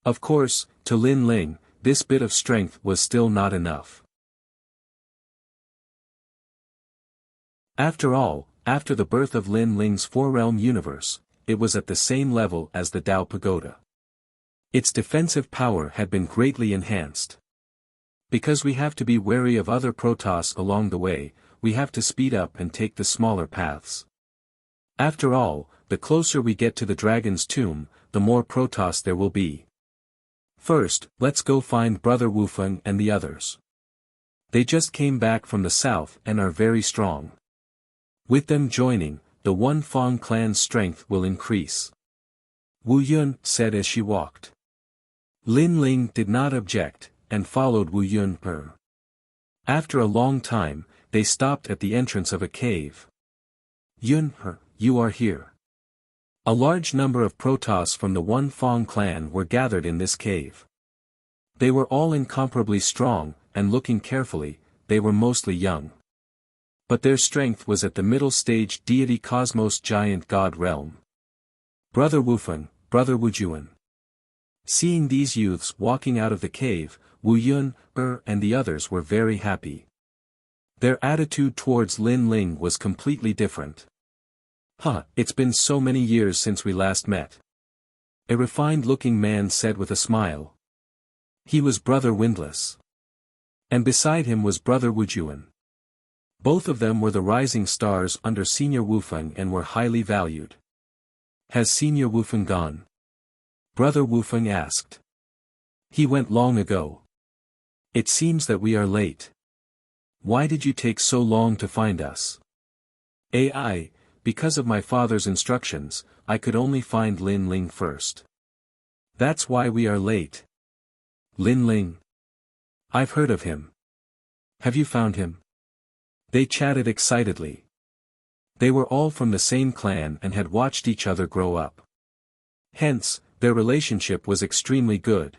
Of course, to Lin Ling, this bit of strength was still not enough. After all, after the birth of Lin Ling's four-realm universe, it was at the same level as the Tao Pagoda. Its defensive power had been greatly enhanced. Because we have to be wary of other Protoss along the way, we have to speed up and take the smaller paths. After all, the closer we get to the dragon's tomb, the more Protoss there will be. First, let's go find Brother Wufeng and the others. They just came back from the south and are very strong. With them joining, the One Fong clan's strength will increase. Wu Yun said as she walked. Lin Ling did not object, and followed Wu Yun. After a long time, they stopped at the entrance of a cave. Yun, you are here. A large number of Protoss from the One Fong clan were gathered in this cave. They were all incomparably strong, and looking carefully, they were mostly young. But their strength was at the middle stage deity cosmos giant god realm. Brother Wufeng, Brother Wujuan. Seeing these youths walking out of the cave, Wu Yun, and the others were very happy. Their attitude towards Lin Ling was completely different. It's been so many years since we last met. A refined-looking man said with a smile. He was Brother Windless. And beside him was Brother Wujuan. Both of them were the rising stars under Senior Wufeng and were highly valued. Has Senior Wufeng gone? Brother Wufeng asked. He went long ago. It seems that we are late. Why did you take so long to find us? Because of my father's instructions, I could only find Lin Ling first. That's why we are late. Lin Ling. I've heard of him. Have you found him? They chatted excitedly. They were all from the same clan and had watched each other grow up. Hence, their relationship was extremely good.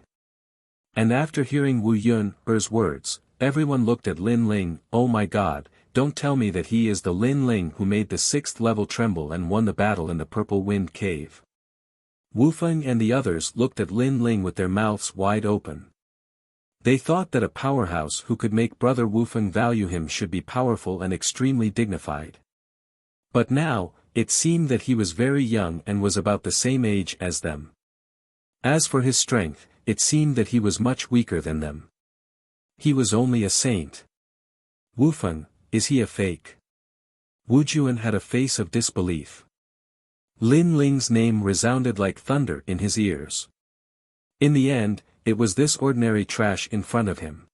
And after hearing Wu Yun's words, everyone looked at Lin Ling. Oh my god, don't tell me that he is the Lin Ling who made the 6th level tremble and won the battle in the Purple Wind Cave. Wufeng and the others looked at Lin Ling with their mouths wide open. They thought that a powerhouse who could make Brother Wufeng value him should be powerful and extremely dignified. But now, it seemed that he was very young and was about the same age as them. As for his strength, it seemed that he was much weaker than them. He was only a saint. Wufeng, is he a fake? Wujuan had a face of disbelief. Lin Ling's name resounded like thunder in his ears. In the end, it was this ordinary trash in front of him.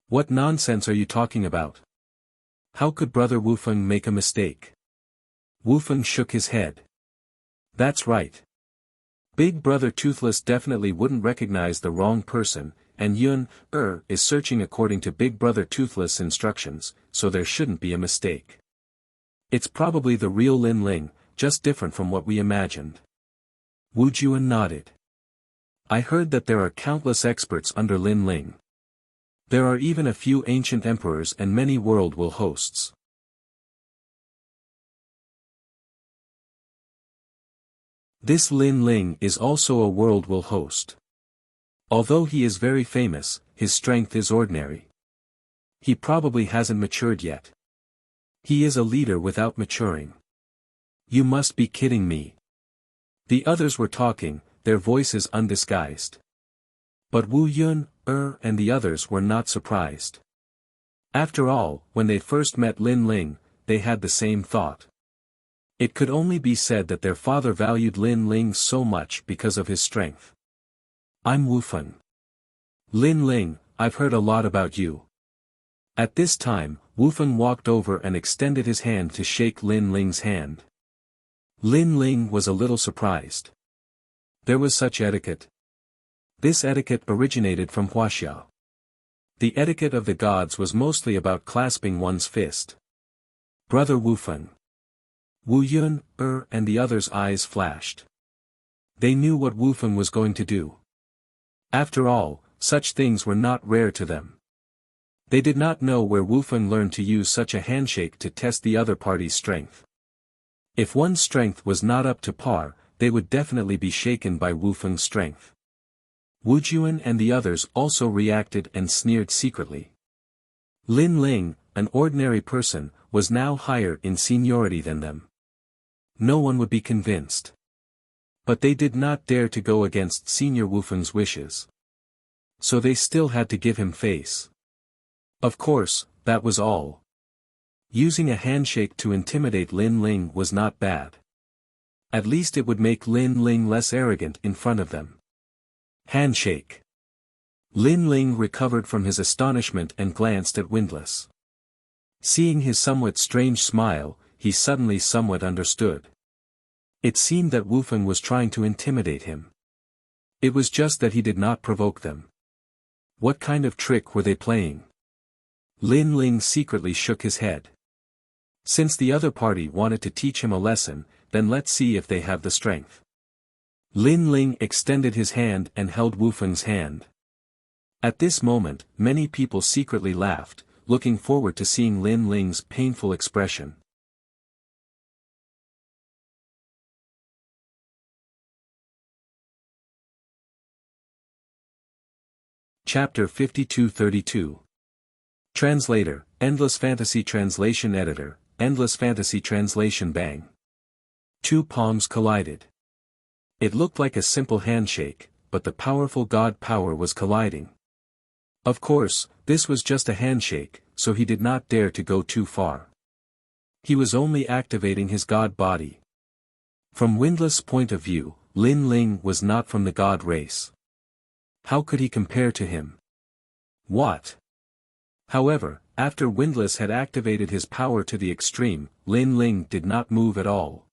What nonsense are you talking about? How could Brother Wufeng make a mistake? Wufeng shook his head. That's right. Big Brother Toothless definitely wouldn't recognize the wrong person, and Yun is searching according to Big Brother Toothless instructions, so there shouldn't be a mistake. It's probably the real Lin Ling, just different from what we imagined. Wu Juan nodded. I heard that there are countless experts under Lin Ling. There are even a few ancient emperors and many world will hosts. This Lin Ling is also a world will host. Although he is very famous, his strength is ordinary. He probably hasn't matured yet. He is a leader without maturing. You must be kidding me. The others were talking, their voices undisguised. But Wu Yun, and the others were not surprised. After all, when they first met Lin Ling, they had the same thought. It could only be said that their father valued Lin Ling so much because of his strength. I'm Wufeng. Lin Ling, I've heard a lot about you. At this time, Wufeng walked over and extended his hand to shake Lin Ling's hand. Lin Ling was a little surprised. There was such etiquette. This etiquette originated from Wuxia. The etiquette of the gods was mostly about clasping one's fist. Brother Wufeng. Wu Yun, and the others' eyes flashed. They knew what Wufeng was going to do. After all, such things were not rare to them. They did not know where Wufeng learned to use such a handshake to test the other party's strength. If one's strength was not up to par, they would definitely be shaken by Wufeng's strength. Wu Juan and the others also reacted and sneered secretly. Lin Ling, an ordinary person, was now higher in seniority than them. No one would be convinced. But they did not dare to go against Senior Wufeng's wishes. So they still had to give him face. Of course, that was all. Using a handshake to intimidate Lin Ling was not bad. At least it would make Lin Ling less arrogant in front of them. Handshake. Lin Ling recovered from his astonishment and glanced at Windless. Seeing his somewhat strange smile, he suddenly somewhat understood. It seemed that Wufeng was trying to intimidate him. It was just that he did not provoke them. What kind of trick were they playing? Lin Ling secretly shook his head. Since the other party wanted to teach him a lesson, then let's see if they have the strength. Lin Ling extended his hand and held Wufeng's hand. At this moment, many people secretly laughed, looking forward to seeing Lin Ling's painful expression. Chapter 5232. Translator, Endless Fantasy Translation Editor, Endless Fantasy Translation. Bang. Two palms collided. It looked like a simple handshake, but the powerful god power was colliding. Of course, this was just a handshake, so he did not dare to go too far. He was only activating his god body. From Windless' point of view, Lin Ling was not from the god race. How could he compare to him? What? However, after Windless had activated his power to the extreme, Lin Ling did not move at all.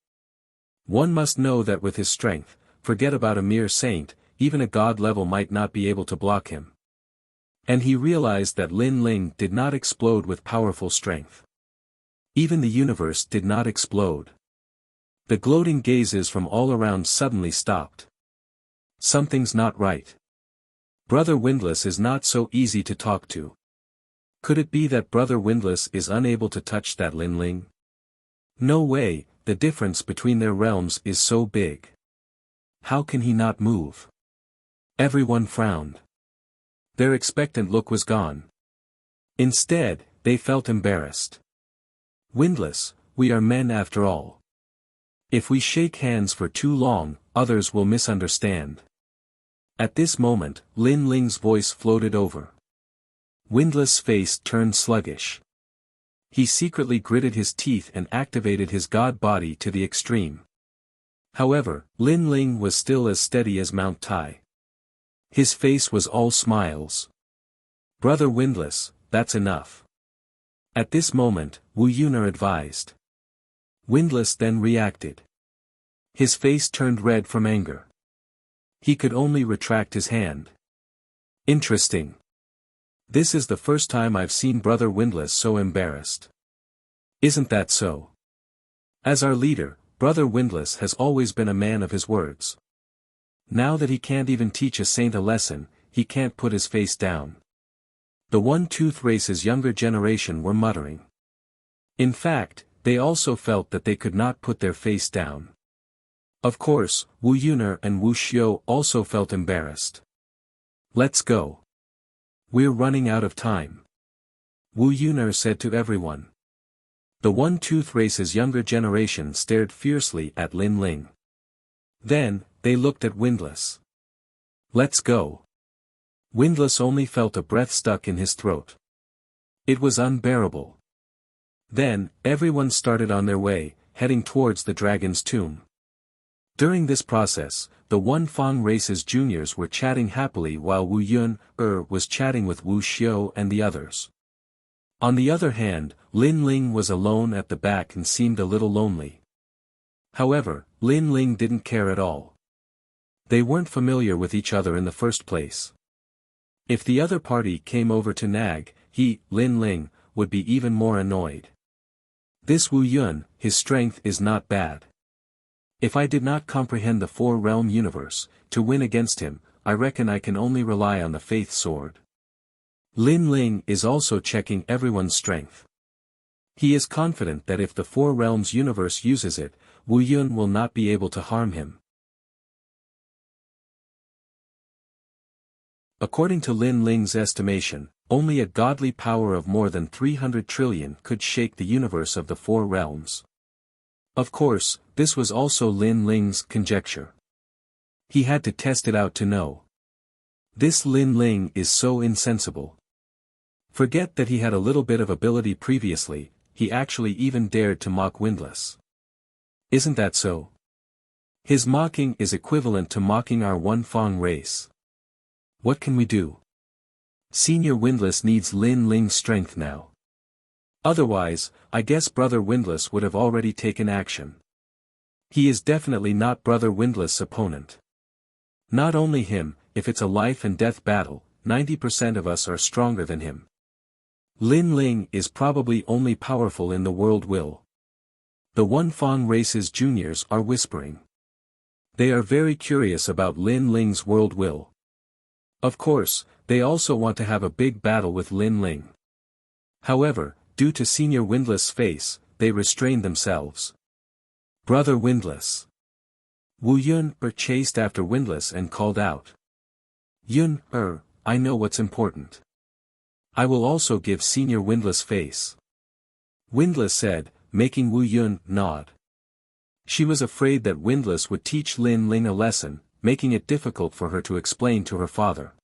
One must know that with his strength, forget about a mere saint, even a god level might not be able to block him. And he realized that Lin Ling did not explode with powerful strength. Even the universe did not explode. The gloating gazes from all around suddenly stopped. Something's not right. Brother Windless is not so easy to talk to. Could it be that Brother Windless is unable to touch that Lin Ling? No way, the difference between their realms is so big. How can he not move? Everyone frowned. Their expectant look was gone. Instead, they felt embarrassed. Windless, we are men after all. If we shake hands for too long, others will misunderstand. At this moment, Lin Ling's voice floated over. Windless' face turned sluggish. He secretly gritted his teeth and activated his god body to the extreme. However, Lin Ling was still as steady as Mount Tai. His face was all smiles. "Brother Windless, that's enough." At this moment, Wu Yun advised. Windless then reacted. His face turned red from anger. He could only retract his hand. Interesting. This is the first time I've seen Brother Windless so embarrassed. Isn't that so? As our leader, Brother Windless has always been a man of his words. Now that he can't even teach a saint a lesson, he can't put his face down. The One-Tooth Race's younger generation were muttering. In fact, they also felt that they could not put their face down. Of course, Wu Yun and Wu Xiu also felt embarrassed. "Let's go. We're running out of time," Wu Yun said to everyone. The One-Tooth Race's younger generation stared fiercely at Lin Ling. Then, they looked at Windless. "Let's go." Windless only felt a breath stuck in his throat. It was unbearable. Then, everyone started on their way, heading towards the dragon's tomb. During this process, the One Fang Race's juniors were chatting happily while Wu Yun was chatting with Wu Xiu and the others. On the other hand, Lin Ling was alone at the back and seemed a little lonely. However, Lin Ling didn't care at all. They weren't familiar with each other in the first place. If the other party came over to nag, he, Lin Ling, would be even more annoyed. This Wu Yun, his strength is not bad. If I did not comprehend the four-realm universe, to win against him, I reckon I can only rely on the faith sword. Lin Ling is also checking everyone's strength. He is confident that if the Four Realms universe uses it, Wu Yun will not be able to harm him. According to Lin Ling's estimation, only a godly power of more than 300 trillion could shake the universe of the Four Realms. Of course, this was also Lin Ling's conjecture. He had to test it out to know. This Lin Ling is so insensible. Forget that he had a little bit of ability previously, he actually even dared to mock Windless. Isn't that so? His mocking is equivalent to mocking our One Fang race. What can we do? Senior Windless needs Lin Ling's strength now. Otherwise, I guess Brother Windless would have already taken action. He is definitely not Brother Windless' opponent. Not only him, if it's a life and death battle, 90% of us are stronger than him. Lin Ling is probably only powerful in the world will. The One Fang Race's juniors are whispering. They are very curious about Lin Ling's world will. Of course, they also want to have a big battle with Lin Ling. However, due to Senior Windless' face, they restrained themselves. Brother Windless. Wu Yun chased after Windless and called out. Yun, I know what's important. I will also give Senior Windless face. Windless said, making Wu Yun nod. She was afraid that Windless would teach Lin Ling a lesson, making it difficult for her to explain to her father.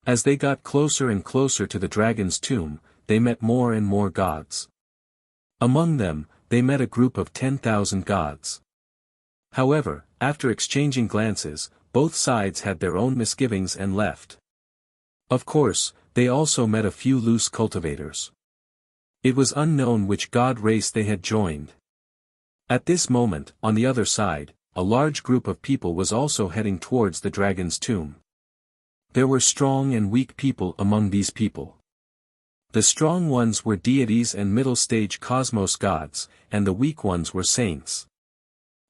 As they got closer and closer to the dragon's tomb, they met more and more gods. Among them, they met a group of 10,000 gods. However, after exchanging glances, both sides had their own misgivings and left. Of course, they also met a few loose cultivators. It was unknown which god race they had joined. At this moment, on the other side, a large group of people was also heading towards the dragon's tomb. There were strong and weak people among these people. The strong ones were deities and middle-stage cosmos gods, and the weak ones were saints.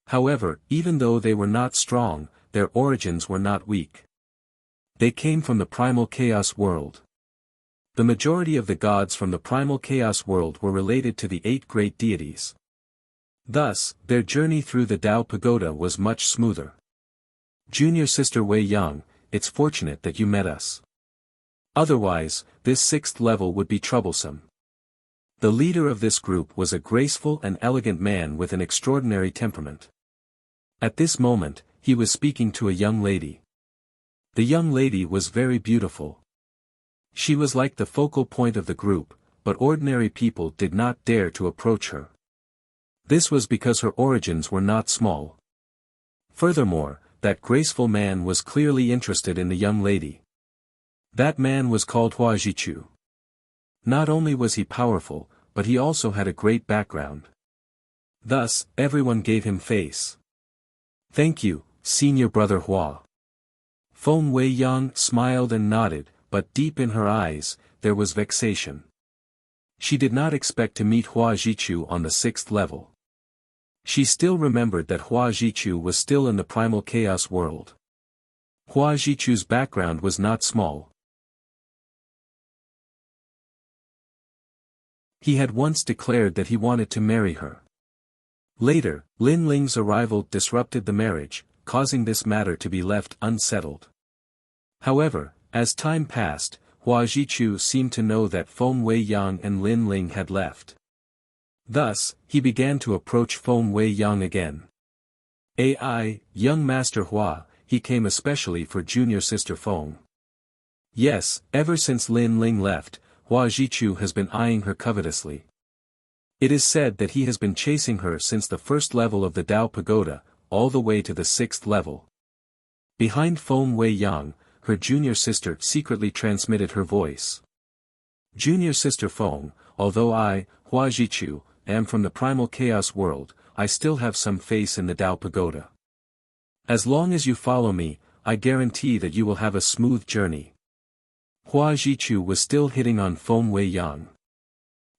However, even though they were not strong, their origins were not weak. They came from the primal chaos world. The majority of the gods from the primal chaos world were related to the 8 great deities. Thus, their journey through the Tao Pagoda was much smoother. Junior sister Wei Yang, it's fortunate that you met us. Otherwise, this 6th level would be troublesome. The leader of this group was a graceful and elegant man with an extraordinary temperament. At this moment, he was speaking to a young lady. The young lady was very beautiful. She was like the focal point of the group, but ordinary people did not dare to approach her. This was because her origins were not small. Furthermore, that graceful man was clearly interested in the young lady. That man was called Hua Jichu. Not only was he powerful, but he also had a great background. Thus, everyone gave him face. "Thank you, senior brother Hua." Feng Wei-yang smiled and nodded, but deep in her eyes, there was vexation. She did not expect to meet Hua Jichu on the 6th level. She still remembered that Hua Jichu was still in the primal chaos world. Hua Jichu's background was not small. He had once declared that he wanted to marry her. Later, Lin Ling's arrival disrupted the marriage, causing this matter to be left unsettled. However, as time passed, Hua Jichu seemed to know that Feng Wei-yang and Lin Ling had left. Thus, he began to approach Feng Wei-yang again. Young Master Hua, he came especially for junior sister Feng. Yes, ever since Lin Ling left, Hua Jichu has been eyeing her covetously. It is said that he has been chasing her since the 1st level of the Dao Pagoda, all the way to the 6th level. Behind Feng Wei-yang, her junior sister secretly transmitted her voice. "Junior sister Feng, although I, Hua Jichu, am from the primal chaos world, I still have some face in the Dao Pagoda. As long as you follow me, I guarantee that you will have a smooth journey." Hua Jichu was still hitting on Feng Wei-yang.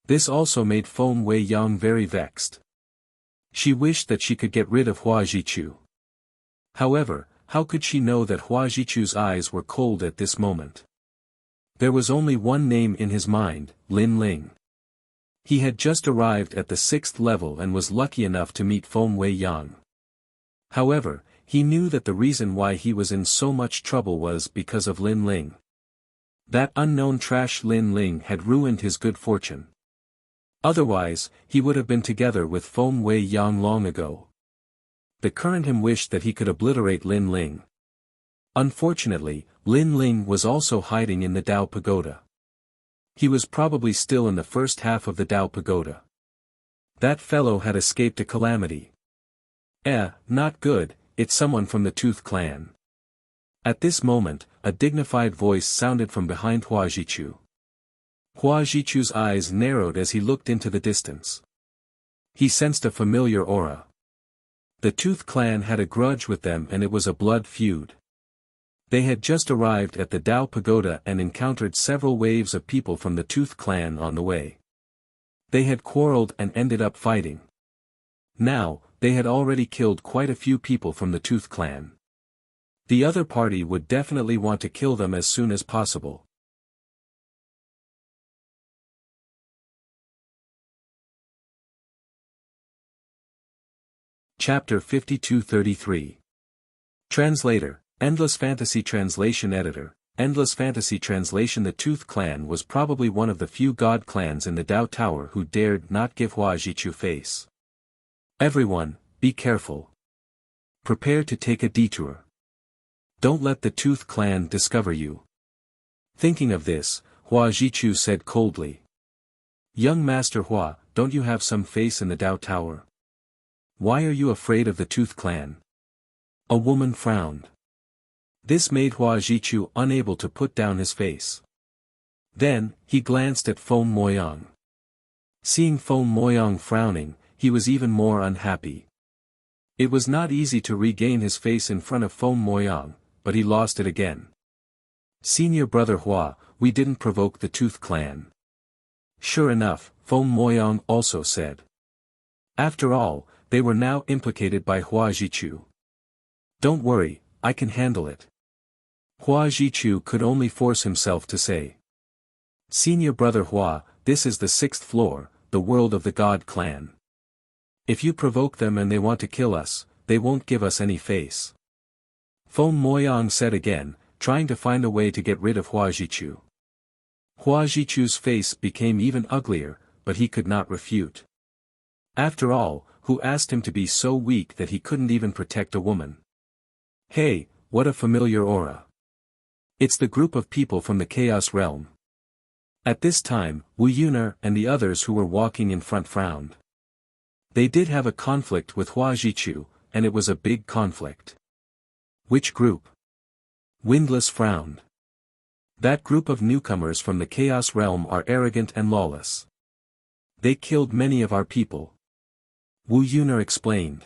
This also made Feng Wei-yang very vexed. She wished that she could get rid of Hua Jichu. However, how could she know that Hua Jichu's eyes were cold at this moment? There was only one name in his mind, Lin Ling. He had just arrived at the 6th level and was lucky enough to meet Feng Wei-yang. However, he knew that the reason why he was in so much trouble was because of Lin Ling. That unknown trash Lin Ling had ruined his good fortune. Otherwise, he would have been together with Feng Wei-yang long ago. The current him wished that he could obliterate Lin Ling. Unfortunately, Lin Ling was also hiding in the Dao Pagoda. He was probably still in the first half of the Dao Pagoda. That fellow had escaped a calamity. Not good, it's someone from the Tooth clan. At this moment, a dignified voice sounded from behind Hua Jichu. Hua Jichu's eyes narrowed as he looked into the distance. He sensed a familiar aura. The Tooth clan had a grudge with them and it was a blood feud. They had just arrived at the Dao Pagoda and encountered several waves of people from the Tooth clan on the way. They had quarreled and ended up fighting. Now, they had already killed quite a few people from the Tooth clan. The other party would definitely want to kill them as soon as possible. Chapter 52-33. Translator, Endless Fantasy Translation Editor, Endless Fantasy Translation. The Tooth clan was probably one of the few god clans in the Dao Tower who dared not give Hua Jichu face. Everyone, be careful. Prepare to take a detour. Don't let the Tooth clan discover you. Thinking of this, Hua Jichu said coldly. Young Master Hua, don't you have some face in the Dao Tower? Why are you afraid of the Tooth clan? A woman frowned. This made Hua Jichu unable to put down his face. Then, he glanced at Feng Wei-yang. Seeing Feng Wei-yang frowning, he was even more unhappy. It was not easy to regain his face in front of Feng Wei-yang, but he lost it again. Senior brother Hua, we didn't provoke the Tooth clan. Sure enough, Feng Wei-yang also said. After all, they were now implicated by Hua Jichu. Don't worry, I can handle it. Hua Jichu could only force himself to say. Senior brother Hua, this is the 6th floor, the world of the God clan. If you provoke them and they want to kill us, they won't give us any face. Feng Wei-yang said again, trying to find a way to get rid of Hua Jichu. Hua Jichu's face became even uglier, but he could not refute. After all, who asked him to be so weak that he couldn't even protect a woman? Hey, what a familiar aura. It's the group of people from the Chaos Realm. At this time, Wu Yuner and the others who were walking in front frowned. They did have a conflict with Hua Jichu, and it was a big conflict. Which group? Windless frowned. That group of newcomers from the Chaos Realm are arrogant and lawless. They killed many of our people. Wu Yun'er explained.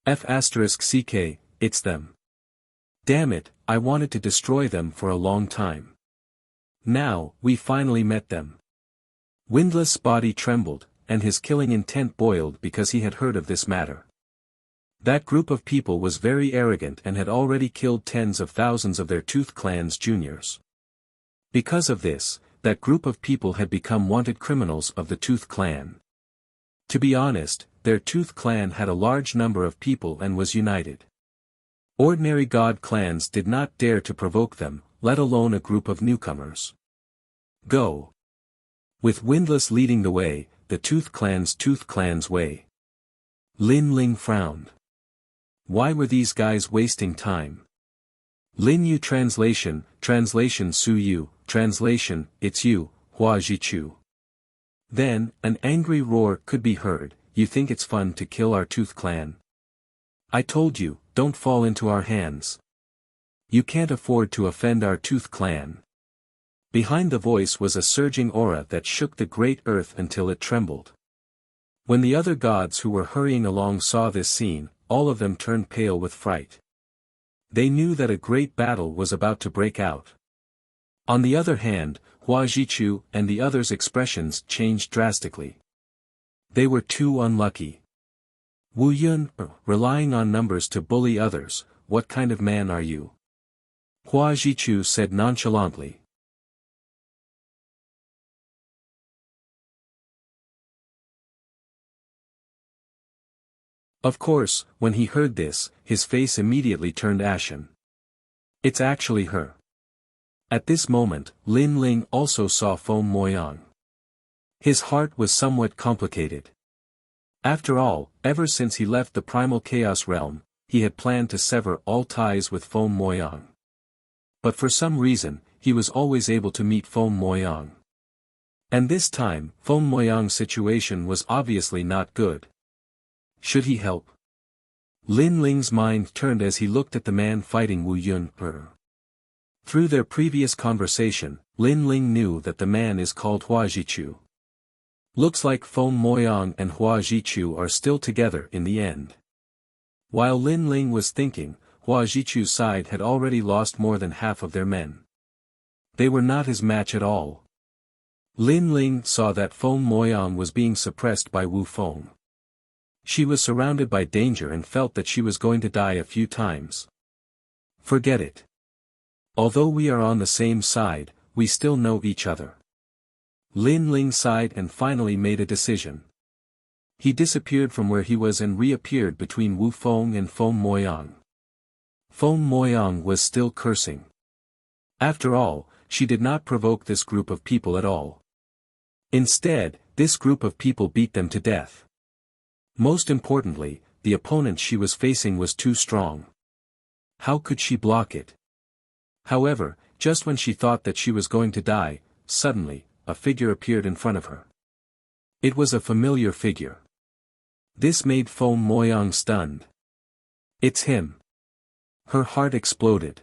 F***ck, it's them. Damn it, I wanted to destroy them for a long time. Now, we finally met them. Windless' body trembled, and his killing intent boiled because he had heard of this matter. That group of people was very arrogant and had already killed tens of thousands of their Tooth Clan's juniors. Because of this, that group of people had become wanted criminals of the Tooth Clan. To be honest, their Tooth Clan had a large number of people and was united. Ordinary god clans did not dare to provoke them, let alone a group of newcomers. Go. With Windless leading the way, the Tooth Clan's way. Lin Ling frowned. Why were these guys wasting time? Lin Yu translation Su Yu, translation, it's you, Hua Jichu. Then, an angry roar could be heard, you think it's fun to kill our Tooth Clan? I told you, don't fall into our hands. You can't afford to offend our Tooth Clan. Behind the voice was a surging aura that shook the great earth until it trembled. When the other gods who were hurrying along saw this scene, all of them turned pale with fright. They knew that a great battle was about to break out. On the other hand, Hua Jichu and the others' expressions changed drastically. They were too unlucky. Wu Yun, relying on numbers to bully others, what kind of man are you? Hua Jichu said nonchalantly. Of course, when he heard this, his face immediately turned ashen. It's actually her. At this moment, Lin Ling also saw Feng Moyang. His heart was somewhat complicated. After all, ever since he left the primal chaos realm, he had planned to sever all ties with Feng Moyang. But for some reason, he was always able to meet Feng Moyang. And this time, Feng Moyang's situation was obviously not good. Should he help? Lin Ling's mind turned as he looked at the man fighting Wu Yun. Through their previous conversation, Lin Ling knew that the man is called Hua Jichu. Looks like Feng Moyang and Hua Jichu are still together in the end. While Lin Ling was thinking, Hua Jichu's side had already lost more than half of their men. They were not his match at all. Lin Ling saw that Feng Moyang was being suppressed by Wu Feng. She was surrounded by danger and felt that she was going to die a few times. Forget it. Although we are on the same side, we still know each other. Lin Ling sighed and finally made a decision. He disappeared from where he was and reappeared between Wu Feng and Feng Moyang. Feng Moyang was still cursing. After all, she did not provoke this group of people at all. Instead, this group of people beat them to death. Most importantly, the opponent she was facing was too strong. How could she block it? However, just when she thought that she was going to die, suddenly, a figure appeared in front of her. It was a familiar figure. This made Feng Moyang stunned. It's him. Her heart exploded.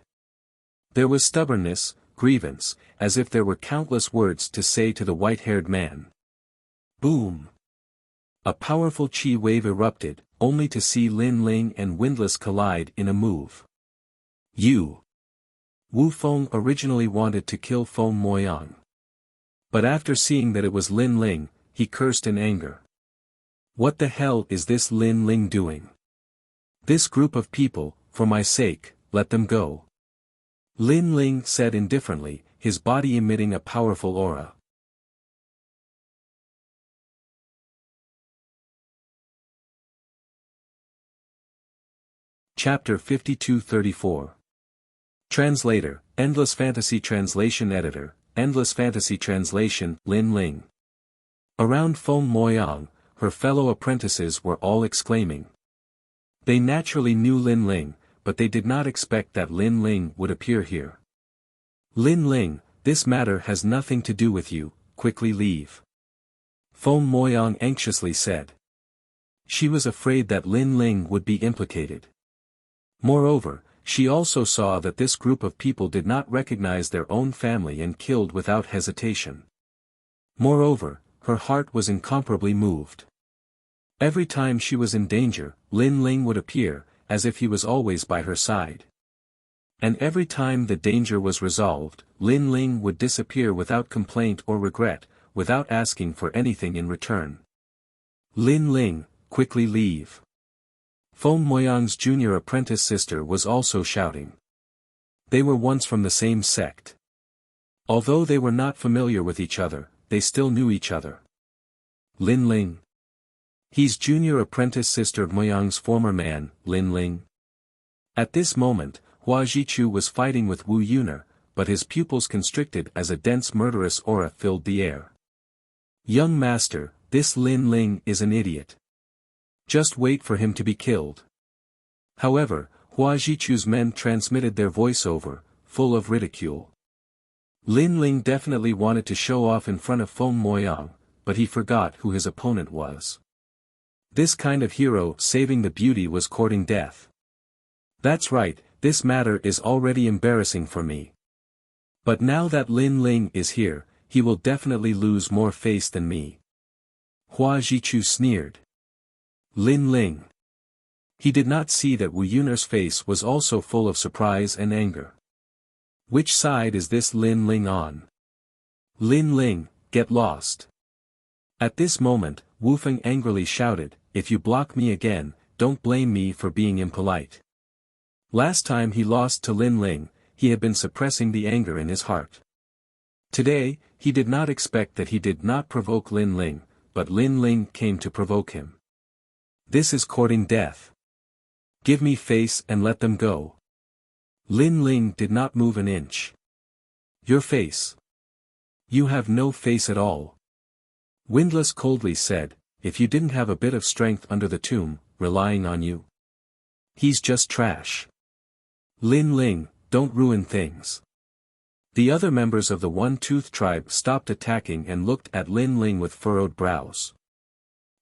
There was stubbornness, grievance, as if there were countless words to say to the white-haired man. Boom! A powerful chi wave erupted, only to see Lin Ling and Windless collide in a move. You! Wu Feng originally wanted to kill Feng Moyang. But after seeing that it was Lin Ling, he cursed in anger. What the hell is this Lin Ling doing? This group of people, for my sake, let them go. Lin Ling said indifferently, his body emitting a powerful aura. Chapter 52-34. Translator, Endless Fantasy Translation Editor, Endless Fantasy Translation, Lin Ling. Around Feng Moyang, her fellow apprentices were all exclaiming. They naturally knew Lin Ling, but they did not expect that Lin Ling would appear here. Lin Ling, this matter has nothing to do with you, quickly leave. Feng Moyang anxiously said. She was afraid that Lin Ling would be implicated. Moreover, she also saw that this group of people did not recognize their own family and killed without hesitation. Moreover, her heart was incomparably moved. Every time she was in danger, Lin Ling would appear, as if he was always by her side. And every time the danger was resolved, Lin Ling would disappear without complaint or regret, without asking for anything in return. Lin Ling, quickly leave. Feng Moyang's junior apprentice sister was also shouting. They were once from the same sect. Although they were not familiar with each other, they still knew each other. Lin Ling. He's junior apprentice sister of Moyang's former man, Lin Ling. At this moment, Hua Jichu was fighting with Wu Yuner, but his pupils constricted as a dense murderous aura filled the air. Young master, this Lin Ling is an idiot. Just wait for him to be killed. However, Hua Jichu's men transmitted their voiceover, full of ridicule. Lin Ling definitely wanted to show off in front of Feng Moyang, but he forgot who his opponent was. This kind of hero saving the beauty was courting death. That's right, this matter is already embarrassing for me. But now that Lin Ling is here, he will definitely lose more face than me. Hua Jichu sneered. Lin Ling. He did not see that Wu Yuner's face was also full of surprise and anger. Which side is this Lin Ling on? Lin Ling, get lost. At this moment, Wu Feng angrily shouted, if you block me again, don't blame me for being impolite. Last time he lost to Lin Ling, he had been suppressing the anger in his heart. Today, he did not expect that he did not provoke Lin Ling, but Lin Ling came to provoke him. This is courting death. Give me face and let them go. Lin Ling did not move an inch. Your face. You have no face at all. Windlass coldly said, if you didn't have a bit of strength under the tomb, relying on you. He's just trash. Lin Ling, don't ruin things. The other members of the One-Tooth tribe stopped attacking and looked at Lin Ling with furrowed brows.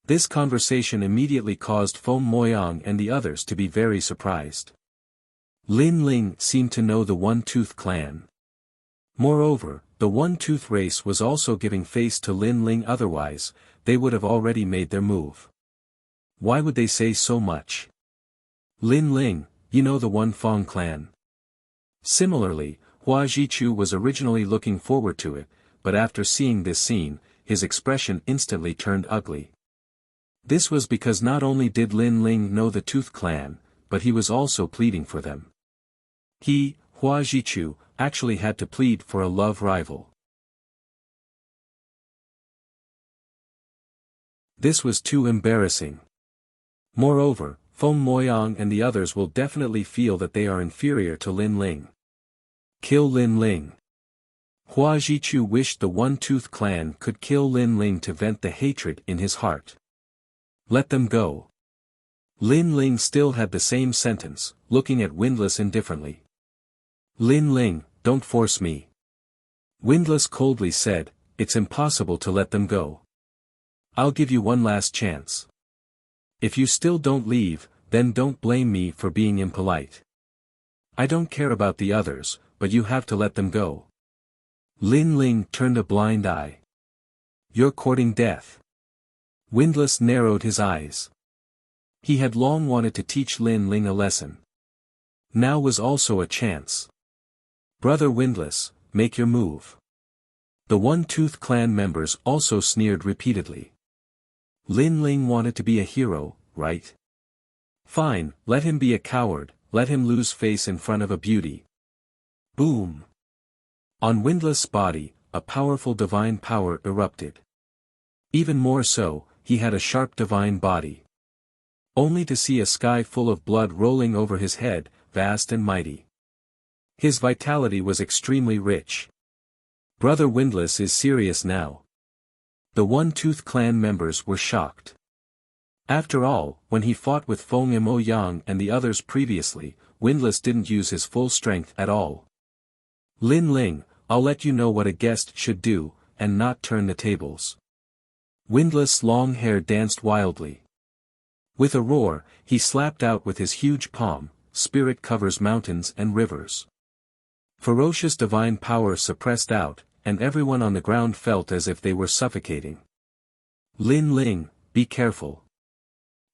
This conversation immediately caused Feng Moyang and the others to be very surprised. Lin Ling seemed to know the One-Tooth clan. Moreover, the One-Tooth race was also giving face to Lin Ling, otherwise, they would have already made their move. Why would they say so much? Lin Ling, you know the One Fong clan. Similarly, Hua Jichu was originally looking forward to it, but after seeing this scene, his expression instantly turned ugly. This was because not only did Lin Ling know the Tooth clan, but he was also pleading for them. He, Hua Jichu, actually had to plead for a love rival. This was too embarrassing. Moreover, Feng Moyang and the others will definitely feel that they are inferior to Lin Ling. Kill Lin Ling. Hua Jichu wished the One-Tooth clan could kill Lin Ling to vent the hatred in his heart. Let them go. Lin Ling still had the same sentence, looking at Windlass indifferently. Lin Ling, don't force me. Windlass coldly said, it's impossible to let them go. I'll give you one last chance. If you still don't leave, then don't blame me for being impolite. I don't care about the others, but you have to let them go. Lin Ling turned a blind eye. You're courting death. Windlass narrowed his eyes. He had long wanted to teach Lin Ling a lesson. Now was also a chance. Brother Windlass, make your move. The One-Tooth clan members also sneered repeatedly. Lin Ling wanted to be a hero, right? Fine, let him be a coward, let him lose face in front of a beauty. Boom! On Windlass' body, a powerful divine power erupted. Even more so, he had a sharp divine body. Only to see a sky full of blood rolling over his head, vast and mighty. His vitality was extremely rich. Brother Windlass is serious now. The One-Tooth clan members were shocked. After all, when he fought with Feng Moyang and the others previously, Windlass didn't use his full strength at all. Lin Ling, I'll let you know what a guest should do, and not turn the tables. Windlass' long hair danced wildly. With a roar, he slapped out with his huge palm, "Spirit covers mountains and rivers." Ferocious divine power suppressed out, and everyone on the ground felt as if they were suffocating. "Lin Ling, be careful!"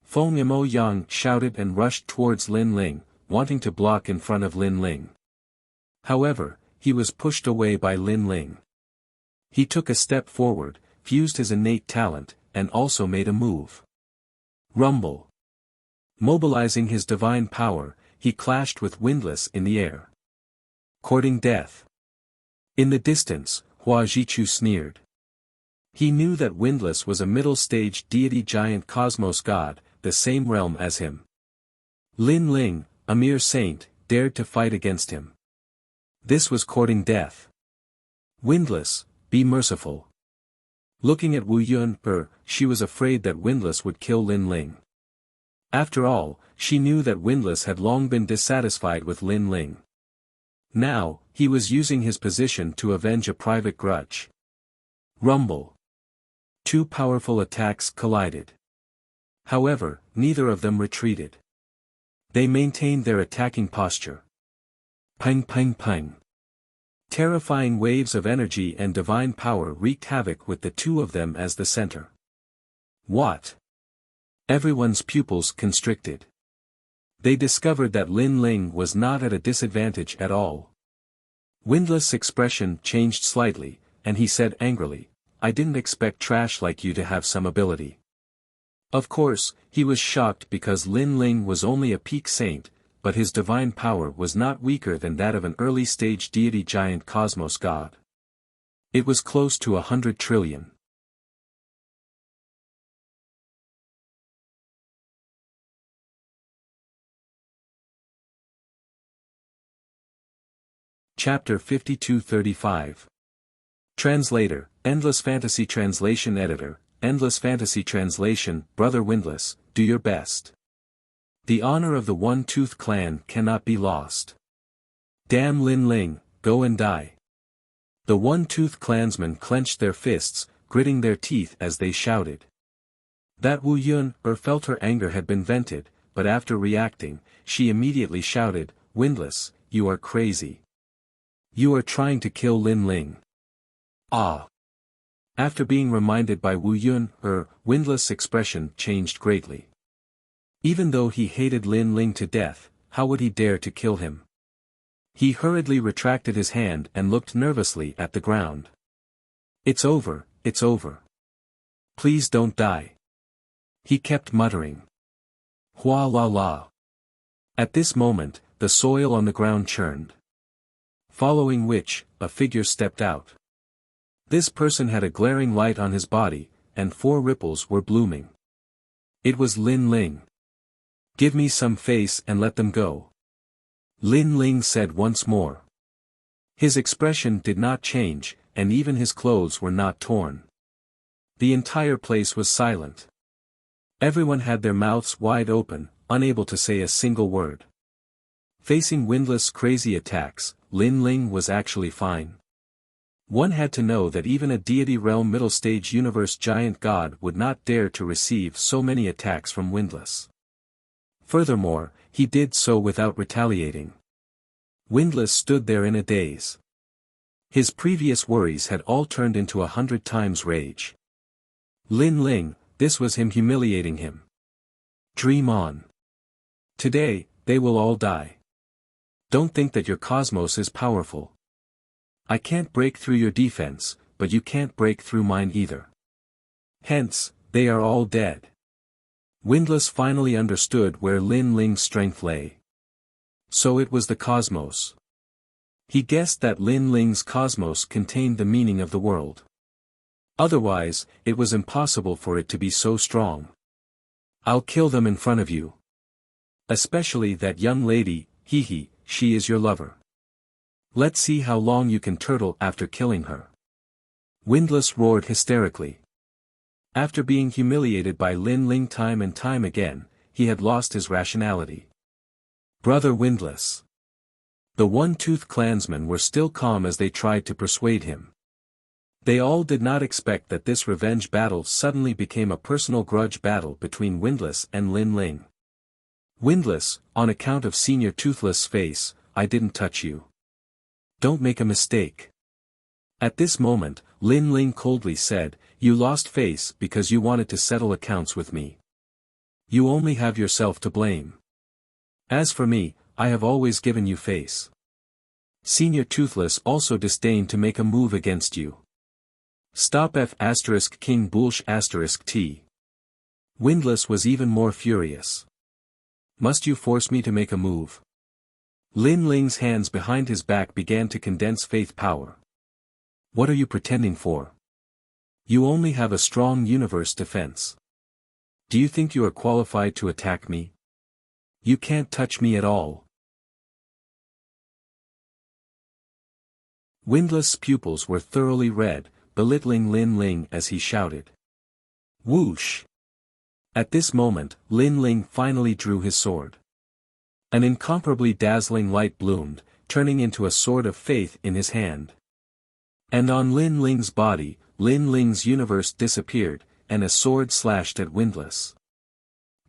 Feng Mo Yang shouted and rushed towards Lin Ling, wanting to block in front of Lin Ling. However, he was pushed away by Lin Ling. He took a step forward, fused his innate talent, and also made a move. Rumble. Mobilizing his divine power, he clashed with Windless in the air. Courting death. In the distance, Hua Jichu sneered. He knew that Windless was a middle-stage deity giant cosmos god, the same realm as him. Lin Ling, a mere saint, dared to fight against him. This was courting death. Windless, be merciful. Looking at Wu Yun, she was afraid that Windless would kill Lin Ling. After all, she knew that Windless had long been dissatisfied with Lin Ling. Now, he was using his position to avenge a private grudge. Rumble. Two powerful attacks collided. However, neither of them retreated. They maintained their attacking posture. Pang pang pang. Terrifying waves of energy and divine power wreaked havoc with the two of them as the center. What? Everyone's pupils constricted. They discovered that Lin Ling was not at a disadvantage at all. Windless' expression changed slightly, and he said angrily, "I didn't expect trash like you to have some ability." Of course, he was shocked because Lin Ling was only a peak saint, but his divine power was not weaker than that of an early-stage deity giant cosmos god. It was close to 100 trillion. Chapter 52-35. Translator, Endless Fantasy Translation Editor, Endless Fantasy Translation, Brother Windless, do your best. The honor of the One-Tooth Clan cannot be lost. Damn Lin Ling, go and die. The One-Tooth Clansmen clenched their fists, gritting their teeth as they shouted. That Wu Yun felt her anger had been vented, but after reacting, she immediately shouted, "Windless, you are crazy. You are trying to kill Lin Ling." Ah! After being reminded by Wu Yun, Windless' expression changed greatly. Even though he hated Lin Ling to death, how would he dare to kill him? He hurriedly retracted his hand and looked nervously at the ground. "It's over, it's over. Please don't die." He kept muttering. "Hua la la." At this moment, the soil on the ground churned. Following which, a figure stepped out. This person had a glaring light on his body, and 4 ripples were blooming. It was Lin Ling. "Give me some face and let them go," Lin Ling said once more. His expression did not change, and even his clothes were not torn. The entire place was silent. Everyone had their mouths wide open, unable to say a single word. Facing Windless' crazy attacks, Lin Ling was actually fine. One had to know that even a deity realm middle-stage universe giant god would not dare to receive so many attacks from Windless. Furthermore, he did so without retaliating. Windless stood there in a daze. His previous worries had all turned into 100 times rage. Lin Ling, this was him humiliating him. Dream on. Today, they will all die. Don't think that your cosmos is powerful. I can't break through your defense, but you can't break through mine either. Hence, they are all dead. Windless finally understood where Lin Ling's strength lay. So it was the cosmos. He guessed that Lin Ling's cosmos contained the meaning of the world. Otherwise, it was impossible for it to be so strong. "I'll kill them in front of you. Especially that young lady, hee, she is your lover. Let's see how long you can turtle after killing her." Windless roared hysterically. After being humiliated by Lin Ling time and time again, he had lost his rationality. Brother Windless. The One-Tooth Clansmen were still calm as they tried to persuade him. They all did not expect that this revenge battle suddenly became a personal grudge battle between Windless and Lin Ling. Windless, on account of Senior Toothless' face, I didn't touch you. Don't make a mistake. At this moment, Lin Ling coldly said, you lost face because you wanted to settle accounts with me. You only have yourself to blame. As for me, I have always given you face. Senior Toothless also disdained to make a move against you. Stop F** King Bullsh** T. Windless was even more furious. Must you force me to make a move? Lin Ling's hands behind his back began to condense faith power. What are you pretending for? You only have a strong universe defense. Do you think you are qualified to attack me? You can't touch me at all. Windless' pupils were thoroughly red, belittling Lin Ling as he shouted. Whoosh! At this moment, Lin Ling finally drew his sword. An incomparably dazzling light bloomed, turning into a sword of faith in his hand. And on Lin Ling's body, Lin Ling's universe disappeared, and a sword slashed at Windless.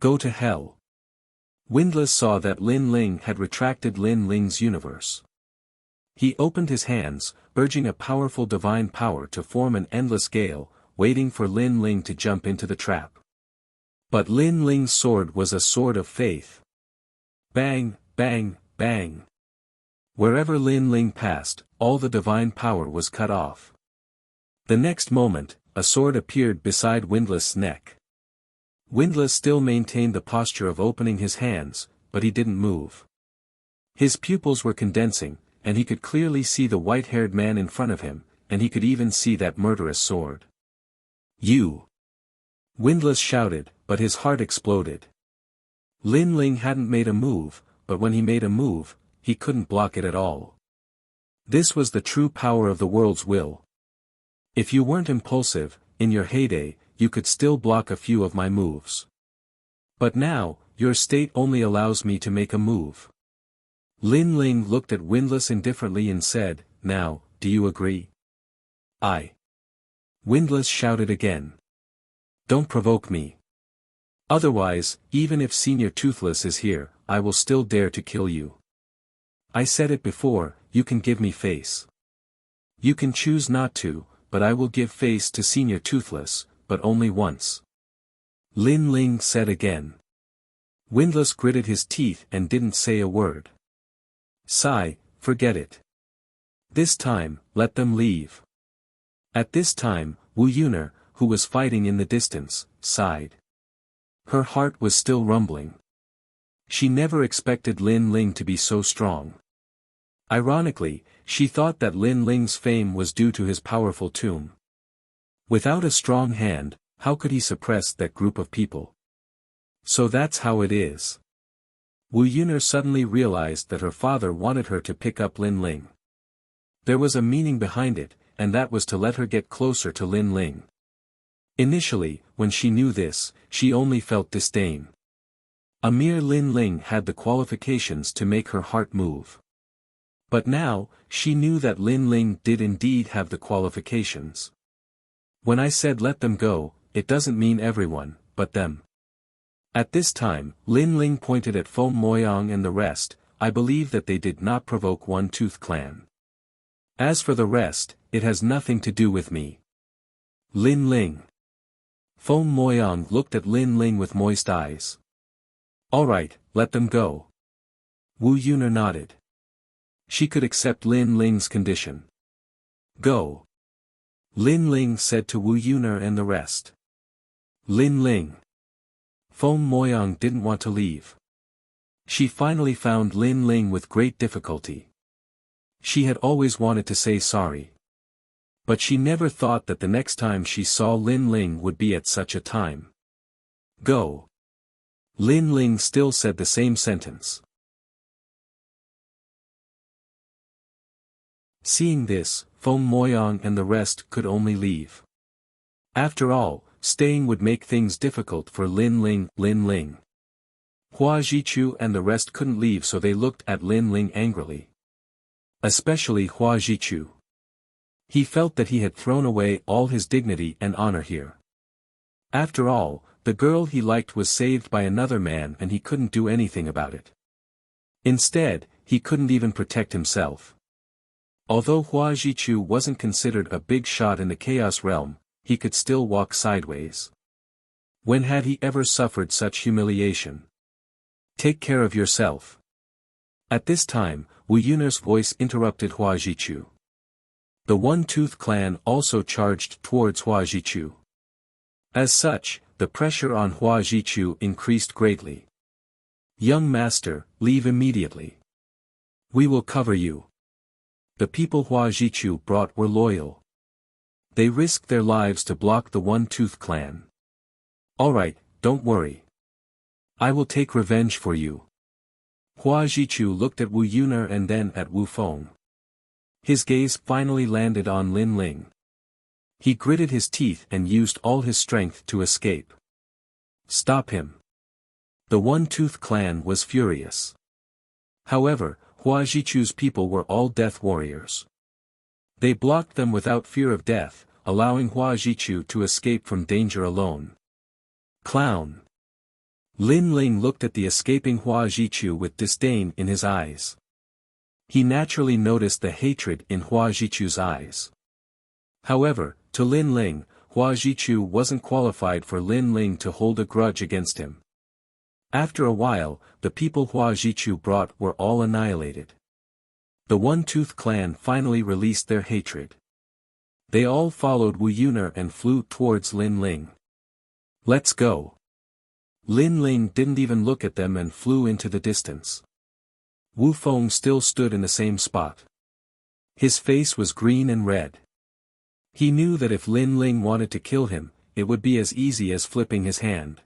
Go to hell. Windless saw that Lin Ling had retracted Lin Ling's universe. He opened his hands, urging a powerful divine power to form an endless gale, waiting for Lin Ling to jump into the trap. But Lin Ling's sword was a sword of faith. Bang, bang, bang. Wherever Lin Ling passed, all the divine power was cut off. The next moment, a sword appeared beside Windless' neck. Windless still maintained the posture of opening his hands, but he didn't move. His pupils were condensing, and he could clearly see the white-haired man in front of him, and he could even see that murderous sword. You! Windless shouted, but his heart exploded. Lin Ling hadn't made a move, but when he made a move, he couldn't block it at all. This was the true power of the world's will. If you weren't impulsive, in your heyday, you could still block a few of my moves. But now, your state only allows me to make a move. Lin Ling looked at Windless indifferently and said, now, do you agree? I. Windless shouted again. Don't provoke me. Otherwise, even if Senior Toothless is here, I will still dare to kill you. I said it before, you can give me face. You can choose not to, but I will give face to Senior Toothless, but only once. Lin Ling said again. Windless gritted his teeth and didn't say a word. Sigh, forget it. This time, let them leave. At this time, Wu Yuner, who was fighting in the distance, sighed. Her heart was still rumbling. She never expected Lin Ling to be so strong. Ironically, she thought that Lin Ling's fame was due to his powerful tomb. Without a strong hand, how could he suppress that group of people? So that's how it is. Wu Yuner suddenly realized that her father wanted her to pick up Lin Ling. There was a meaning behind it, and that was to let her get closer to Lin Ling. Initially, when she knew this, she only felt disdain. A mere Lin Ling had the qualifications to make her heart move. But now, she knew that Lin Ling did indeed have the qualifications. When I said let them go, it doesn't mean everyone, but them. At this time, Lin Ling pointed at Feng Moyang and the rest. I believe that they did not provoke One Tooth Clan. As for the rest, it has nothing to do with me. Lin Ling. Feng Moyang looked at Lin Ling with moist eyes. Alright, let them go. Wu Yuner nodded. She could accept Lin Ling's condition. Go. Lin Ling said to Wu Yuner and the rest. Lin Ling. Feng Moyang didn't want to leave. She finally found Lin Ling with great difficulty. She had always wanted to say sorry. But she never thought that the next time she saw Lin Ling would be at such a time. Go. Lin Ling still said the same sentence. Seeing this, Feng Moyang and the rest could only leave. After all, staying would make things difficult for Lin Ling. Hua Jichu and the rest couldn't leave, so they looked at Lin Ling angrily. Especially Hua Jichu. He felt that he had thrown away all his dignity and honor here. After all, the girl he liked was saved by another man and he couldn't do anything about it. Instead, he couldn't even protect himself. Although Hua Jichu wasn't considered a big shot in the Chaos Realm, he could still walk sideways. When had he ever suffered such humiliation? Take care of yourself. At this time, Wu Yun'er's voice interrupted Hua Jichu. The One-Tooth clan also charged towards Hua Jichu. As such, the pressure on Hua Jichu increased greatly. Young master, leave immediately. We will cover you. The people Hua Jichu brought were loyal. They risked their lives to block the One-Tooth clan. Alright, don't worry. I will take revenge for you. Hua Jichu looked at Wu Yun'er and then at Wu Feng. His gaze finally landed on Lin Ling. He gritted his teeth and used all his strength to escape. Stop him. The One-Tooth clan was furious. However, Hua Jichu's people were all death warriors. They blocked them without fear of death, allowing Hua Jichu to escape from danger alone. Clown. Lin Ling looked at the escaping Hua Jichu with disdain in his eyes. He naturally noticed the hatred in Hua Jichu's eyes. However, to Lin Ling, Hua Jichu wasn't qualified for Lin Ling to hold a grudge against him. After a while, the people Hua Jichu brought were all annihilated. The One-Tooth clan finally released their hatred. They all followed Wu Yun'er and flew towards Lin Ling. Let's go. Lin Ling didn't even look at them and flew into the distance. Wu Feng still stood in the same spot. His face was green and red. He knew that if Lin Ling wanted to kill him, it would be as easy as flipping his hand.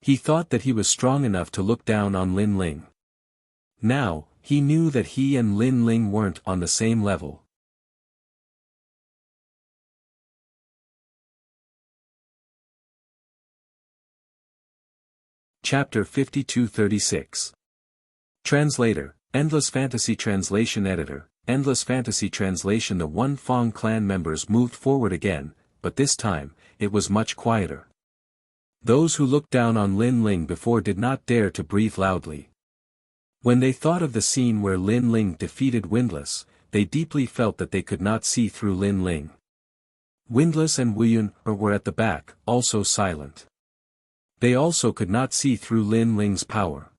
He thought that he was strong enough to look down on Lin Ling. Now, he knew that he and Lin Ling weren't on the same level. Chapter 52-36. Translator, Endless Fantasy Translation Editor, Endless Fantasy Translation. The One Fong clan members moved forward again, but this time, it was much quieter. Those who looked down on Lin Ling before did not dare to breathe loudly. When they thought of the scene where Lin Ling defeated Windless, they deeply felt that they could not see through Lin Ling. Windless and Wu Yun'er were at the back, also silent. They also could not see through Lin Ling's power.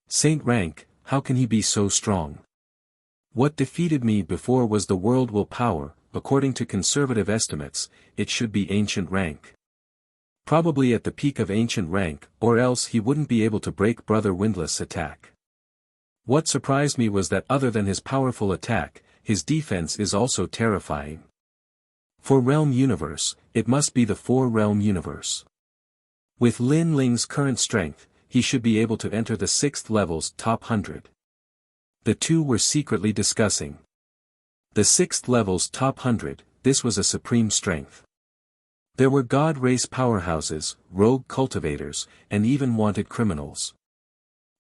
Saint rank, how can he be so strong? What defeated me before was the world will power. According to conservative estimates, it should be ancient rank. Probably at the peak of ancient rank, or else he wouldn't be able to break Brother Windless' attack. What surprised me was that other than his powerful attack, his defense is also terrifying. For Realm Universe, it must be the Four-Realm Universe. With Lin Ling's current strength, he should be able to enter the 6th level's top 100. The two were secretly discussing. The 6th level's top 100, this was a supreme strength. There were god race powerhouses, rogue cultivators, and even wanted criminals.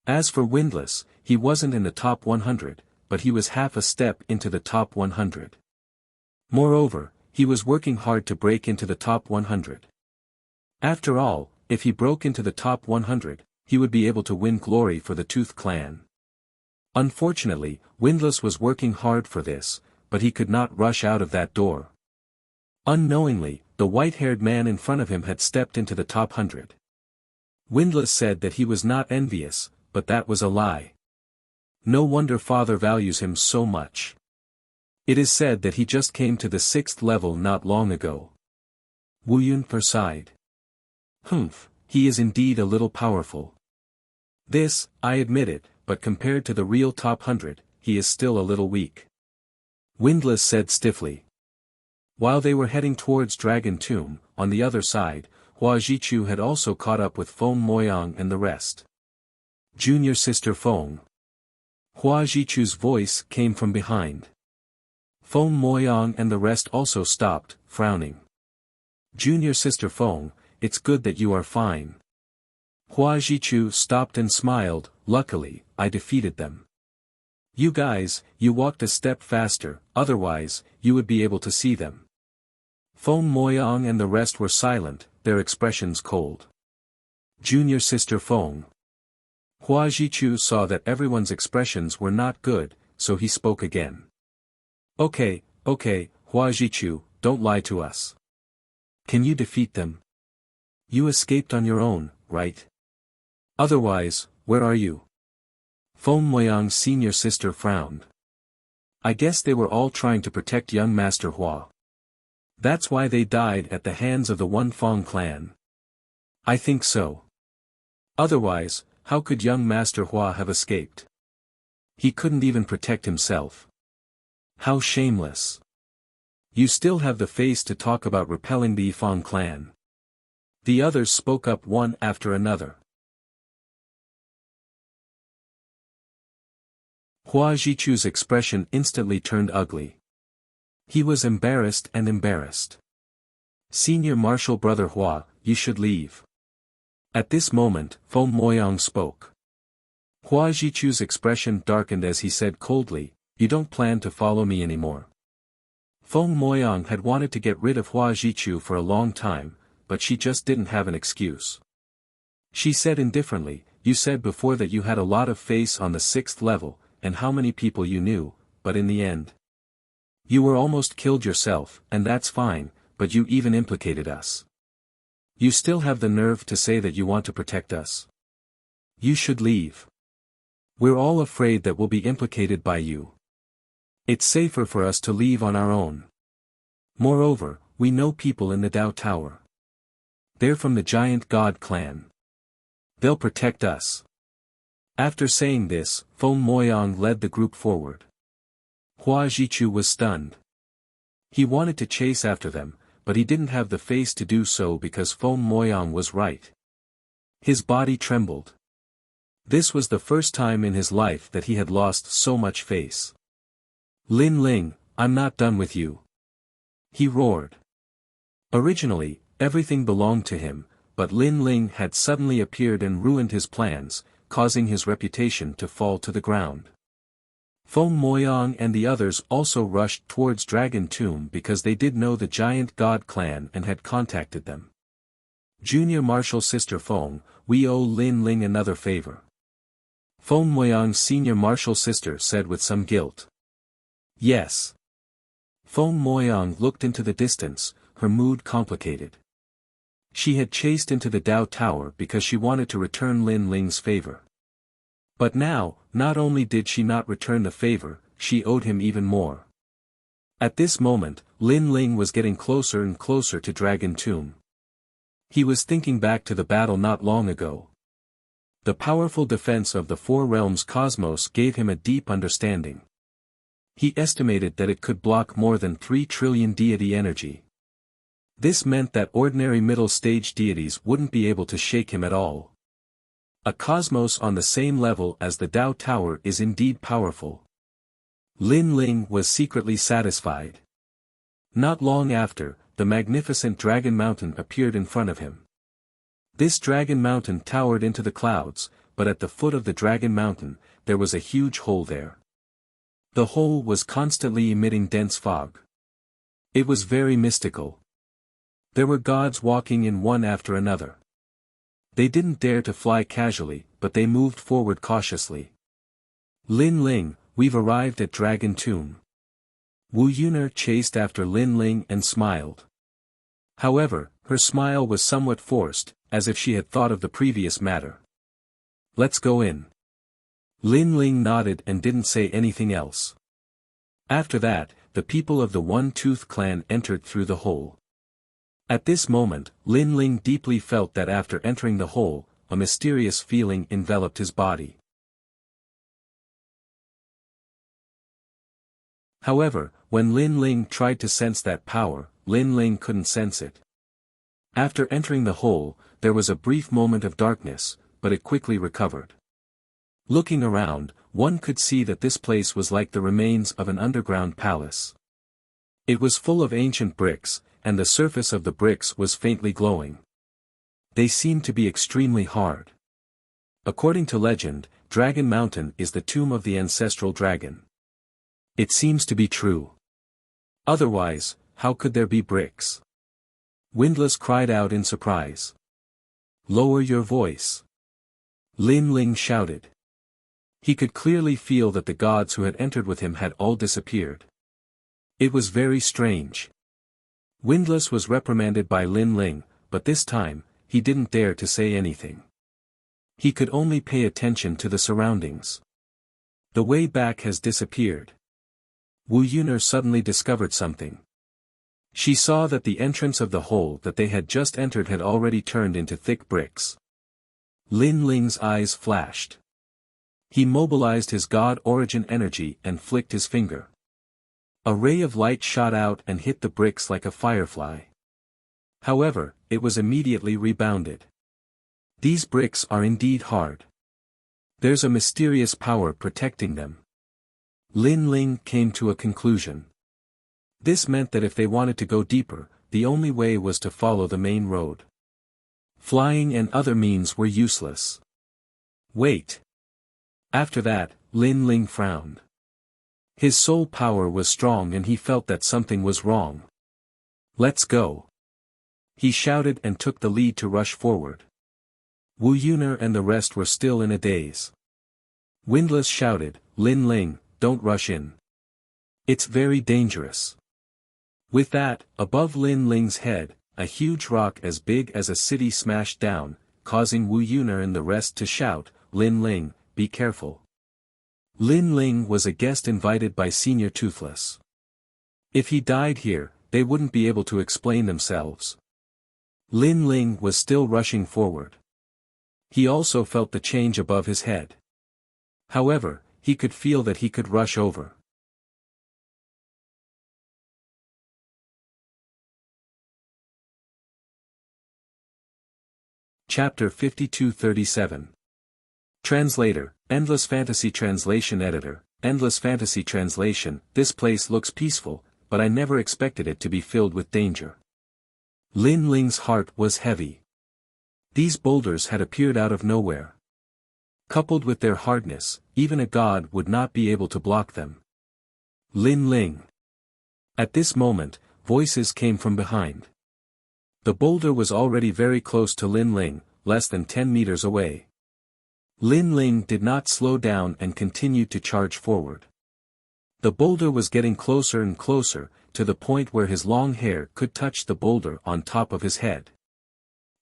As for Windless, he wasn't in the top 100, but he was half a step into the top 100. Moreover, he was working hard to break into the top 100. After all, if he broke into the top 100, he would be able to win glory for the Tooth clan. Unfortunately, Windless was working hard for this, but he could not rush out of that door. Unknowingly, the white-haired man in front of him had stepped into the top 100. Windless said that he was not envious, but that was a lie. No wonder Father values him so much. It is said that he just came to the 6th level not long ago. Wu Yun'er sighed. Humph, he is indeed a little powerful. This, I admit it, but compared to the real top 100, he is still a little weak. Windless said stiffly. While they were heading towards Dragon Tomb, on the other side, Hua Jichu had also caught up with Feng Moyang and the rest. Junior sister Feng. Hua Jichu's voice came from behind. Feng Moyang and the rest also stopped, frowning. Junior sister Feng, it's good that you are fine. Hua Jichu stopped and smiled. Luckily, I defeated them. You guys, you walked a step faster, otherwise, you would be able to see them. Feng Moyang and the rest were silent, their expressions cold. Junior sister Feng. Hua Jichu saw that everyone's expressions were not good, so he spoke again. Okay, Hua Jichu, don't lie to us. Can you defeat them? You escaped on your own, right? Otherwise, where are you? Feng Moyang's senior sister frowned. I guess they were all trying to protect young Master Hua. That's why they died at the hands of the One Fong clan. I think so. Otherwise, how could young Master Hua have escaped? He couldn't even protect himself. How shameless. You still have the face to talk about repelling the Yifang clan. The others spoke up one after another. Hua Jichu's expression instantly turned ugly. He was embarrassed and embarrassed. Senior Martial Brother Hua, you should leave. At this moment, Feng Moyang spoke. Hua Jichu's expression darkened as he said coldly, you don't plan to follow me anymore. Feng Moyang had wanted to get rid of Hua Jichu for a long time, but she just didn't have an excuse. She said indifferently, you said before that you had a lot of face on the 6th level, and how many people you knew, but in the end. You were almost killed yourself, and that's fine, but you even implicated us. You still have the nerve to say that you want to protect us. You should leave. We're all afraid that we'll be implicated by you. It's safer for us to leave on our own. Moreover, we know people in the Dao Tower. They're from the Giant God clan. They'll protect us. After saying this, Feng Moyang led the group forward. Hua Jichu was stunned. He wanted to chase after them, but he didn't have the face to do so because Feng Moyang was right. His body trembled. This was the first time in his life that he had lost so much face. Lin Ling, I'm not done with you. He roared. Originally, everything belonged to him, but Lin Ling had suddenly appeared and ruined his plans, causing his reputation to fall to the ground. Feng Moyang and the others also rushed towards Dragon Tomb because they did know the Giant God clan and had contacted them. Junior Martial Sister Feng, we owe Lin Ling another favor. Feng Moyang's senior martial sister said with some guilt. Yes. Feng Moyang looked into the distance, her mood complicated. She had chased into the Dao Tower because she wanted to return Lin Ling's favor. But now, not only did she not return the favor, she owed him even more. At this moment, Lin Ling was getting closer and closer to Dragon Tomb. He was thinking back to the battle not long ago. The powerful defense of the Four Realms cosmos gave him a deep understanding. He estimated that it could block more than 3 trillion deity energy. This meant that ordinary middle-stage deities wouldn't be able to shake him at all. A cosmos on the same level as the Dao Tower is indeed powerful. Lin Ling was secretly satisfied. Not long after, the magnificent Dragon Mountain appeared in front of him. This Dragon Mountain towered into the clouds, but at the foot of the Dragon Mountain, there was a huge hole there. The hole was constantly emitting dense fog. It was very mystical. There were gods walking in one after another. They didn't dare to fly casually, but they moved forward cautiously. Lin Ling, we've arrived at Dragon Tomb. Wu Yuner chased after Lin Ling and smiled. However, her smile was somewhat forced, as if she had thought of the previous matter. Let's go in. Lin Ling nodded and didn't say anything else. After that, the people of the One-Tooth clan entered through the hole. At this moment, Lin Ling deeply felt that after entering the hole, a mysterious feeling enveloped his body. However, when Lin Ling tried to sense that power, Lin Ling couldn't sense it. After entering the hole, there was a brief moment of darkness, but it quickly recovered. Looking around, one could see that this place was like the remains of an underground palace. It was full of ancient bricks, and the surface of the bricks was faintly glowing. They seemed to be extremely hard. According to legend, Dragon Mountain is the tomb of the ancestral dragon. It seems to be true. Otherwise, how could there be bricks? Windless cried out in surprise. Lower your voice. Lin Ling shouted. He could clearly feel that the gods who had entered with him had all disappeared. It was very strange. Windless was reprimanded by Lin Ling, but this time, he didn't dare to say anything. He could only pay attention to the surroundings. The way back has disappeared. Wu Yuner suddenly discovered something. She saw that the entrance of the hole that they had just entered had already turned into thick bricks. Lin Ling's eyes flashed. He mobilized his god origin energy and flicked his finger. A ray of light shot out and hit the bricks like a firefly. However, it was immediately rebounded. These bricks are indeed hard. There's a mysterious power protecting them. Lin Ling came to a conclusion. This meant that if they wanted to go deeper, the only way was to follow the main road. Flying and other means were useless. Wait. After that, Lin Ling frowned. His soul power was strong and he felt that something was wrong. Let's go. He shouted and took the lead to rush forward. Wu Yuner and the rest were still in a daze. Windless shouted, Lin Ling, don't rush in. It's very dangerous. With that, above Lin Ling's head, a huge rock as big as a city smashed down, causing Wu Yuner and the rest to shout, Lin Ling, be careful. Lin Ling was a guest invited by Senior Toothless. If he died here, they wouldn't be able to explain themselves. Lin Ling was still rushing forward. He also felt the change above his head. However, he could feel that he could rush over. Chapter 52-37. Translator, Endless Fantasy Translation Editor, Endless Fantasy Translation. This place looks peaceful, but I never expected it to be filled with danger. Lin Ling's heart was heavy. These boulders had appeared out of nowhere. Coupled with their hardness, even a god would not be able to block them. Lin Ling. At this moment, voices came from behind. The boulder was already very close to Lin Ling, less than 10 meters away. Lin Ling did not slow down and continued to charge forward. The boulder was getting closer and closer, to the point where his long hair could touch the boulder on top of his head.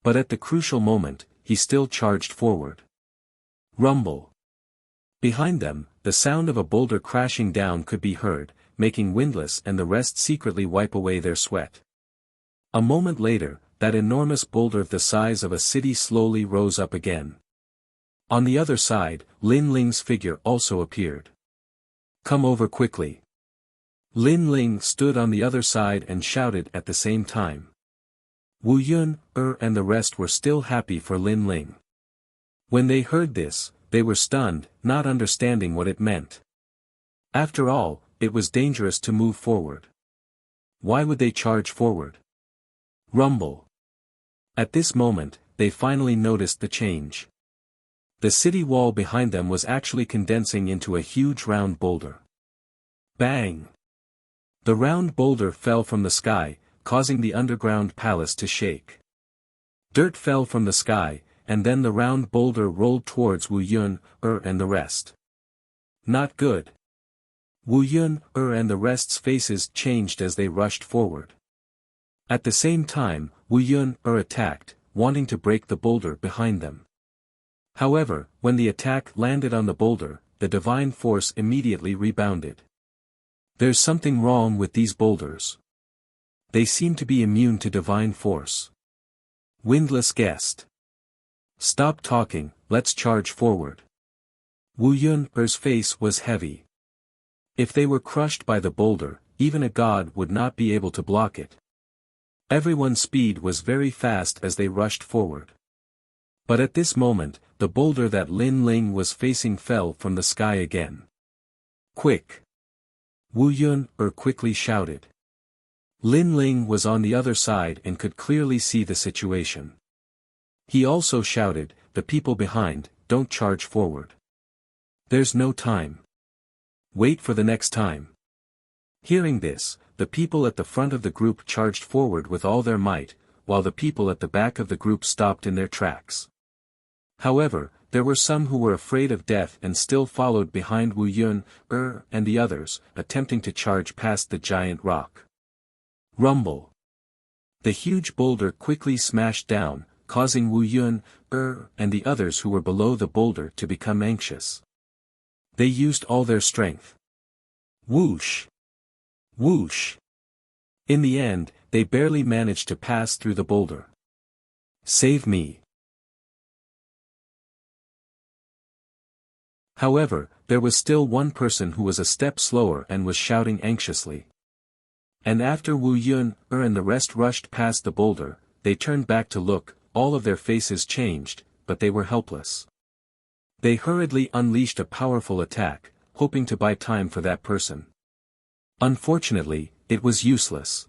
But at the crucial moment, he still charged forward. Rumble. Behind them, the sound of a boulder crashing down could be heard, making Windless and the rest secretly wipe away their sweat. A moment later, that enormous boulder the size of a city slowly rose up again. On the other side, Lin Ling's figure also appeared. Come over quickly. Lin Ling stood on the other side and shouted at the same time. Wu Yun, and the rest were still happy for Lin Ling. When they heard this, they were stunned, not understanding what it meant. After all, it was dangerous to move forward. Why would they charge forward? Rumble. At this moment, they finally noticed the change. The city wall behind them was actually condensing into a huge round boulder. Bang! The round boulder fell from the sky, causing the underground palace to shake. Dirt fell from the sky, and then the round boulder rolled towards Wu Yun, and the rest. Not good. Wu Yun, and the rest's faces changed as they rushed forward. At the same time, Wu Yun, attacked, wanting to break the boulder behind them. However, when the attack landed on the boulder, the divine force immediately rebounded. There's something wrong with these boulders. They seem to be immune to divine force. Windless guessed. Stop talking, let's charge forward. Wu Yun's face was heavy. If they were crushed by the boulder, even a god would not be able to block it. Everyone's speed was very fast as they rushed forward. But at this moment, the boulder that Lin Ling was facing fell from the sky again. Quick! Wu Yun, quickly shouted. Lin Ling was on the other side and could clearly see the situation. He also shouted, the people behind, don't charge forward. There's no time. Wait for the next time. Hearing this, the people at the front of the group charged forward with all their might, while the people at the back of the group stopped in their tracks. However, there were some who were afraid of death and still followed behind Wu Yun, and the others, attempting to charge past the giant rock. Rumble. The huge boulder quickly smashed down, causing Wu Yun, and the others who were below the boulder to become anxious. They used all their strength. Whoosh! Whoosh! In the end, they barely managed to pass through the boulder. Save me! However, there was still one person who was a step slower and was shouting anxiously. And after Wu Yun, and the rest rushed past the boulder, they turned back to look. All of their faces changed, but they were helpless. They hurriedly unleashed a powerful attack, hoping to buy time for that person. Unfortunately, it was useless.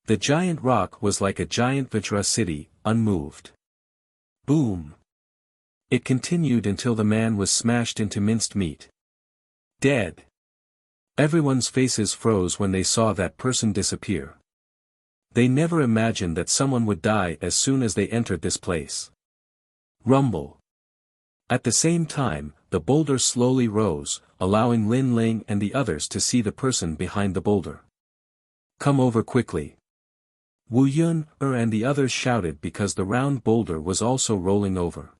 The giant rock was like a giant Vajra city, unmoved. Boom! It continued until the man was smashed into minced meat. Dead. Everyone's faces froze when they saw that person disappear. They never imagined that someone would die as soon as they entered this place. Rumble. At the same time, the boulder slowly rose, allowing Lin Ling and the others to see the person behind the boulder. Come over quickly. Wu Yun, and the others shouted because the round boulder was also rolling over.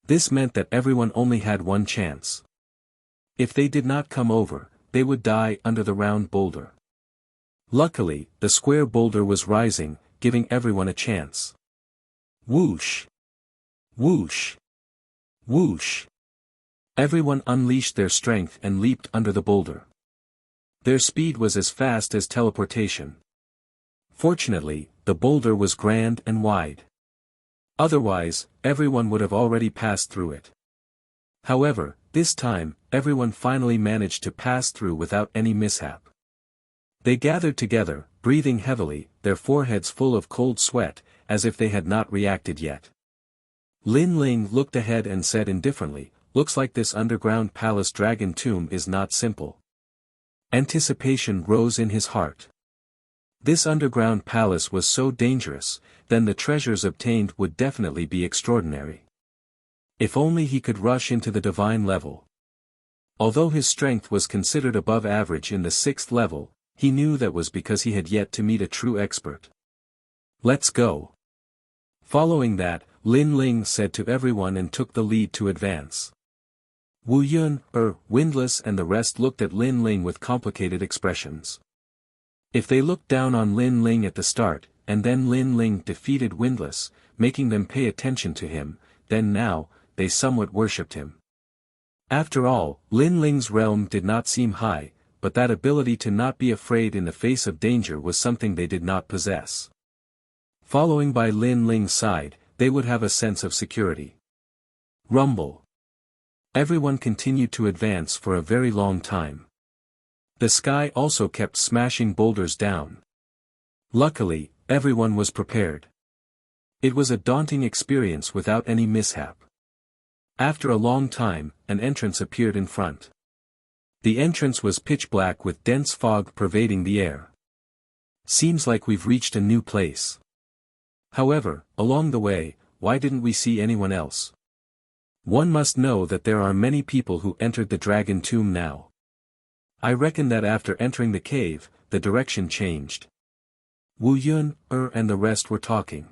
This meant that everyone only had one chance. If they did not come over, they would die under the round boulder. Luckily, the square boulder was rising, giving everyone a chance. Whoosh! Whoosh! Whoosh! Everyone unleashed their strength and leaped under the boulder. Their speed was as fast as teleportation. Fortunately, the boulder was grand and wide. Otherwise, everyone would have already passed through it. However, this time, everyone finally managed to pass through without any mishap. They gathered together, breathing heavily, their foreheads full of cold sweat, as if they had not reacted yet. Lin Ling looked ahead and said indifferently, "Looks like this underground palace dragon tomb is not simple." Anticipation rose in his heart. This underground palace was so dangerous, then the treasures obtained would definitely be extraordinary. If only he could rush into the divine level. Although his strength was considered above average in the 6th level, he knew that was because he had yet to meet a true expert. Let's go. Following that, Lin Ling said to everyone and took the lead to advance. Wu Yun, Windless and the rest looked at Lin Ling with complicated expressions. If they looked down on Lin Ling at the start, and then Lin Ling defeated Windless, making them pay attention to him, then now, they somewhat worshipped him. After all, Lin Ling's realm did not seem high, but that ability to not be afraid in the face of danger was something they did not possess. Following by Lin Ling's side, they would have a sense of security. Rumble. Everyone continued to advance for a very long time. The sky also kept smashing boulders down. Luckily, everyone was prepared. It was a daunting experience without any mishap. After a long time, an entrance appeared in front. The entrance was pitch black with dense fog pervading the air. Seems like we've reached a new place. However, along the way, why didn't we see anyone else? One must know that there are many people who entered the dragon tomb now. I reckon that after entering the cave, the direction changed. Wu Yun, and the rest were talking.